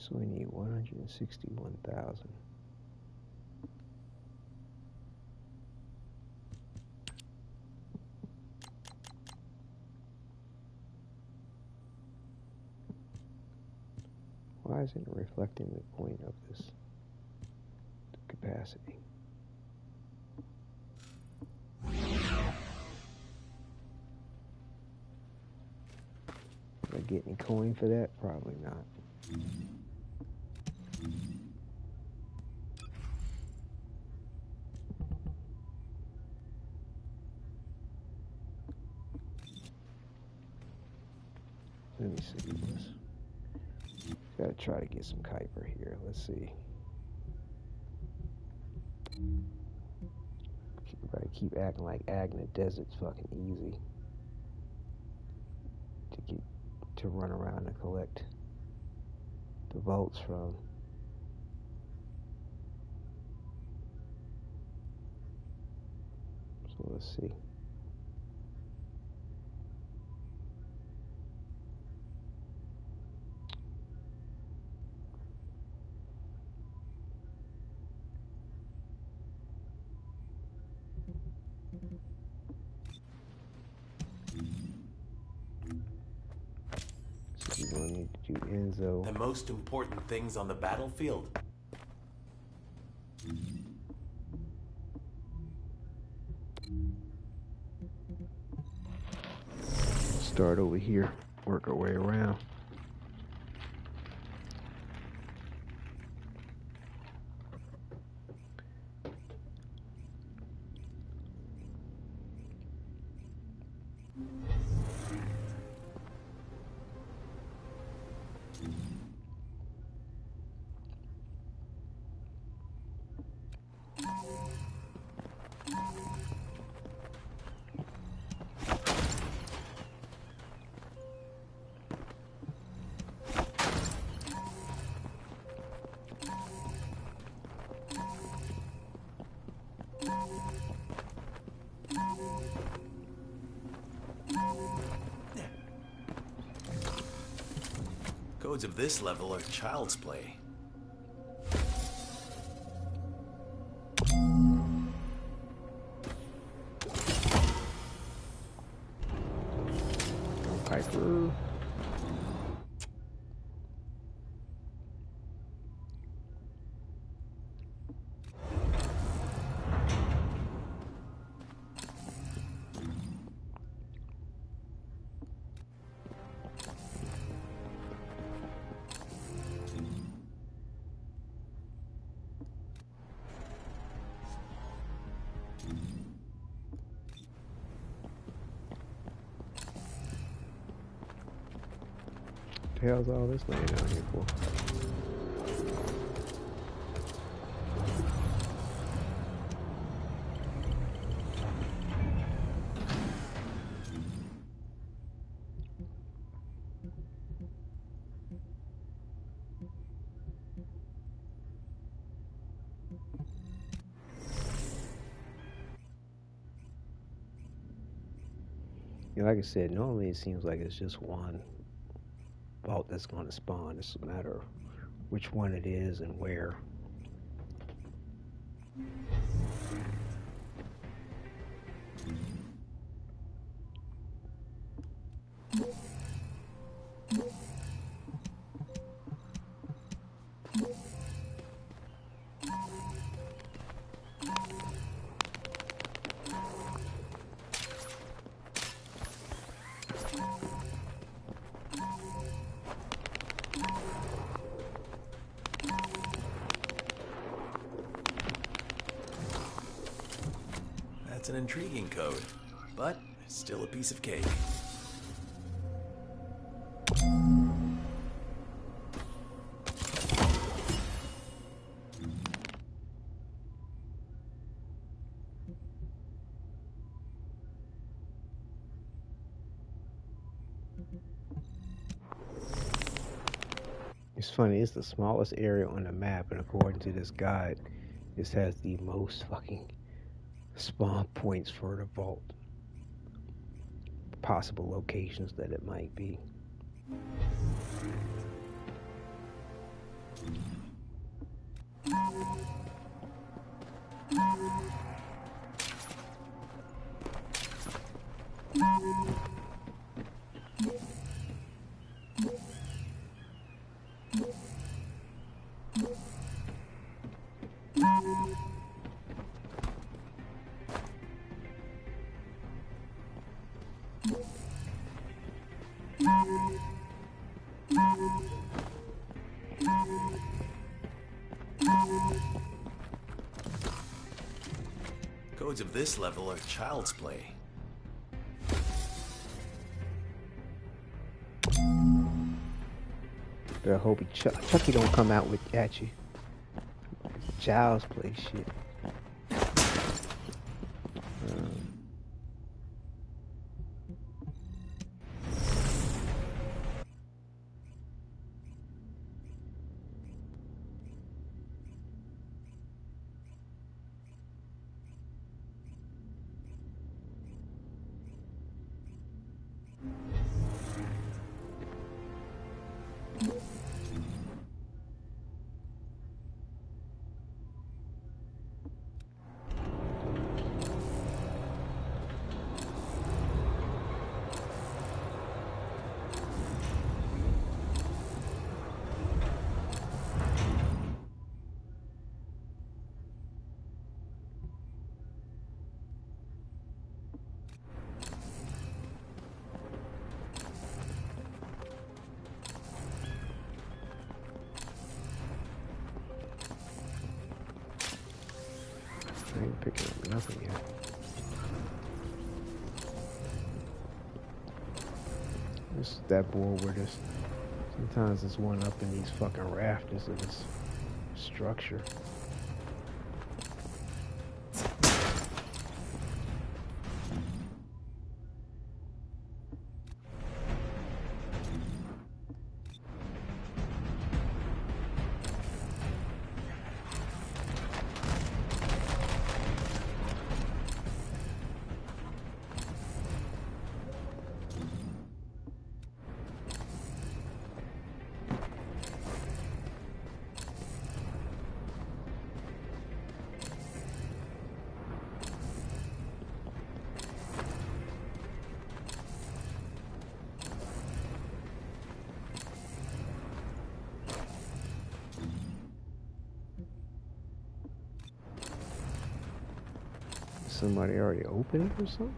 So we need 161,000. Why isn't it reflecting the point of this capacity? Did I get any coin for that? Probably not. Let me see this. Gotta try to get some Kuiper here. Let's see. Probably keep acting like Agna Desert's fucking easy to run around and collect the votes from. So let's see. So we're gonna need to do Enzo. The most important things on the battlefield. Start over here, work our way around. Codes of this level are child's play. Kuiper. What the hell's all this laying down here for? Yeah, like I said, normally it seems like it's just one vault that's going to spawn. It's a matter of which one it is and where. That's an intriguing code, but still a piece of cake. It's funny, it's the smallest area on the map, and according to this guide, this has the most fucking spawn points for the vault. Possible locations that it might be. Codes of this level are child's play. Better hope Chucky don't come out at you. Child's play shit. picking up nothing yet. This is that board where there's sometimes there's one up in these fucking rafters of this structure. Somebody already opened it or something?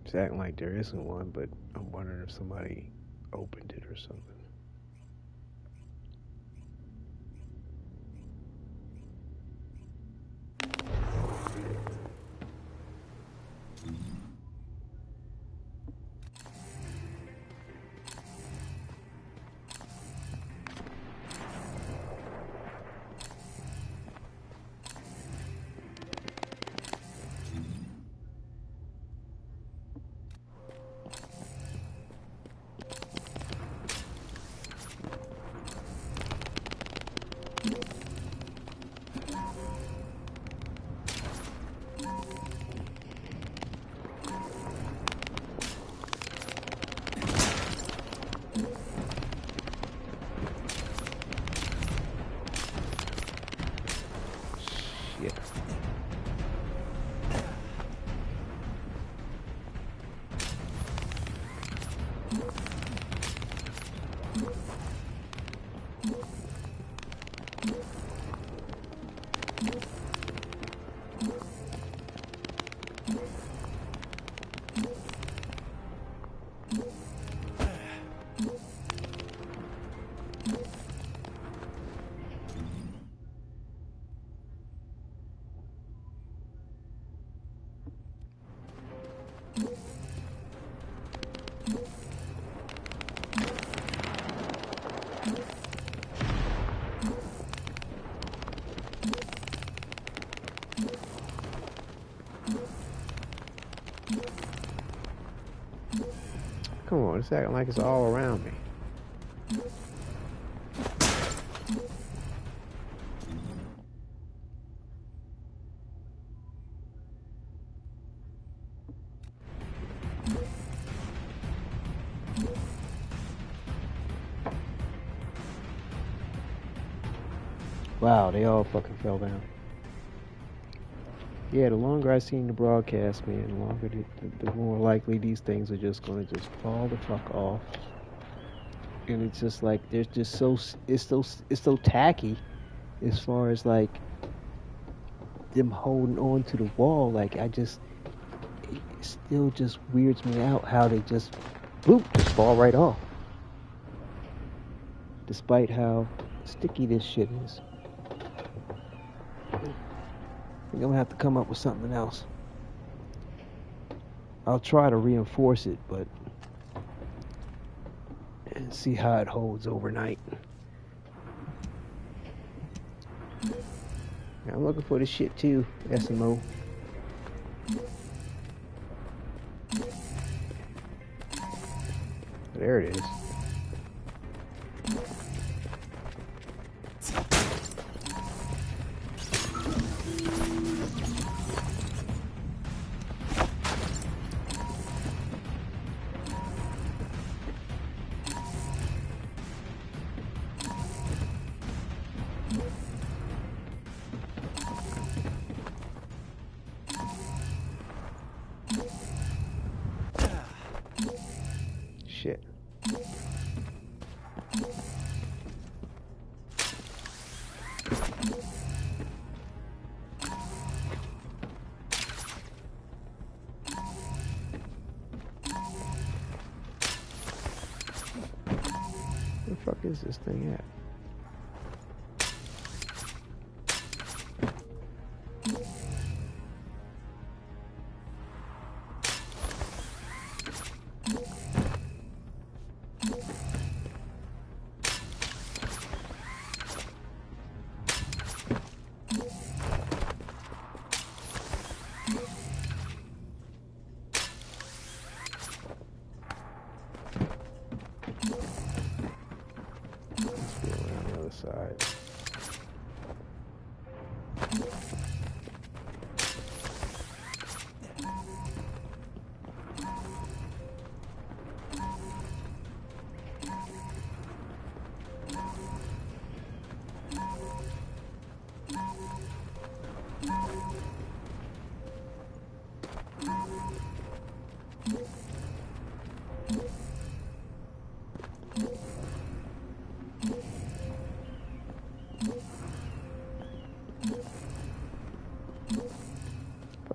It's acting like there isn't one, but I'm wondering if somebody opened it or something. Come on, it's acting like it's all around me. Wow, they all fucking fell down. Yeah, the longer I seen the broadcast, man, the longer the more likely these things are just gonna just fall the fuck off. And it's just like there's just it's so tacky, as far as like them holding on to the wall. Like it still just weirds me out how they just bloop just fall right off, despite how sticky this shit is. I think I'm gonna have to come up with something else. I'll try to reinforce it, but and see how it holds overnight. I'm looking for this shit too, SMO. There it is. Where the fuck is this thing at? Side.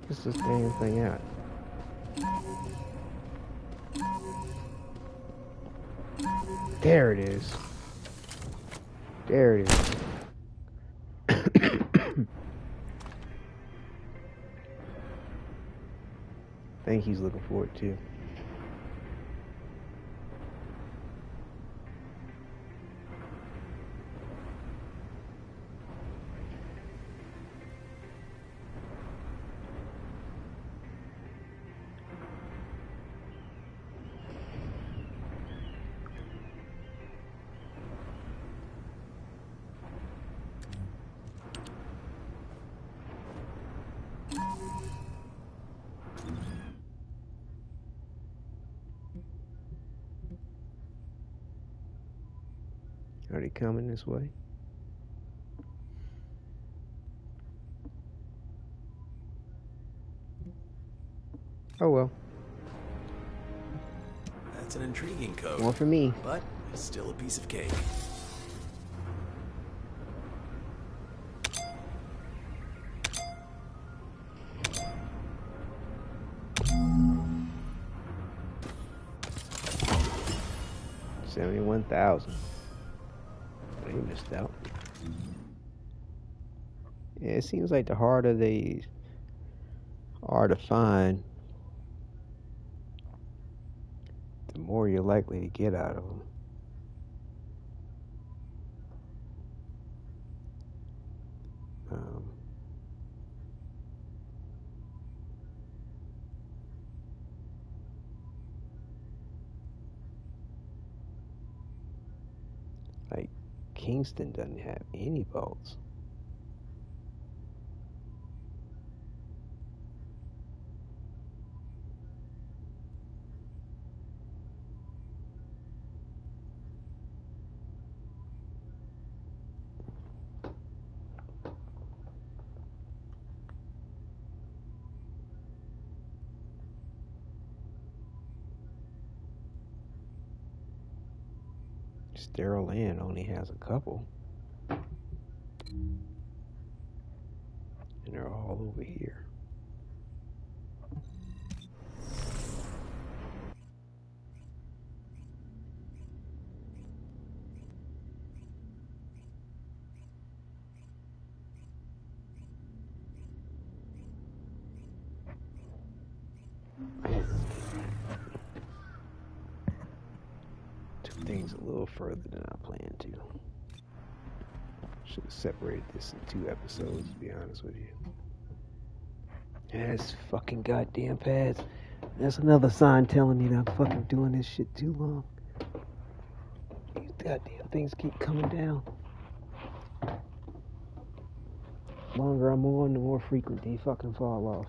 Where's this damn thing at? There it is. There it is. I think he's looking for it too. Are they coming this way? Oh well. That's an intriguing code. More for me. But it's still a piece of cake. $71,000. You missed out. Yeah, it seems like the harder they are to find, the more you're likely to get out of them. Like, Kingston doesn't have any bolts. Sterile Land only has a couple. And they're all over here. Took things a little further than I planned to. Should have separated this in 2 episodes, to be honest with you. Yes, fucking goddamn pads. That's another sign telling me that I'm fucking doing this shit too long. These goddamn things keep coming down. The longer I'm on, the more frequent they fucking fall off.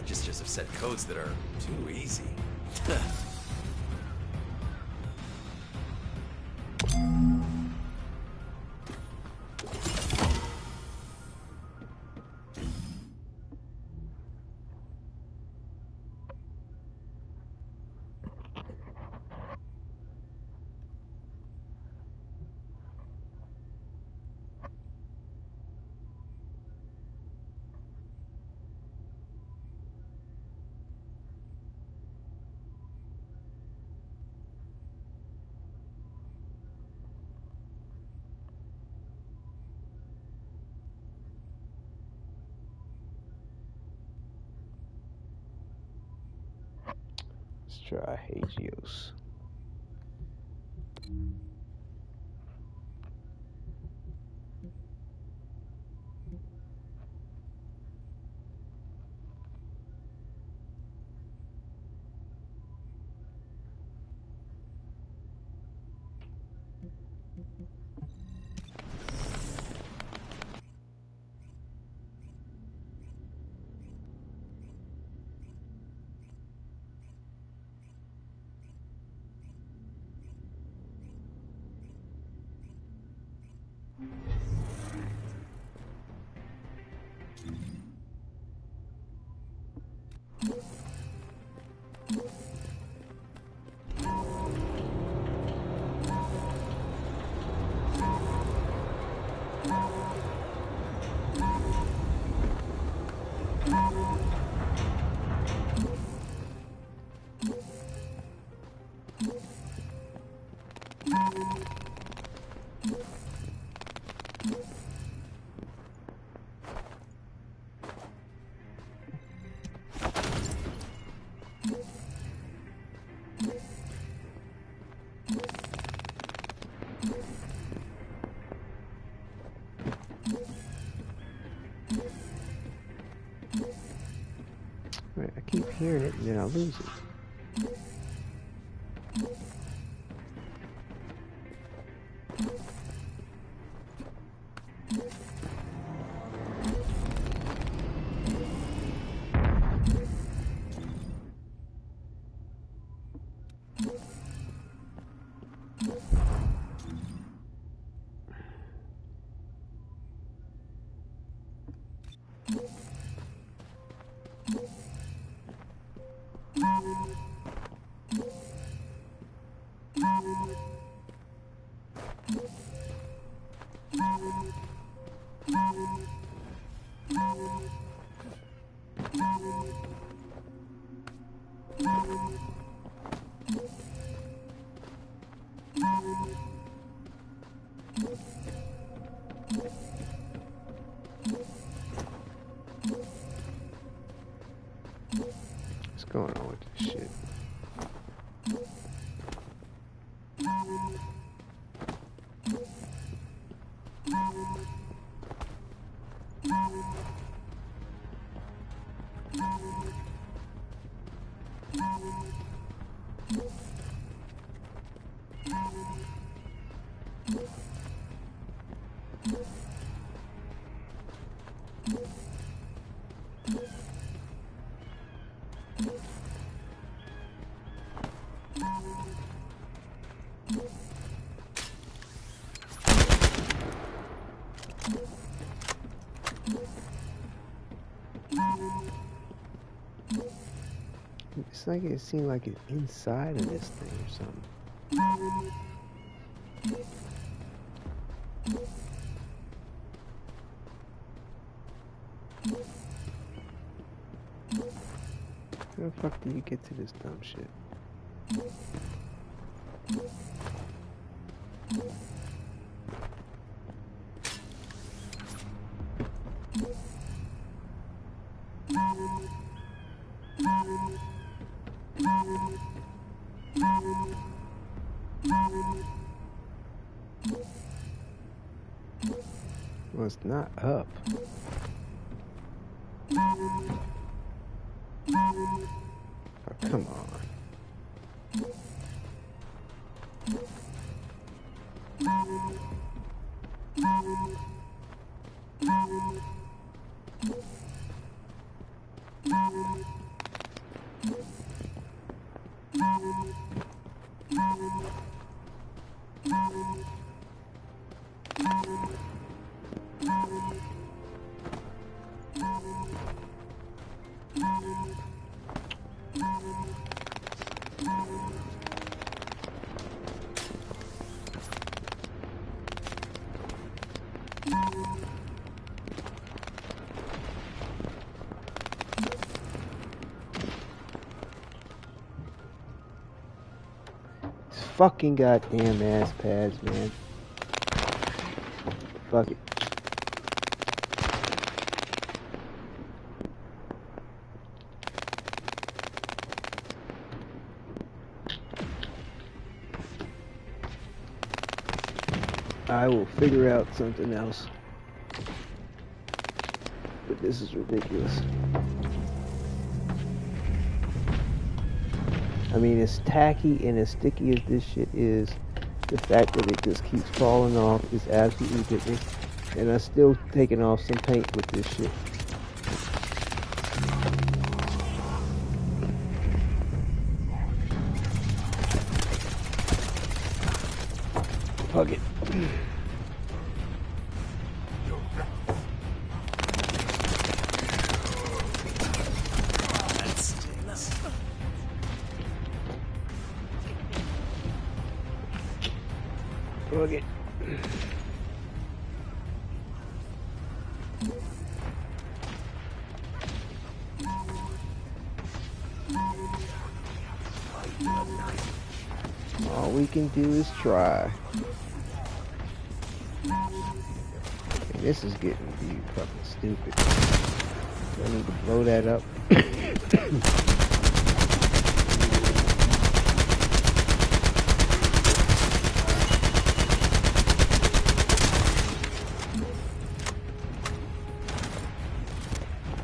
registers have set codes that are too easy. Let's try Hagios. Right, I keep hearing it and then I lose it. What's going on with this shit? It's like it seemed like it's inside of this thing or something. How the fuck do you get to this dumb shit? Well, it's not up. Oh, come on. Fucking goddamn ass pads, man. Fuck it. I will figure out something else. But this is ridiculous. I mean, as tacky and as sticky as this shit is, the fact that it just keeps falling off is absolutely ridiculous. And I'm still taking off some paint with this shit. Fuck it. Fuck it. All we can do is try. And this is getting to be fucking stupid. I need to blow that up.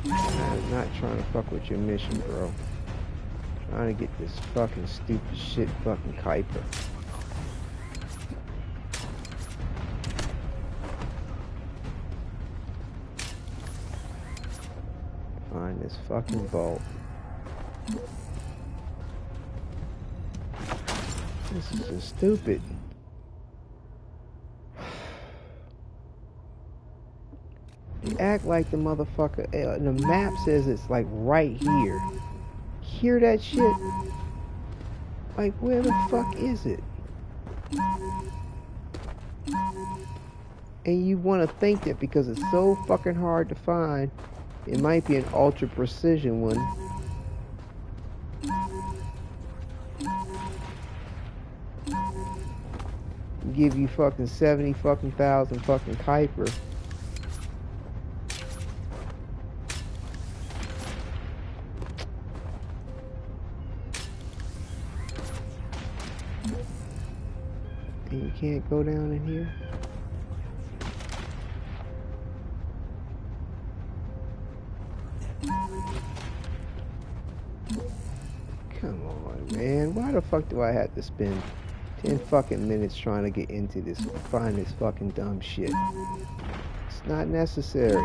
I'm not trying to fuck with your mission, bro. I'm trying to get this fucking stupid shit fucking Kuiper. Find this fucking vault. This is just stupid. They act like the motherfucker. The map says it's like right here. Hear that shit? Like, where the fuck is it? And you want to think that because it's so fucking hard to find, it might be an ultra precision one. Give you fucking 70 fucking thousand fucking Kuiper. And you can't go down in here. Come on, man. Why the fuck do I have to spend 10 fucking minutes trying to get into this, find this fucking dumb shit? It's not necessary.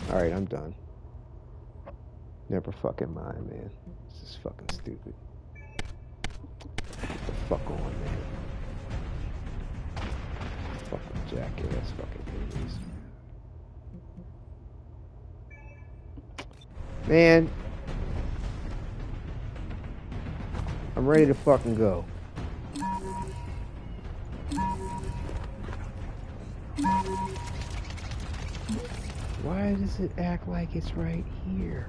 Alright, I'm done. Never fucking mind, man. This is fucking stupid. Get the fuck on, man. Fucking jackass fucking idiots. Man. I'm ready to fucking go. Why does it act like it's right here?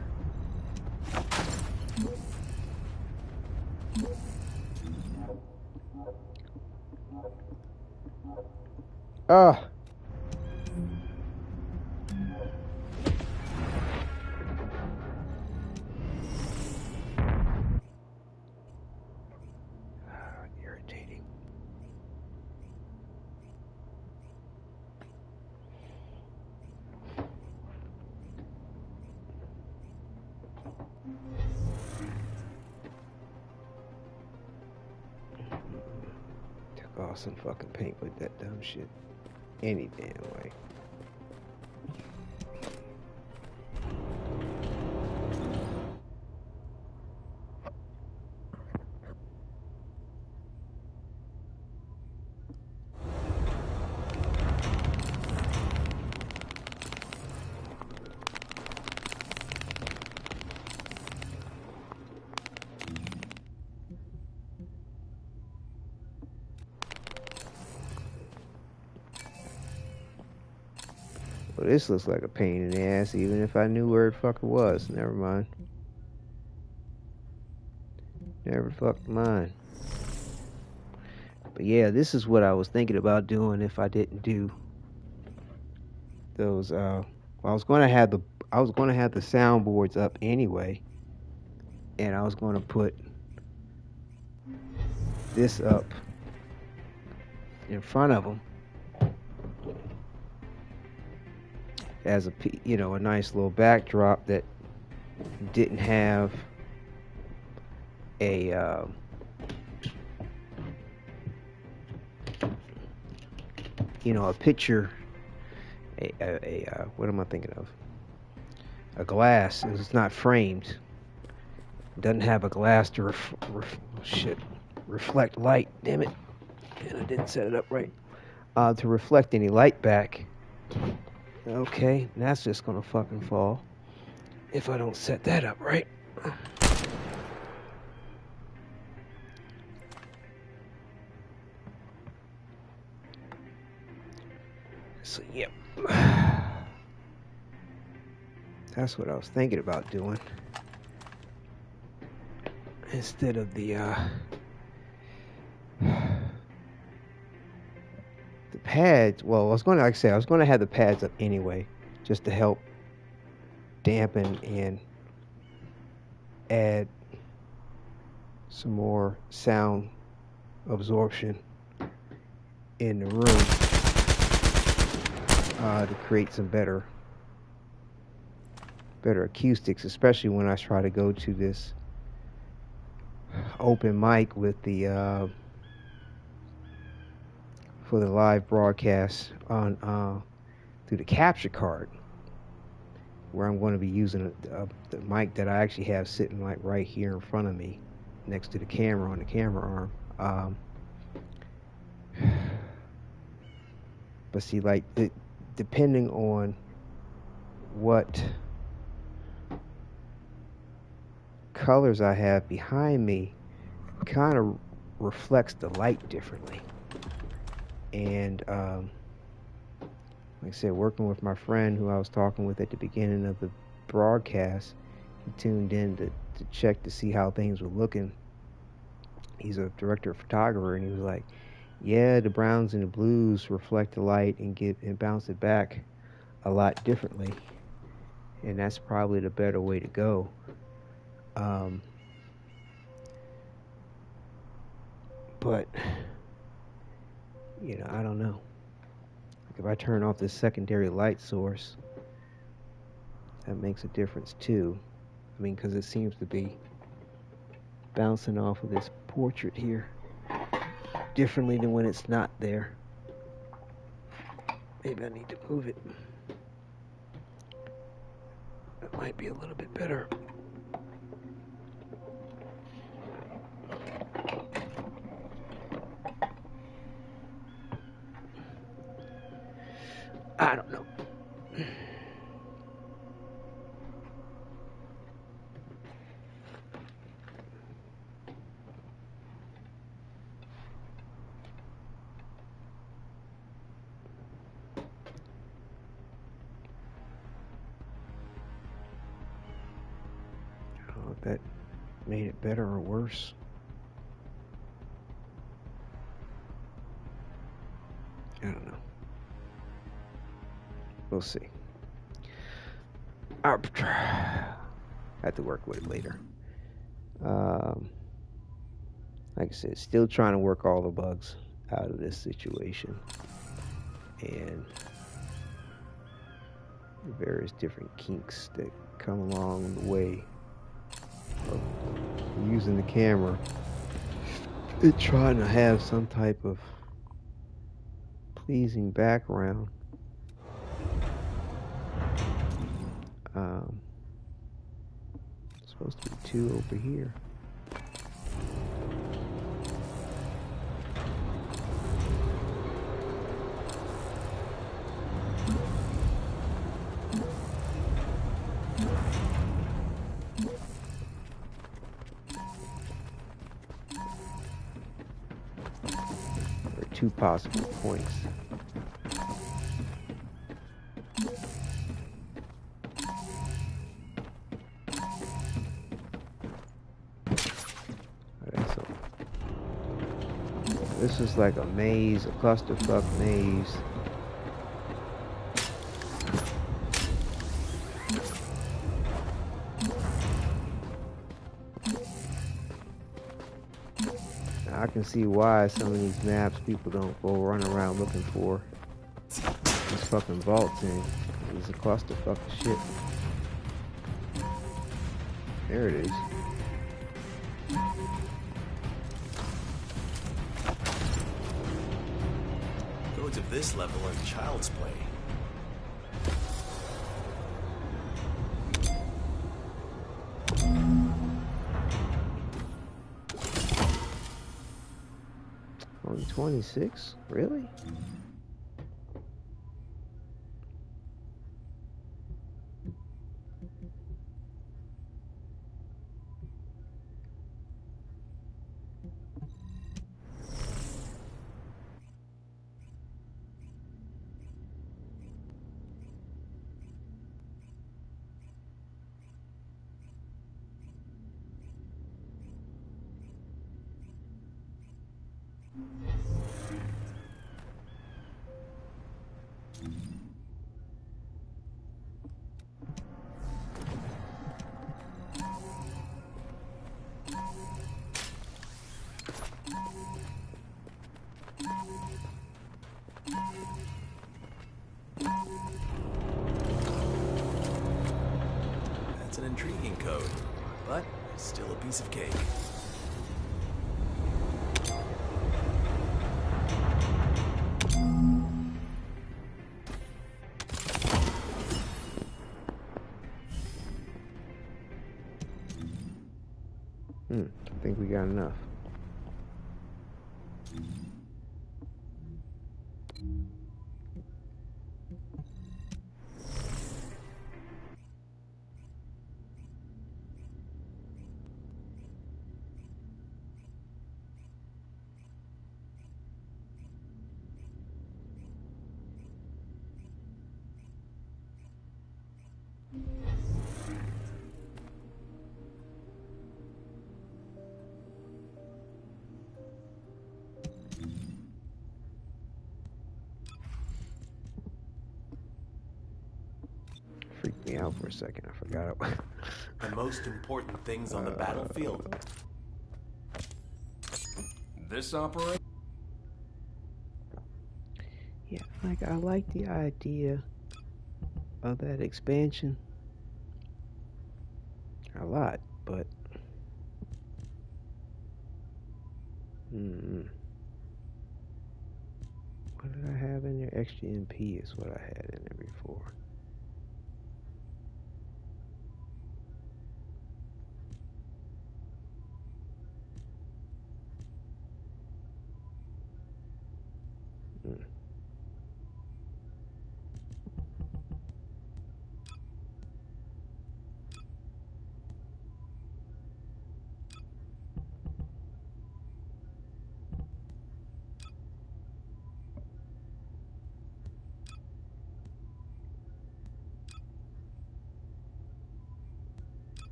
Ah. suck off some fucking paint with that dumb shit any damn way. Well, this looks like a pain in the ass, even if I knew where it fucking was. Never mind. Never fucking mind. But yeah, this is what I was thinking about doing if I didn't do those. Well, I was going to have the soundboards up anyway, and I was going to put this up in front of them as a a nice little backdrop that didn't have a a picture, what am I thinking of? A glass. It's not framed. It doesn't have a glass to reflect light. Damn it! And I didn't set it up right. To reflect any light back. Okay, that's just gonna fucking fall if I don't set that up right. So, yep. That's what I was thinking about doing. Instead of the pads. Well, I was going to, like I said, I was going to have the pads up anyway, just to help dampen and add some more sound absorption in the room. To create some better acoustics, especially when I try to go to this open mic with the for the live broadcast on through the capture card, where I'm going to be using the mic that I actually have sitting like right here in front of me, next to the camera on the camera arm. But see, like depending on what colors I have behind me, kind of reflects the light differently. And like I said, working with my friend who I was talking with at the beginning of the broadcast, he tuned in to check to see how things were looking. He's a director of photography, and he was like, yeah, the browns and the blues reflect the light and bounce it back a lot differently, and that's probably the better way to go. But I don't know. Like if I turn off this secondary light source, that makes a difference too. I mean, because it seems to be bouncing off of this portrait here differently than when it's not there. Maybe I need to move it. That might be a little bit better. I don't know. If that made it better or worse. I don't know. We'll see. I'll have to work with it later. Like I said, still trying to work all the bugs out of this situation. And the various different kinks that come along the way of using the camera and trying to have some type of pleasing background. Supposed to be 2 over here. There are 2 possible points. This is like a maze, a clusterfuck maze. Now, I can see why some of these maps people don't go run around looking for these fucking vaults in. It's a clusterfuck of shit. There it is. Of this level and child's play. Only 26? Really? That's an intriguing code, but still a piece of cake. I think we got enough. Freaked me out for a second. I forgot it. The most important things on the battlefield. This operation? Yeah, like I like the idea of that expansion a lot, but what did I have in there? Extra MP is what I had in there before.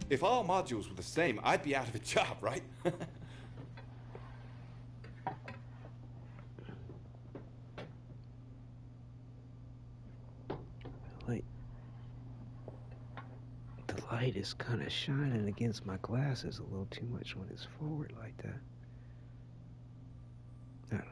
If all modules were the same, I'd be out of a job, right? Wait. The light is kind of shining against my glasses a little too much when it's forward like that. I don't know.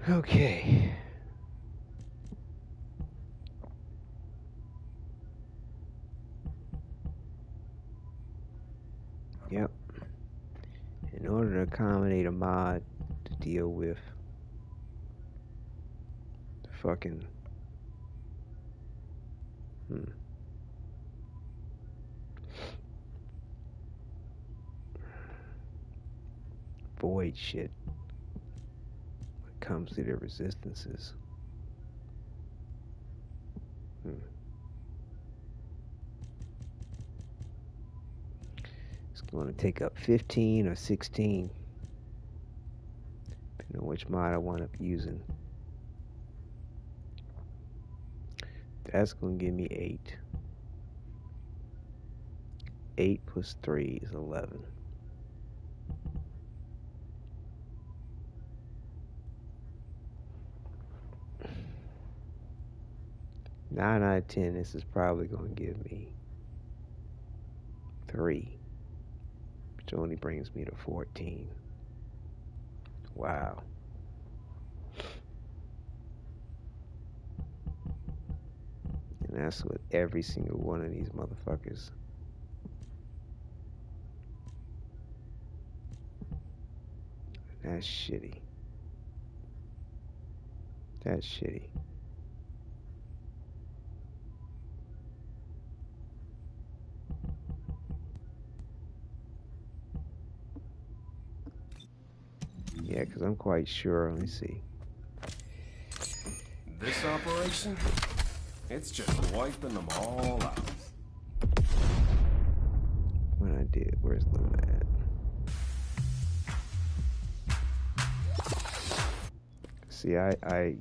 Okay. Yep. In order to accommodate a mod to deal with the fucking void shit when it comes to their resistances. It's going to take up 15 or 16, depending on which mod I wind up using. That's going to give me 8. 8 plus 3 is 11. 9 out of 10, this is probably going to give me 3, which only brings me to 14. Wow. And that's with every single one of these motherfuckers. That's shitty. That's shitty. Yeah, because I'm quite sure. Let me see. This operation, it's just wiping them all out. When I did, where's Luna at? See, I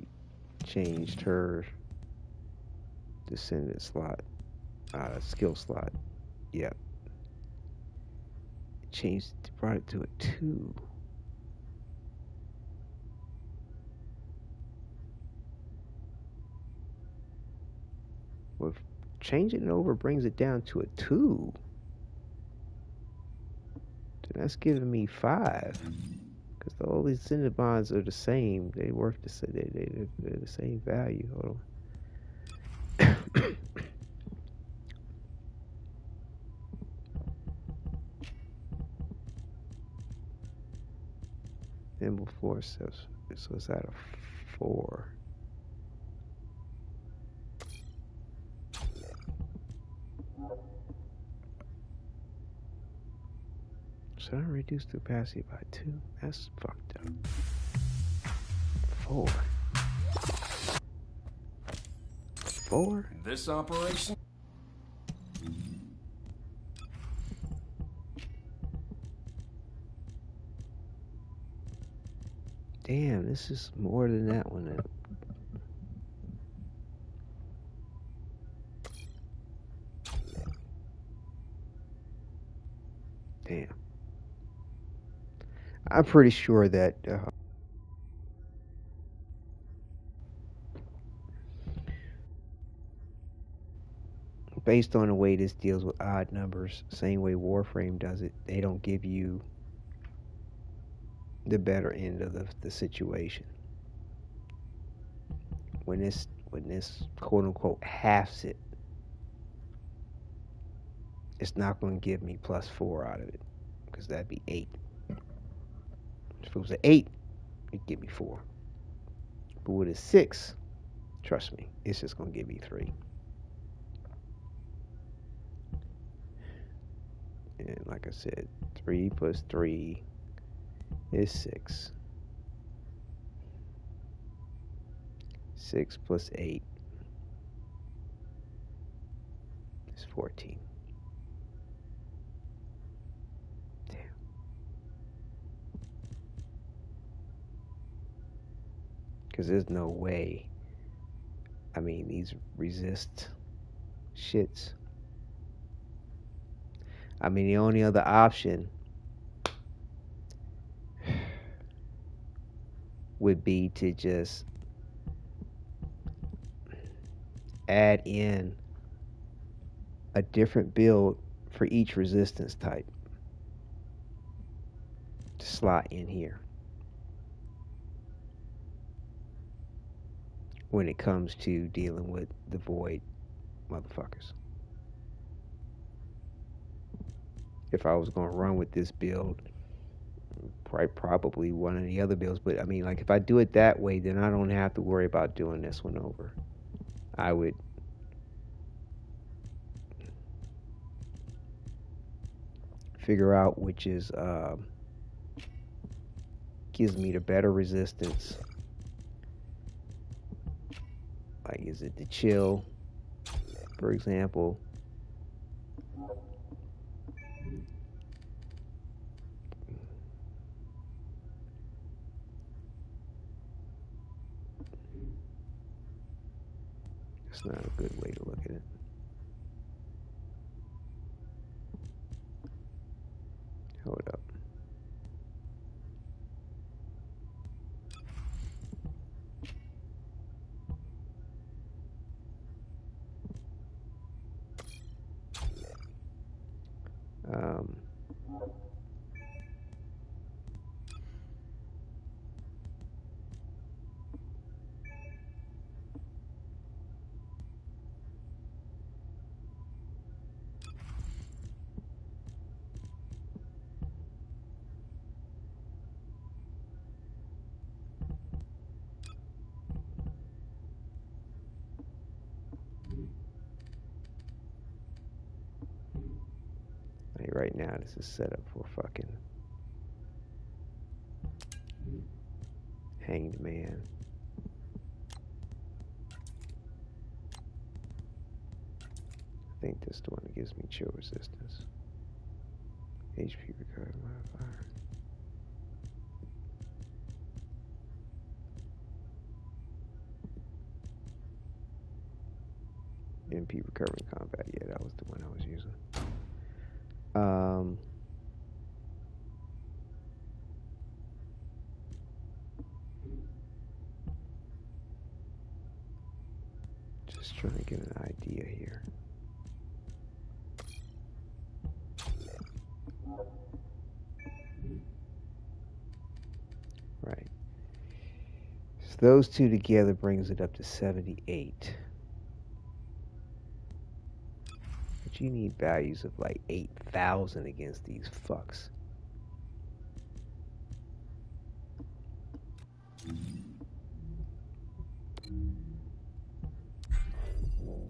changed her Descendant slot, skill slot. Yep. Changed, brought it to a 2. Well, changing it over brings it down to a 2. Then that's giving me 5. Because all these Descendant bonds are the same. They work the same. They're the same value. Hold on. Nimble force, so it's at a 4. Should I reduce the capacity by 2? That's fucked up. 4. 4? This operation? Damn, this is more than that one then. Damn. I'm pretty sure that based on the way this deals with odd numbers, same way Warframe does it, they don't give you the better end of the situation. When this quote unquote halves it, it's not going to give me +4 out of it, because that'd be 8. If it was an 8, it'd give me 4. But with a 6, trust me, it's just going to give me 3. And like I said, 3 plus 3 is 6. 6 plus 8 is 14. Damn. Because there's no way. I mean, these resist shits. I mean, the only other option would be to just add in a different build for each resistance type to slot in here when it comes to dealing with the void motherfuckers. If I was going to run with this build, probably one of the other builds, but I mean, like, if I do it that way, then I don't have to worry about doing this one over. I would figure out which is gives me the better resistance. Like, is it the chill, for example? That's not a good way to look at it. Hold up. Like right now, this is set up for fucking Hanged Man. I think this is the one that gives me chill resistance. HP recovery modifier. MP recovering combat. Yeah, that was the one I was using. Just trying to get an idea here. Right. So those two together brings it up to 78. But you need values of like 8,000 against these fucks.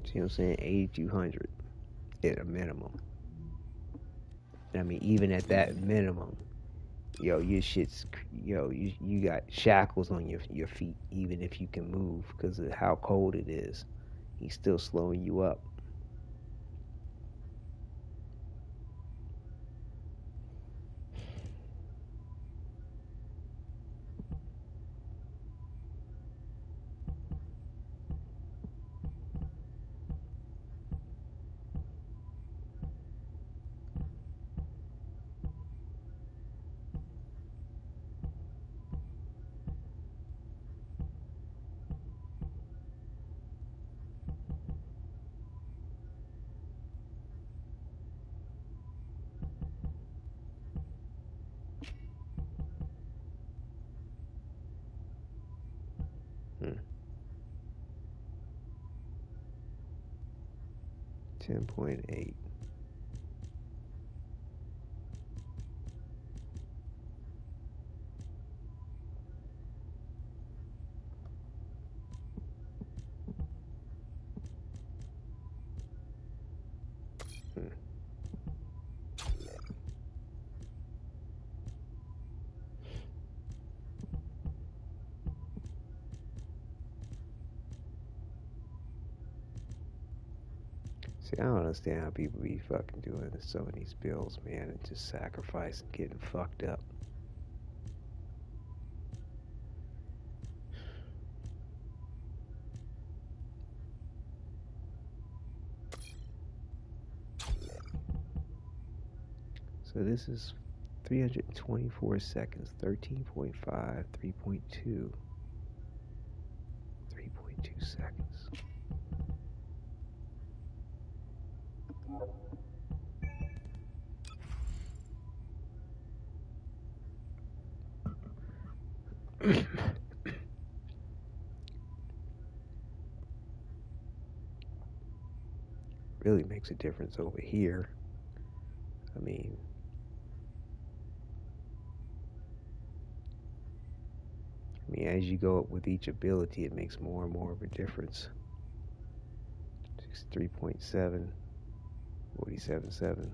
See what I'm saying? 8,200 at a minimum. I mean, even at that minimum, yo, your shit's, yo, you got shackles on your feet, even if you can move, because of how cold it is. He's still slowing you up. Hmm. 10.8. See, I don't understand how people be fucking doing some of these builds, man, and just sacrificing, getting fucked up. So this is 324 seconds, 13.5, 3.2, 3.2 seconds. Really makes a difference over here. I mean, as you go up with each ability, it makes more and more of a difference. 3.7, 47.7.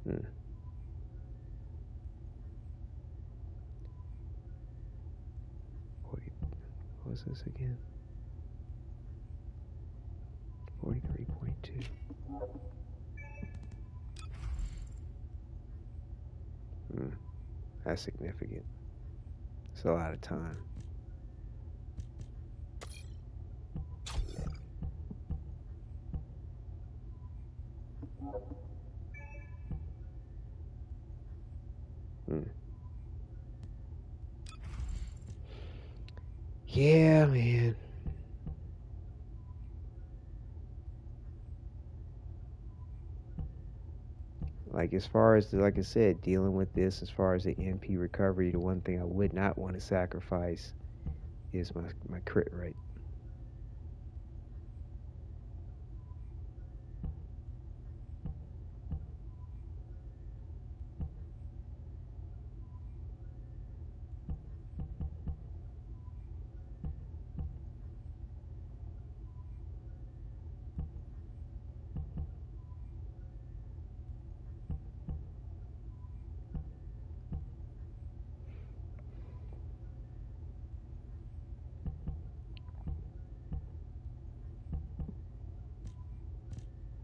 Hmm. 40, what was this again? 43.2. That's significant. It's a lot of time. Yeah, man. Like, as far as, like I said, dealing with this, as far as the MP recovery, the one thing I would not want to sacrifice is my crit rate.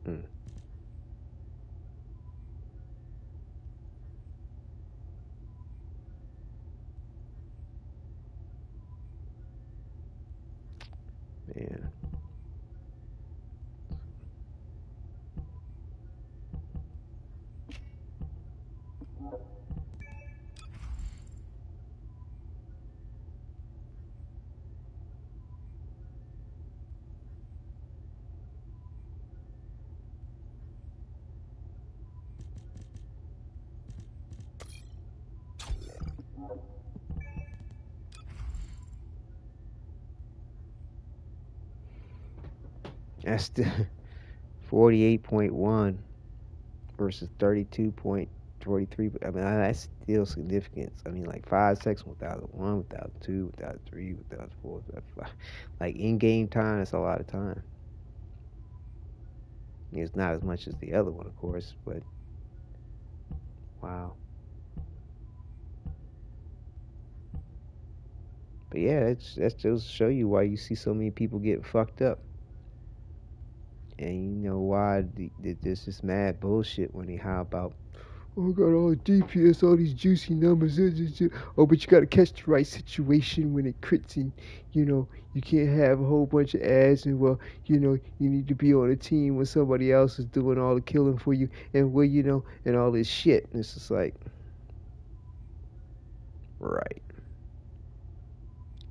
Man. That's the 48.1 versus 32.43. I mean, that's still significant. I mean, like 5 seconds without a 1, without 2, without 3, without 4, without 5. Like, in game time, that's a lot of time. I mean, it's not as much as the other one, of course, but wow. But yeah, that's just show you why you see so many people getting fucked up. And you know why there's this mad bullshit when they hop out. Oh, I got all the DPS, all these juicy numbers. Oh, but you got to catch the right situation when it crits, and you can't have a whole bunch of ads. And well, you need to be on a team when somebody else is doing all the killing for you, and well, and all this shit. And it's just like, right,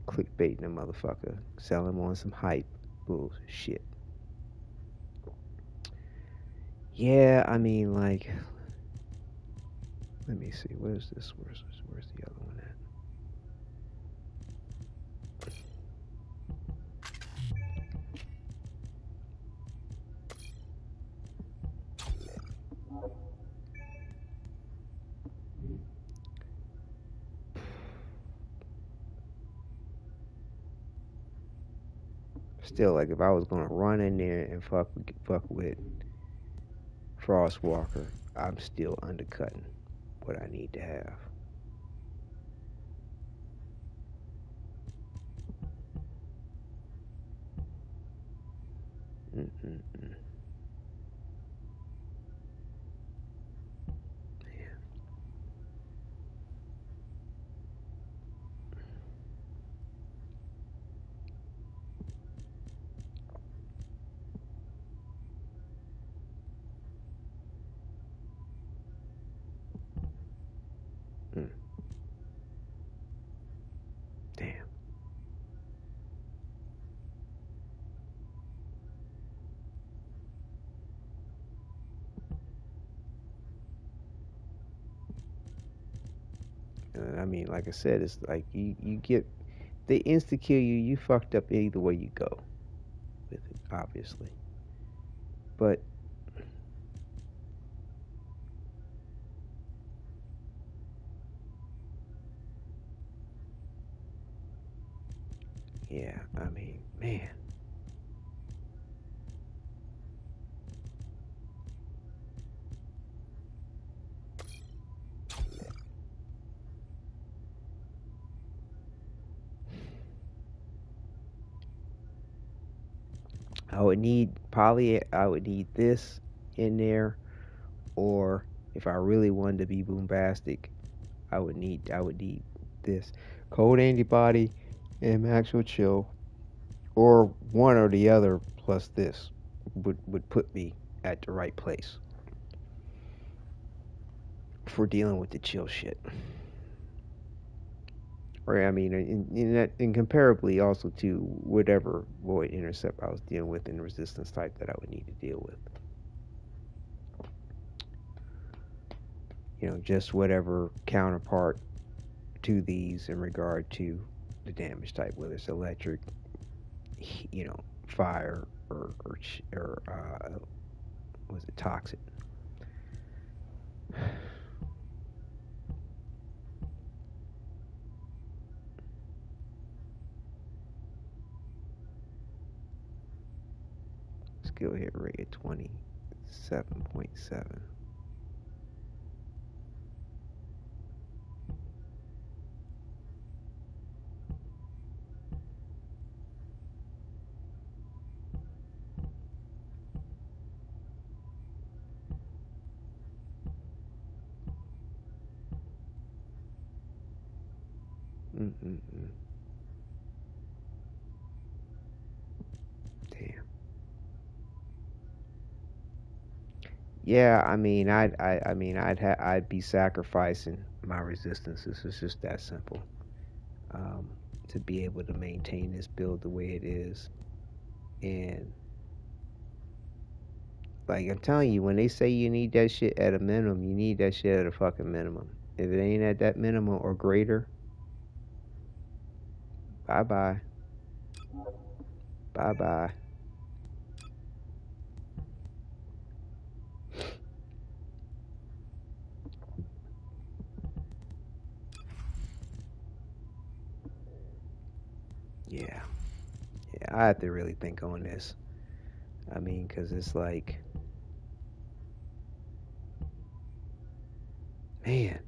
clickbaiting a motherfucker, selling them on some hype bullshit. Yeah, I mean, like, let me see. Where's this? Where's the other one at? Still, like, if I was gonna run in there and fuck with Frostwalker, I'm still undercutting what I need to have. Mm-mm-mm. Mm. Damn. I mean, like I said, it's like you get, they insta kill you, you fucked up either way you go with it, obviously. But yeah, I mean, man. I would need I would need this in there, or if I really wanted to be bombastic, I would need this cold antibody and maximum chill, or one or the other plus this would put me at the right place for dealing with the chill shit. Or I mean, in comparably also to whatever void intercept I was dealing with in the resistance type that I would need to deal with. You know, just whatever counterpart to these in regard to the damage type, whether it's electric, you know, fire, or was it toxic? Skill hit rate at 27.7. Mm-mm-mm. Damn. Yeah, I mean, I'd be sacrificing my resistances. It's just that simple. To be able to maintain this build the way it is, and like I'm telling you, when they say you need that shit at a minimum, you need that shit at a fucking minimum. If it ain't at that minimum or greater, bye bye. Bye bye. Yeah. Yeah, I have to really think on this. I mean, because it's like, man.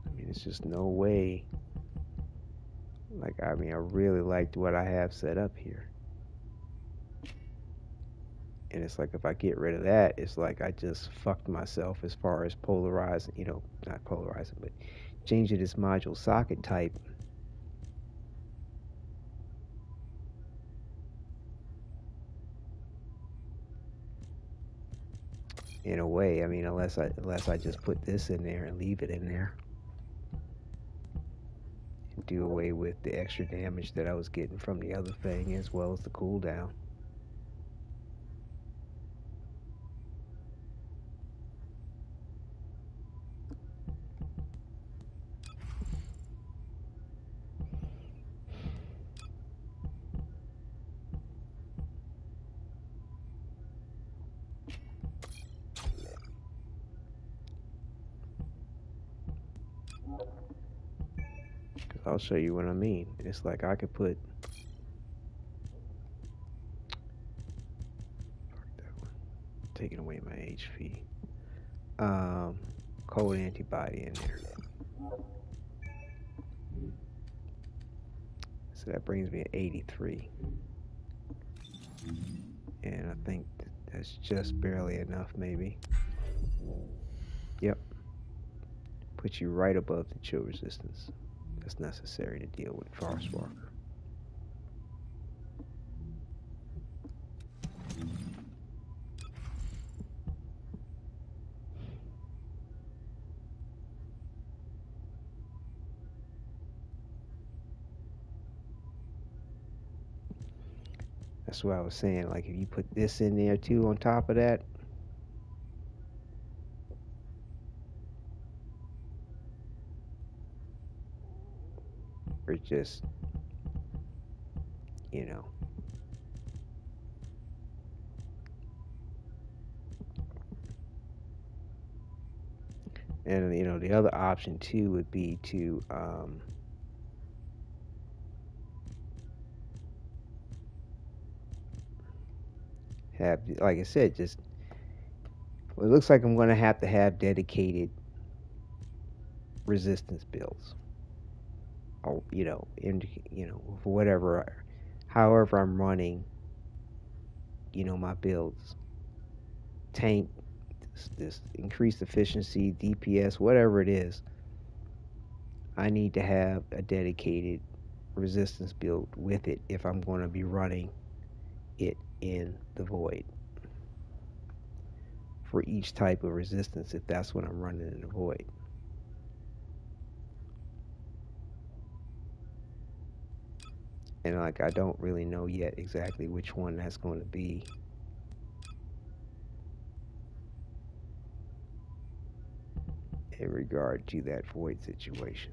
I mean, it's just no way. Like, I mean, I really liked what I have set up here. And it's like, if I get rid of that, it's like I just fucked myself as far as polarizing, you know, not polarizing, but changing this module socket type. In a way, I mean, unless I just put this in there and leave it in there. And do away with the extra damage that I was getting from the other thing, as well as the cooldown. I'll show you what I mean. It's like I could put taking away my HP. Cold antibody in there. So that brings me to 83. And I think that's just barely enough, maybe. Yep. Put you right above the chill resistance that's necessary to deal with Frost Walker. That's what I was saying. Like, if you put this in there too on top of that, or just, you know. And, you know, the other option too would be to, have, like I said, just, well, it looks like I'm going to have dedicated resistance builds. Or, you know, for whatever, however I'm running, you know, my builds. Tank, this increased efficiency, DPS, whatever it is, I need to have a dedicated resistance build with it if I'm going to be running it in the void. For each type of resistance, if that's what I'm running in the void. And like, I don't really know yet exactly which one that's going to be. In regard to that void situation.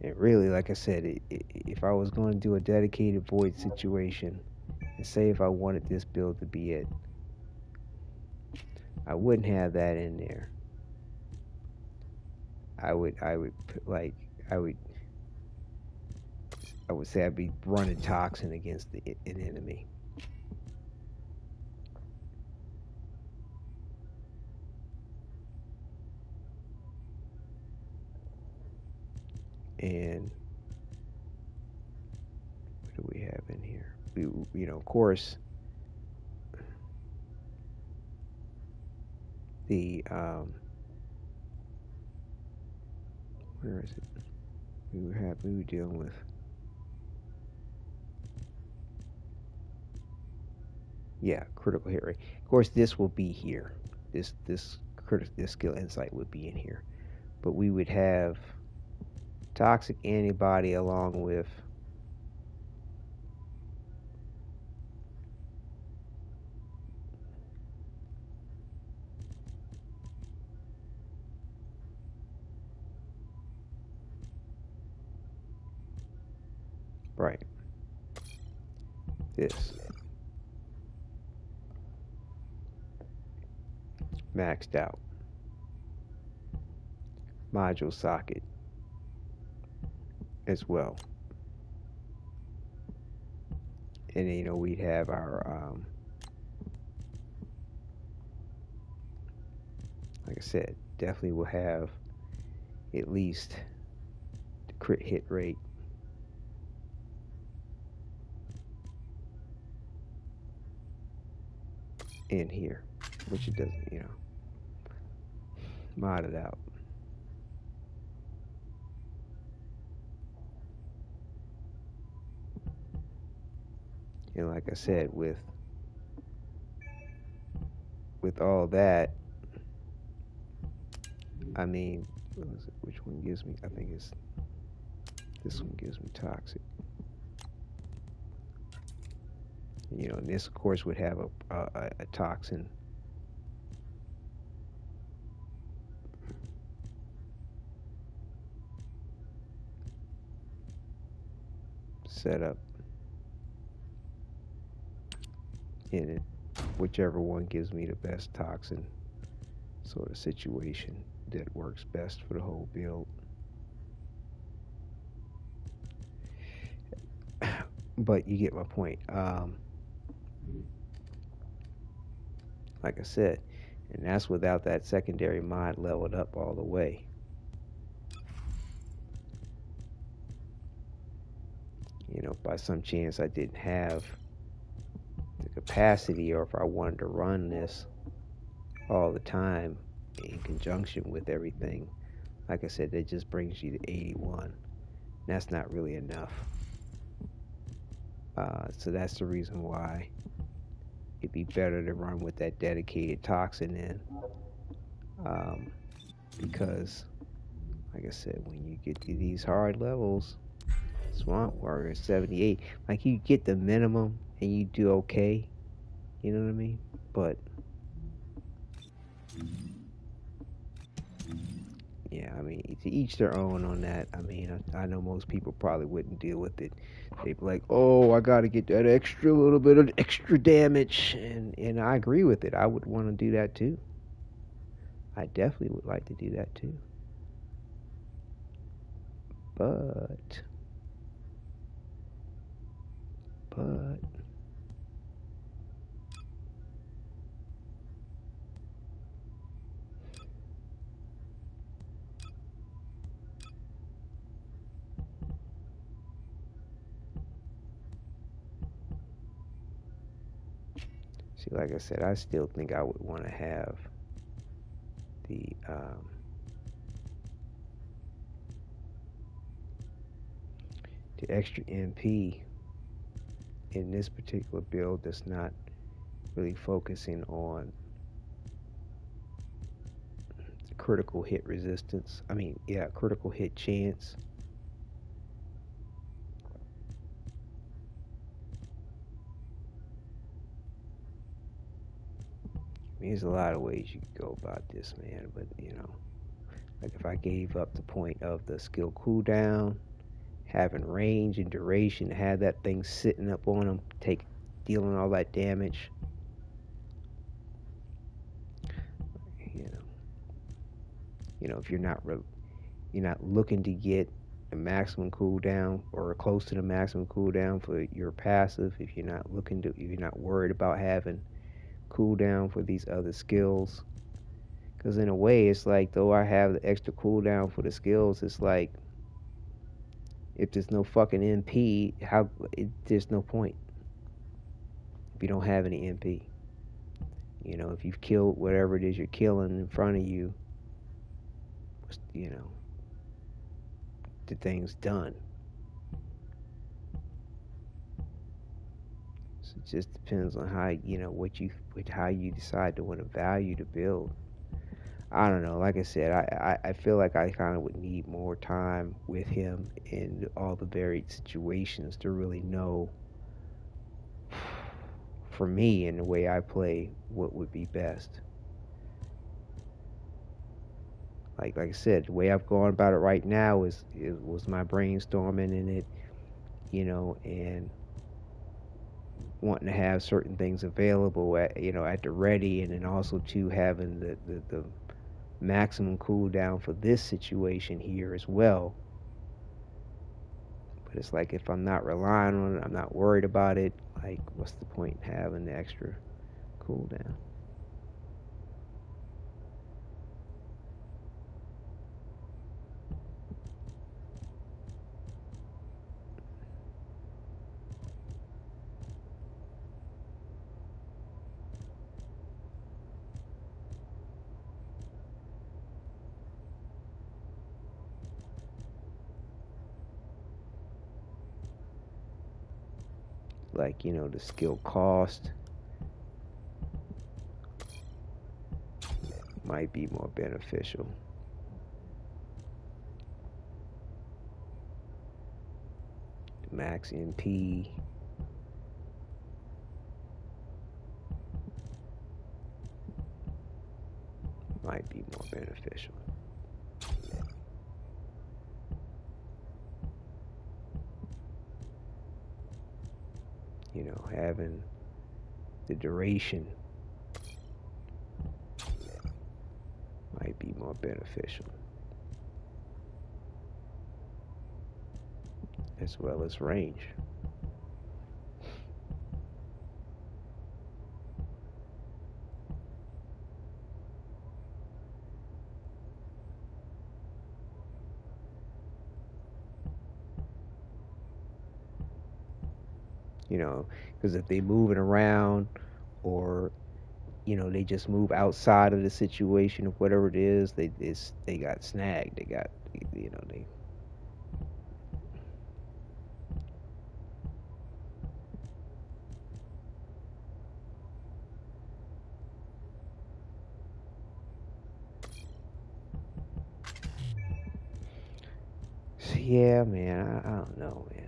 And really, like I said, if I was going to do a dedicated void situation, and say if I wanted this build to be it, I wouldn't have that in there. I would say I'd be running toxin against an enemy. And what do we have in here? You know, of course, the where is it? We were dealing with. Yeah, critical hit rate. Of course, this will be here. This skill insight would be in here, but we would have toxic antibody along with right this maxed out module socket as well. And you know, we'd have our like I said, definitely will have at least the crit hit rate in here, which it doesn't, you know, mod it out. And like I said, with all that, I mean, what was it? Which one gives me? I think it's this one gives me toxic. You know, and this of course would have a toxin. setup in it, whichever one gives me the best toxin sort of situation that works best for the whole build. But you get my point. Like I said, and that's without that secondary mod leveled up all the way. You know, if by some chance I didn't have the capacity, or if I wanted to run this all the time in conjunction with everything, like I said, that just brings you to 81. That's not really enough. So that's the reason why it'd be better to run with that dedicated toxin in. Because, like I said, when you get to these hard levels, Swamp Warrior 78, like you get the minimum and you do okay. You know what I mean? But yeah, I mean, to each their own on that. I mean, I know most people probably wouldn't deal with it. They'd be like, oh, I got to get that extra little bit of extra damage. And I agree with it. I would want to do that too. I definitely would like to do that too. But see, like I said, I still think I would want to have the extra MP in this particular build that's not really focusing on critical hit resistance. I mean, yeah, critical hit chance. I mean, there's a lot of ways you could go about this, man, but you know, like if I gave up the point of the skill cooldown, having range and duration, have that thing sitting up on them, dealing all that damage. You know, if you're not looking to get the maximum cooldown or close to the maximum cooldown for your passive, if you're not worried about having cooldown for these other skills, because in a way it's like, though I have the extra cooldown for the skills, it's like if there's no fucking MP, there's no point if you don't have any MP. You know, if you've killed whatever it is you're killing in front of you, you know, the thing's done. So it just depends on how, you know, how you decide to want to value the build. I don't know. Like I said, I feel like I kind of would need more time with him in all the varied situations to really know, for me and the way I play, what would be best. Like I said, the way I've gone about it right now was my brainstorming in it, you know, and wanting to have certain things available at the ready, and then also too having the maximum cooldown for this situation here as well. But it's like, if I'm not relying on it, I'm not worried about it, like what's the point in having the extra cooldown? Like, you know, the skill cost might be more beneficial. The max MP might be more beneficial. having the duration might be more beneficial, as well as range. Because if they moving around, or they just move outside of the situation of whatever it is, they got snagged. They got they. So yeah, man, I don't know, man.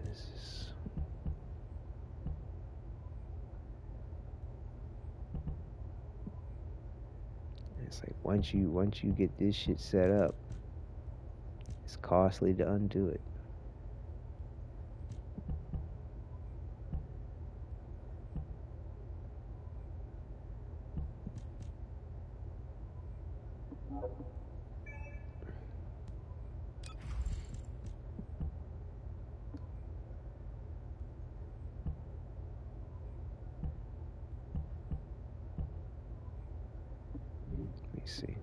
It's like once you get this shit set up, it's costly to undo it. Let me see.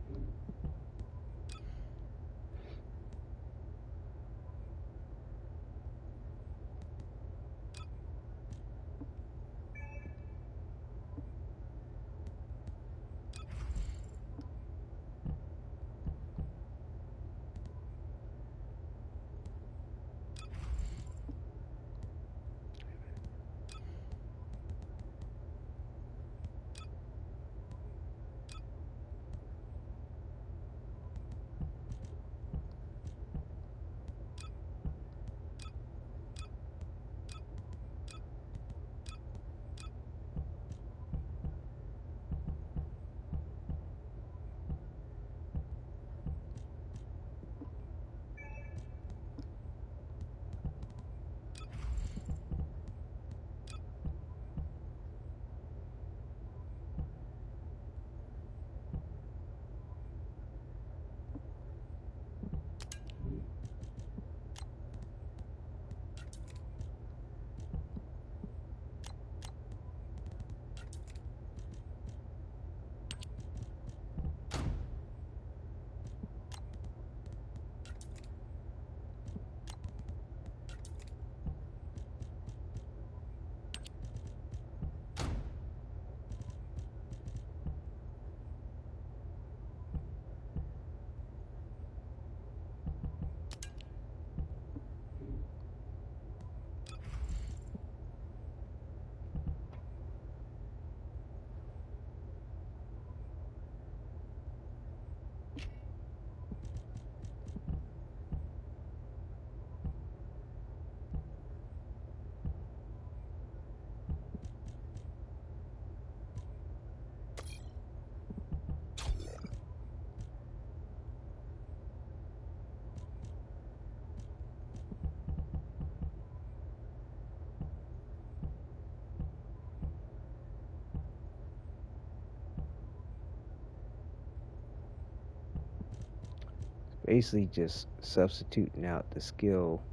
Basically just substituting out the skill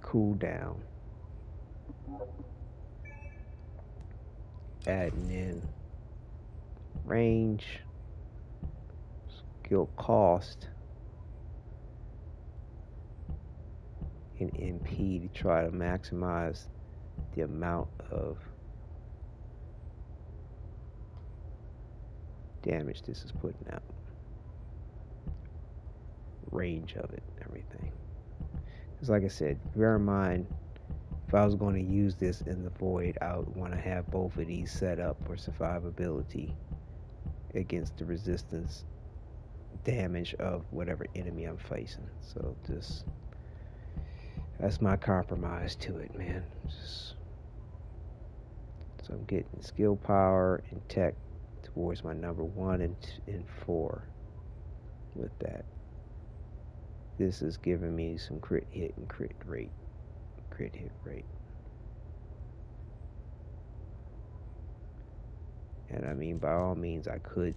cooldown, adding in range, skill cost, and MP to try to maximize the amount of damage this is putting out, range of it, everything. Because like I said, bear in mind, if I was going to use this in the void, I would want to have both of these set up for survivability against the resistance damage of whatever enemy I'm facing. So just, that's my compromise to it, man. So I'm getting skill power and tech towards my number 1 and 4 with that. This is giving me some crit hit and crit hit rate. And I mean, by all means, I could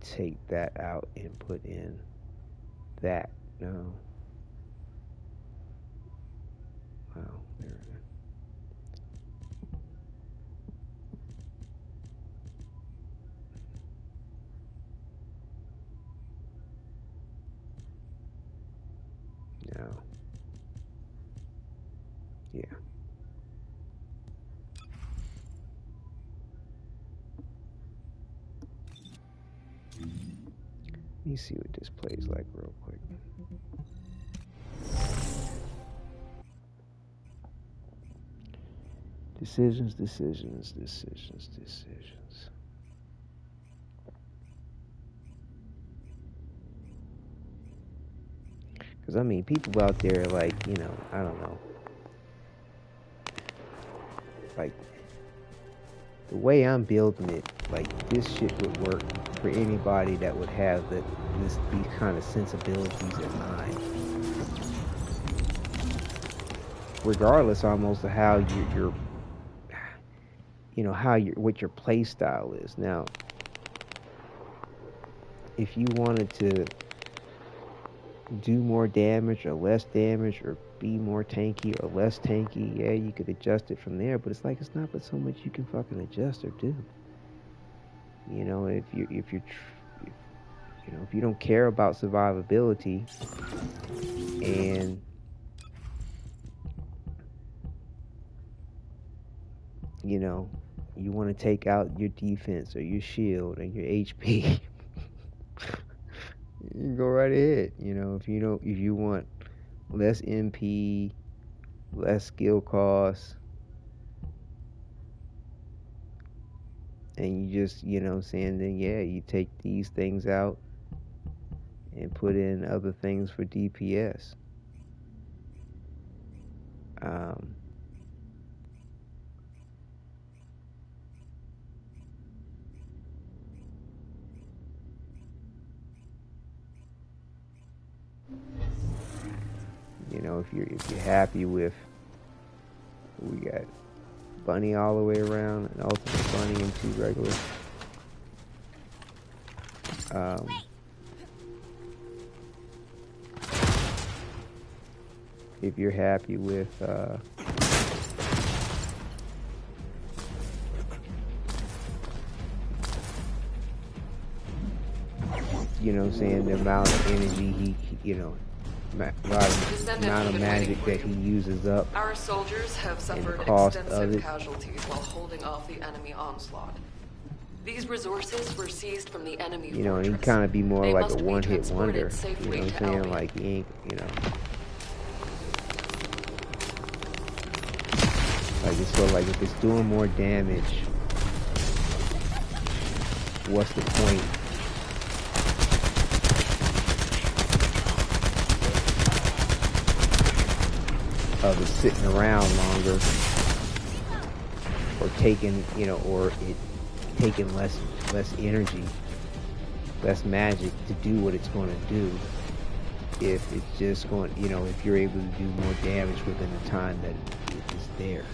take that out and put in that. No. Wow, there it is. No. Yeah. Let me see what this plays like real quick. Decisions. Because, I mean, people out there, like, you know, I don't know. Like, the way I'm building it, like, this shit would work for anybody that would have these kind of sensibilities in mind. Regardless, almost, of how you're you know, what your play style is. Now, if you wanted to do more damage or less damage, or be more tanky or less tanky, yeah, you could adjust it from there. But it's like, it's not but so much you can fucking adjust or do. You know, if you don't care about survivability, and you know, you want to take out your defense or your shield and your HP, you can go right ahead. You know, if you want less MP, less skill costs, and you just, you know, saying, then yeah, you take these things out and put in other things for DPS. You know, if you're happy with, we got bunny all the way around, an ultimate bunny and 2 regular. If you're happy with you know what I'm saying, the amount of energy he you know, amount of magic that he uses up. Our soldiers have suffered extensive casualties while holding off the enemy onslaught. These resources were seized from the enemy. You know, and he kind of be more like a one-hit wonder. You know what I'm saying? Like, he ain't, you know. Like, it's so, like, if it's doing more damage, what's the point? Of it sitting around longer, or taking, you know, or it taking less energy, less magic to do what it's going to do, if it's just going, you know, if you're able to do more damage within the time that it is there.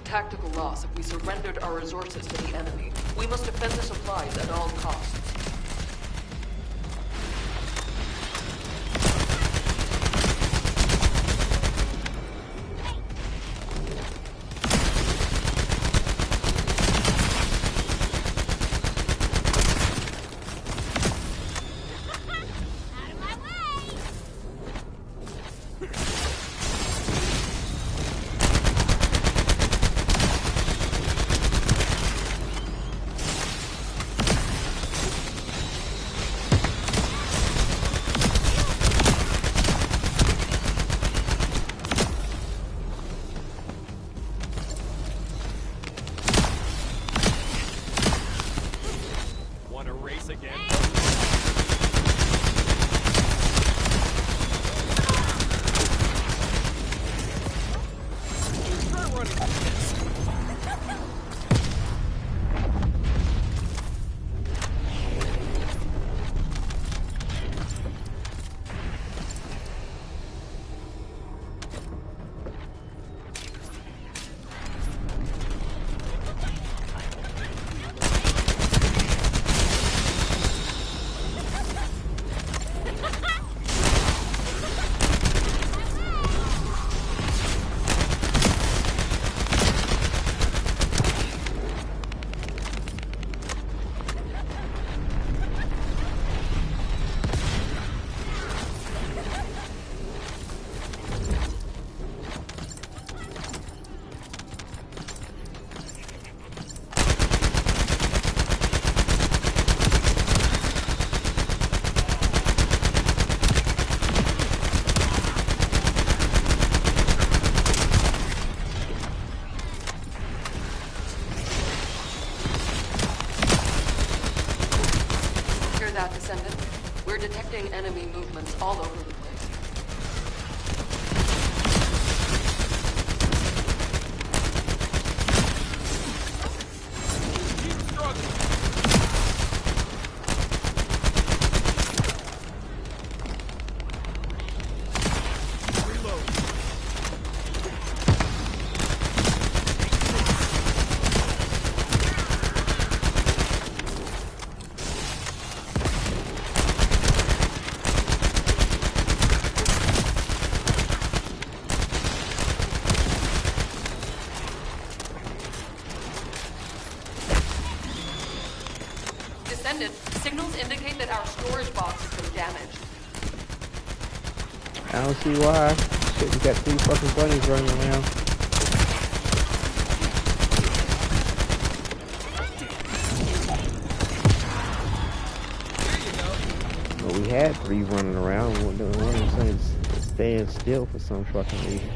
Tactical loss if we surrendered our resources to the enemy. We must defend the supplies at all costs. We're detecting enemy movements all over the place. Descendant, signals indicate that our storage box has been damaged. I don't see why. Shit, we got 3 fucking bunnies running around. Well, we had 3 running around. One of them things staying still for some fucking reason.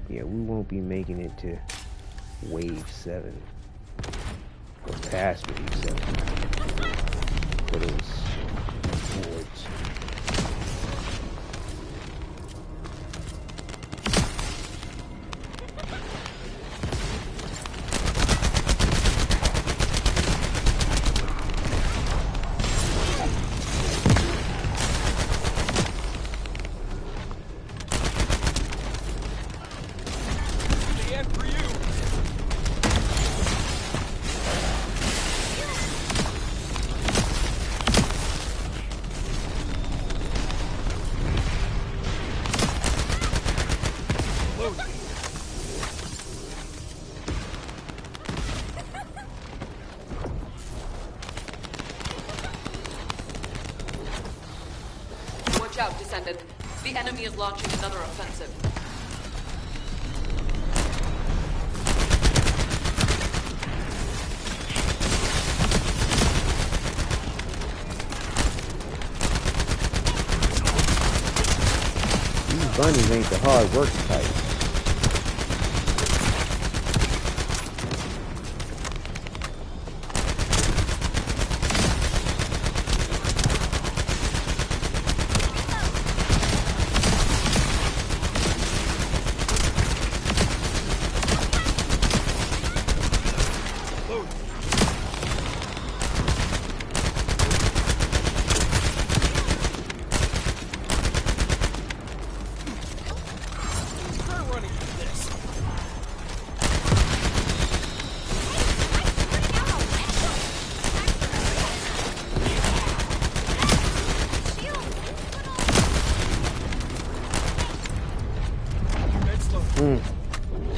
Yeah, we won't be making it to Wave 7. Or past Wave 7. For those boards. Watch out, Descendant. The enemy is launching another offensive. These bunnies ain't the hard work type.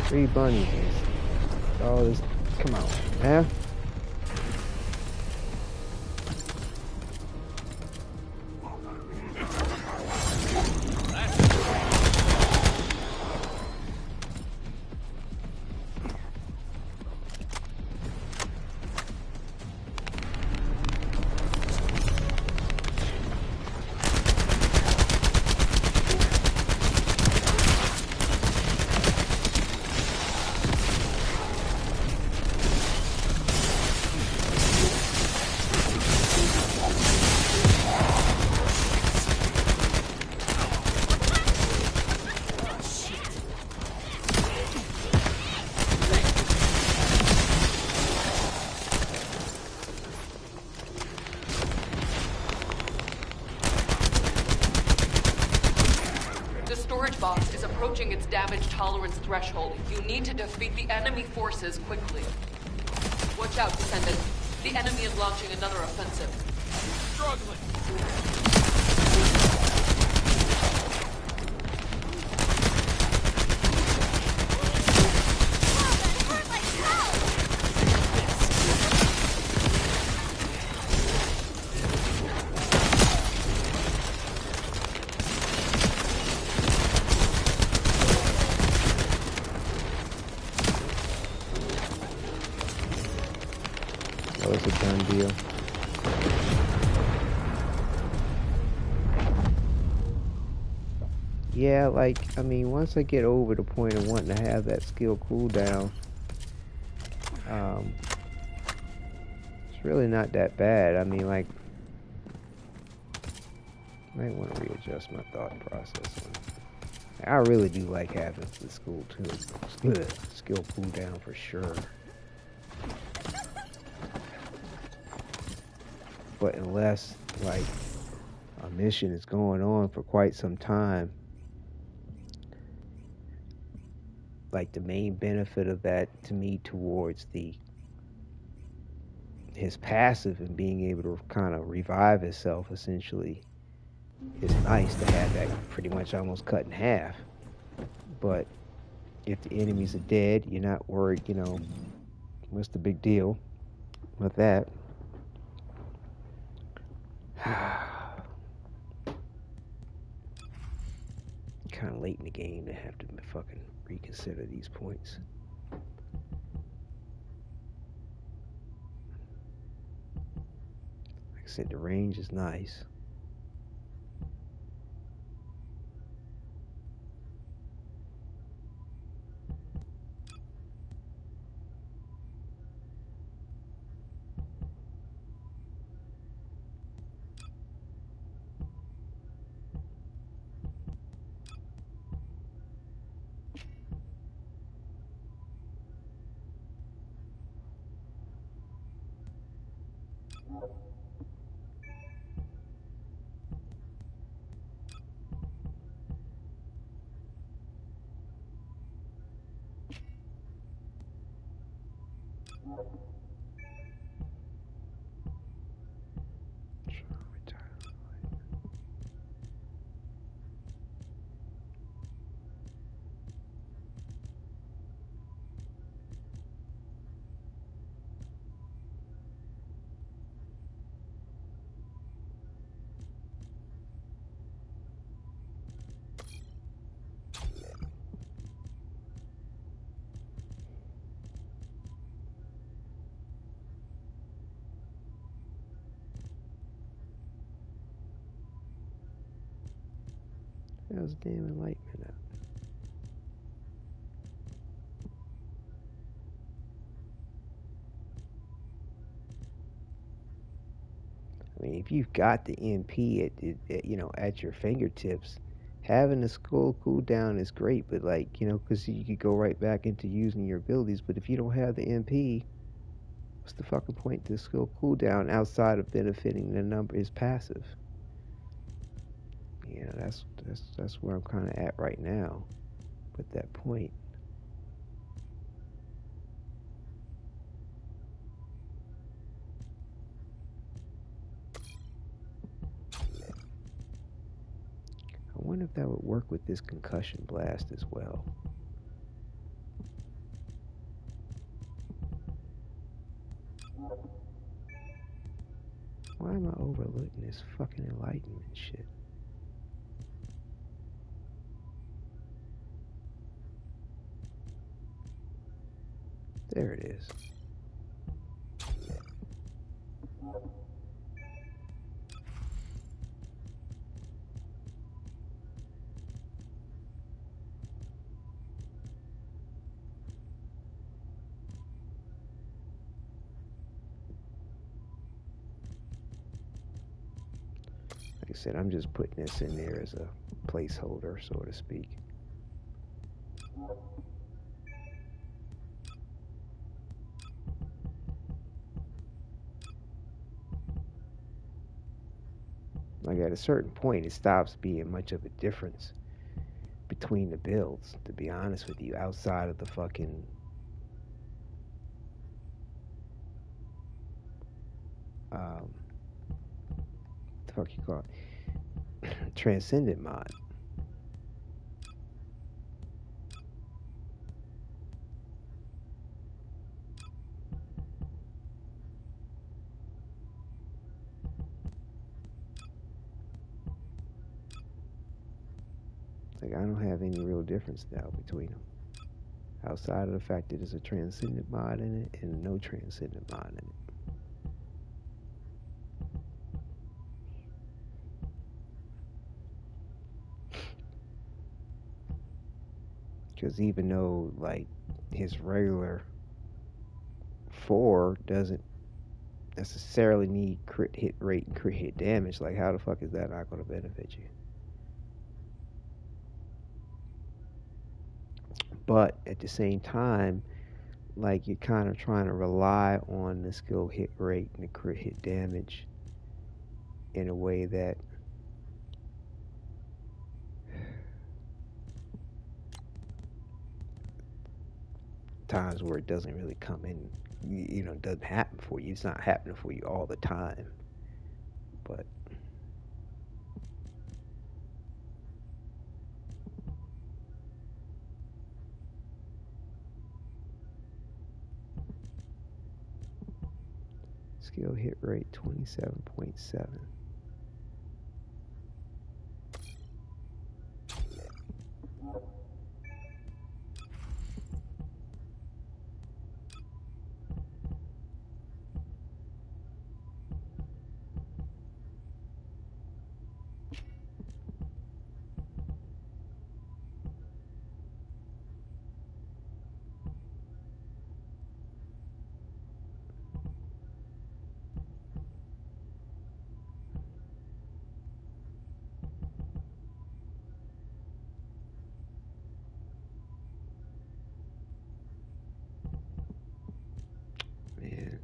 Three bunnies. Oh, this. Come on, man. Its damage tolerance threshold. You need to defeat the enemy forces quickly. Watch out, Descendant. The enemy is launching another offensive. Struggling. Deal. Yeah, like, I mean, once I get over the point of wanting to have that skill cooldown, It's really not that bad. I mean, like, I might want to readjust my thought process on it. I really do like having the skill cooldown for sure. But unless, like, a mission is going on for quite some time, like, the main benefit of that to me towards his passive and being able to kind of revive himself essentially is nice to have that pretty much almost cut in half. But if the enemies are dead, you're not worried, you know, what's the big deal with that? Kind of late in the game to have to fucking reconsider these points. Like I said, the range is nice. How's damn enlightenment out? I mean, if you've got the MP at you know, at your fingertips, having the skull cooldown is great. But like, you know, because you could go right back into using your abilities. But if you don't have the MP, what's the fucking point to skill cooldown outside of benefiting the number is passive? Yeah, that's where I'm kind of at right now with that point. I wonder if that would work with this concussion blast as well. Why am I overlooking this fucking enlightenment shit? There it is. Like I said, I'm just putting this in there as a placeholder, so to speak. Like at a certain point, it stops being much of a difference between the builds, to be honest with you, outside of the fucking what the fuck you call it? Transcendent mod. Like I don't have any real difference now between them, outside of the fact that there's a transcendent mod in it and no transcendent mod in it. Because even though like his regular 4 doesn't necessarily need crit hit rate and crit hit damage. Like, how the fuck is that not going to benefit you? But at the same time, like, you're kind of trying to rely on the skill hit rate and the crit hit damage in a way that times where it doesn't really come in, you know, doesn't happen for you. It's not happening for you all the time. But skill hit rate 27.7. Man.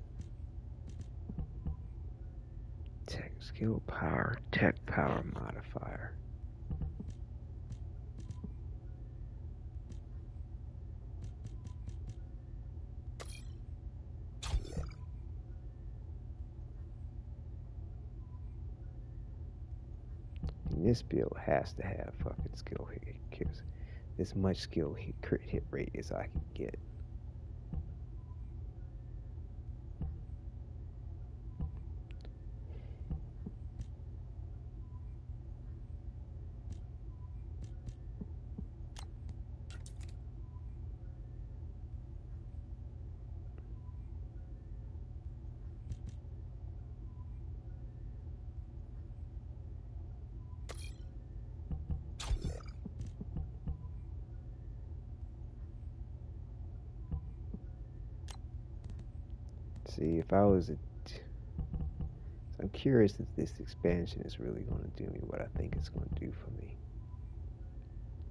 Tech skill power, tech power modifier. And this build has to have fucking skill hit, as much skill hit, crit hit rate as I can get. See, if I was I'm curious if this expansion is really going to do me what I think it's going to do for me.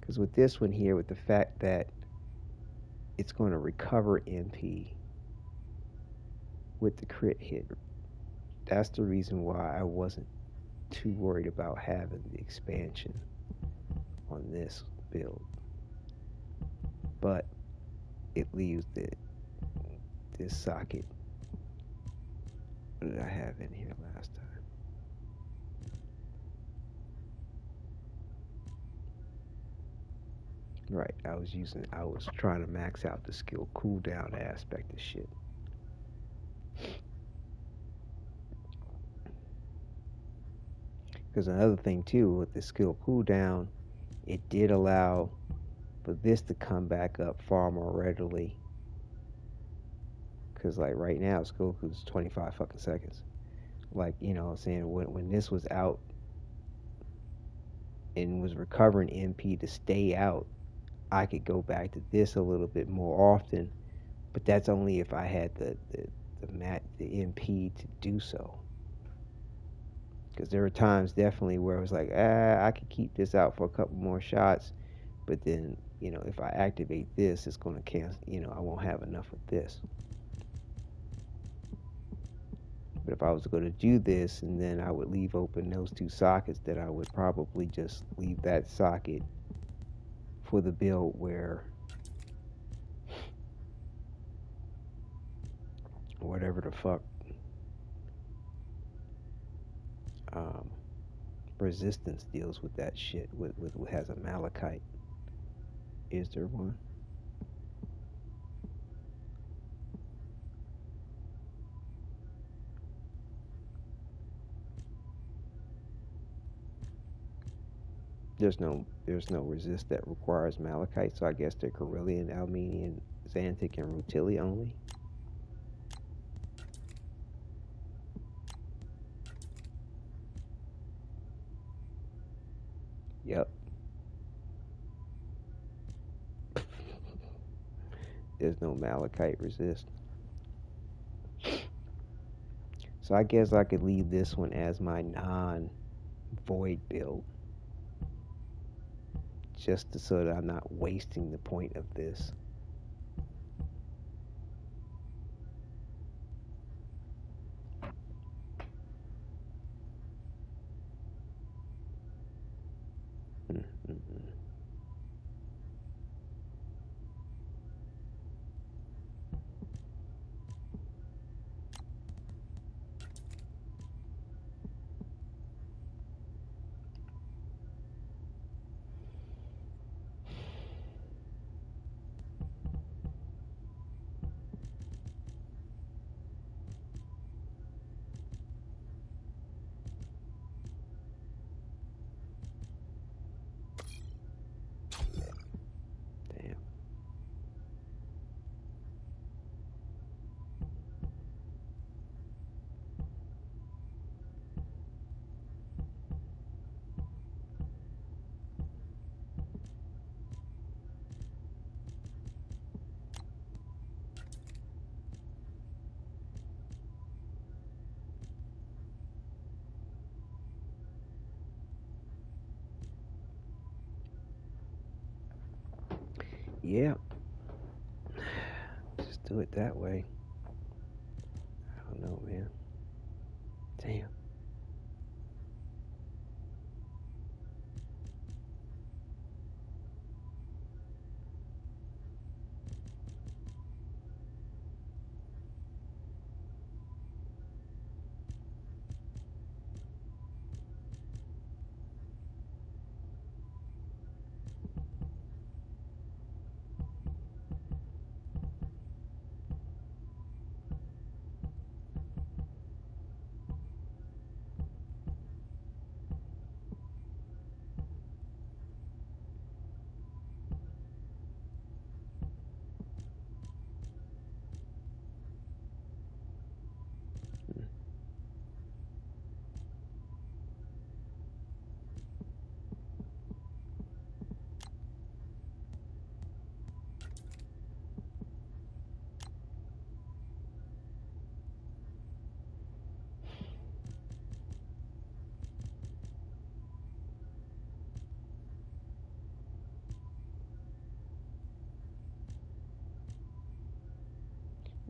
Because with this one here, with the fact that it's going to recover MP with the crit hit, that's the reason why I wasn't too worried about having the expansion on this build. But it leaves this socket. What did I have in here last time? Right, I was trying to max out the skill cooldown aspect of shit. Because another thing too, with the skill cooldown, it did allow for this to come back up far more readily. Because like right now, skill cooldown is 25 fucking seconds. Like, you know what I'm saying, when this was out and was recovering MP to stay out, I could go back to this a little bit more often, but that's only if I had the MP to do so. Because there were times definitely where it was like, I could keep this out for a couple more shots, but then, you know, if I activate this, it's going to cancel, you know, I won't have enough with this. But if I was going to do this, and then I would leave open those two sockets, that I would probably just leave that socket for the build where whatever the fuck resistance deals with that shit, with has a malachite. Is there one? There's no resist that requires malachite, so I guess they're Carillion, Almenian, Xanthic, and Rutili only. Yep. There's no malachite resist. So I guess I could leave this one as my non-void build. Just so that I'm not wasting the point of this. Yeah. Just do it that way. I don't know, man. Damn.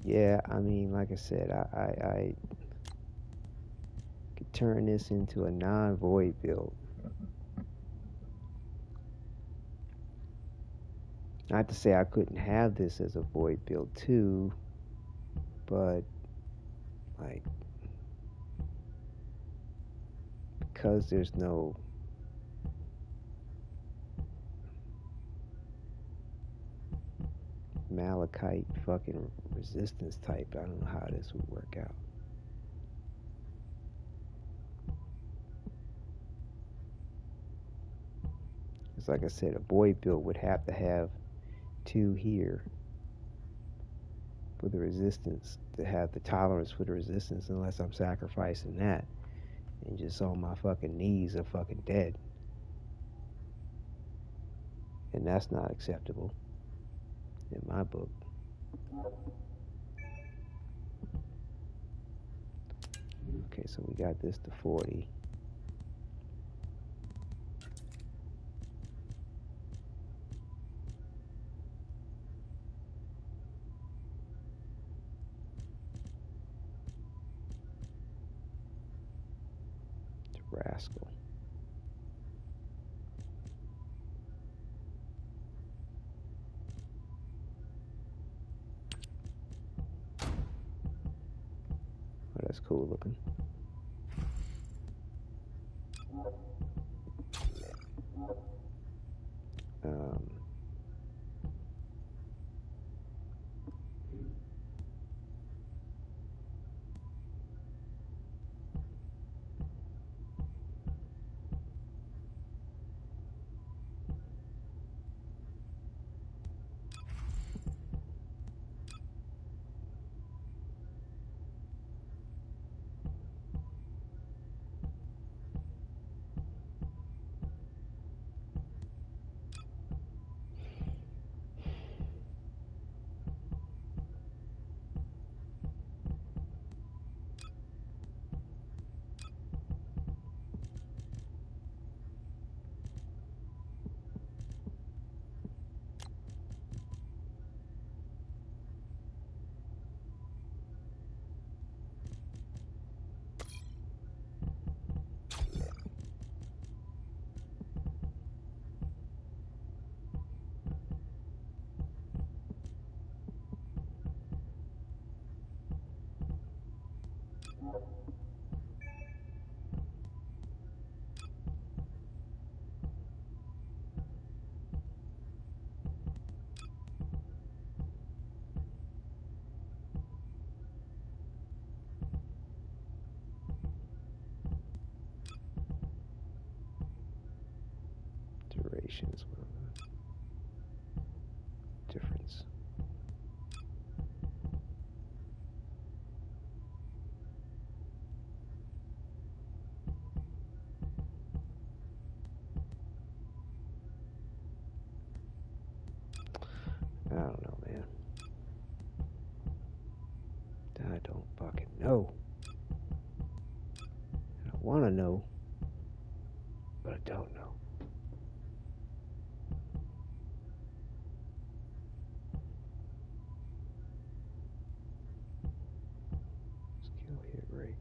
Yeah, I mean, like I said, I could turn this into a non-void build. Not to say I couldn't have this as a void build too, but like because there's no malachite fucking resistance type, I don't know how this would work out. It's like I said, a void build would have to have 2 here for the resistance, to have the tolerance for the resistance, unless I'm sacrificing that and just on my fucking knees are fucking dead. And that's not acceptable in my book. Okay, so we got this to 40. Rascal. Oh, that's cool looking. Customization is what I'm difference. I don't know, man. I don't fucking know. I want to know, but I don't know. Skill hit rate.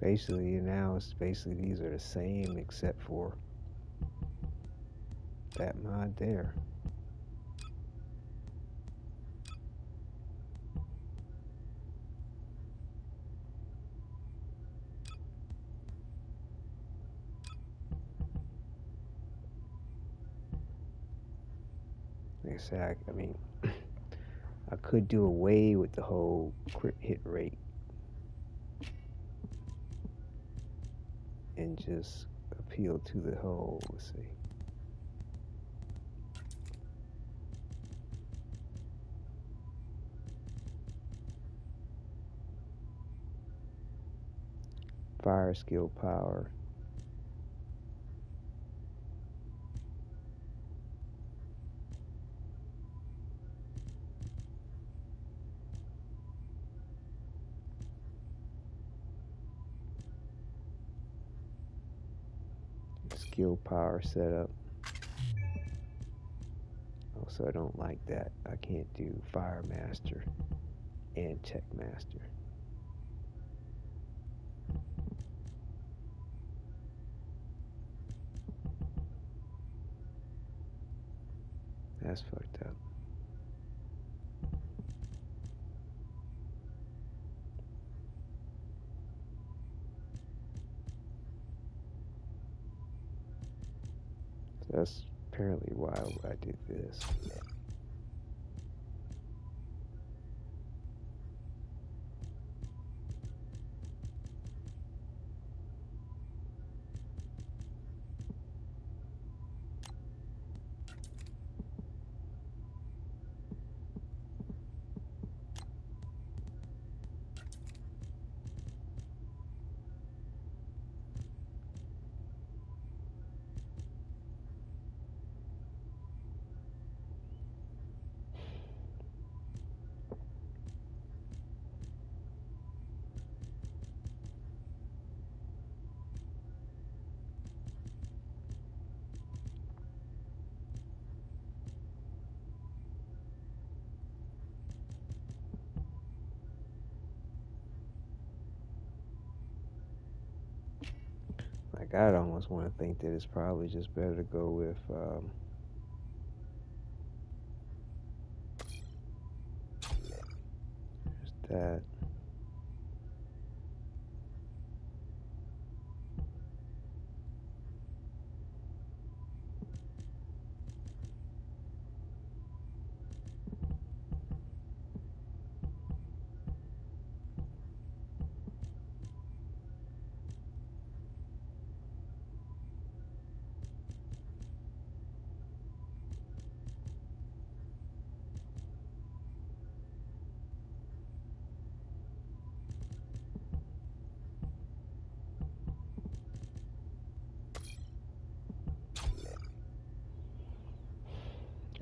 Basically, now it's basically these are the same except for that mod there. Like I said, I mean, I could do away with the whole crit hit rate and just appeal to the whole, let's see. Fire skill power. Skill power setup. Also, I don't like that. I can't do Fire Master and Tech Master. That's fucked up. That's apparently why I did this. Like, I'd almost want to think that it's probably just better to go with just that.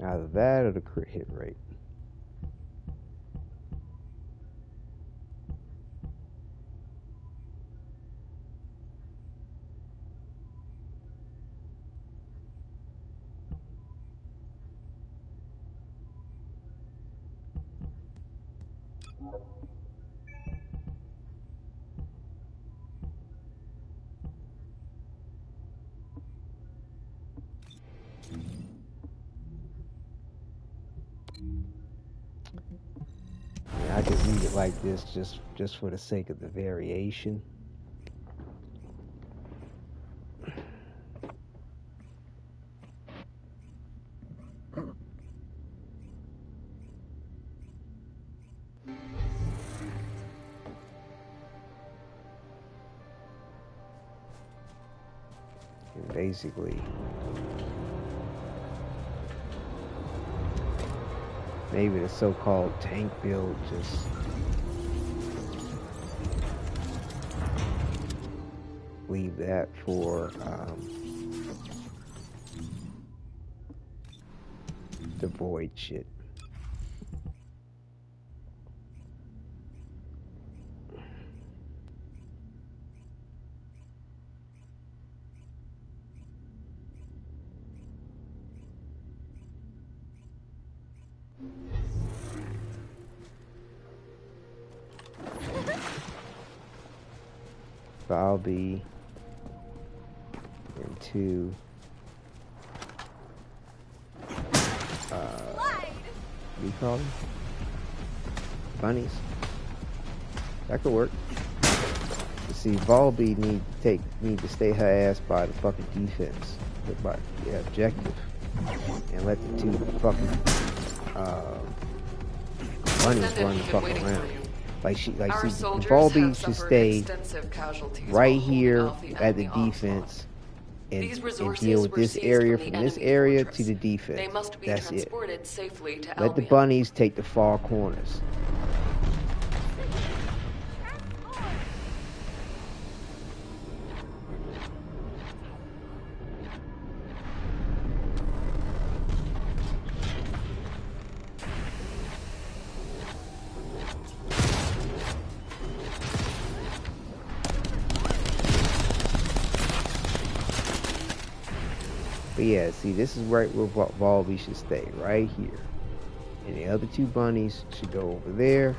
Either that or the crit hit rate. I could read it like this just for the sake of the variation. And basically, maybe the so-called tank build just leave that for the void shit. I'll be into what do you call them? Bunnies. That could work. You see, Volby need to stay her ass by the fucking defense, by the objective, and let the two fucking bunnies run the fuck around. Volby should stay right here at the defense and deal with this area from this area to the defense. That's it. Let the bunnies take the far corners. But yeah, see, this is right where Volby should stay, right here. And the other two bunnies should go over there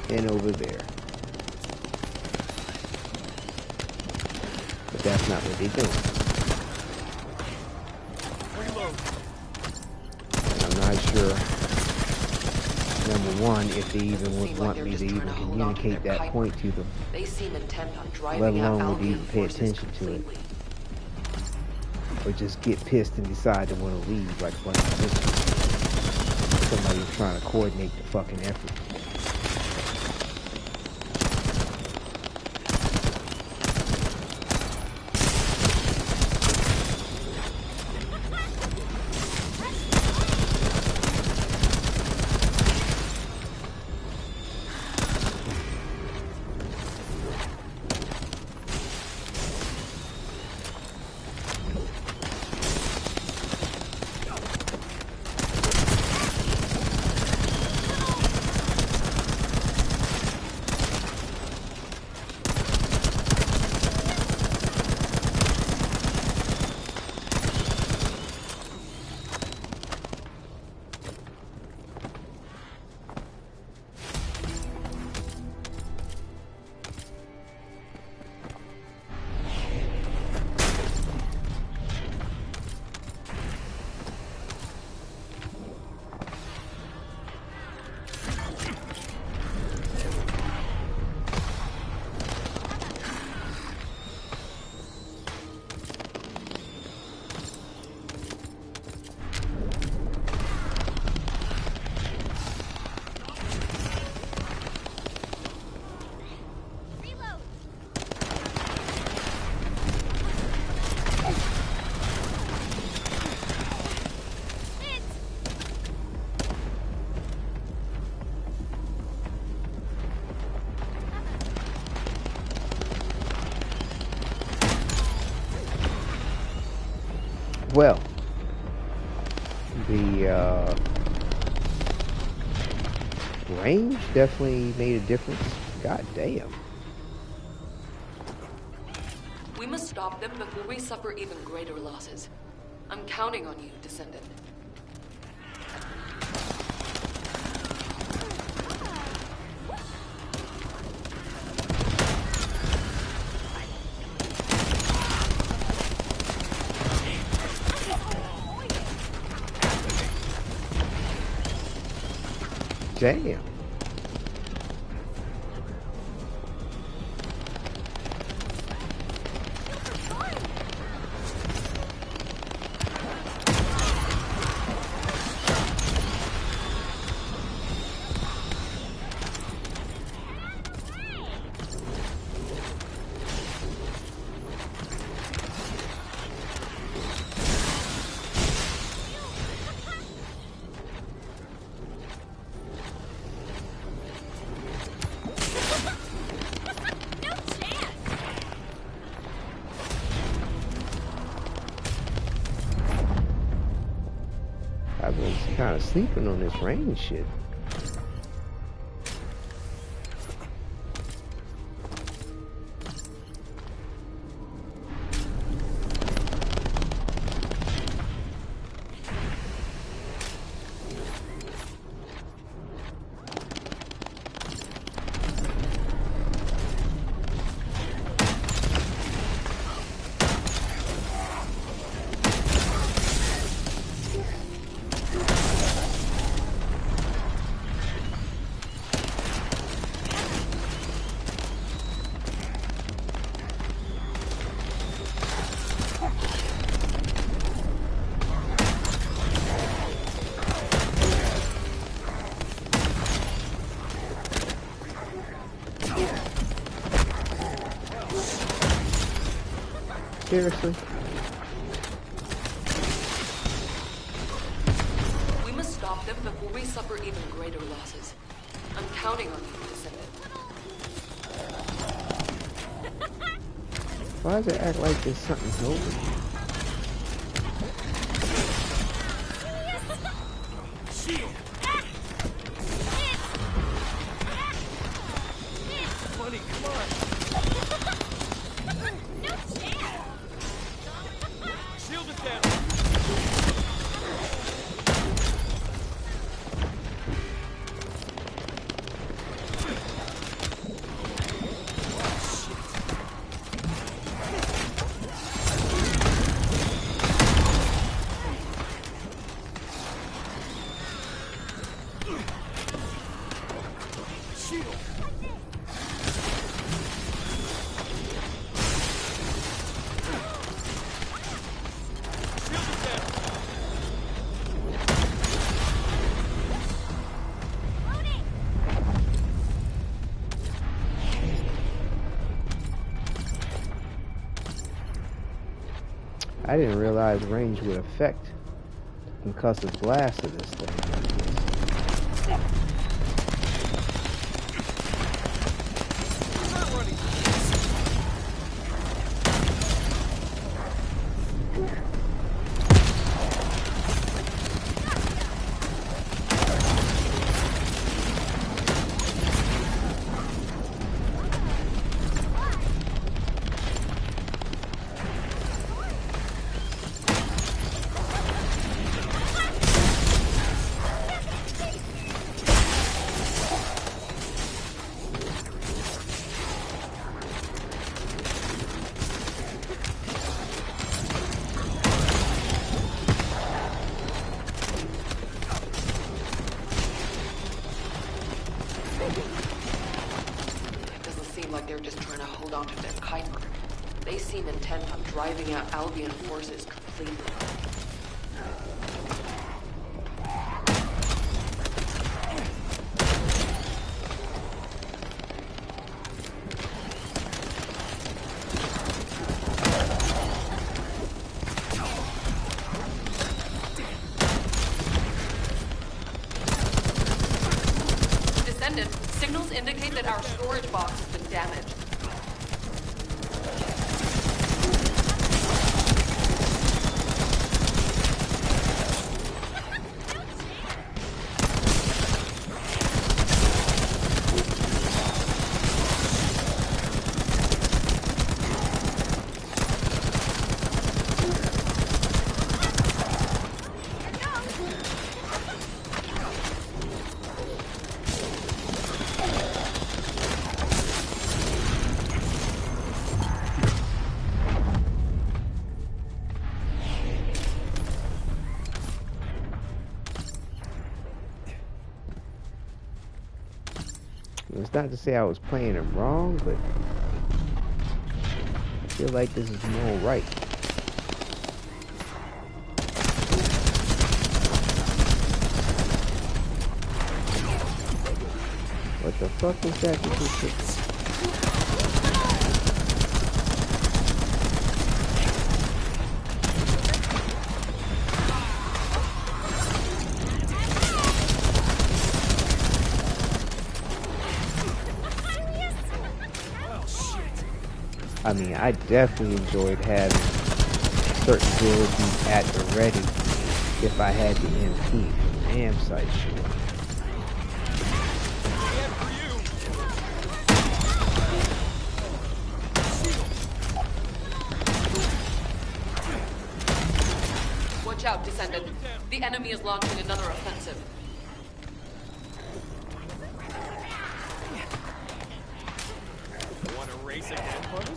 and over there. But that's not what they're doing. I'm not sure, number one, if they even would want me to even communicate that point to them. They seem intent on driving Let out alone would Albion even pay forces attention to it. completely. Or just get pissed and decide to want to leave like a bunch of sisters. Somebody's trying to coordinate the fucking effort. Well, the range definitely made a difference. God damn. We must stop them before we suffer even greater losses. I'm counting on you, Descendant. Damn. I was kind of sleeping on this range shit. Seriously? We must stop them before we suffer even greater losses. I'm counting on you, Descendant. Why does it act like there's something over here? Bunny, come on. Shield it down. I didn't realize range would affect the concussive blast of this thing. They're just trying to hold on to their Kuiper. They seem intent on driving out Albion forces completely. Descendant, signals indicate that our storage box has been damaged. It's not to say I was playing it wrong, but I feel like this is more right. What the fuck was that? I mean, I definitely enjoyed having certain abilities at the ready if I had the MP. Damn sight sure. Watch out, Descendant. The enemy is launching another offensive. Want to race again, buddy?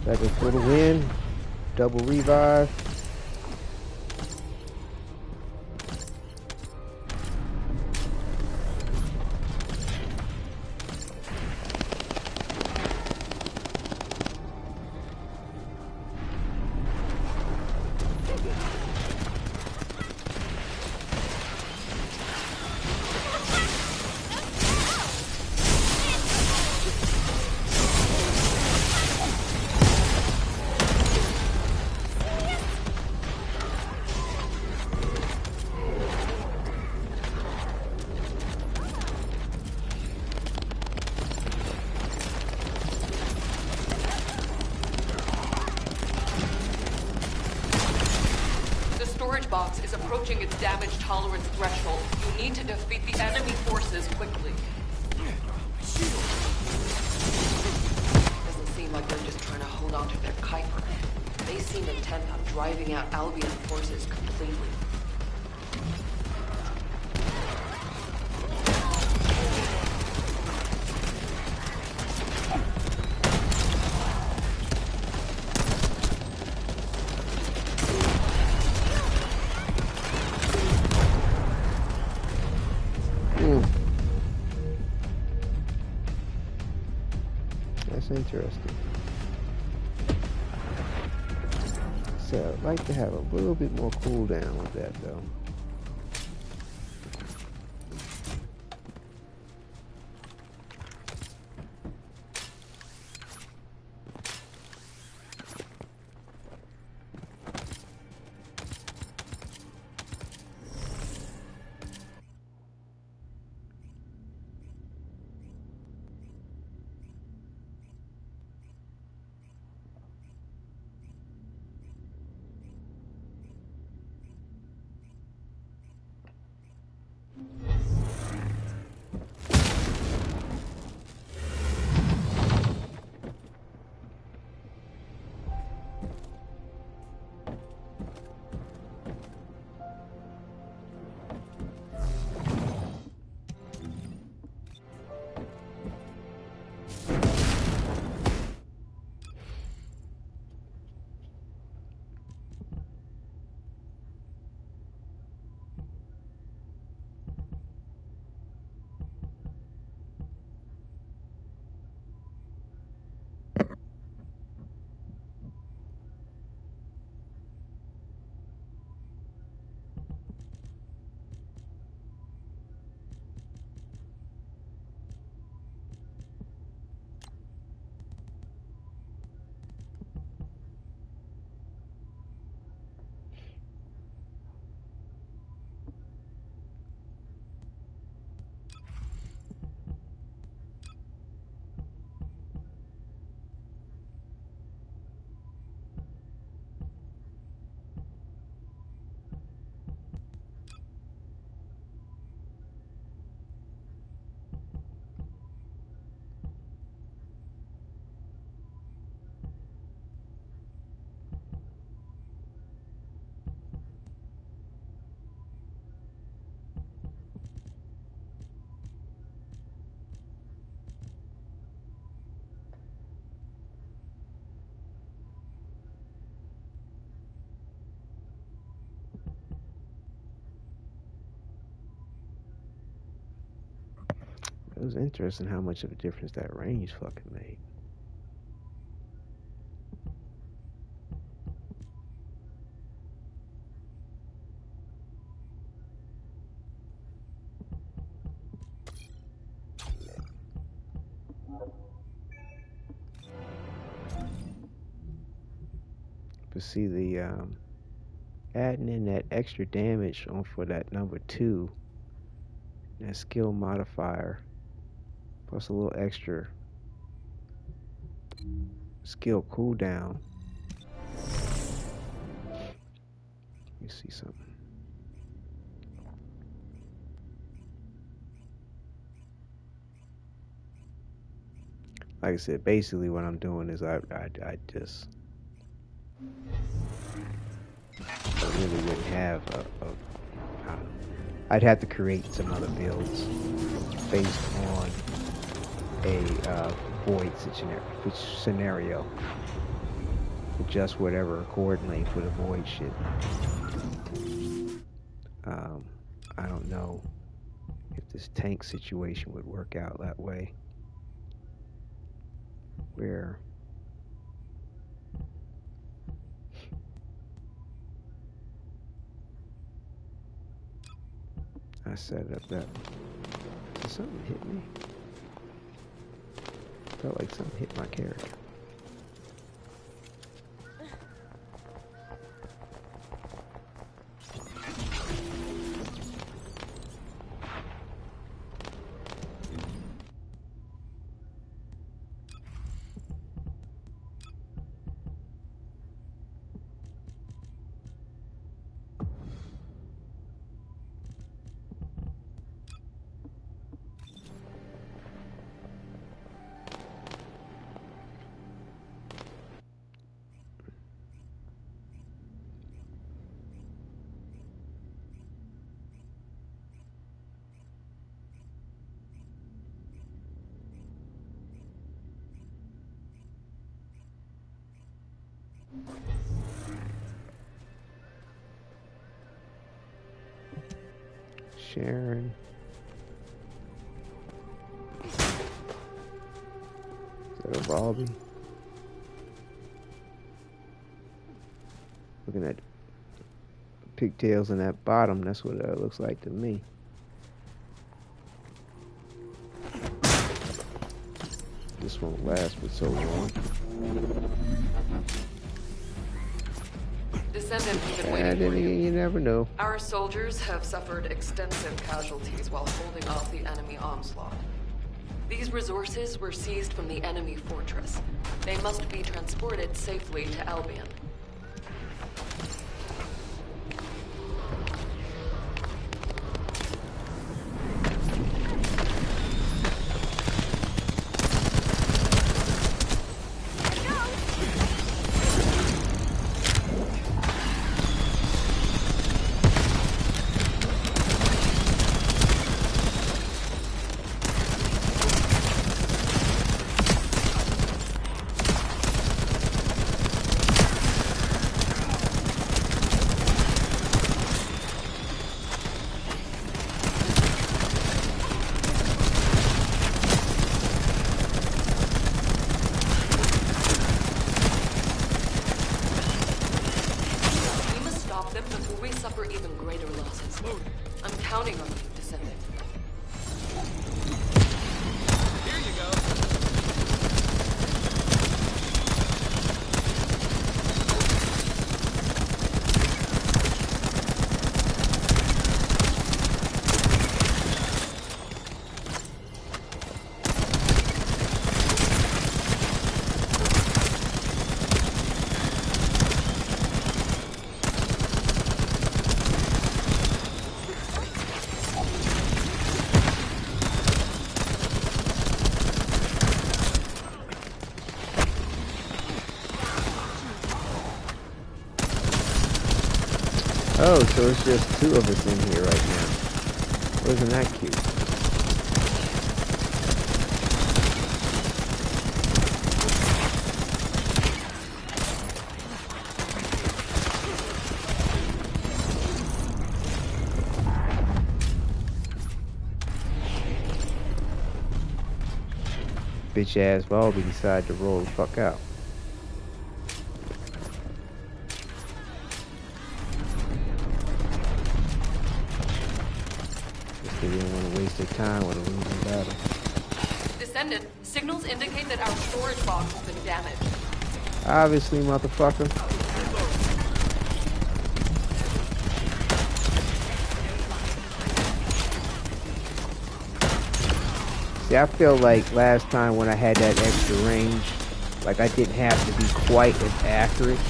Second for the win. Double revive. box is approaching its damage tolerance threshold. You need to defeat the enemy forces quickly. Doesn't seem like they're just trying to hold on to their Kuiper. They seem intent on driving out Albion forces completely. That's interesting. So I'd like to have a little bit more cooldown with that though. It was interesting how much of a difference that range fucking made. But see the adding in that extra damage on for that number 2, that skill modifier, plus a little extra skill cooldown. Let me see something. Like I said, basically what I'm doing is I just I really wouldn't have I don't know. I'd have to create some other builds based on a void scenario. Adjust whatever coordinate for the void shit. I don't know if this tank situation would work out that way, where I set it up that. Did something hit me? Felt like something hit my character. Sharon. Is that a Volby? Looking at pigtails in that bottom, that's what it looks like to me. This won't last for so long. Descendant, we've been waiting for you. You never know. Our soldiers have suffered extensive casualties while holding off the enemy onslaught. These resources were seized from the enemy fortress. They must be transported safely to Albion. Oh, so it's just two of us in here right now. Wasn't that cute? Bitch ass Volby decided to roll the fuck out. They didn't want to waste their time with a losing battle. Descendant, signals indicate that our storage box has been damaged. Obviously, motherfucker. See, I feel like last time when I had that extra range, like I didn't have to be quite as accurate.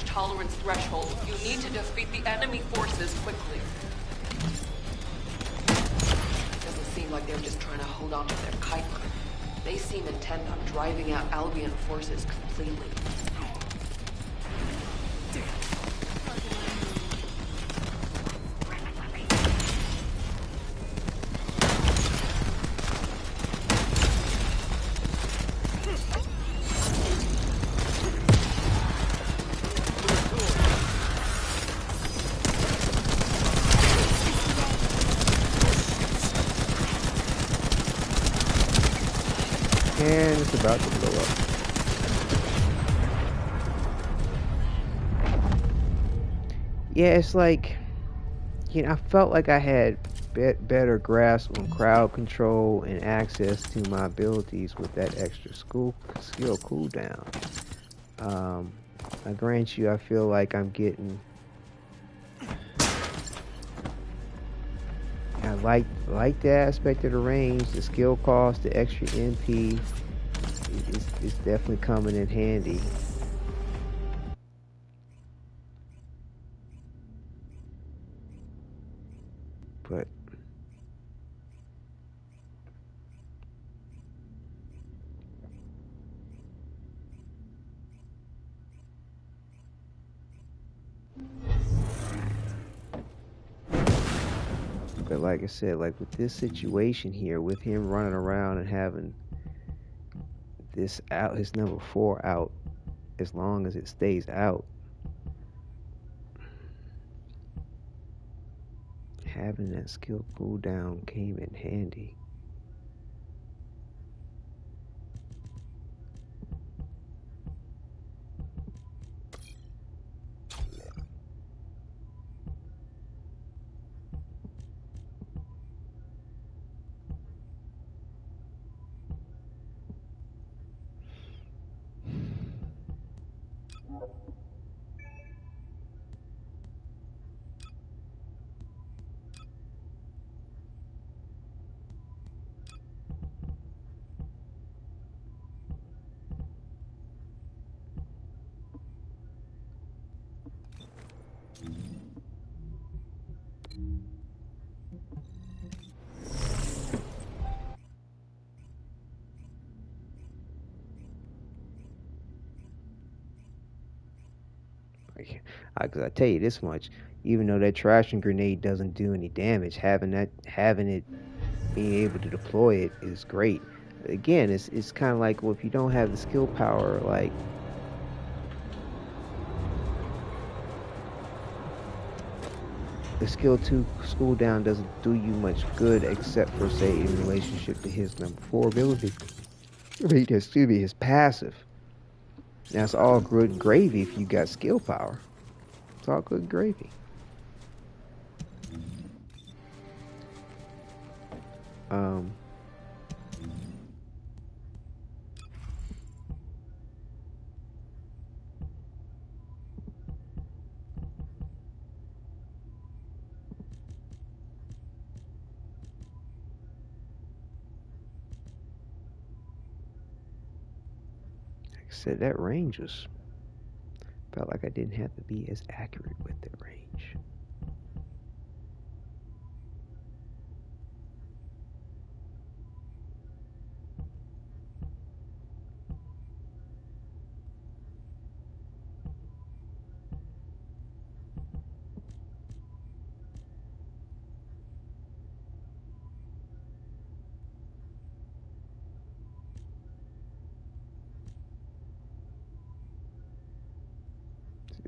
Tolerance threshold. You need to defeat the enemy forces quickly. Doesn't seem like they're just trying to hold on to their Kuiper. They seem intent on driving out Albion forces completely. And it's about to blow up. Yeah, it's like, you know, I felt like I had better grasp on crowd control and access to my abilities with that extra skill cooldown. I grant you, I feel like I'm getting... I like the aspect of the range, the skill cost, the extra MP. It's definitely coming in handy. But But like I said, like with this situation here, with him running around and having this out, his number 4 out, as long as it stays out, having that skill cooldown came in handy. Because I tell you this much, even though that trashing grenade doesn't do any damage, having it, being able to deploy it is great. Again, it's kind of like, well, if you don't have the skill power, like the skill 2 cooldown doesn't do you much good, except for, say, in relationship to his number 4 ability. Excuse me, his passive. That's all good gravy if you got skill power. It's all good gravy. Like I said, that range was, felt like I didn't have to be as accurate with the range.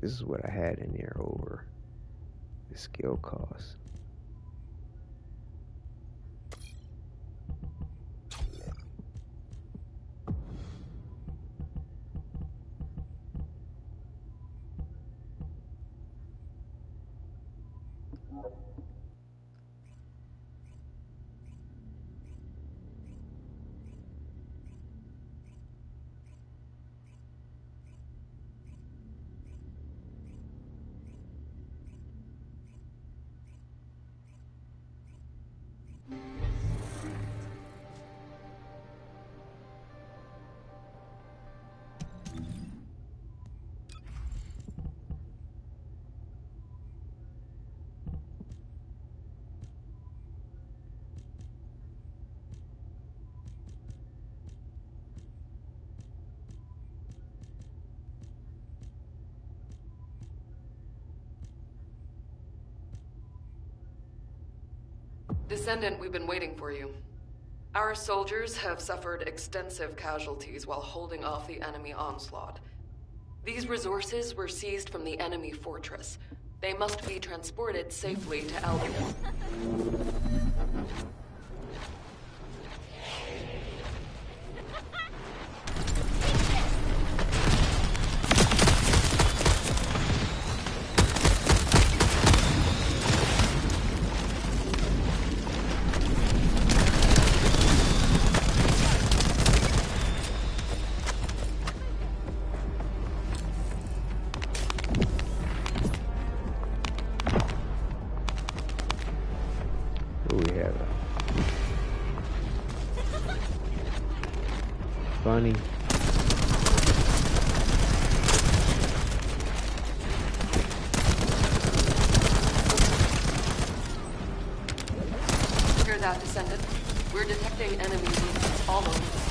This is what I had in there over the skill cost. Descendant, we've been waiting for you. Our soldiers have suffered extensive casualties while holding off the enemy onslaught. These resources were seized from the enemy fortress. They must be transported safely to Albion. Funny. Hear that, Descendant? We're detecting enemy movements all over the city.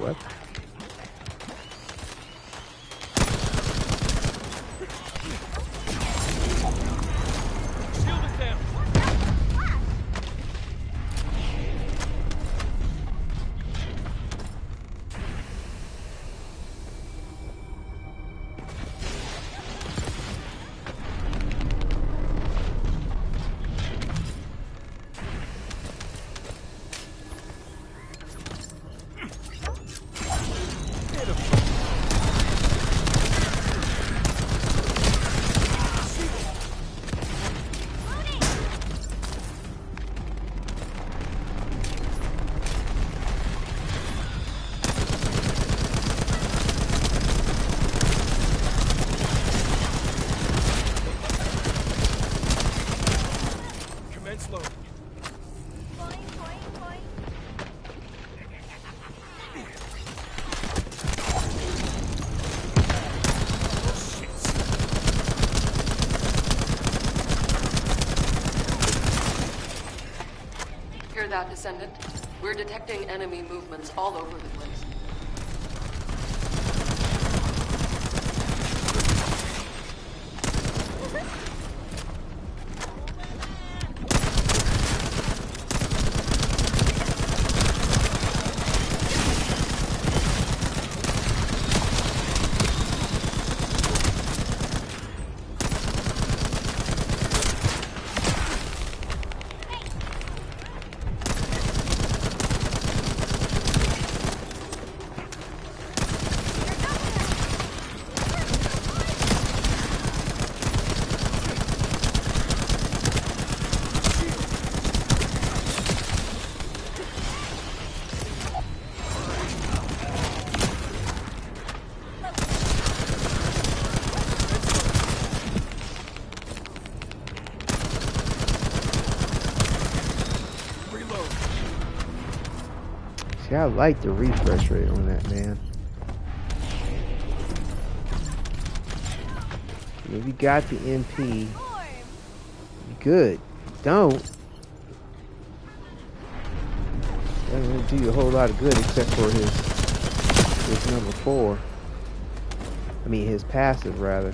What? Shield it down. Hear that, Descendant? We're detecting enemy movements all over the place. See, I like the refresh rate on that, man. If you got the MP, you good. Don't. Doesn't really do you a whole lot of good except for his number 4. I mean his passive rather.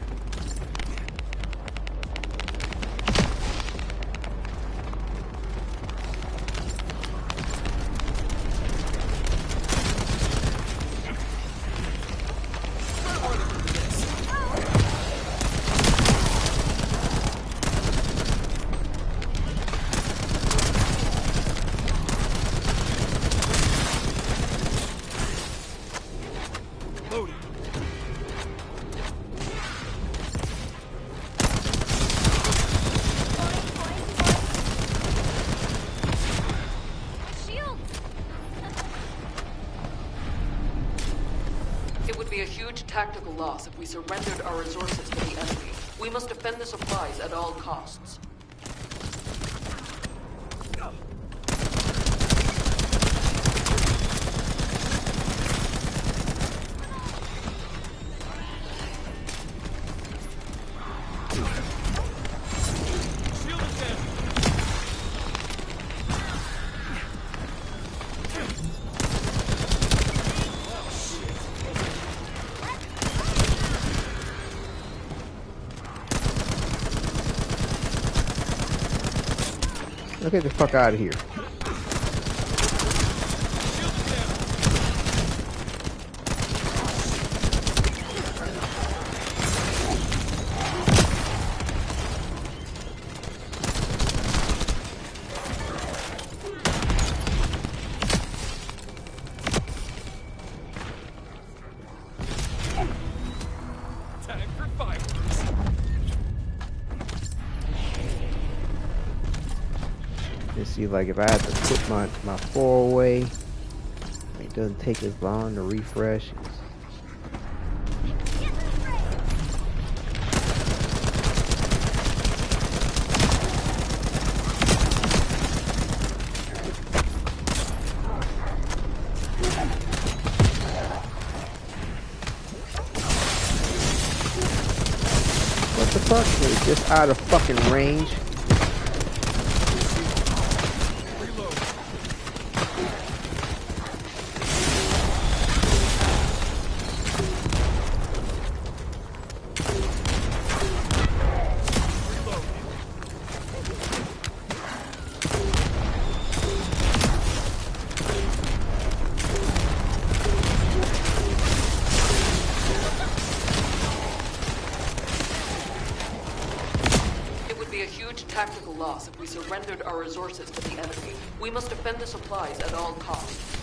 Tactical loss if we surrendered our resources to the enemy. We must defend the supplies at all costs. Get the fuck out of here. Like if I had to put my 4 away, it doesn't take as long to refresh. What the fuck? It's just out of fucking range. tactical loss if we surrendered our resources to the enemy. We must defend the supplies at all costs.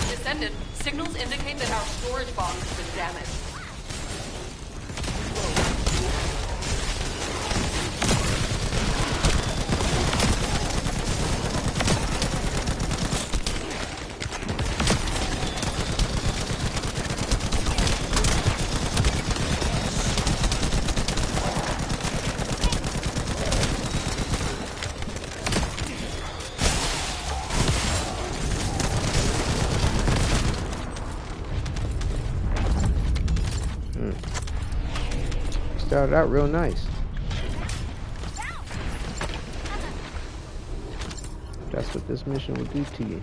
Descendant, signals indicate that our storage box has been damaged. Started out real nice. That's what this mission will do to you.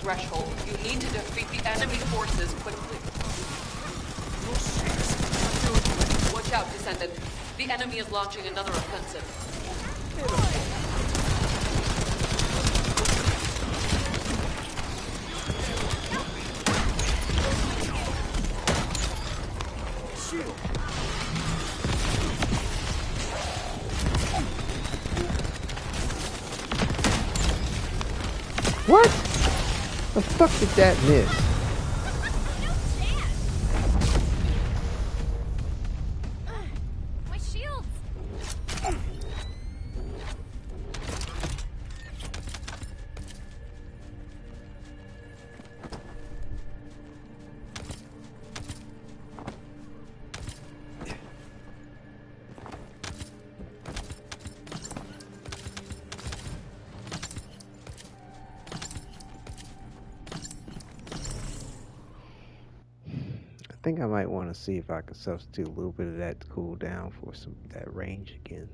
Threshold. You need to defeat the enemy forces quickly. Watch out, Descendant. The enemy is launching another offensive. What? The fuck did that miss? My shields! I think I might want to see if I can substitute a little bit of that cooldown for some that range again.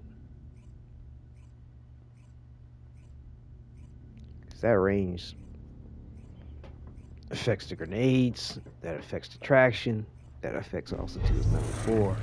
'Cause that range affects the grenades, that affects the traction, that affects also to his number 4.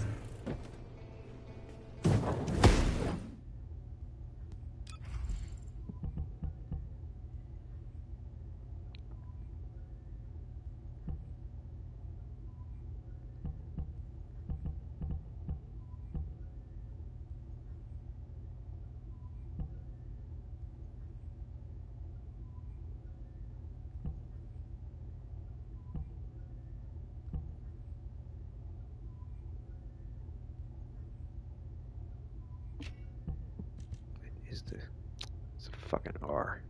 It's a fucking R.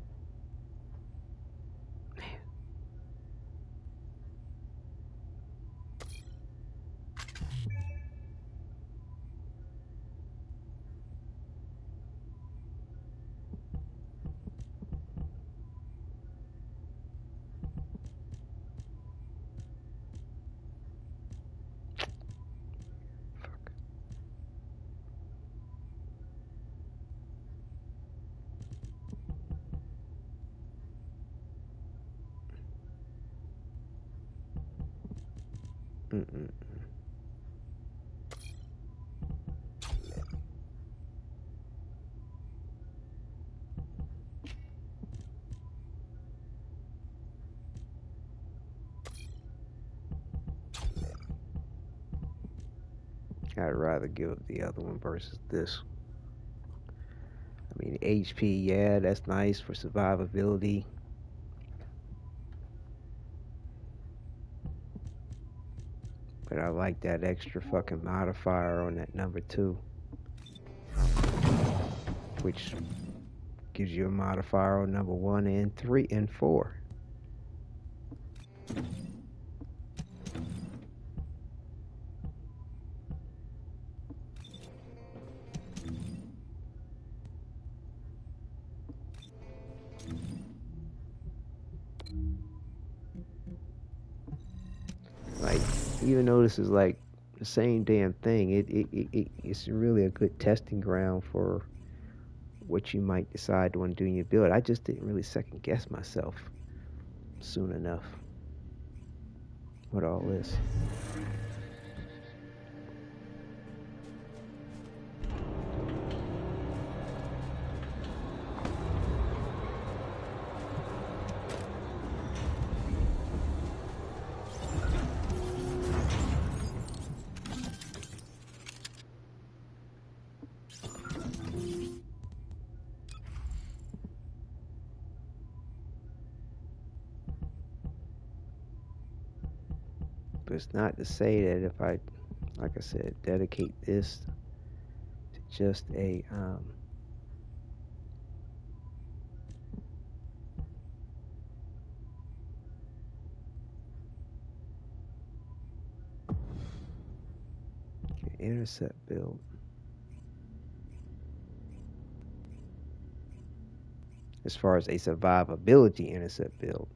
I'd rather give the other one versus this. I mean, HP, yeah, that's nice for survivability. But I like that extra fucking modifier on that number 2, which gives you a modifier on number 1 and 3 and 4. Like, even though this is like the same damn thing, it's really a good testing ground for what you might decide to want to do in your build. I just didn't really second guess myself soon enough with all this. But it's not to say that if I, like I said, dedicate this to just a intercept build. As far as a survivability intercept build.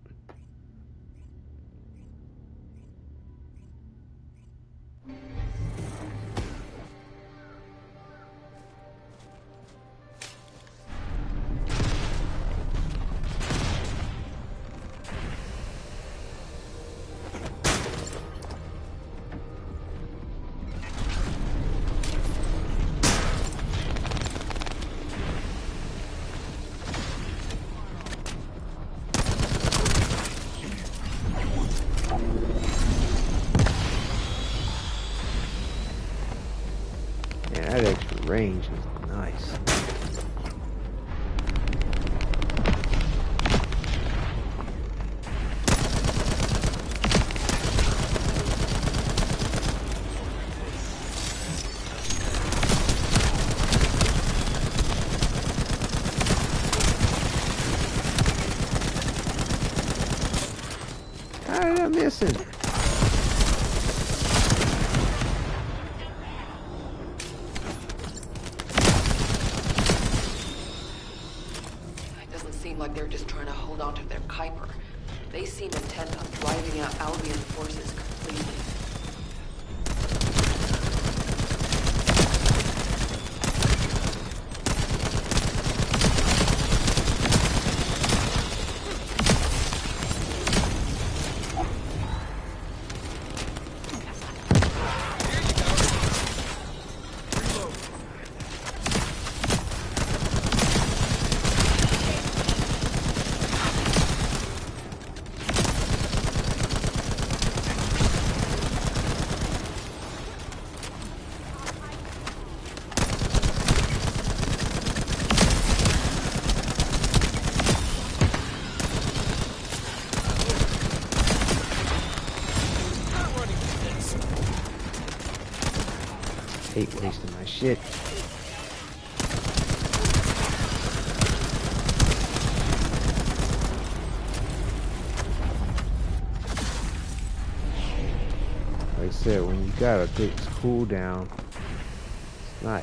That extra range is nice. How did I miss him? Like they're just trying to hold on to their Kuiper. They seem intent on driving out Albion forces completely. Hate wasting my shit. Like I said, when you got a good cooldown,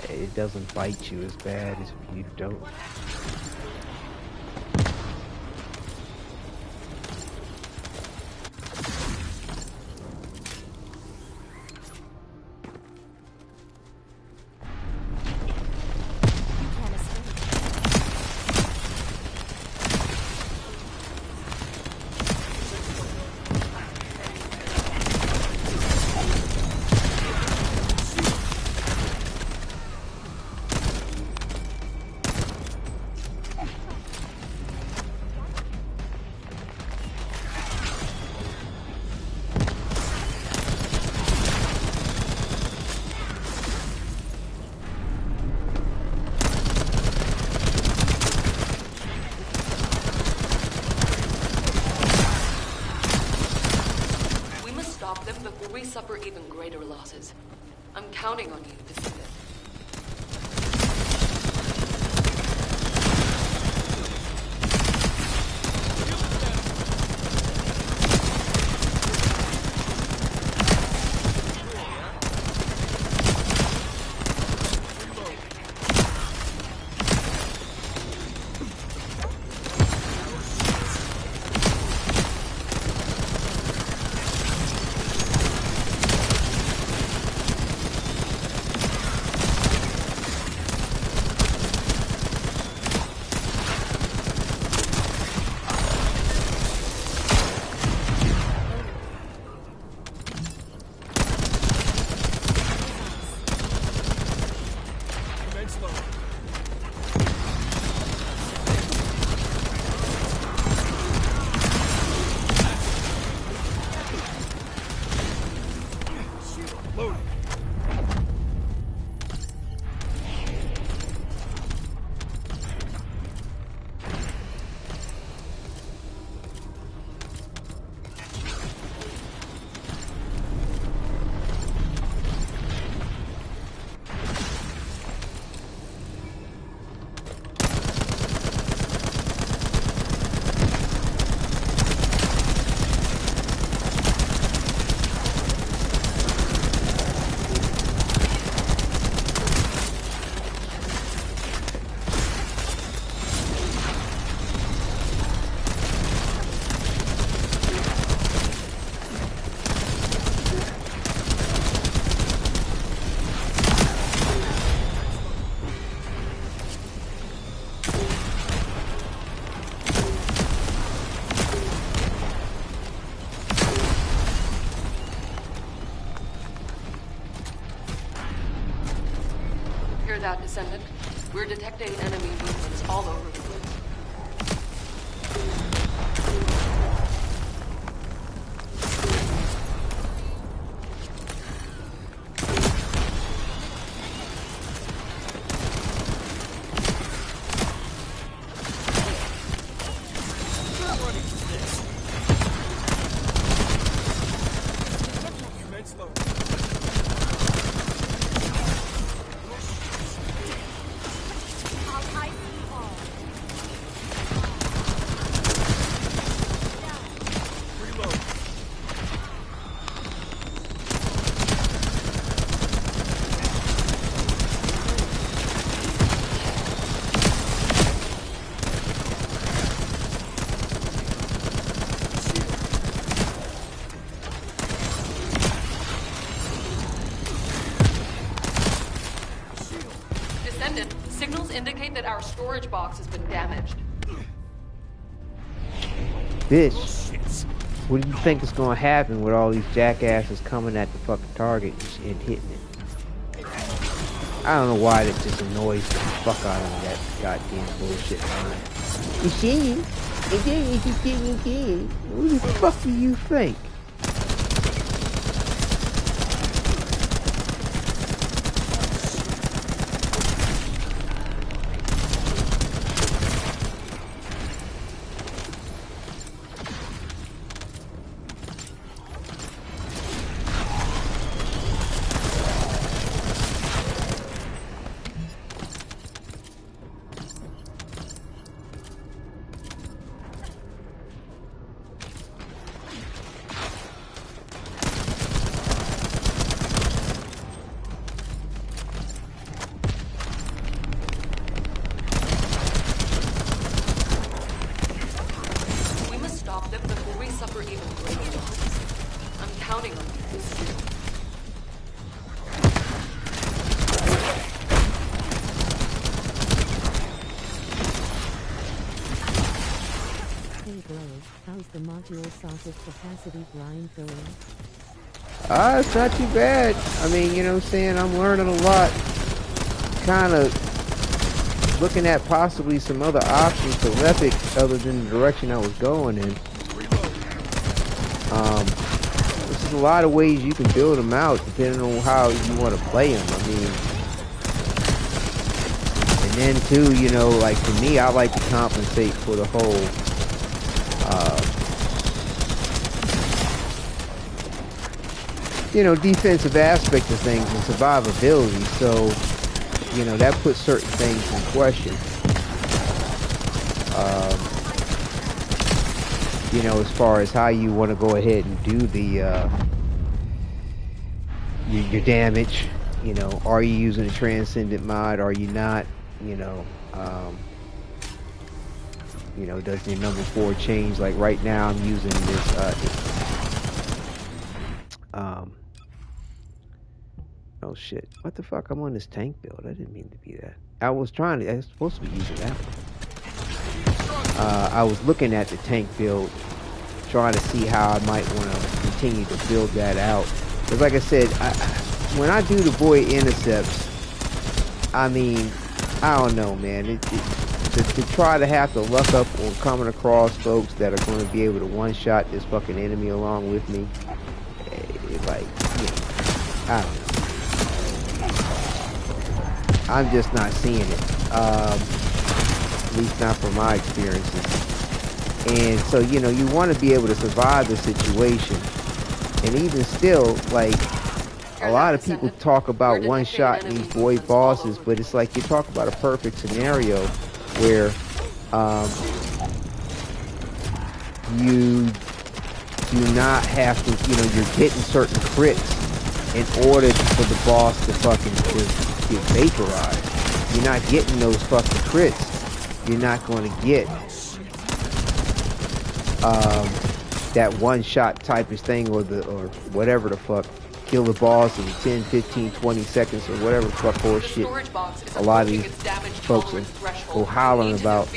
it doesn't bite you as bad as if you don't. suffer even greater losses. I'm counting on you, Descendant. That, Descendant. We're detecting enemy movements all over the place. Signals indicate that our storage box has been damaged. Bitch, what do you think is gonna happen with all these jackasses coming at the fucking target and hitting it? I don't know why that just annoys the fuck out of me, that goddamn bullshit line. You see? What the fuck do you think? How's the module sausage capacity grind going? It's not too bad. I mean, you know what I'm saying? I'm learning a lot. Kind of looking at possibly some other options for Lepic other than the direction I was going in. There's a lot of ways you can build them out depending on how you want to play them. I mean, and then too, you know, like for me, I like to compensate for the whole you know, defensive aspect of things and survivability. So, you know, that puts certain things in question. You know, as far as how you want to go ahead and do the your damage. You know, are you using a Transcendent mod? Are you not? You know, does your number 4 change? Like right now, I'm using this. Oh shit! What the fuck? I'm on this tank build. I didn't mean to be that. I was supposed to be using that one. I was looking at the tank build, trying to see how I might want to continue to build that out. Because like I said, when I do the void intercepts, I mean, I don't know, man. To try to have to luck up on coming across folks that are going to be able to one-shot this fucking enemy along with me, like, you know, I don't know. I'm just not seeing it. At least not from my experiences. And so, you know, you want to be able to survive the situation. And even still, like, a lot of people talk about one-shotting these void bosses, but it's like you talk about a perfect scenario where you do not have to, you know, you're getting certain crits in order for the boss to fucking get vaporized. You're not getting those fucking crits. You're not going to get that one-shot type of thing or whatever the fuck. Kill the boss in 10, 15, 20 seconds or whatever the fuck bullshit a lot of these folks are hollering about.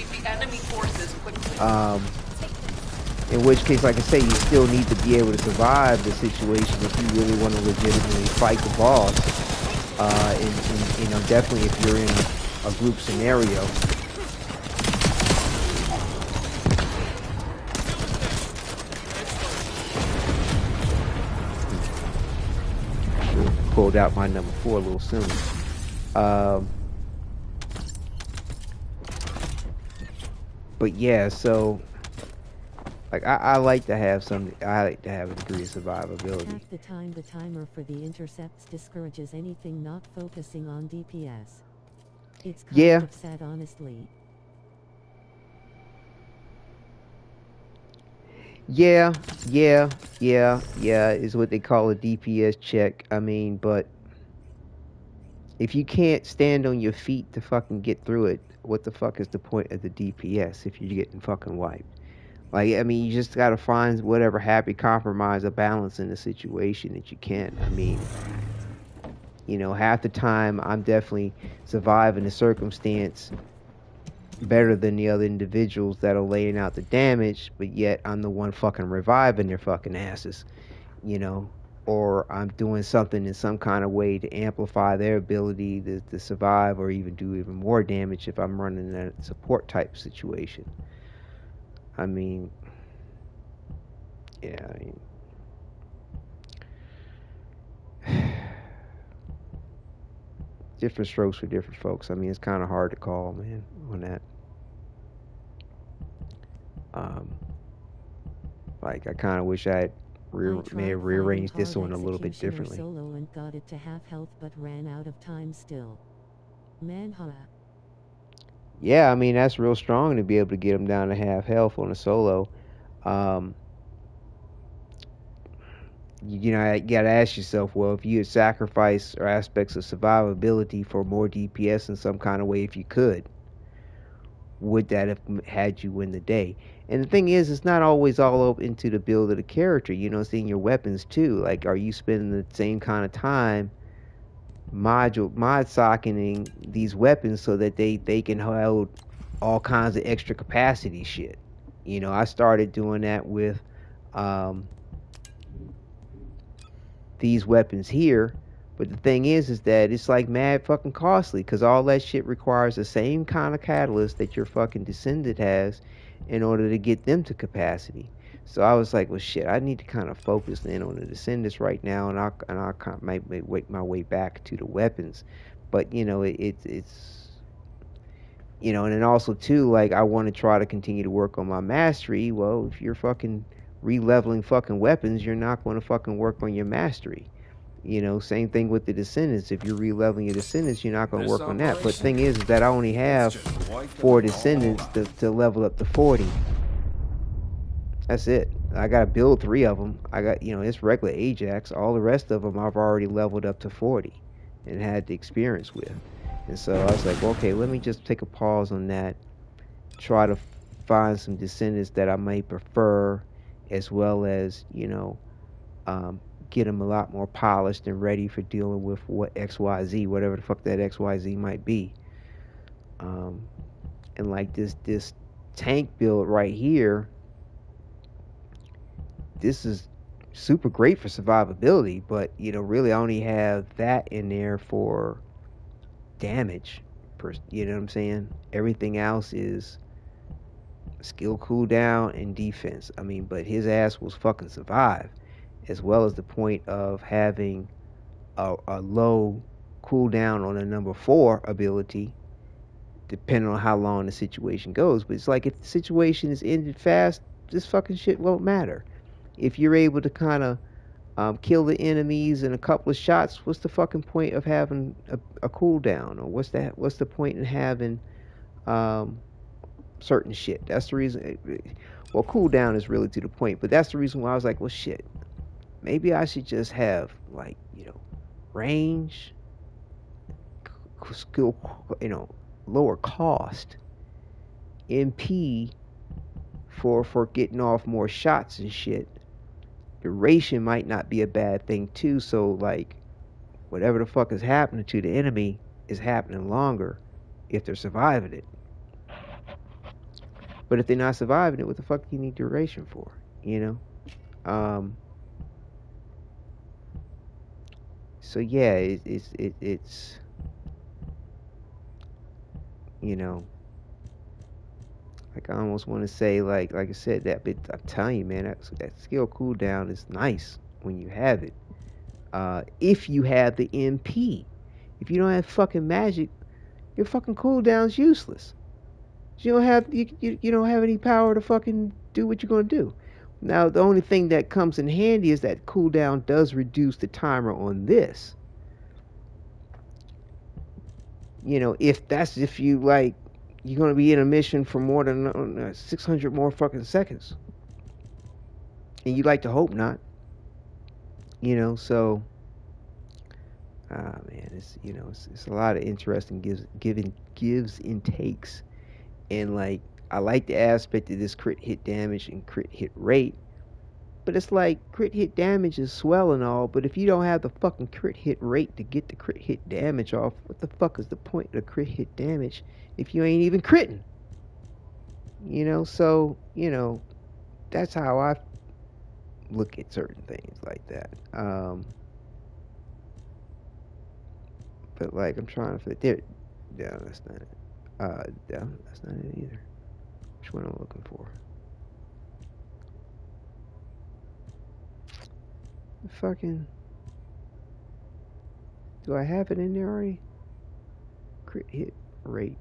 In which case, like I say, you still need to be able to survive the situation if you really want to legitimately fight the boss. And you know, definitely if you're in a group scenario. Pulled out my number 4 a little sooner. But yeah, so like I like to have a degree of survivability. Half the time the timer for the intercepts discourages anything not focusing on DPS. It's kind of sad, honestly. Yeah, is what they call a DPS check. I mean, but if you can't stand on your feet to fucking get through it, what the fuck is the point of the DPS if you're getting fucking wiped? Like, I mean, you just gotta find whatever happy compromise or balance in the situation that you can. I mean, you know, half the time I'm definitely surviving the circumstance better than the other individuals that are laying out the damage, but yet I'm the one fucking reviving their fucking asses, you know, or I'm doing something in some kind of way to amplify their ability to survive or even do even more damage if I'm running a support type situation. I mean, yeah, I mean, different strokes for different folks. I mean, it's kind of hard to call, man, on that. Like, I kind of wish I had may have rearranged this one a little bit differently. Solo and got it to half health, but ran out of time still. Manha. Yeah, I mean, that's real strong to be able to get them down to half health on a solo. You know, you gotta ask yourself, well, if you had sacrificed or aspects of survivability for more DPS in some kind of way, if you could, would that have had you win the day? And the thing is, it's not always all up into the build of the character. You know, seeing your weapons too. Like, are you spending the same kind of time mod socketing these weapons so that they can hold all kinds of extra capacity shit? You know, I started doing that with these weapons here. But the thing is that it's like mad fucking costly because all that shit requires the same kind of catalyst that your fucking Descendant has in order to get them to capacity. So I was like, well, shit, I need to kind of focus in on the Descendants right now, and I'll might make my way back to the weapons. But you know, it's you know, and then also too, like I want to try to continue to work on my mastery. Well, if you're fucking re-leveling fucking weapons, you're not going to fucking work on your mastery. You know, same thing with the Descendants. If you're re-leveling your Descendants, you're not going to work on that. But the thing is that I only have 4 Descendants to level up to 40. That's it. I got to build 3 of them. I got, you know, it's regular Ajax. All the rest of them I've already leveled up to 40 and had the experience with. And so I was like, well, okay, let me just take a pause on that. Try to find some Descendants that I may prefer, as well as, you know, get them a lot more polished and ready for dealing with what XYZ, whatever the fuck that XYZ might be. And like this tank build right here, this is super great for survivability, but you know, really I only have that in there for damage. You know what I'm saying? Everything else is skill cooldown and defense. I mean, but his ass will fucking survive, as well as the point of having a low cooldown on a number 4 ability, depending on how long the situation goes. But it's like, if the situation is ended fast, this fucking shit won't matter. If you're able to kind of kill the enemies in a couple of shots, what's the fucking point of having a cooldown? Or what's the point in having certain shit? That's the reason. Well, cooldown is really to the point, but that's the reason why I was like, well, shit, maybe I should just have, like, you know, range, skill, you know, lower cost, MP for getting off more shots and shit. Duration might not be a bad thing too, so like whatever the fuck is happening to the enemy is happening longer if they're surviving it. But if they're not surviving it, what the fuck do you need duration for? You know? So yeah, it's you know, like I almost want to say, like I said, that bit, I'm telling you, man, that skill cooldown is nice when you have it. If you have the MP. If you don't have fucking magic, your fucking cooldown's useless. You don't have any power to fucking do what you're gonna do. Now the only thing that comes in handy is that cooldown does reduce the timer on this. You know, if you like, you're gonna be in a mission for more than 600 more fucking seconds, and you like to hope not. You know, so man, it's, you know, it's a lot of interesting gives and takes, and like I like the aspect of this crit hit damage and crit hit rate, but it's like crit hit damage is swell and all, but if you don't have the fucking crit hit rate to get the crit hit damage off, what the fuck is the point of crit hit damage if you ain't even critting? You know, so, you know, that's how I look at certain things like that. But like, I'm trying to fit there. Yeah, that's not it. Yeah, that's not it either. Which one am I looking for? Fucking, do I have it in there already? Crit hit rate.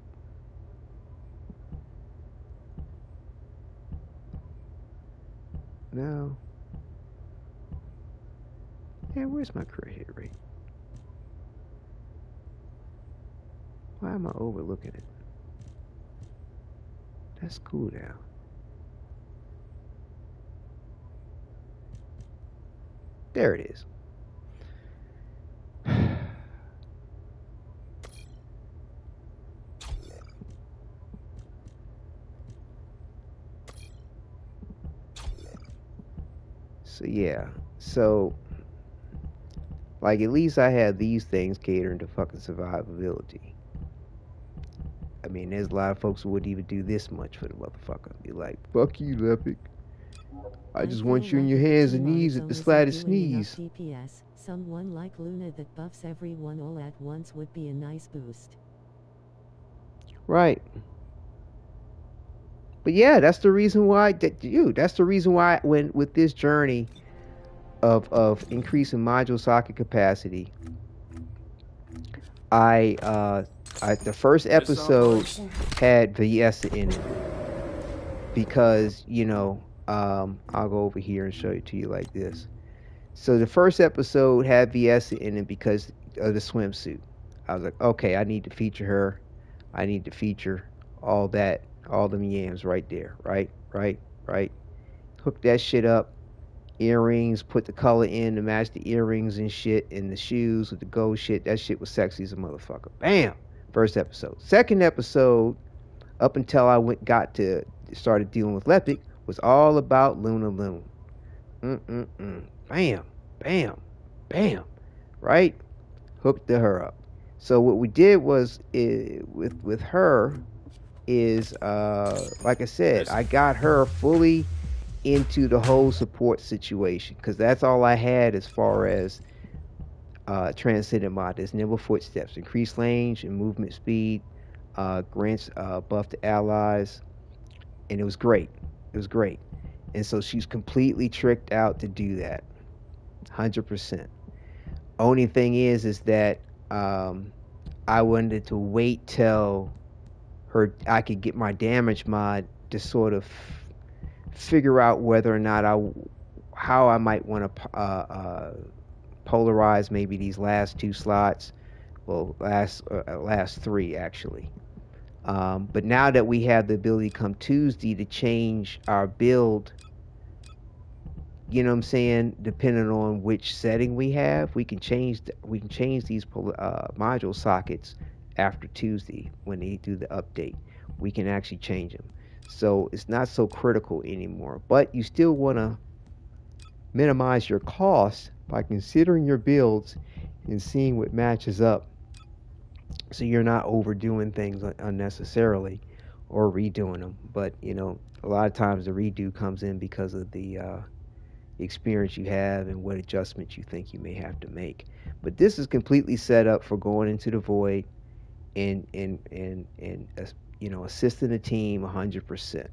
No. Yeah, where's my crit hit rate? Why am I overlooking it? That's cooldown. There it is. So yeah, so like at least I have these things catering to fucking survivability. I mean, there's a lot of folks who wouldn't even do this much for the motherfucker. Be like, fuck you, Lepic. I just want you in your hands and knees at the slightest sneeze. DPS, someone like Luna that buffs everyone all at once would be a nice boost. Right. But yeah, that's the reason why that's the reason why when with this journey of increasing module socket capacity, the first episode had Viessa in it because, you know, I'll go over here and show it to you like this. So the first episode had VS in it because of the swimsuit. I was like, okay, I need to feature her. I need to feature all that, all them yams right there, right. Hook that shit up. Earrings, put the color in to match the earrings and shit, and the shoes with the gold shit. That shit was sexy as a motherfucker. Bam! First episode. Second episode, up until I started dealing with Lepic, was all about Luna Loon. Bam, bam, bam. Right? Hooked her up. So what we did was with her is like I said, I got her fully into the whole support situation because that's all I had as far as Transcendent mod. There's nimble footsteps, increased range and movement speed, grants buff to allies, and it was great. It was great. And so she's completely tricked out to do that, 100%. Only thing is that I wanted to wait till I could get my damage mod to sort of figure out whether or not how I might want to polarize maybe these last 2 slots. Well, last 3 actually. But now that we have the ability come Tuesday to change our build, you know what I'm saying, depending on which setting we have, we can change these module sockets after Tuesday when they do the update. We can actually change them. So it's not so critical anymore. But you still want to minimize your costs by considering your builds and seeing what matches up, so you're not overdoing things unnecessarily or redoing them. But you know, a lot of times the redo comes in because of the experience you have and what adjustments you think you may have to make. But this is completely set up for going into the void and you know, assisting the team 100%.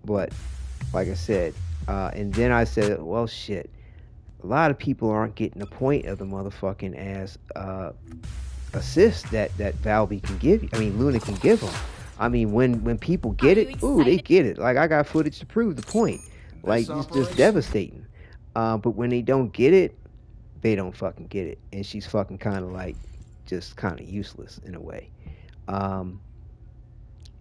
But like I said, and then I said, well, shit, a lot of people aren't getting the point of the motherfucking ass assist that Valby can give you. I mean, Luna can give them. I mean, when people get it, ooh, they get it. Like, I got footage to prove the point. Like, it's just devastating. But when they don't get it, they don't fucking get it. And she's fucking kind of like, just kind of useless in a way.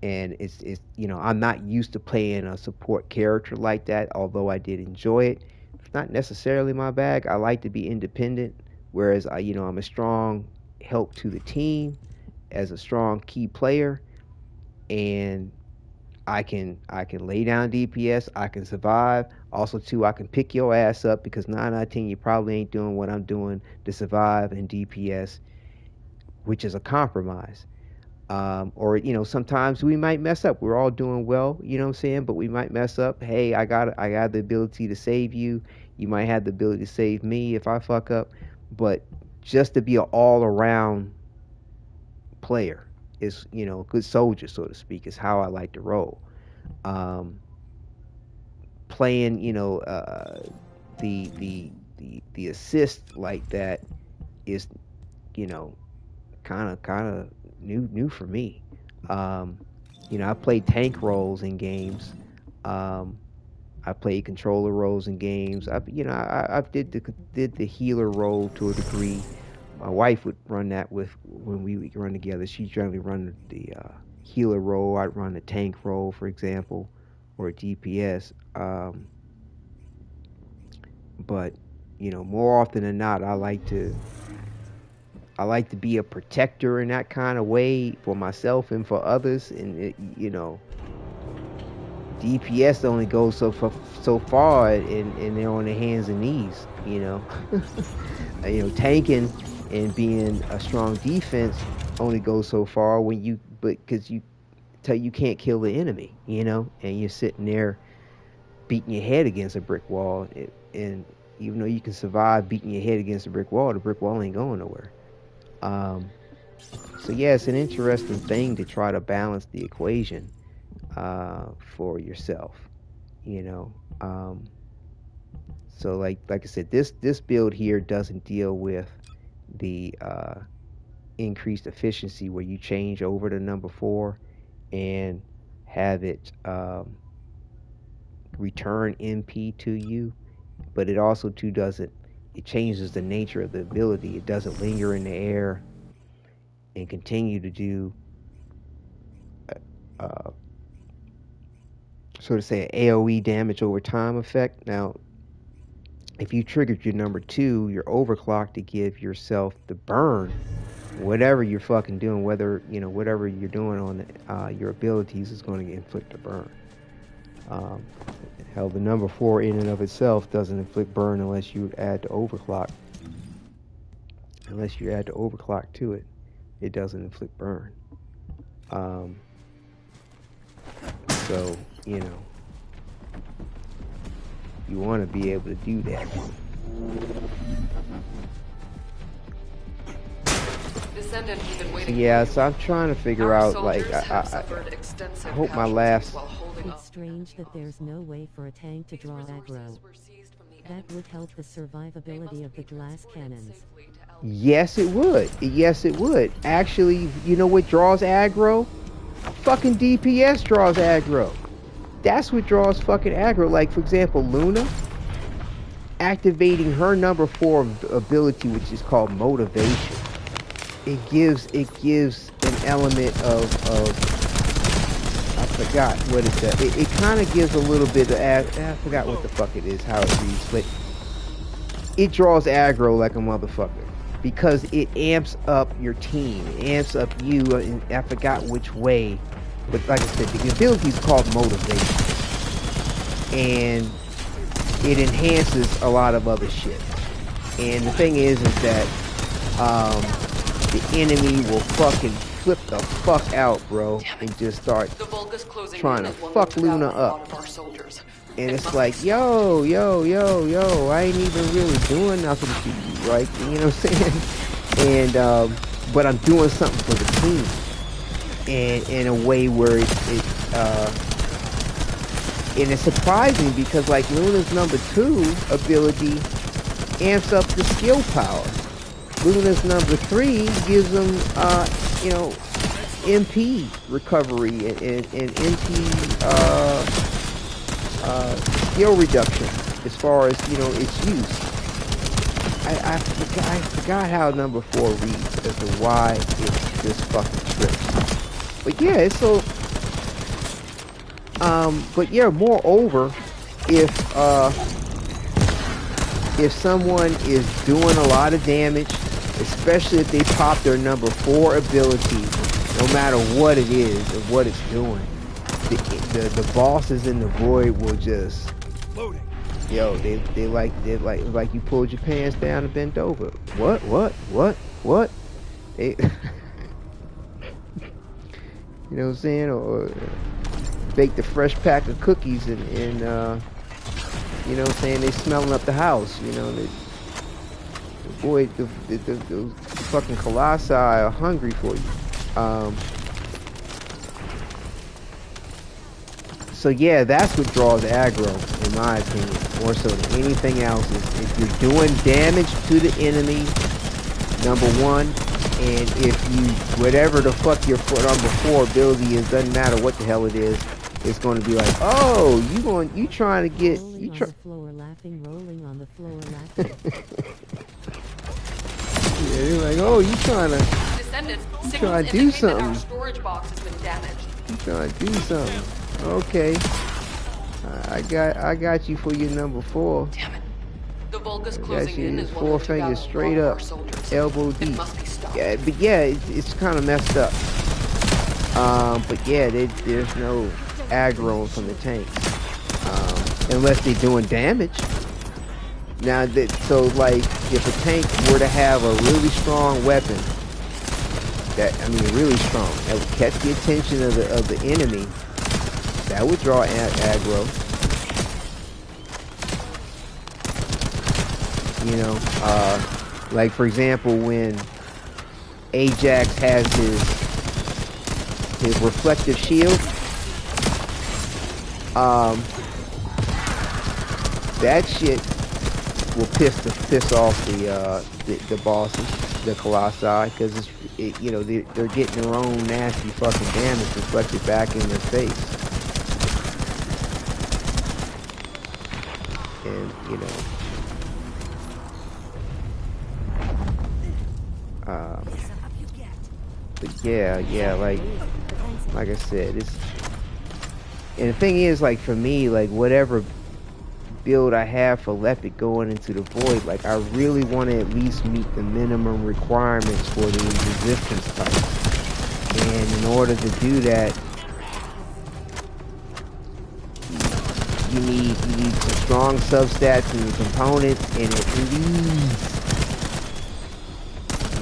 And it's you know, I'm not used to playing a support character like that, although I did enjoy it. It's not necessarily my bag. I like to be independent, whereas I'm a strong help to the team as a strong key player, and I can lay down DPS, I can survive. Also too, I can pick your ass up because 9 out of 10 you probably ain't doing what I'm doing to survive in DPS, which is a compromise. Or, you know, sometimes we might mess up. We're all doing well, you know what I'm saying? But we might mess up. Hey, I got the ability to save you. You might have the ability to save me if I fuck up. But just to be an all-around player is, you know, a good soldier, so to speak, is how I like to roll. Playing, you know, the assist like that is, you know, kind of new for me. You know, I played tank roles in games. I played controller roles in games. I did the healer role to a degree. My wife would run that when we would run together. She generally run the healer role. I'd run the tank role, for example, or DPS. But you know, more often than not, I like to be a protector in that kind of way for myself and for others. And you know, DPS only goes so far, and they're on their hands and knees. You know, you know, tanking and being a strong defense only goes so far because you can't kill the enemy. You know, and you're sitting there beating your head against a brick wall, and even though you can survive beating your head against a brick wall, the brick wall ain't going nowhere. So yeah, it's an interesting thing to try to balance the equation for yourself, you know. So like I said, this build here doesn't deal with the increased efficiency where you change over to number 4 and have it return MP to you, but it also too doesn't. It changes the nature of the ability. It doesn't linger in the air and continue to do, so to say, an AOE damage over time effect. Now, if you triggered your number 2, you're overclocked to give yourself the burn, whatever you're fucking doing, whether, you know, whatever you're doing on your abilities is going to inflict a burn. Hell, the number 4 in and of itself doesn't inflict burn unless you add the overclock. Unless you add the overclock to it, it doesn't inflict burn. So, you know, you want to be able to do that. Descendant, you've been waiting. Yeah, so I'm trying to figure out, like, I hope my last... It's strange that there's no way for a tank to draw aggro. That would help the survivability of the glass cannons. Yes, it would. Yes, it would. Actually, you know what draws aggro? Fucking DPS draws aggro. That's what draws fucking aggro. Like, for example, Luna activating her number 4 ability, which is called motivation. It gives an element of I forgot what it does. It kind of gives a little bit of I forgot what the fuck it is, how it reads, but it draws aggro like a motherfucker because it amps up your team, it amps up you. And I forgot which way, but like I said, the ability is called motivation, and it enhances a lot of other shit. And the thing is that the enemy will fucking flip the fuck out, bro, and just start trying to fuck Luna up. And it's like, yo, I ain't even really doing nothing to you, right? You know what I'm saying? And but I'm doing something for the team, and in a way where and it's surprising because, like, Luna's number 2 ability amps up the skill power. Luna's number 3 gives them, you know, MP recovery and MP skill reduction as far as, you know, its use. I forgot how number 4 reads as to why it just fucking trips. But yeah, it's so. But yeah, moreover, if someone is doing a lot of damage, especially if they pop their number 4 ability, no matter what it is or what it's doing, the bosses in the void will just, yo, they like you pulled your pants down and bent over. What? They, you know what I'm saying? Or bake the fresh pack of cookies and you know what I'm saying, they smelling up the house, you know. The fucking colossi are hungry for you. So yeah, that's what draws aggro, in my opinion, more so than anything else. Is if you're doing damage to the enemy, number 1, and if you, whatever the fuck your number 4 ability is, doesn't matter what the hell it is, it's going to be like, oh, you trying to get, you try. Rolling on the floor laughing. Yeah, you're like, oh, you trying to do something. Our storage box has been damaged. You trying to do something. Okay. I got you for your number 4. Damn it. The Vulgus Got closing you in is his 4 fingers straight up, elbow deep. Yeah, but yeah, it's kind of messed up. But yeah, there's no aggro from the tanks, unless they're doing damage. Now so like, if a tank were to have a really strong weapon, really strong, that would catch the attention of the enemy, that would draw aggro. You know, like for example, when Ajax has his reflective shield, that shit will piss off the bosses, the colossi, because you know, they're getting their own nasty fucking damage reflected back in their face. and you know, but yeah, like I said, it's, and the thing is, like for me, like whatever build I have for Lepic going into the void, like I really want to at least meet the minimum requirements for the resistance types, and in order to do that, you need some strong substats and components, and at least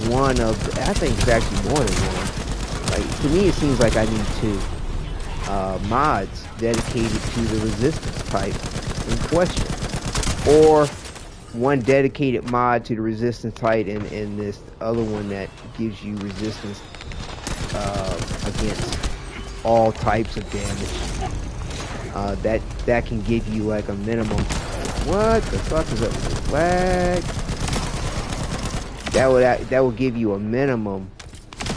one of the, I think it's actually more than one. Like to me, it seems like I need two mods dedicated to the resistance type in question, or one dedicated mod to the resistance type, and this other one that gives you resistance against all types of damage. That can give you like a minimum. What the fuck is up with this lag? That would give you a minimum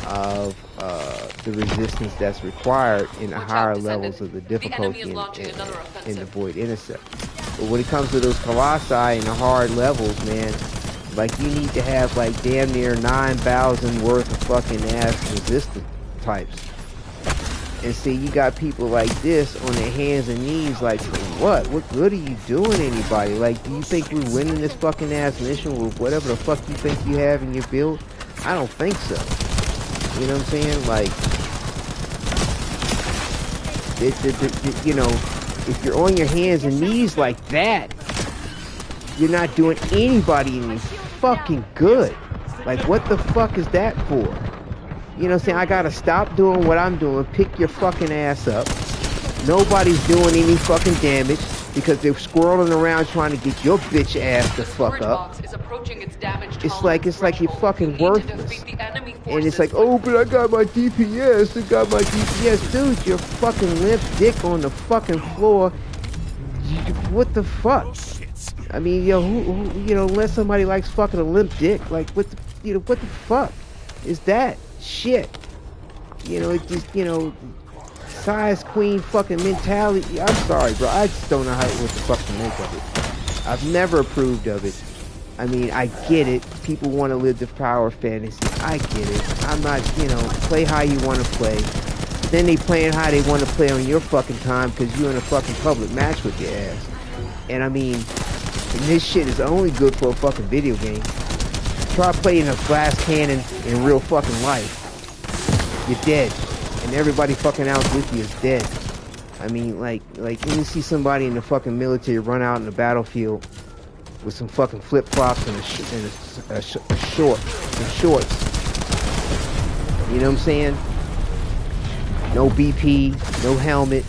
of the resistance that's required in the higher levels of the difficulty in the Void Intercept. But when it comes to those Colossi and the hard levels, man, like you need to have like damn near 9,000 worth of fucking ass resistance types. And see, you got people like this on their hands and knees, like, what? What good are you doing, anybody? Like, do you think we're winning this fucking ass mission with whatever the fuck you think you have in your build? I don't think so. You know what I'm saying? Like, you know, if you're on your hands and knees like that, you're not doing anybody any fucking good. Like, what the fuck is that for? You know what I'm saying? I gotta stop doing what I'm doing, pick your fucking ass up. Nobody's doing any fucking damage because they're squirreling around trying to get your bitch ass the fuck up. It's like you're fucking worthless. And it's like, oh, but I got my DPS, Dude, you're fucking limp dick on the fucking floor. What the fuck? I mean, yo, who you know, unless somebody likes fucking a limp dick, like, what the fuck is that? Shit, you know, it just, you know, size queen fucking mentality. I'm sorry, bro, I just don't know what the fuck to make of it. I've never approved of it. I mean, I get it, people want to live the power fantasy, I get it. I'm not, you know, play how you want to play, but then they playing how they want to play on your fucking time because you're in a fucking public match with your ass. And I mean, and this shit is only good for a fucking video game. Try playing a glass cannon in real fucking life. You're dead. And everybody fucking out with you is dead. I mean, like when you see somebody in the fucking military run out in the battlefield with some fucking flip-flops and shorts. You know what I'm saying? No BP, no helmet,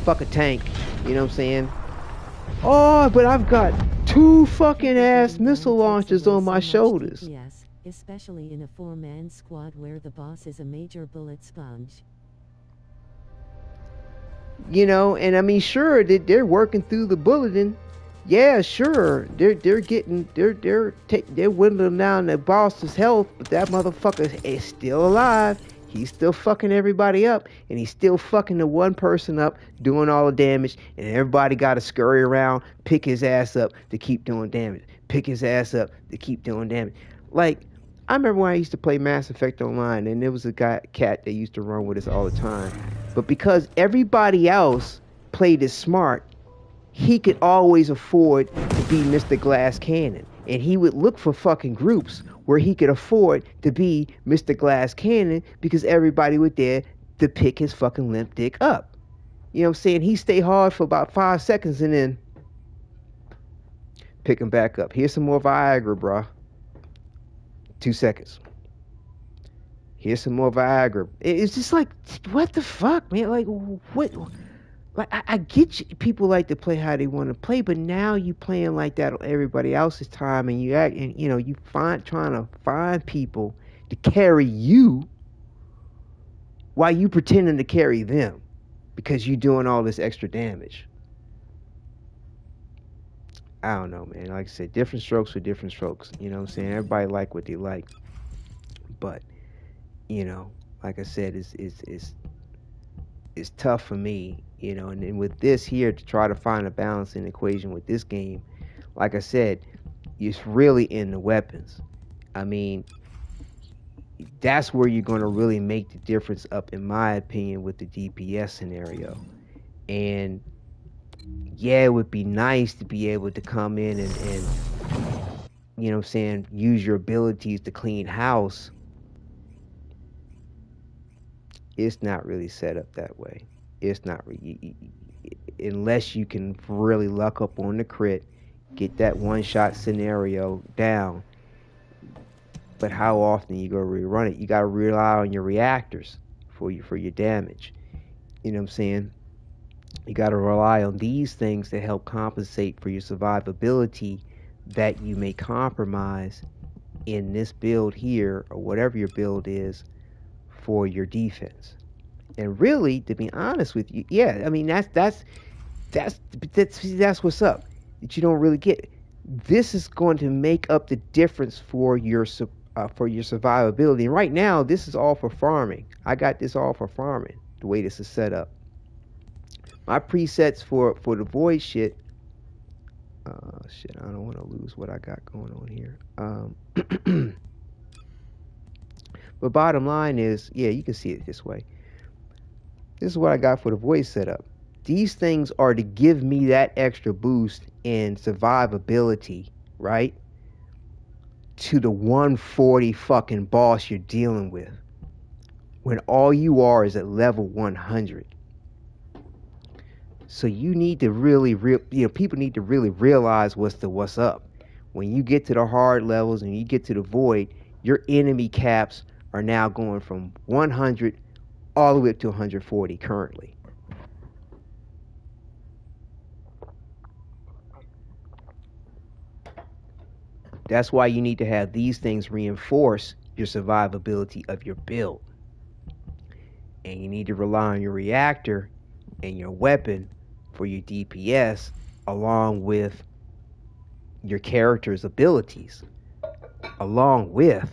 fuck a tank. You know what I'm saying? Oh, but I've got 2 fucking ass missile launchers on my shoulders. Yes, especially in a 4-man squad where the boss is a major bullet sponge. You know, and I mean, sure, they're working through the bulletin. Yeah, sure, they're whittling down the boss's health, but that motherfucker is still alive. He's still fucking everybody up, and he's still fucking the one person up, doing all the damage, and everybody got to scurry around, pick his ass up to keep doing damage. Pick his ass up to keep doing damage. Like, I remember when I used to play Mass Effect Online, and there was a cat that used to run with us all the time. But because everybody else played it smart, he could always afford to be Mr. Glass Cannon. And he would look for fucking groups where he could afford to be Mr. Glass Cannon because everybody was there to pick his fucking limp dick up. You know what I'm saying? He stay hard for about 5 seconds and then pick him back up. Here's some more Viagra, bro. 2 seconds. Here's some more Viagra. It's just like, what the fuck, man? Like, what? Like, I get you, people like to play how they want to play, but now you playing like that on everybody else's time, and you act, and you know, you trying to find people to carry you while you pretending to carry them because you doing all this extra damage. I don't know, man. Like I said, different strokes for different strokes. You know what I'm saying? Everybody like what they like, but you know, like I said, it's tough for me. You know, and then with this here, to try to find a balance in the equation with this game, like I said, it's really in the weapons. I mean, that's where you're going to really make the difference up, in my opinion, with the DPS scenario. And yeah, it would be nice to be able to come in and you know what I'm saying, use your abilities to clean house. It's not really set up that way. It's not really, unless you can really luck up on the crit, get that one-shot scenario down. But how often you gonna rerun it? You gotta rely on your reactors for your damage. You know what I'm saying? You gotta rely on these things to help compensate for your survivability that you may compromise in this build here, or whatever your build is, for your defense. And really, to be honest with you, yeah, I mean that's what's up that you don't really get. This is going to make up the difference for your survivability. And right now, this is all for farming. I got this all for farming. The way this is set up, my presets for the void shit. Shit, I don't want to lose what I got going on here. But bottom line is, yeah, you can see it this way. This is what I got for the voice setup. These things are to give me that extra boost in survivability, right? To the 140 fucking boss you're dealing with, when all you are is at level 100. So you need to really, people need to really realize what's up. When you get to the hard levels and you get to the void, your enemy caps are now going from 100 all the way up to 140 currently. That's why you need to have these things reinforce your survivability of your build. And you need to rely on your reactor and your weapon for your DPS, along with your character's abilities, along with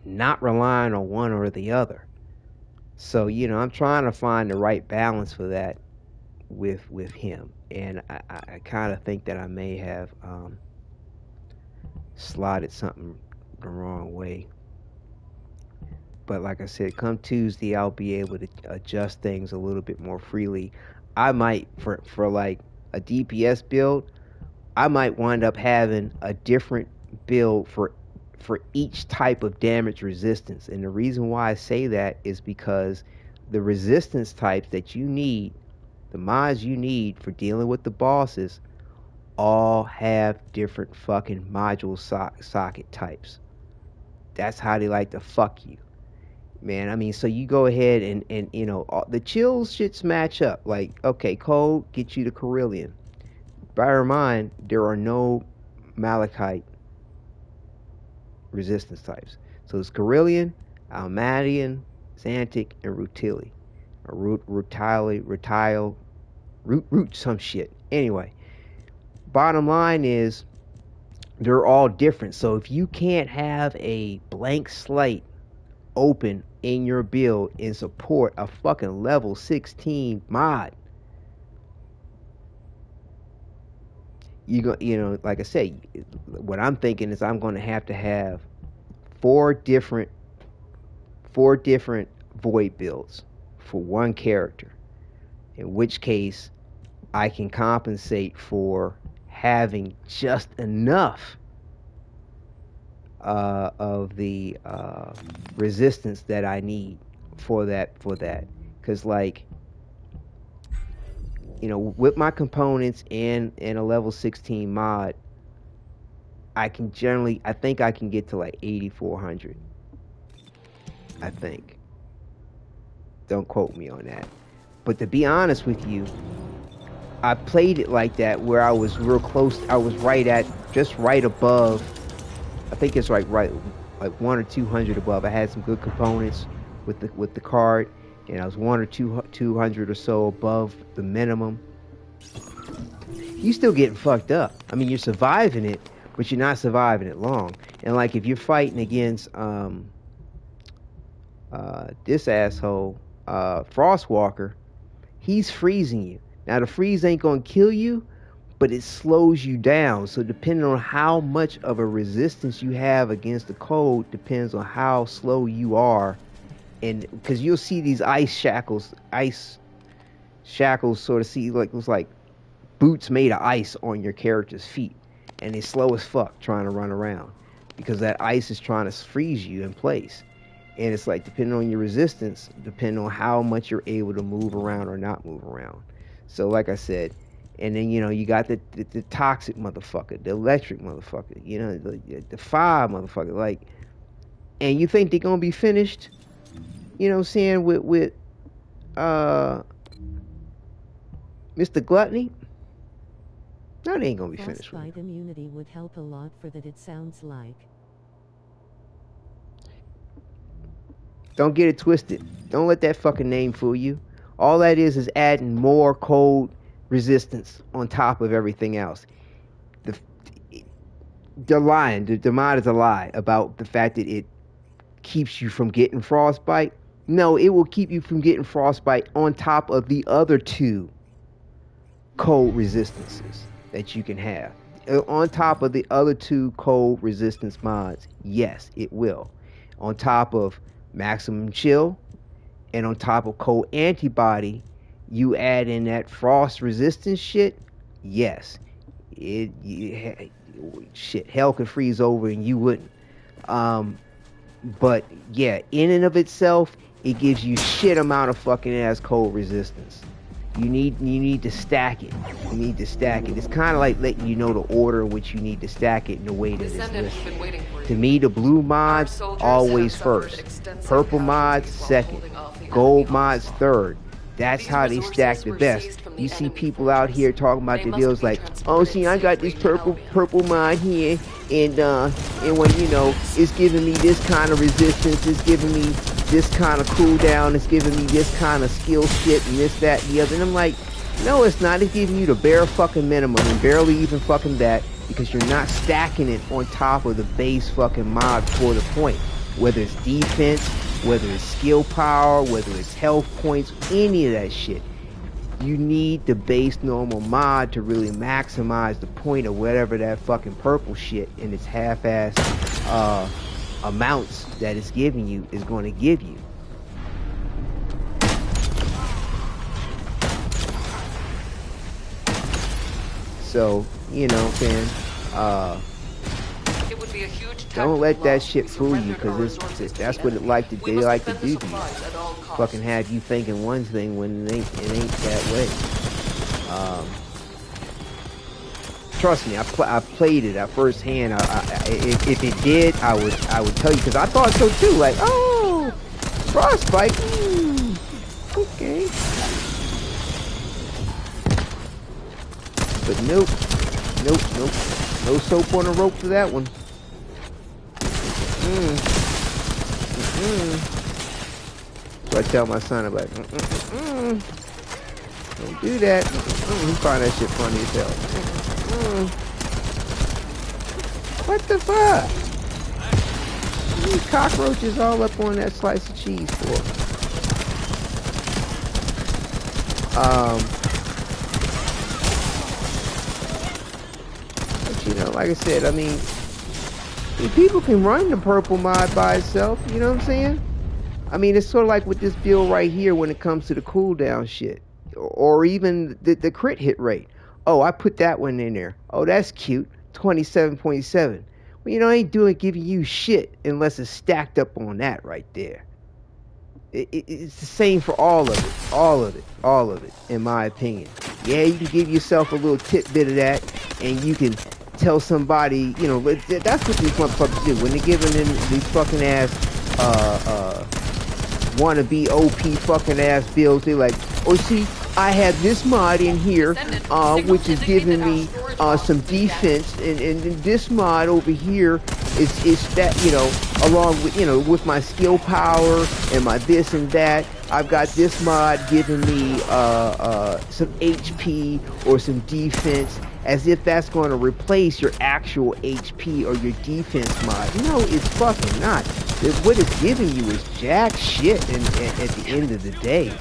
not relying on one or the other. So, I'm trying to find the right balance for that with him. And I kind of think that I may have slotted something the wrong way. But like I said, come Tuesday, I'll be able to adjust things a little bit more freely. I might, for like a DPS build, I might wind up having a different build for each type of damage resistance. And the reason why I say that is because the resistance types that you need, the mods you need for dealing with the bosses, all have different fucking module socket types. That's how they like to fuck you, man. I mean, so you go ahead and the chills shits match up. Like, okay, cold, get you the Carillion. Bear in mind, there are no Malachite resistance types. So it's Carillion, Almadian, Xantic, and Rutili. Or Rutile, Root some shit. Anyway, bottom line is, they're all different. So if you can't have a blank slate open in your build and support a fucking level 16 mod, like I say, what I'm thinking is I'm going to have four different void builds for one character, in which case I can compensate for having just enough of the resistance that I need for that. Because with my components and a level 16 mod, I think I can get to like 8,400. I think. Don't quote me on that. But to be honest with you, I played it like that, where I was real close. I was just right above. I think it's right like 1 or 200 above. I had some good components with the card, and I was 1 or 200 or so above the minimum. You still getting fucked up. I mean, you're surviving it, but you're not surviving it long. And like if you're fighting against this asshole Frostwalker, he's freezing you. Now the freeze ain't gonna kill you, but it slows you down. So depending on how much of a resistance you have against the cold depends on how slow you are. And because you'll see these ice shackles sort of see like, it was like boots made of ice on your character's feet, and they slow as fuck trying to run around because that ice is trying to freeze you in place. And it's like, depending on your resistance, depending on how much you're able to move around or not move around. So like I said, and then, you know, you got the toxic motherfucker, the electric motherfucker, you know, the fire motherfucker, like, and you think they're gonna be finished, you know what I'm saying, with Mr. Gluttony? No, they ain't gonna be finished with Frostbite immunity would help a lot for that, it sounds like. Don't get it twisted. Don't let that fucking name fool you. All that is adding more cold resistance on top of everything else. They're lying. The mod is a lie about the fact that it keeps you from getting frostbite. No, it will keep you from getting frostbite on top of the other 2 cold resistances that you can have. On top of the other 2 cold resistance mods, yes, it will. On top of maximum chill, and on top of cold antibody, you add in that frost resistance shit. Yes, shit, hell could freeze over and you wouldn't. But yeah, in and of itself, it gives you shit amount of fucking ass cold resistance. You need to stack it. You need to stack it. It's kind of like letting you know the order in which you need to stack it in the way that it's listed. To me, the blue mods always first, purple mods second, gold mods third. That's how they stack the best. You see people out here talking about the deals like, oh, see, I got this purple mod here, and when, you know, it's giving me this kind of resistance, it's giving me this kind of cooldown, it's giving me this kind of skill shit, and this, that, and the other. And I'm like, no, it's not. It's giving you the bare fucking minimum, and barely even fucking that, because you're not stacking it on top of the base fucking mod for the point. Whether it's defense, whether it's skill power, whether it's health points, any of that shit. You need the base normal mod to really maximize the point of whatever that fucking purple shit in its half-ass amounts that it's giving you is going to give you. So, you know what I'm saying? Don't let that shit fool you, because that's what they like to do to you. Fucking have you thinking one thing when it ain't that way. Trust me, I played it at first hand. If it did, I would tell you, because I thought so too. Like, oh, frostbite. Okay. But nope. No soap on the rope for that one. So I tell my son, I'm like, don't do that. He find that shit funny as hell. What the fuck? These cockroaches all up on that slice of cheese for? But you know, like I said, I mean, people can run the purple mod by itself, you know what I'm saying? I mean, it's sort of like with this build right here when it comes to the cooldown shit. Or even the crit hit rate. Oh, I put that one in there. Oh, that's cute. 27.7. Well, you know, I ain't giving you shit unless it's stacked up on that right there. It's the same for all of it, in my opinion. Yeah, you can give yourself a little tidbit of that, and you can tell somebody, you know, that's what these motherfuckers do when they're giving in these fucking ass wannabe OP fucking ass builds. They're like, oh, see, I have this mod in here, which is giving me some defense, and this mod over here is that, you know, along with, you know, with my skill power and my this and that, I've got this mod giving me some HP or some defense, as if that's going to replace your actual HP or your defense mod. No, it's fucking not. What it's giving you is jack shit at the end of the day.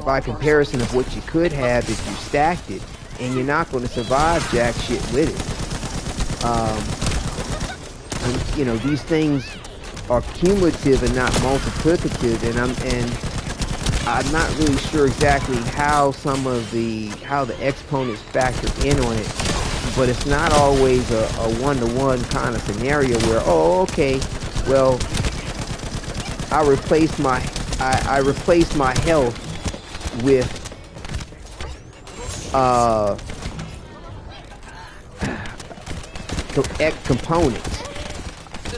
By comparison of what you could have if you stacked it. and you're not going to survive jack shit with it. And, you know, these things are cumulative and not multiplicative, and I'm not really sure exactly how the exponents factor in on it, but it's not always a one-to-one kind of scenario where, oh, okay, well, I replaced my health with components.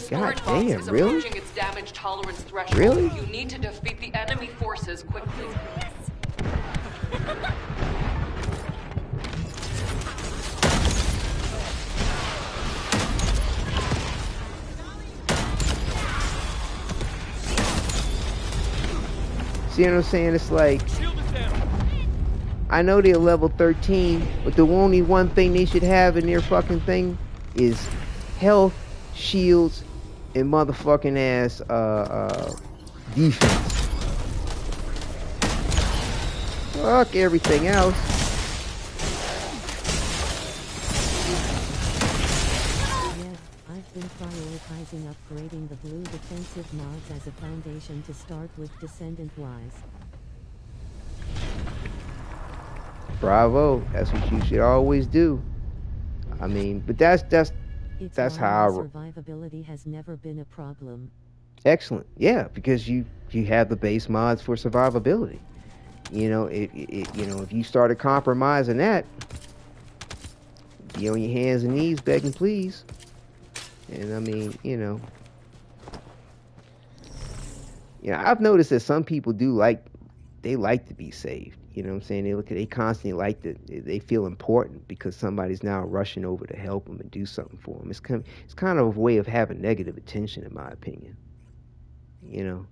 God damn, really? Its damage tolerance threshold. Really? You need to defeat the enemy forces quickly. See what I'm saying? It's like, I know they're level 13, but the only one thing they should have in their fucking thing is health, shields, and motherfucking ass defense. Fuck everything else. I've been prioritizing upgrading the blue defensive mods as a foundation to start with Descendant-wise. Bravo. That's what you should always do. I mean, but that's how survivability has never been a problem. Excellent. Yeah, because you have the base mods for survivability. You know, you know, if you started compromising that, be on your hands and knees begging please. And I mean, you know, I've noticed that some people they like to be saved. You know what I'm saying? They constantly they feel important because somebody's now rushing over to help them and do something for them. It's kind of a way of having negative attention, in my opinion. You know?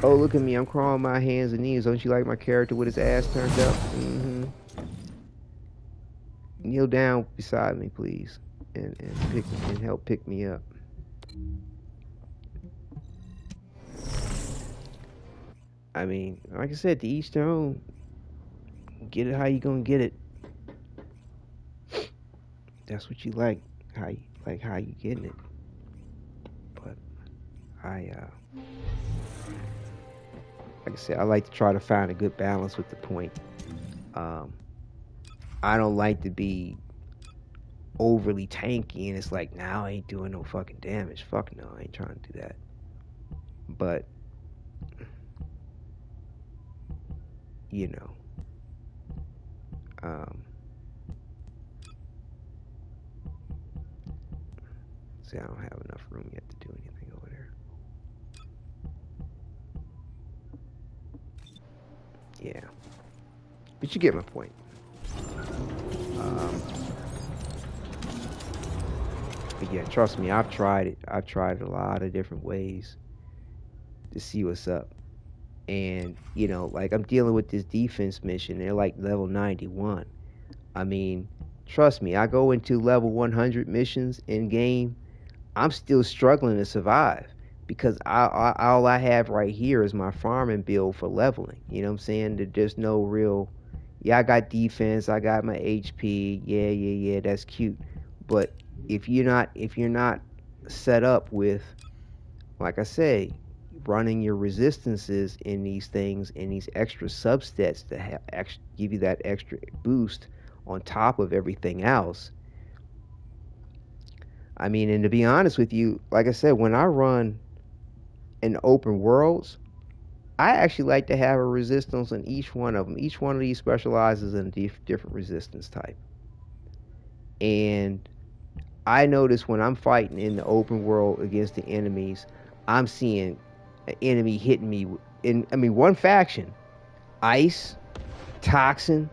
Oh, look at me, I'm crawling my hands and knees. Don't you like my character with his ass turned up? Mm-hmm. Kneel down beside me, please, and help pick me up. I mean, like I said, to each their own. Get it how you gonna get it. That's what you like. How you getting it. But like I said, I like to try to find a good balance with the point. I don't like to be overly tanky and it's like, now I ain't doing no fucking damage. Fuck no, I ain't trying to do that. But you know, see, I don't have enough room yet to do anything over there. Yeah, but you get my point. But yeah, trust me, I've tried it. I've tried it a lot of different ways to see what's up. And, you know, like I'm dealing with this defense mission. They're like level 91. I mean, trust me, I go into level 100 missions in game. I'm still struggling to survive because all I have right here is my farming build for leveling. You know what I'm saying? There's no real, yeah, I got defense, I got my HP. Yeah, that's cute. But if you're not set up with, like I say, running your resistances in these things and these extra substats to give you that extra boost on top of everything else. I mean, and to be honest with you, like I said, when I run in open worlds, I actually like to have a resistance on each one of them. Each one of these specializes in a different resistance type. And I notice when I'm fighting in the open world against the enemies, I'm seeing an enemy hitting me in, I mean, one faction, ice, toxin,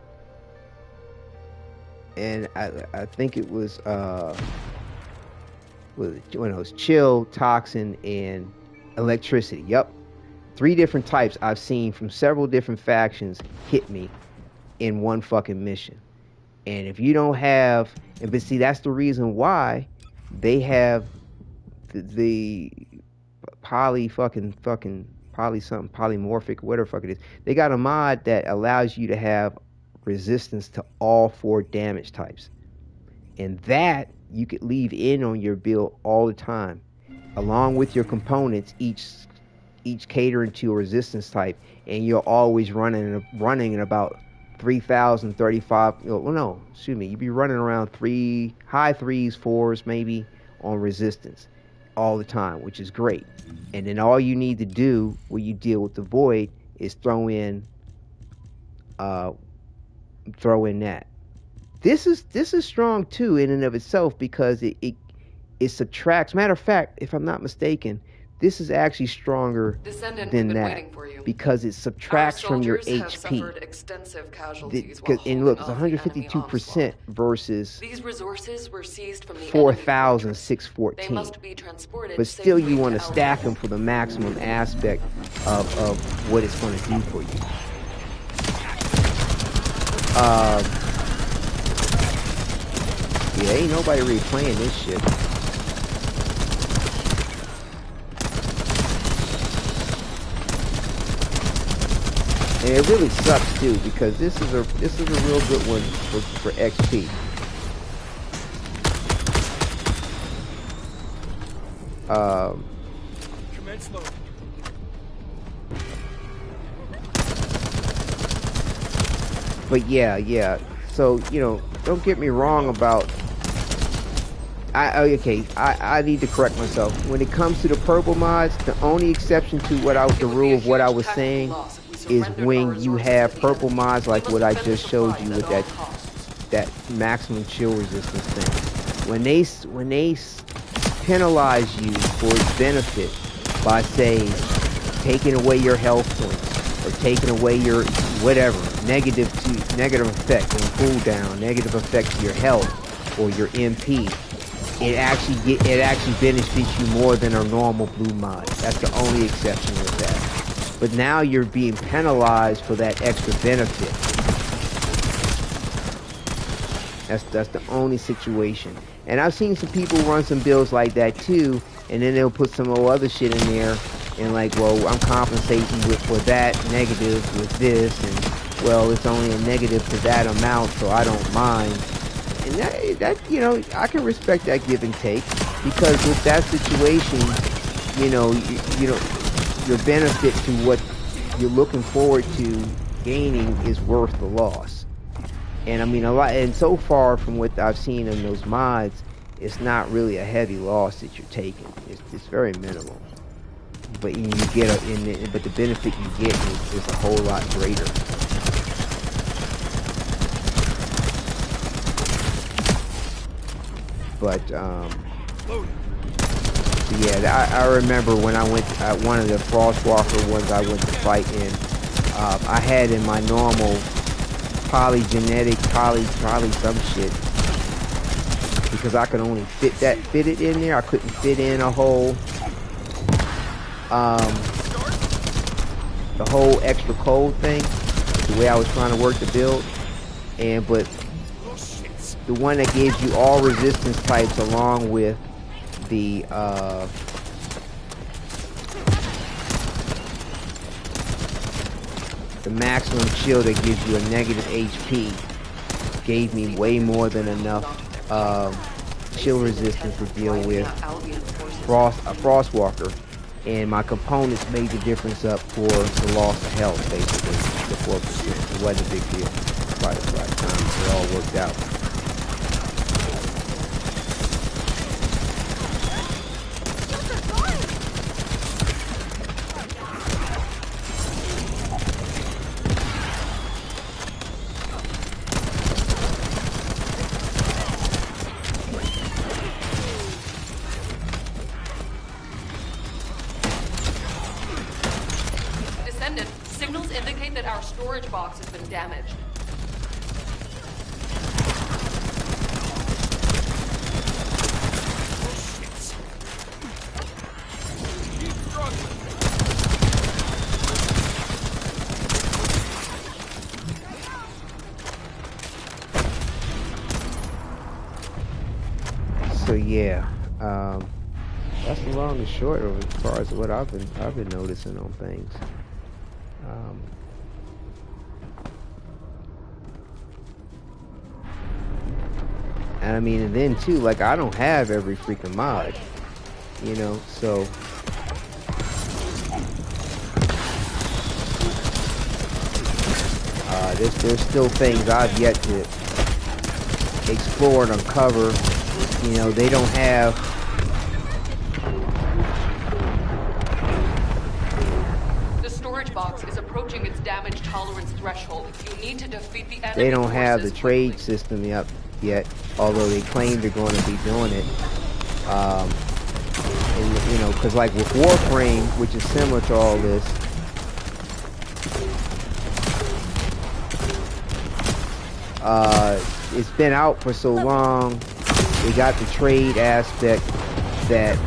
and I think it was when it was chill, toxin, and electricity. Yep, 3 different types I've seen from several different factions hit me in one fucking mission. And if you don't have, but see, that's the reason why they have the polymorphic, whatever fuck it is. They got a mod that allows you to have resistance to all 4 damage types. And that you could leave in on your build all the time, along with your components, each catering to a resistance type, and you're always running at about 3,035. You'd be running around high 3s, 4s maybe on resistance all the time, which is great. And then all you need to do when you deal with the void is throw in that. This is strong too in and of itself, because it subtracts. Matter of fact, if I'm not mistaken, this is actually stronger than that, because it subtracts from your HP. And look, it's 152% versus 4,614. But still, you want to stack them for the maximum aspect of what it's going to do for you. Yeah, ain't nobody really playing this shit. And it really sucks too, because this is a real good one for XP. Commence load. But yeah. So, don't get me wrong about. I need to correct myself. When it comes to the purple mods, the only exception to the rule of what I was saying is when you have purple mods like what I just showed you with that maximum chill resistance thing. When they penalize you for its benefit by, say, taking away your health points or taking away your whatever negative effect on cooldown, negative effect to your health or your MP, it actually benefits you more than a normal blue mod. That's the only exception with that. But now you're being penalized for that extra benefit. That's the only situation. And I've seen some people run some builds like that too, and then they'll put some other shit in there and like, well, I'm compensating for that negative with this, and well, it's only a negative to that amount, so I don't mind. And that I can respect that give and take, because with that situation, your benefit to what you're looking forward to gaining is worth the loss. And I mean, and so far from what I've seen in those mods, it's not really a heavy loss that you're taking. It's very minimal. But but the benefit you get is a whole lot greater. But yeah, I remember when I went at one of the Frostwalker ones I went to fight in, I had in my normal poly some shit, because I could only fit it in there. I couldn't fit in a whole the whole extra cold thing, the way I was trying to work the build. But the one that gives you all resistance types along with the maximum chill that gives you a negative HP gave me way more than enough chill resistance to deal with a Frostwalker, and my components made the difference up for the loss of health, basically, the 4%. It wasn't a big deal by the time it all worked out. Descendant, signals indicate that our storage box has been damaged. So yeah, that's the long and short of as far as what I've been noticing on things. And I mean, and then too, like, I don't have every freaking mod, you know, so. There's still things I've yet to explore and uncover. You know, they don't have. The storage box is approaching its damage tolerance threshold. You need to defeat the enemy. They don't have the trade system yet, although they claim they're going to be doing it. And, you know, because like with Warframe, which is similar to all this, it's been out for so long. They got the trade aspect that,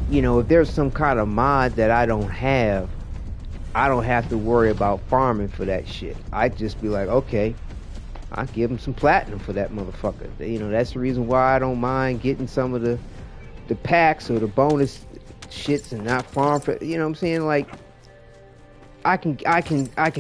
you know, if there's some kind of mod that I don't have to worry about farming for that shit. I'd just be like, okay, I'll give them some platinum for that motherfucker. You know, that's the reason why I don't mind getting some of the packs or the bonus shits and not farm for, you know what I'm saying? Like, I can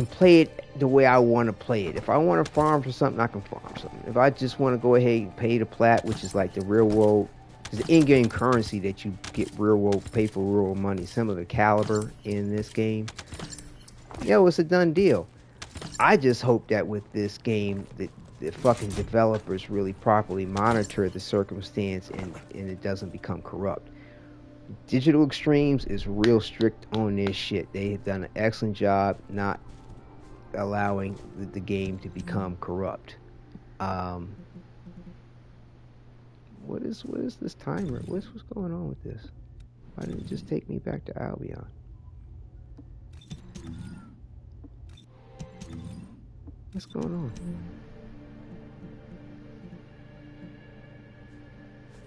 play it the way I want to play it. If I want to farm for something, I can farm something. If I just want to go ahead and pay the plat, which is like the real world, it's the in-game currency that you get real world, pay for real world money, similar to Caliber in this game. Yo, it's a done deal. I just hope that with this game, the fucking developers really properly monitor the circumstance and it doesn't become corrupt. Digital Extremes is real strict on this shit. They have done an excellent job not allowing the game to become corrupt. What is this timer? What's going on with this? Why didn't it just take me back to Albion? What's going on?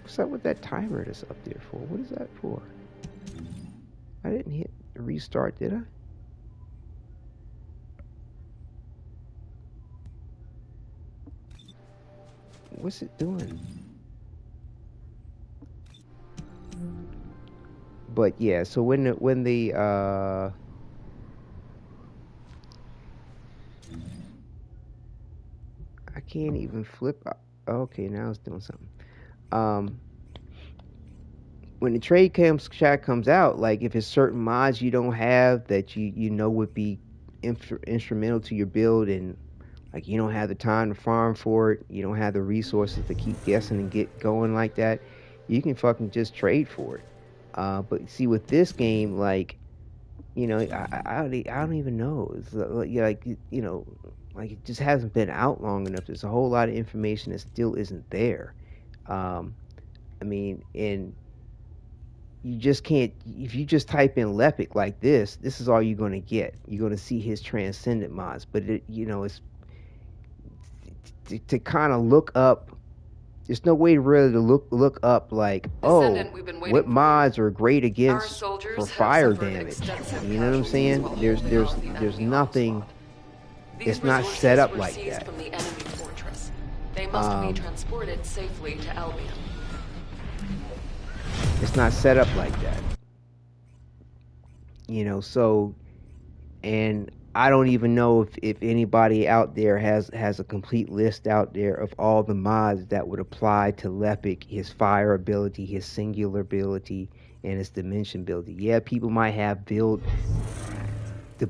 What's up with that timer that's up there for? What is that for? I didn't hit restart, did I? What's it doing? But yeah, so when the I can't even flip. Okay, now it's doing something. When the trade chat comes out, like if it's certain mods you don't have that you know would be instrumental to your build, and like you don't have the time to farm for it, you don't have the resources to keep guessing and get going like that, you can fucking just trade for it. But see, with this game, like, you know, I don't even know. It's like, you know, like it just hasn't been out long enough. There's a whole lot of information that still isn't there. I mean, and you just can't, if you just type in Lepic like this is all you're going to get. You're going to see his Transcendent mods. But, it, you know, it's to kind of look up. There's no way really to look up like, oh, what mods are great against for fire damage. You know what I'm saying? There's nothing. It's not set up like that. From the enemy fortress. They must be transported safely to Albion. It's not set up like that. You know, so, and I don't even know if anybody out there has a complete list out there of all the mods that would apply to Lepic, his fire ability, his singular ability, and his dimension ability. Yeah, people might have the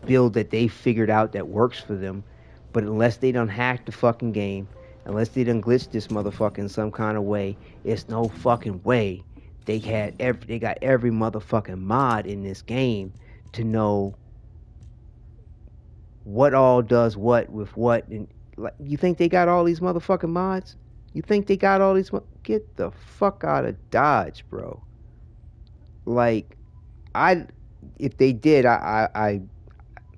build that they figured out that works for them, but unless they done hack the fucking game, unless they done glitch this motherfucker in some kind of way, it's no fucking way they got every motherfucking mod in this game to know what all does what with what. And like, you think they got all these motherfucking mods? You think they got all these? Get the fuck out of Dodge, bro. Like, if they did,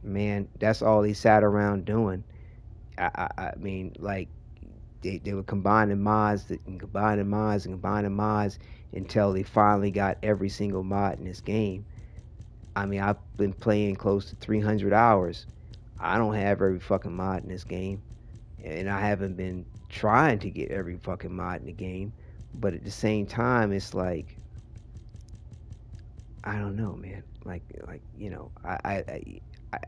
man, that's all they sat around doing. I mean, like, they were combining mods until they finally got every single mod in this game. I mean, I've been playing close to 300 hours. I don't have every fucking mod in this game, and I haven't been trying to get every fucking mod in the game. But at the same time, it's like, I don't know, man. Like you know,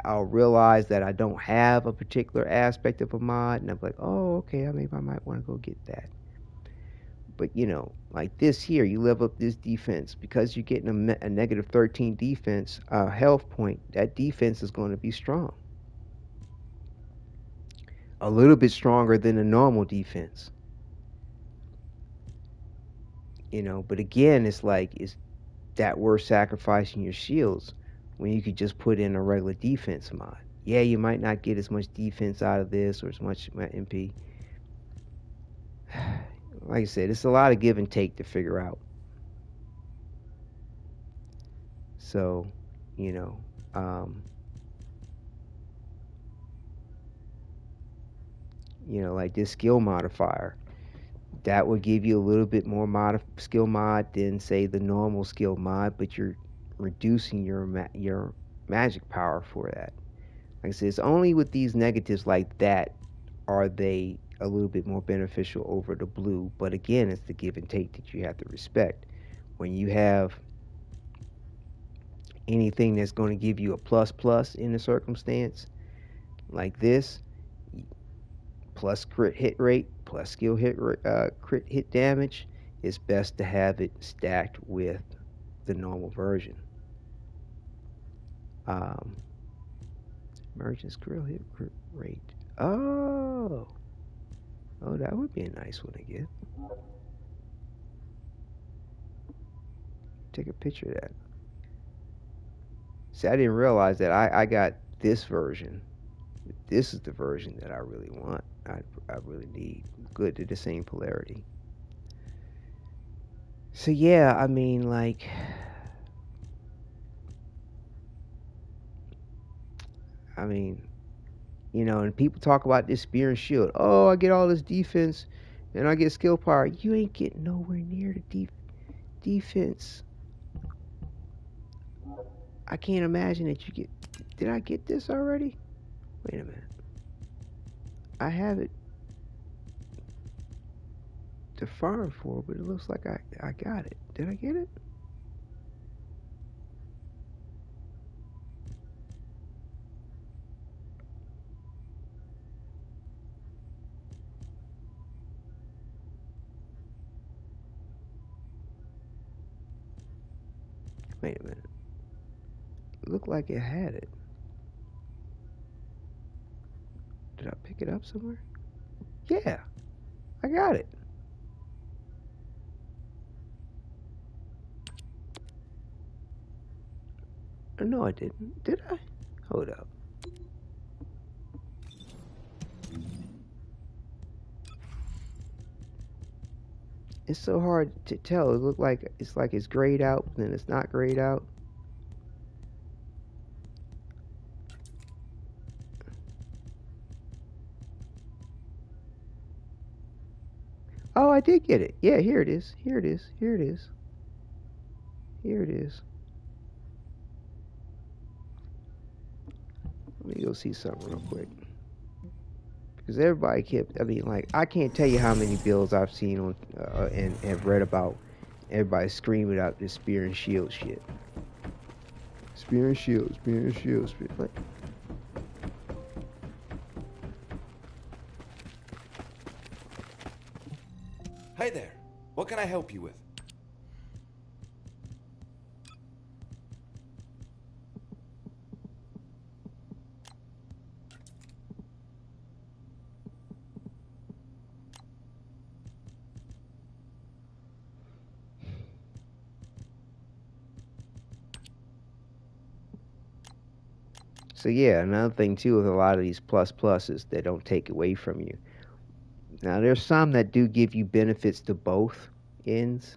I'll realize that I don't have a particular aspect of a mod, and I'm like, oh, okay, maybe I might want to go get that. But you know, like this here, you level up this defense because you're getting a negative 13 defense health point. That defense is going to be strong, a little bit stronger than a normal defense. You know, but again, it's like, is that worth sacrificing your shields when you could just put in a regular defense mod? Yeah, you might not get as much defense out of this or as much MP. Like I said, it's a lot of give and take to figure out. So, you know, like this skill modifier, that will give you a little bit more skill mod than say the normal skill mod, but you're reducing your magic power for that. Like I said, it's only with these negatives like that are they a little bit more beneficial over the blue. But again, it's the give and take that you have to respect. When you have anything that's going to give you a plus in a circumstance like this, plus crit hit rate, plus skill crit hit damage, it's best to have it stacked with the normal version. Emergence grill hit crit rate. Oh, that would be a nice one to get. Take a picture of that. See, I didn't realize that I got this version. This is the version that I really want. I really need. Good to the same polarity. So yeah, I mean, like, you know, and people talk about this spear and shield. Oh, I get all this defense, and I get skill power. You ain't getting nowhere near the defense. I can't imagine that you get. Did I get this already? Wait a minute. I have it to farm for, but it looks like I got it. Did I get it? Wait a minute. It looked like it had it. Did I pick it up somewhere? Yeah, I got it. No, I didn't. Did I? Hold up. It's so hard to tell. It looked like it's grayed out, but then it's not grayed out. Oh, I did get it. Yeah, here it is. Here it is. Here it is. Here it is. Let me go see something real quick. Because everybody kept, I mean, like, I can't tell you how many builds I've seen on and have read about everybody screaming out this spear and shield shit. Spear and shield, spear and shield, spear. Like, Hi there. What can I help you with? so yeah, another thing too with a lot of these pluses, they don't take away from you. Now there's some that do give you benefits to both ends,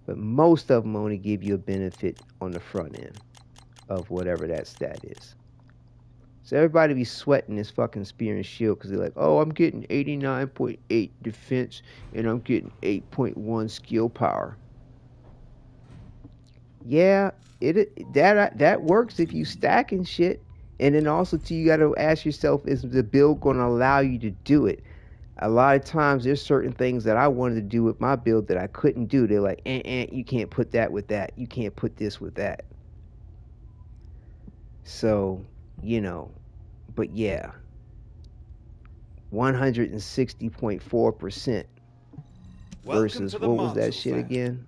but most of them only give you a benefit on the front end of whatever that stat is. So everybody be sweating this fucking spear and shield because they're like, oh, I'm getting 89.8 defense and I'm getting 8.1 skill power. Yeah, that works if you stacking shit. And then also too, you got to ask yourself, is the build going to allow you to do it? A lot of times there's certain things that I wanted to do with my build that I couldn't do. They're like, you can't put that with that. You can't put this with that. So, but yeah, 160.4% versus what was that shit again?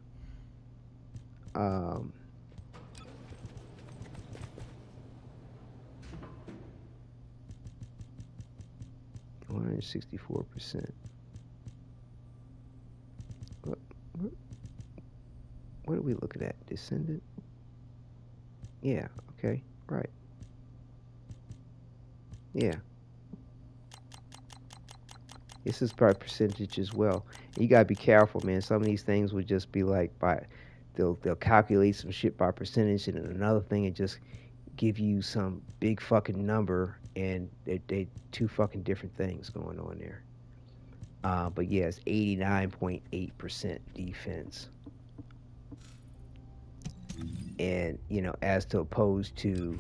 164%. What are we looking at? Descendant? Yeah, okay, right. Yeah. This is by percentage as well. And you gotta be careful, man. Some of these things would just be like they'll calculate some shit by percentage, and then another thing and just give you some big fucking number, and they two fucking different things going on there. But yeah, it's 89.8% defense. And, as to opposed to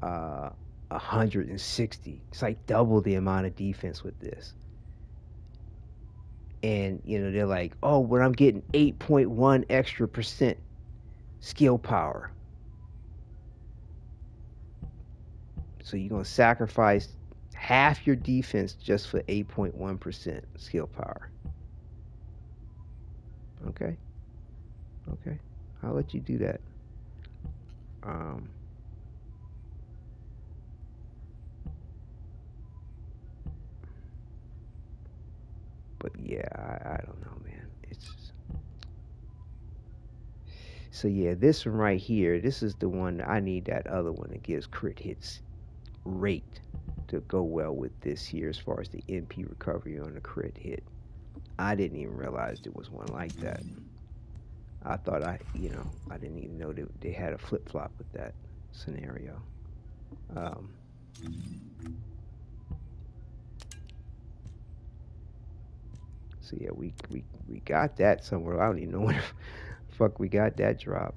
160. It's like double the amount of defense with this. And, they're like, oh, but I'm getting 8.1 extra percent skill power. So you're going to sacrifice half your defense just for 8.1% skill power. Okay. Okay. I'll let you do that. But yeah, I don't know, man. So yeah, this one right here, this is the one I need. That other one that gives crit hits rate to go well with this here as far as the MP recovery on the crit hit. I didn't even realize there was one like that. I thought I didn't even know they had a flip-flop with that scenario. So yeah, we got that somewhere. I don't even know where the fuck we got that drop.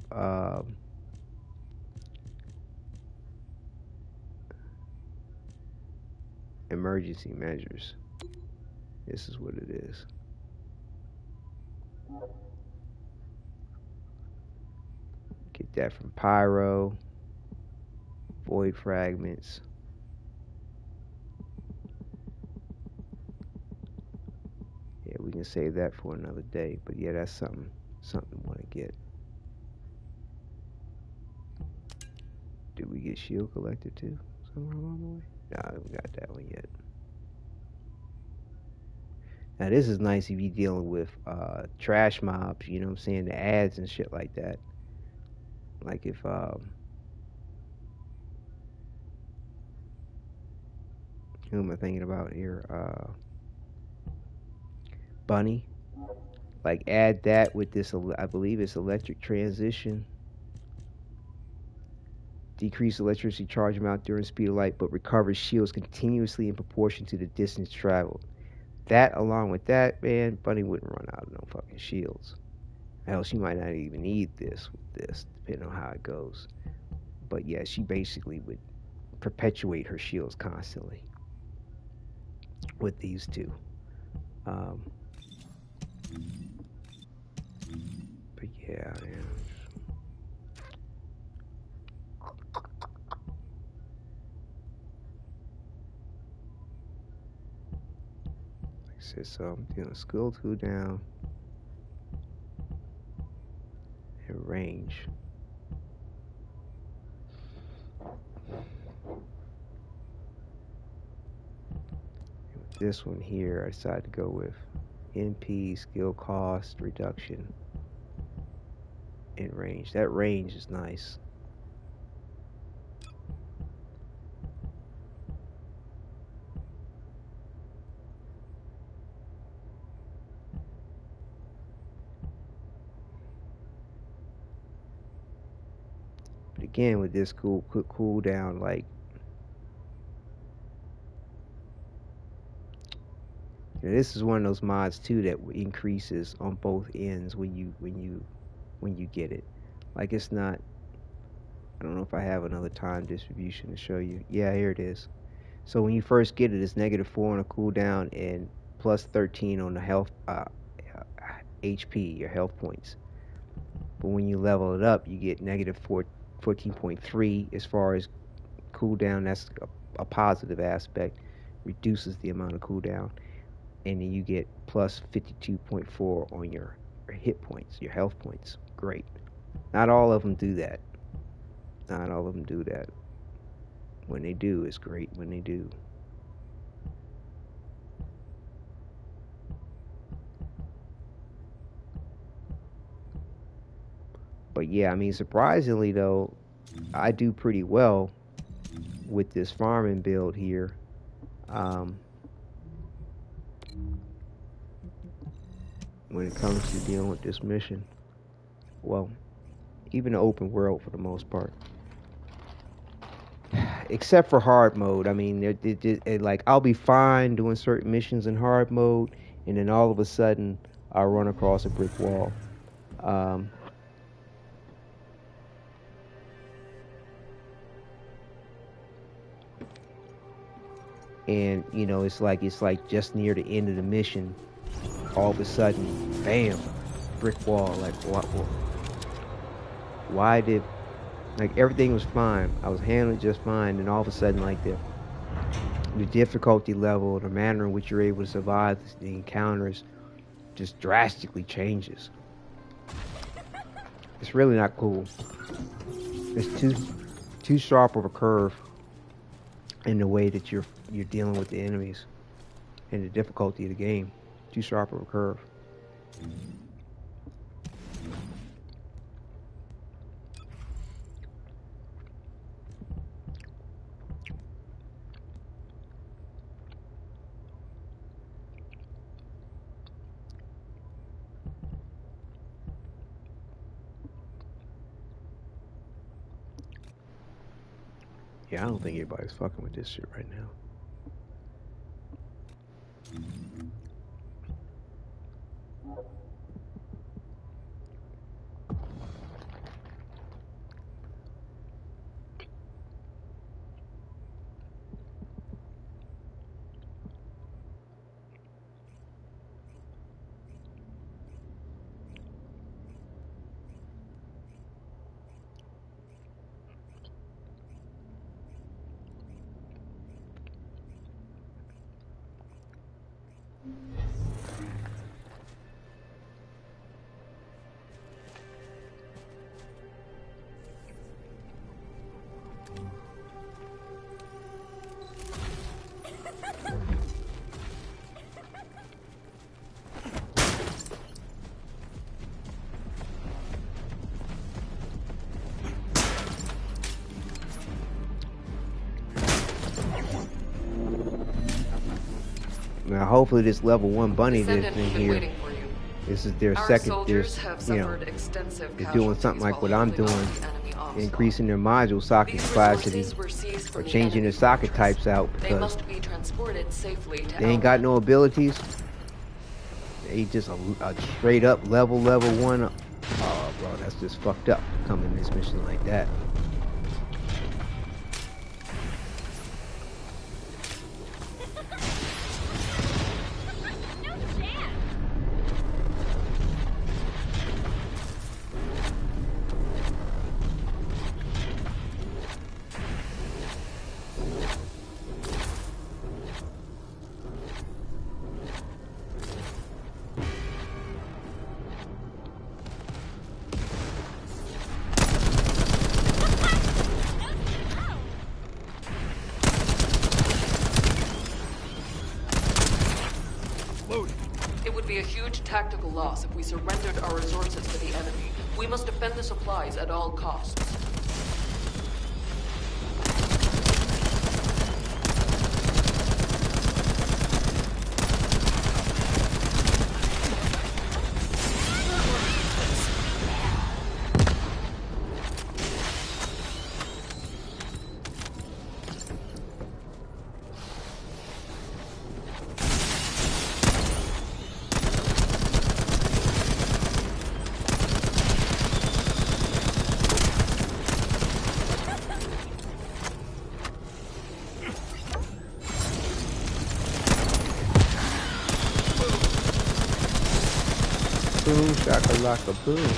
Emergency measures. This is what it is. Get that from Pyro. Void fragments. Yeah, we can save that for another day. But yeah, that's something we want to get. Did we get shield collector too? Somewhere along the way? No, I haven't got that one yet. Now this is nice if you're dealing with trash mobs, you know what I'm saying, the ads and shit like that. Like if who am I thinking about here? Bunny. Like add that with this, I believe it's electric transition. Decrease electricity charge amount during speed of light, but recovers shields continuously in proportion to the distance traveled. That, along with that, man, Bunny wouldn't run out of no fucking shields. Hell, she might not even need this with this, depending on how it goes. But yeah, she basically would perpetuate her shields constantly with these two. But yeah, man. Like I said, so I'm doing skill 2 down and range. This one here, I decided to go with NP, skill cost reduction, and range. That range is nice. But again, with this quick cooldown, like, this is one of those mods too that increases on both ends when you get it. Like, it's not, I don't know if I have another time distribution to show you. Yeah, here it is. So when you first get it, it's -4 on a cooldown and +13 on the health HP, your health points. But when you level it up, you get -4 14.3 as far as cooldown. That's a positive aspect. Reduces the amount of cooldown. And then you get plus 52.4 on your hit points, your health points. Great. Not all of them do that. Not all of them do that. When they do, it's great when they do. But yeah, I mean, surprisingly though, I do pretty well with this farming build here. When it comes to dealing with this mission. Well, even the open world for the most part. Except for hard mode. I mean, like, I'll be fine doing certain missions in hard mode, and then all of a sudden, I'll run across a brick wall. And, you know, it's like just near the end of the mission, all of a sudden, bam, brick wall. Like, why did, like, everything was fine. I was handling just fine, and all of a sudden, like, the difficulty level, the manner in which you're able to survive the encounters just drastically changes. It's really not cool. It's too sharp of a curve in the way that you're dealing with the enemies and the difficulty of the game. Too sharp of a curve. Yeah, I don't think anybody's fucking with this shit right now. Now, hopefully, this level 1 bunny that's in here, this is their second. There's, you know, they're doing something like what I'm doing, increasing their module socket capacity, or changing their socket types out because they ain't got no abilities. They just a straight up level 1. Oh, bro, that's just fucked up to come in this mission like that. Tactical loss if we surrendered our resources to the enemy. We must defend the supplies at all costs. Boom, shakalaka, boom.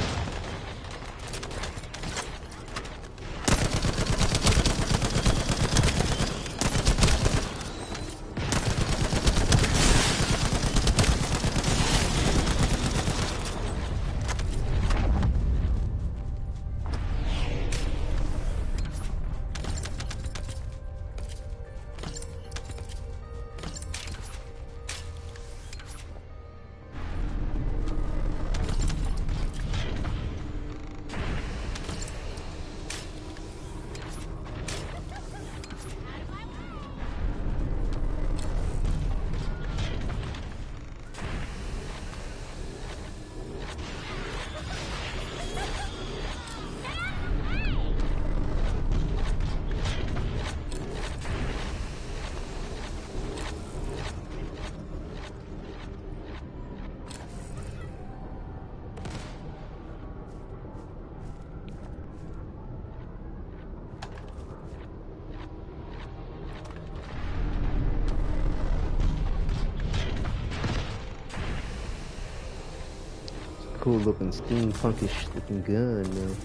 cool looking steampunkish looking gun though.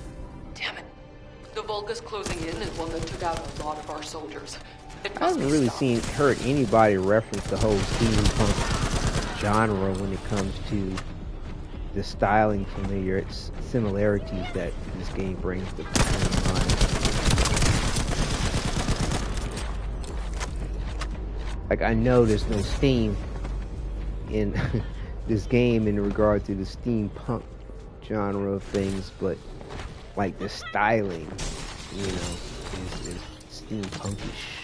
Damn it. The Vulgus closing in is one that took out a lot of our soldiers. It I must haven't be really stopped. heard anybody reference the whole steampunk genre when it comes to the styling similarities that this game brings to mind. Like, I know there's no steam in this game in regard to the steampunk genre of things, but like the styling, you know, is steampunkish.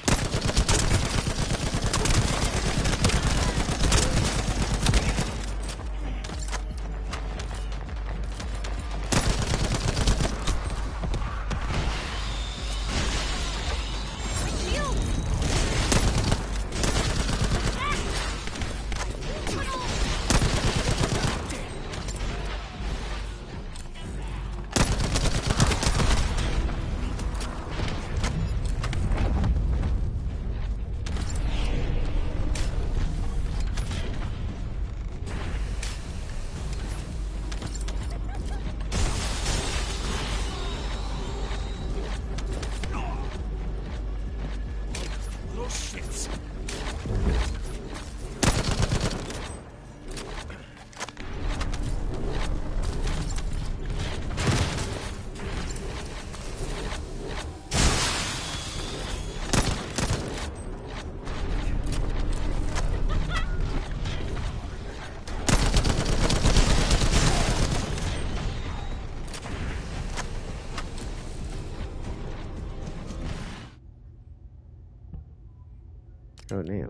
Oh, damn.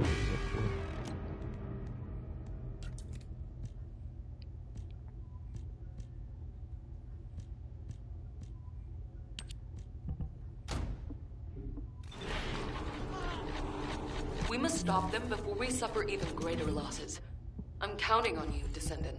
We must stop them before we suffer even greater losses. I'm counting on you, Descendant.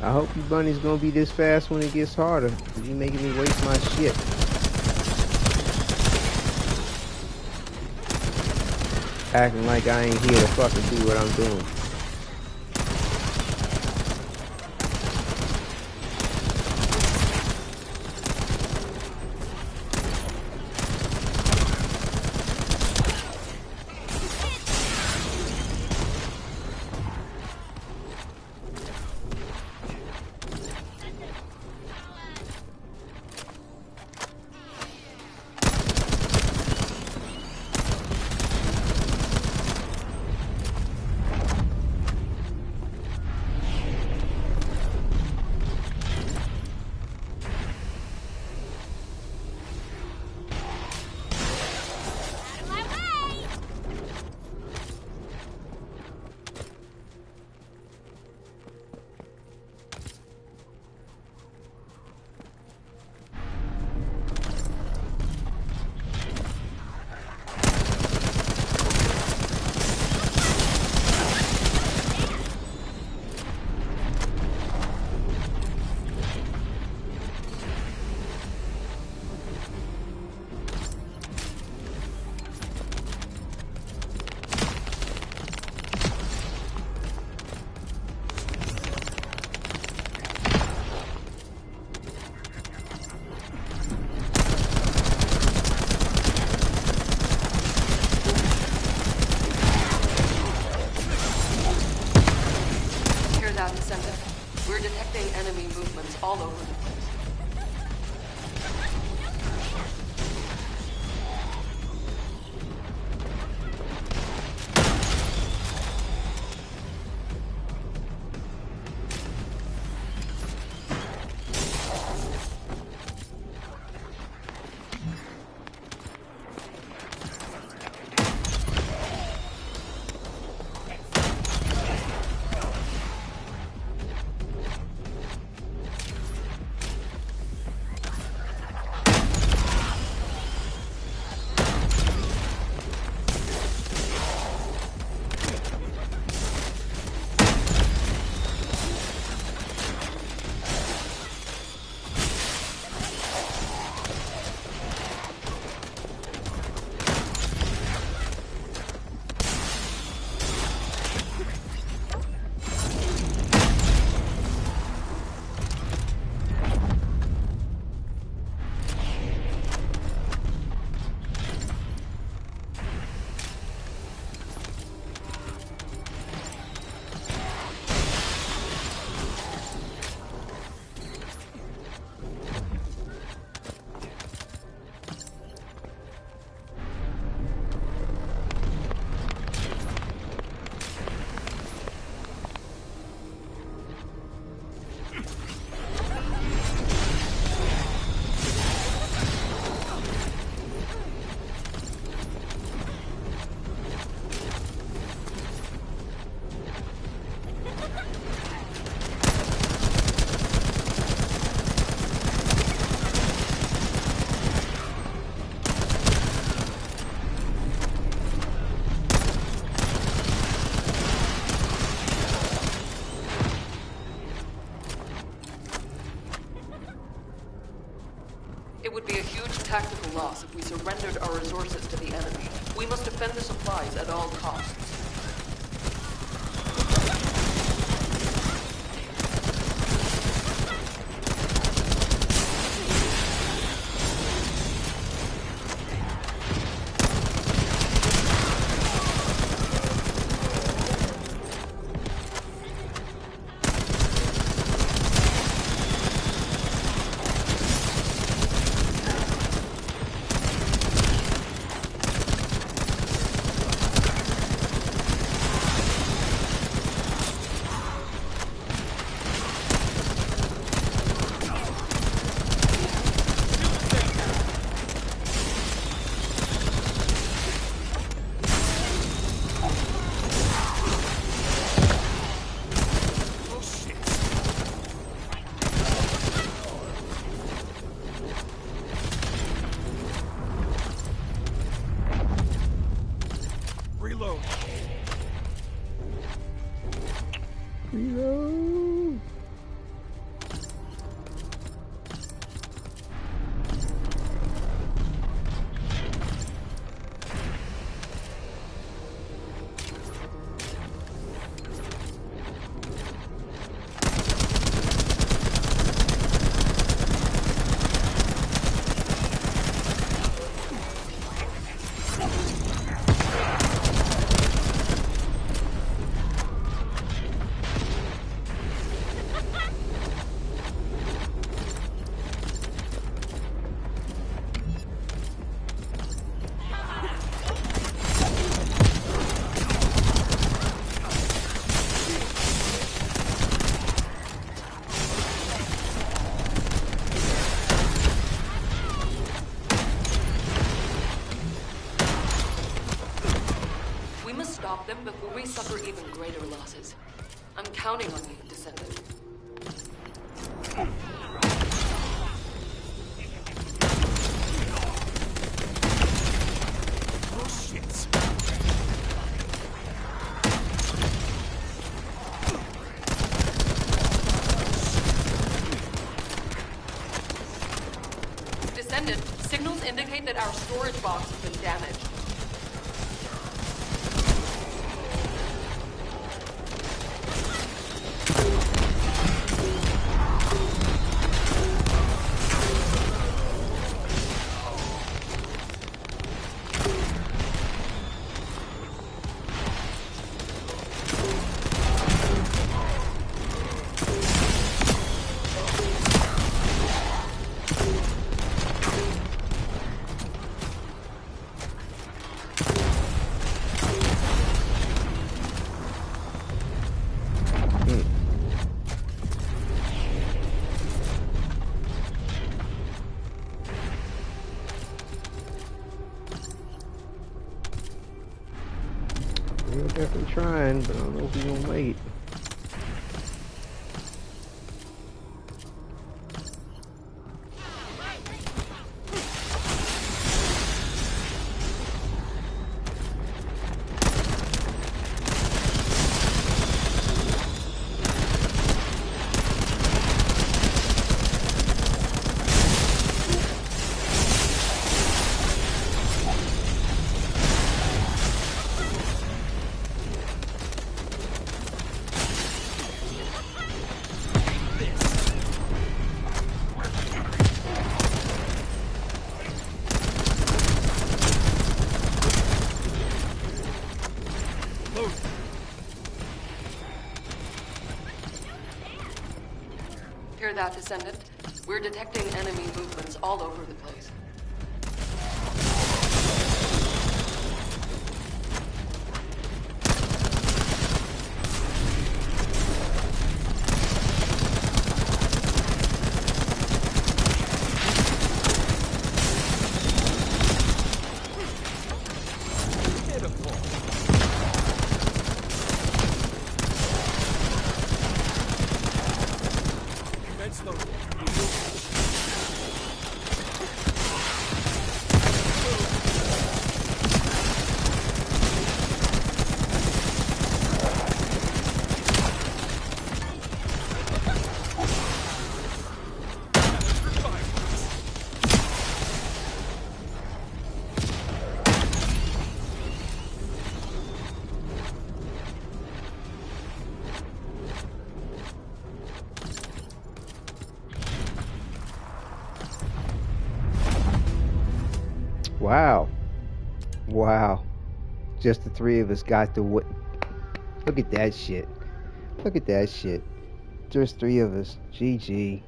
I hope you bunny's gonna be this fast when it gets harder. You making me waste my shit. Acting like I ain't here to fucking do what I'm doing. loss if we surrendered our resources to the enemy. We must defend the supplies at all costs. Them before we suffer even greater losses. I'm counting on you, Descendant. Oh, shit. Descendant, signals indicate that our storage box has been damaged. We're definitely trying, but I don't know if we're gonna make it. Hear that, Descendant? We're detecting enemy movements all over the place. Wow. Wow. Just the three of us got to what? Look at that shit. Look at that shit. Just three of us. GG.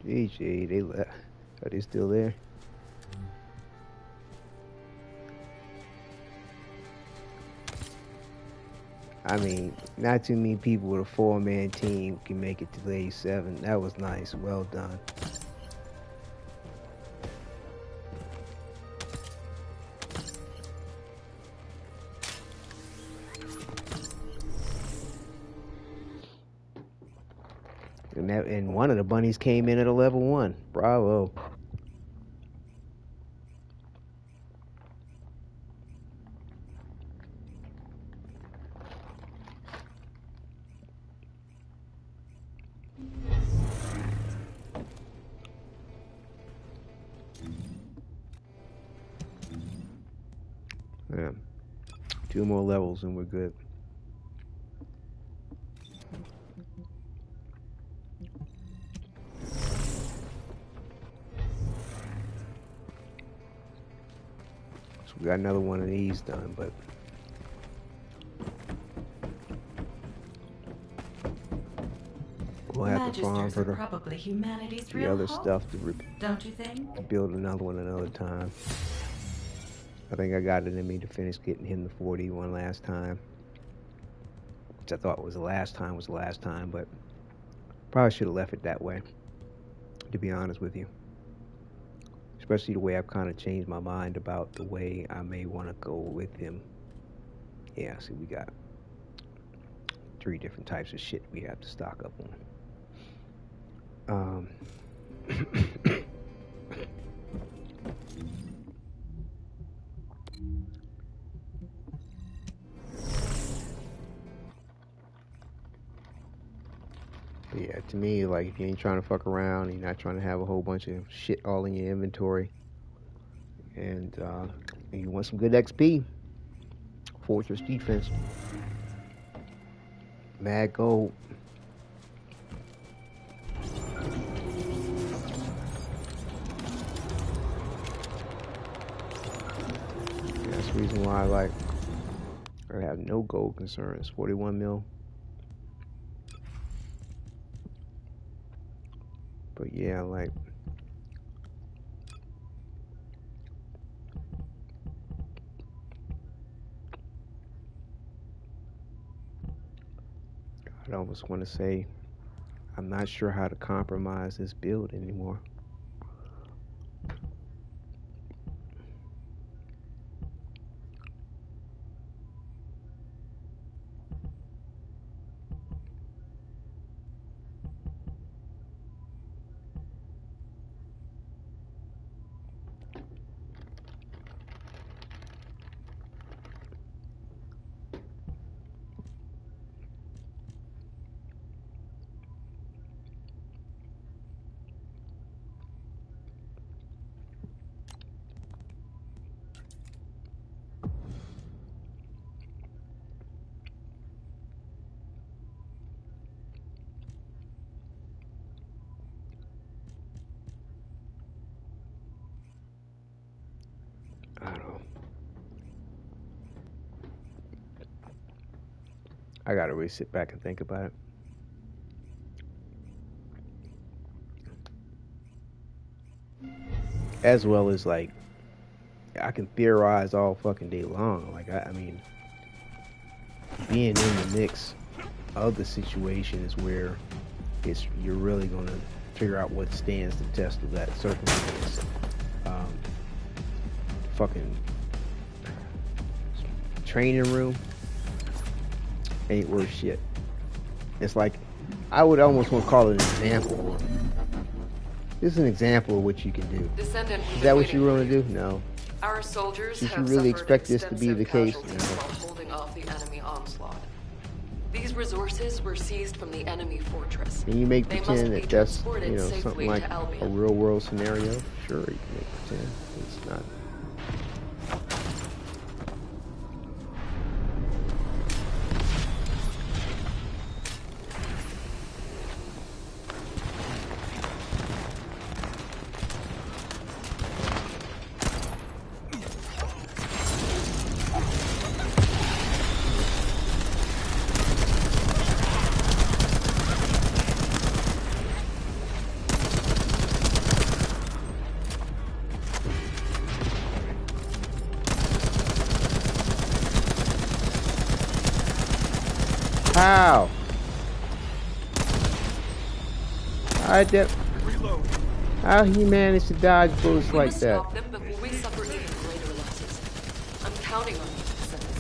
GG. They left. Are they still there? I mean, not too many people with a 4-man team can make it to day 7. That was nice. Well done. And one of the bunnies came in at a level 1. Bravo. Yeah. 2 more levels and we're good. So we got another one of these done, but we'll have to farm for probably humanity's the real other hope, stuff don't you think? build another one another time. I think I got it in me to finish getting him to 40 one last time. Which I thought was the last time, but probably should have left it that way, to be honest with you. Especially the way I've kind of changed my mind about the way I may want to go with him. Yeah, see, we got 3 different types of shit we have to stock up on. But yeah, to me, like, if you ain't trying to fuck around, you're not trying to have a whole bunch of shit all in your inventory, and you want some good XP, Fortress Defense, Mad Gold. That's the reason why I have no gold concerns. 41 mil. But yeah, like, I'd almost want to say I'm not sure how to compromise this build anymore. I don't know. I gotta really sit back and think about it. As well as, like, I can theorize all fucking day long. Like, I mean, being in the mix of the situation is where you're really gonna figure out what stands the test of that circumstance. Fucking training room ain't worth shit. It's like, I would almost want to call it an example. This is an example of what you can do. Descendant, is that what you were going to do? No. Our soldiers Did you have really suffered expect this to be the case? extensive No. casualties while holding off the enemy onslaught. These resources were seized from the enemy fortress. Can you make They pretend must be that that's, transported you know, safely something like to a Albion. real world scenario? Sure, you can make pretend. It's not. How he managed to dodge bullets like that? Stop them before we suffer even greater losses. I'm counting on you, Descendant.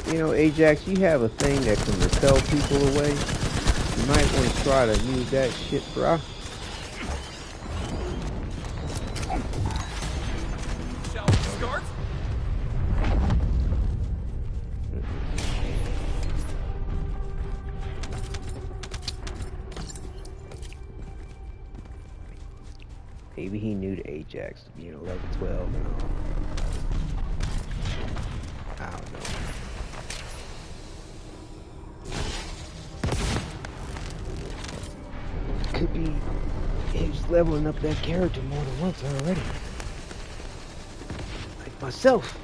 You know, Ajax, you have a thing that can repel people away. You might want to try to use that shit, bruh. Shall we start? Maybe he knew the Ajax to be, level 12 and all. I don't know. Could be he's leveling up that character more than once already. Like myself.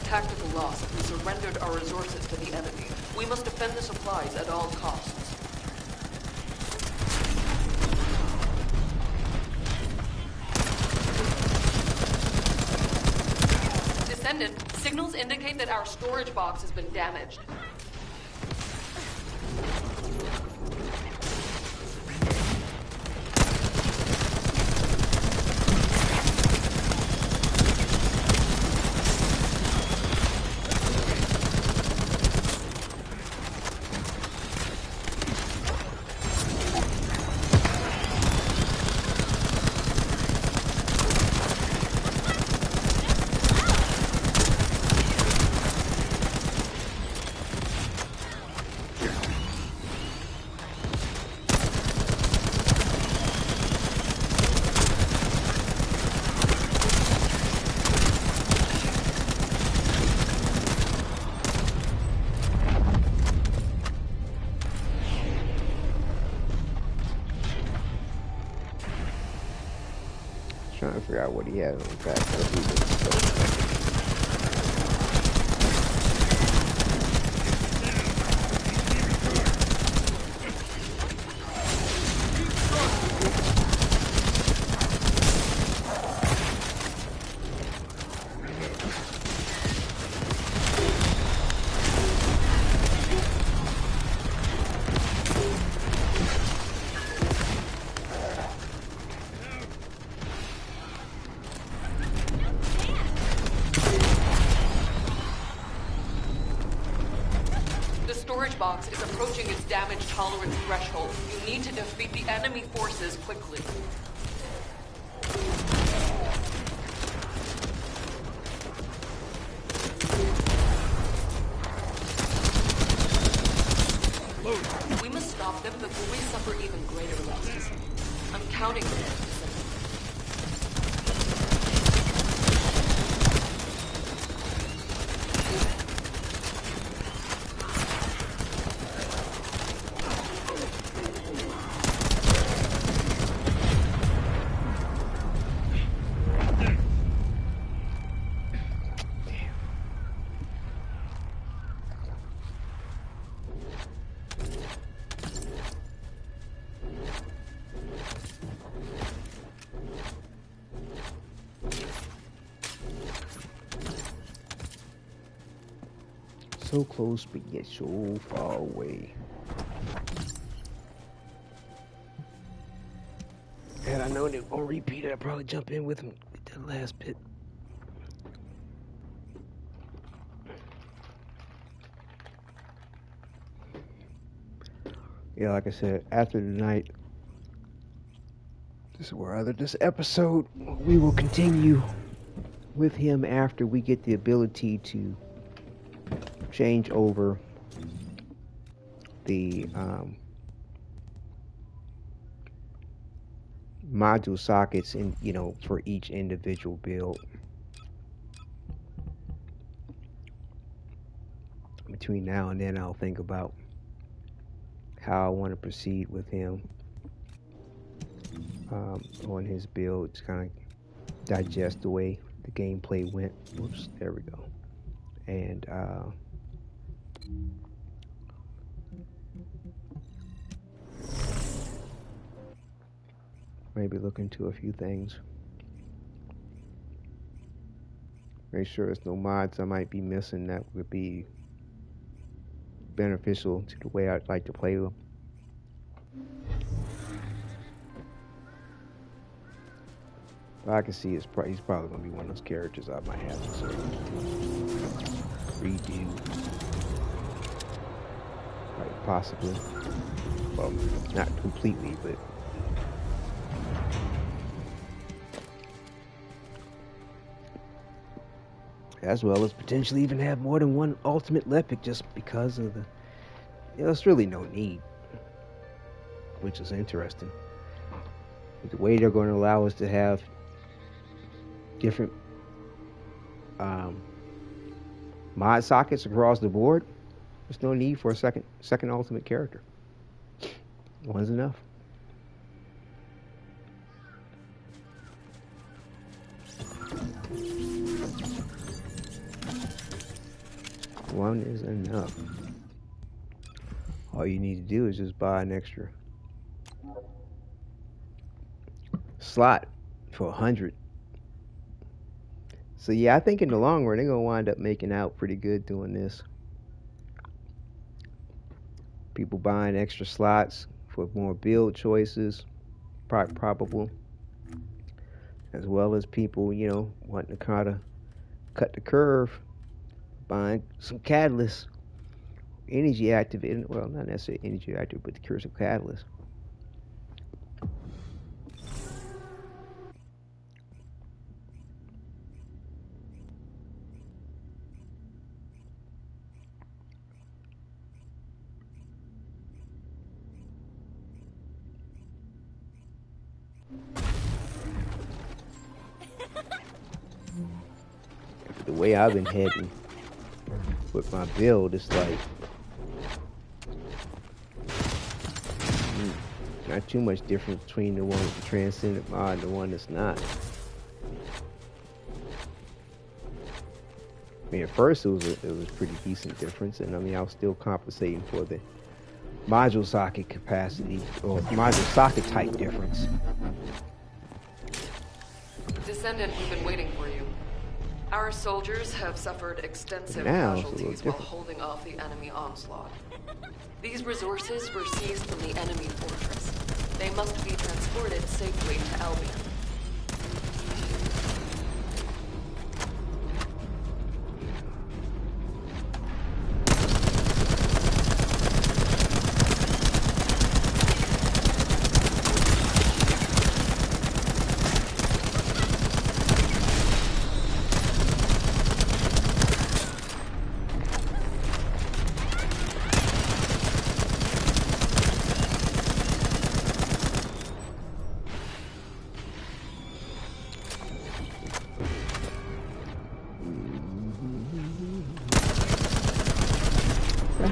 Tactical loss if we surrendered our resources to the enemy. We must defend the supplies at all costs. Descendant, signals indicate that our storage box has been damaged. Trying to figure out what he has on the back of the box is approaching its damage tolerance threshold. You need to defeat the enemy forces quickly. We must stop them before we suffer even greater losses. I'm counting on you. So close, but yet so far away. Had I known it won't repeat it, I'd probably jump in with him with that last bit. Yeah, like I said, after tonight, this episode, we will continue with him after we get the ability to change over the module sockets in, for each individual build. Between now and then, I'll think about how I want to proceed with him on his build to kind of digest the way the gameplay went. Whoops, there we go. And maybe look into a few things. Make sure there's no mods I might be missing that would be beneficial to the way I'd like to play them. But I can see he's probably going to be one of those characters I might have to sort of redo. Like possibly. Well, not completely, but as well as potentially even have more than one ultimate Lepic just because of the... there's really no need. Which is interesting. The way they're going to allow us to have different mod sockets across the board, there's no need for a second ultimate character. One's enough. One is enough. All you need to do is just buy an extra slot for 100. So yeah, I think in the long run they're gonna wind up making out pretty good doing this. People buying extra slots for more build choices, probable, as well as people, wanting to kind of cut the curve, buying some catalysts, energy activator. Well, not necessarily energy activator, but the cursive catalyst. The way I've been heading with my build, it's like not too much difference between the one with the Transcendent mod and the one that's not. I mean, at first it was pretty decent difference, and I mean I was still compensating for the module socket capacity or module socket type difference. Descendant, we've been waiting for you. Our soldiers have suffered extensive casualties while holding off the enemy onslaught. These resources were seized from the enemy fortress. They must be transported safely to Albion.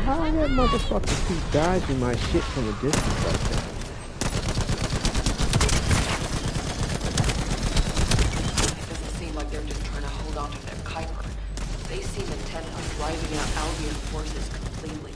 How that motherfucker keep dodging my shit from a distance like that? It doesn't seem like they're just trying to hold on to their Kuiper. They seem intent on driving out Albion forces completely.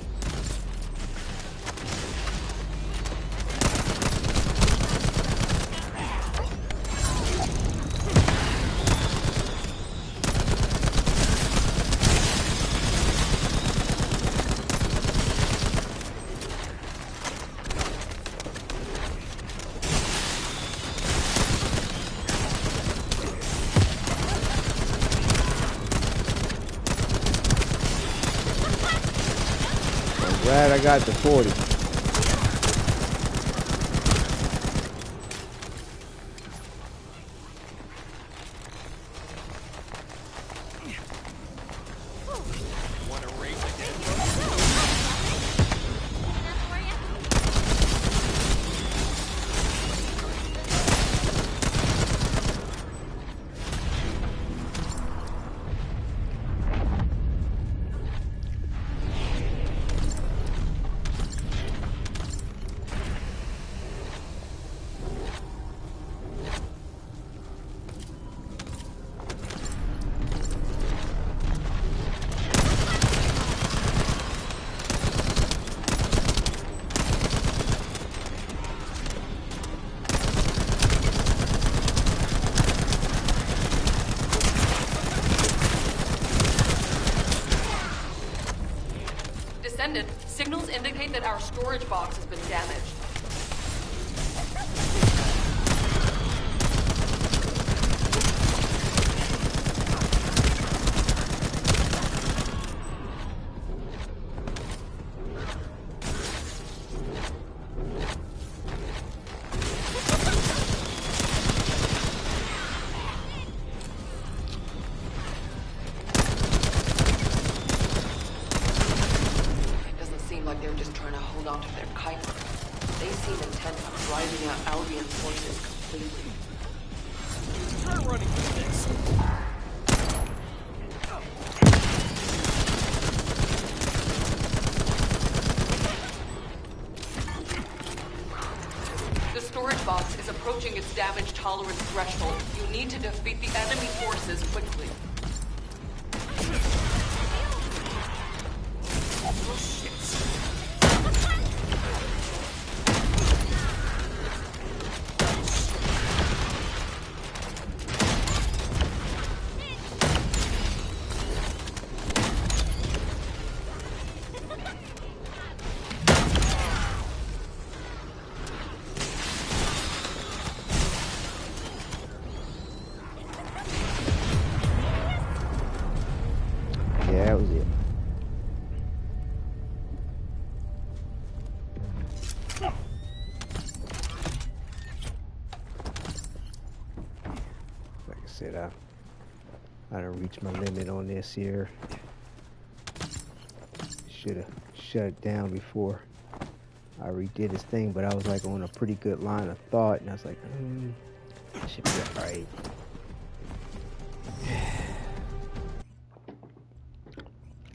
I got the 40. Descendant, signals indicate that our storage box has been damaged. Its damage tolerance threshold. You need to defeat the enemy forces quickly. Yeah, that was it. Like I said, I done reached my limit on this here. Should have shut it down before I redid this thing, but I was like on a pretty good line of thought, and I was like, I should be alright.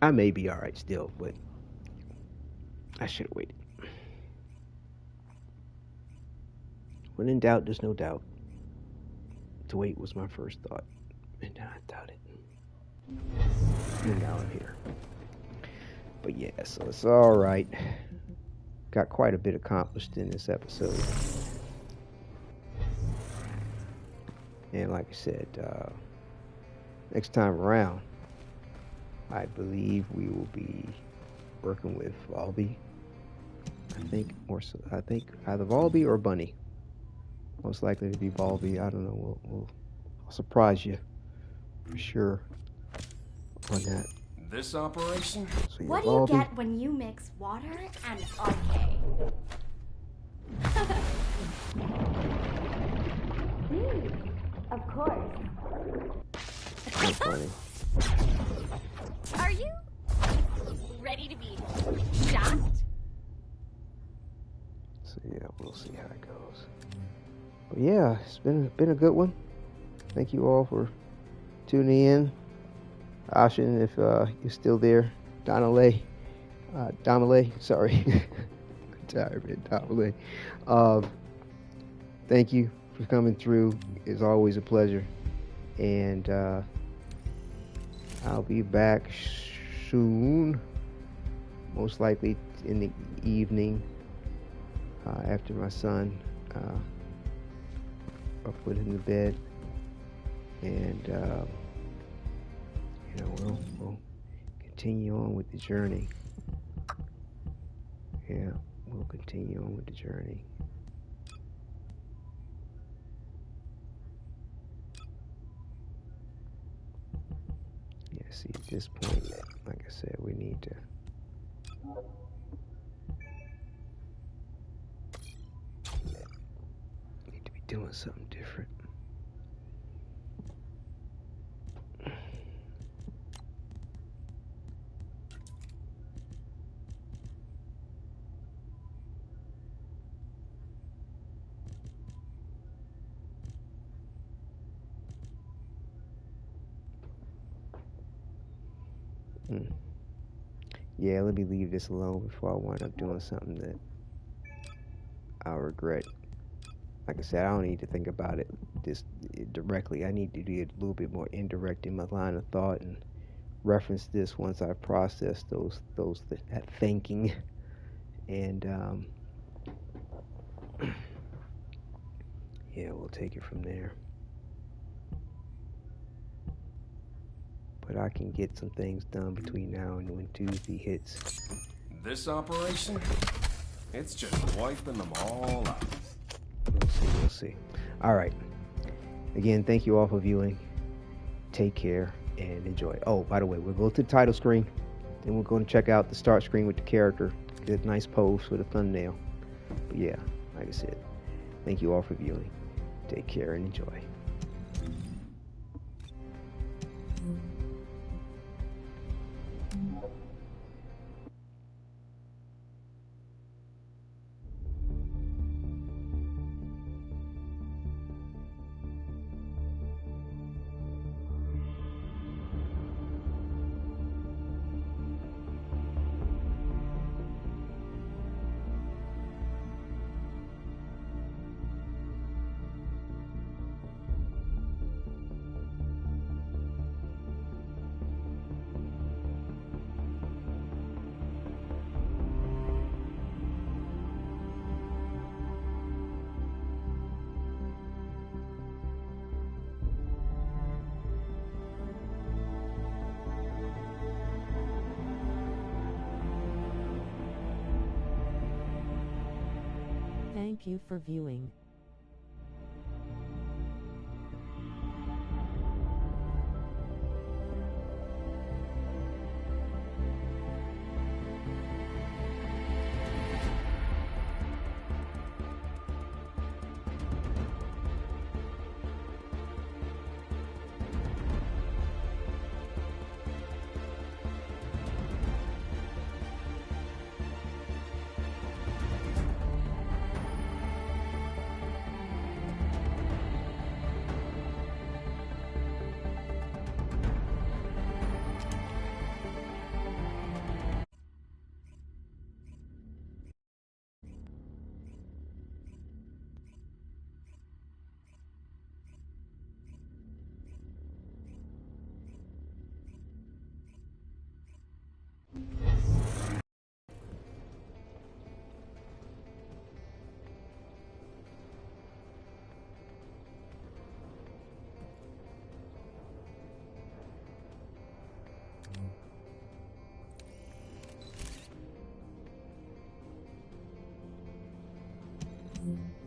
I may be alright still, but I should have waited. When in doubt, there's no doubt. To wait was my first thought, and now I doubt it. And now I'm here. But yeah, so it's alright. Got quite a bit accomplished in this episode. And like I said, next time around, I believe we will be working with Volby. I think either Volby or Bunny. Most likely to be Volby. I don't know. I'll surprise you for sure on that. This operation? So what do you get when you mix water and RK? Of course. That's funny. Are you ready to be shocked? So yeah, we'll see how it goes. But yeah, it's been a good one. Thank you all for tuning in. Ashin, if you're still there, Donale, sorry, I'm tired, man, Donale. Thank you for coming through. It's always a pleasure, and I'll be back soon, most likely in the evening after my son I put him to bed, and you know, we'll continue on with the journey. Yeah, we'll continue on with the journey. Yeah, see, at this point, like I said, we need to doing something different. Yeah, let me leave this alone before I wind up doing something that I'll regret. Like I said, I don't need to think about it this directly. I need to be a little bit more indirect in my line of thought and reference this once I process that thinking, and yeah, we'll take it from there. But I can get some things done between now and when Tuesday hits. This operation, it's just wiping them all out. We'll see. All right. Again, thank you all for viewing. Take care and enjoy. Oh, by the way, we'll go to the title screen. Then we're going to check out the start screen with the character. Get a nice pose for the thumbnail. But yeah, like I said, thank you all for viewing. Take care and enjoy. Thank you for viewing. Mm-hmm.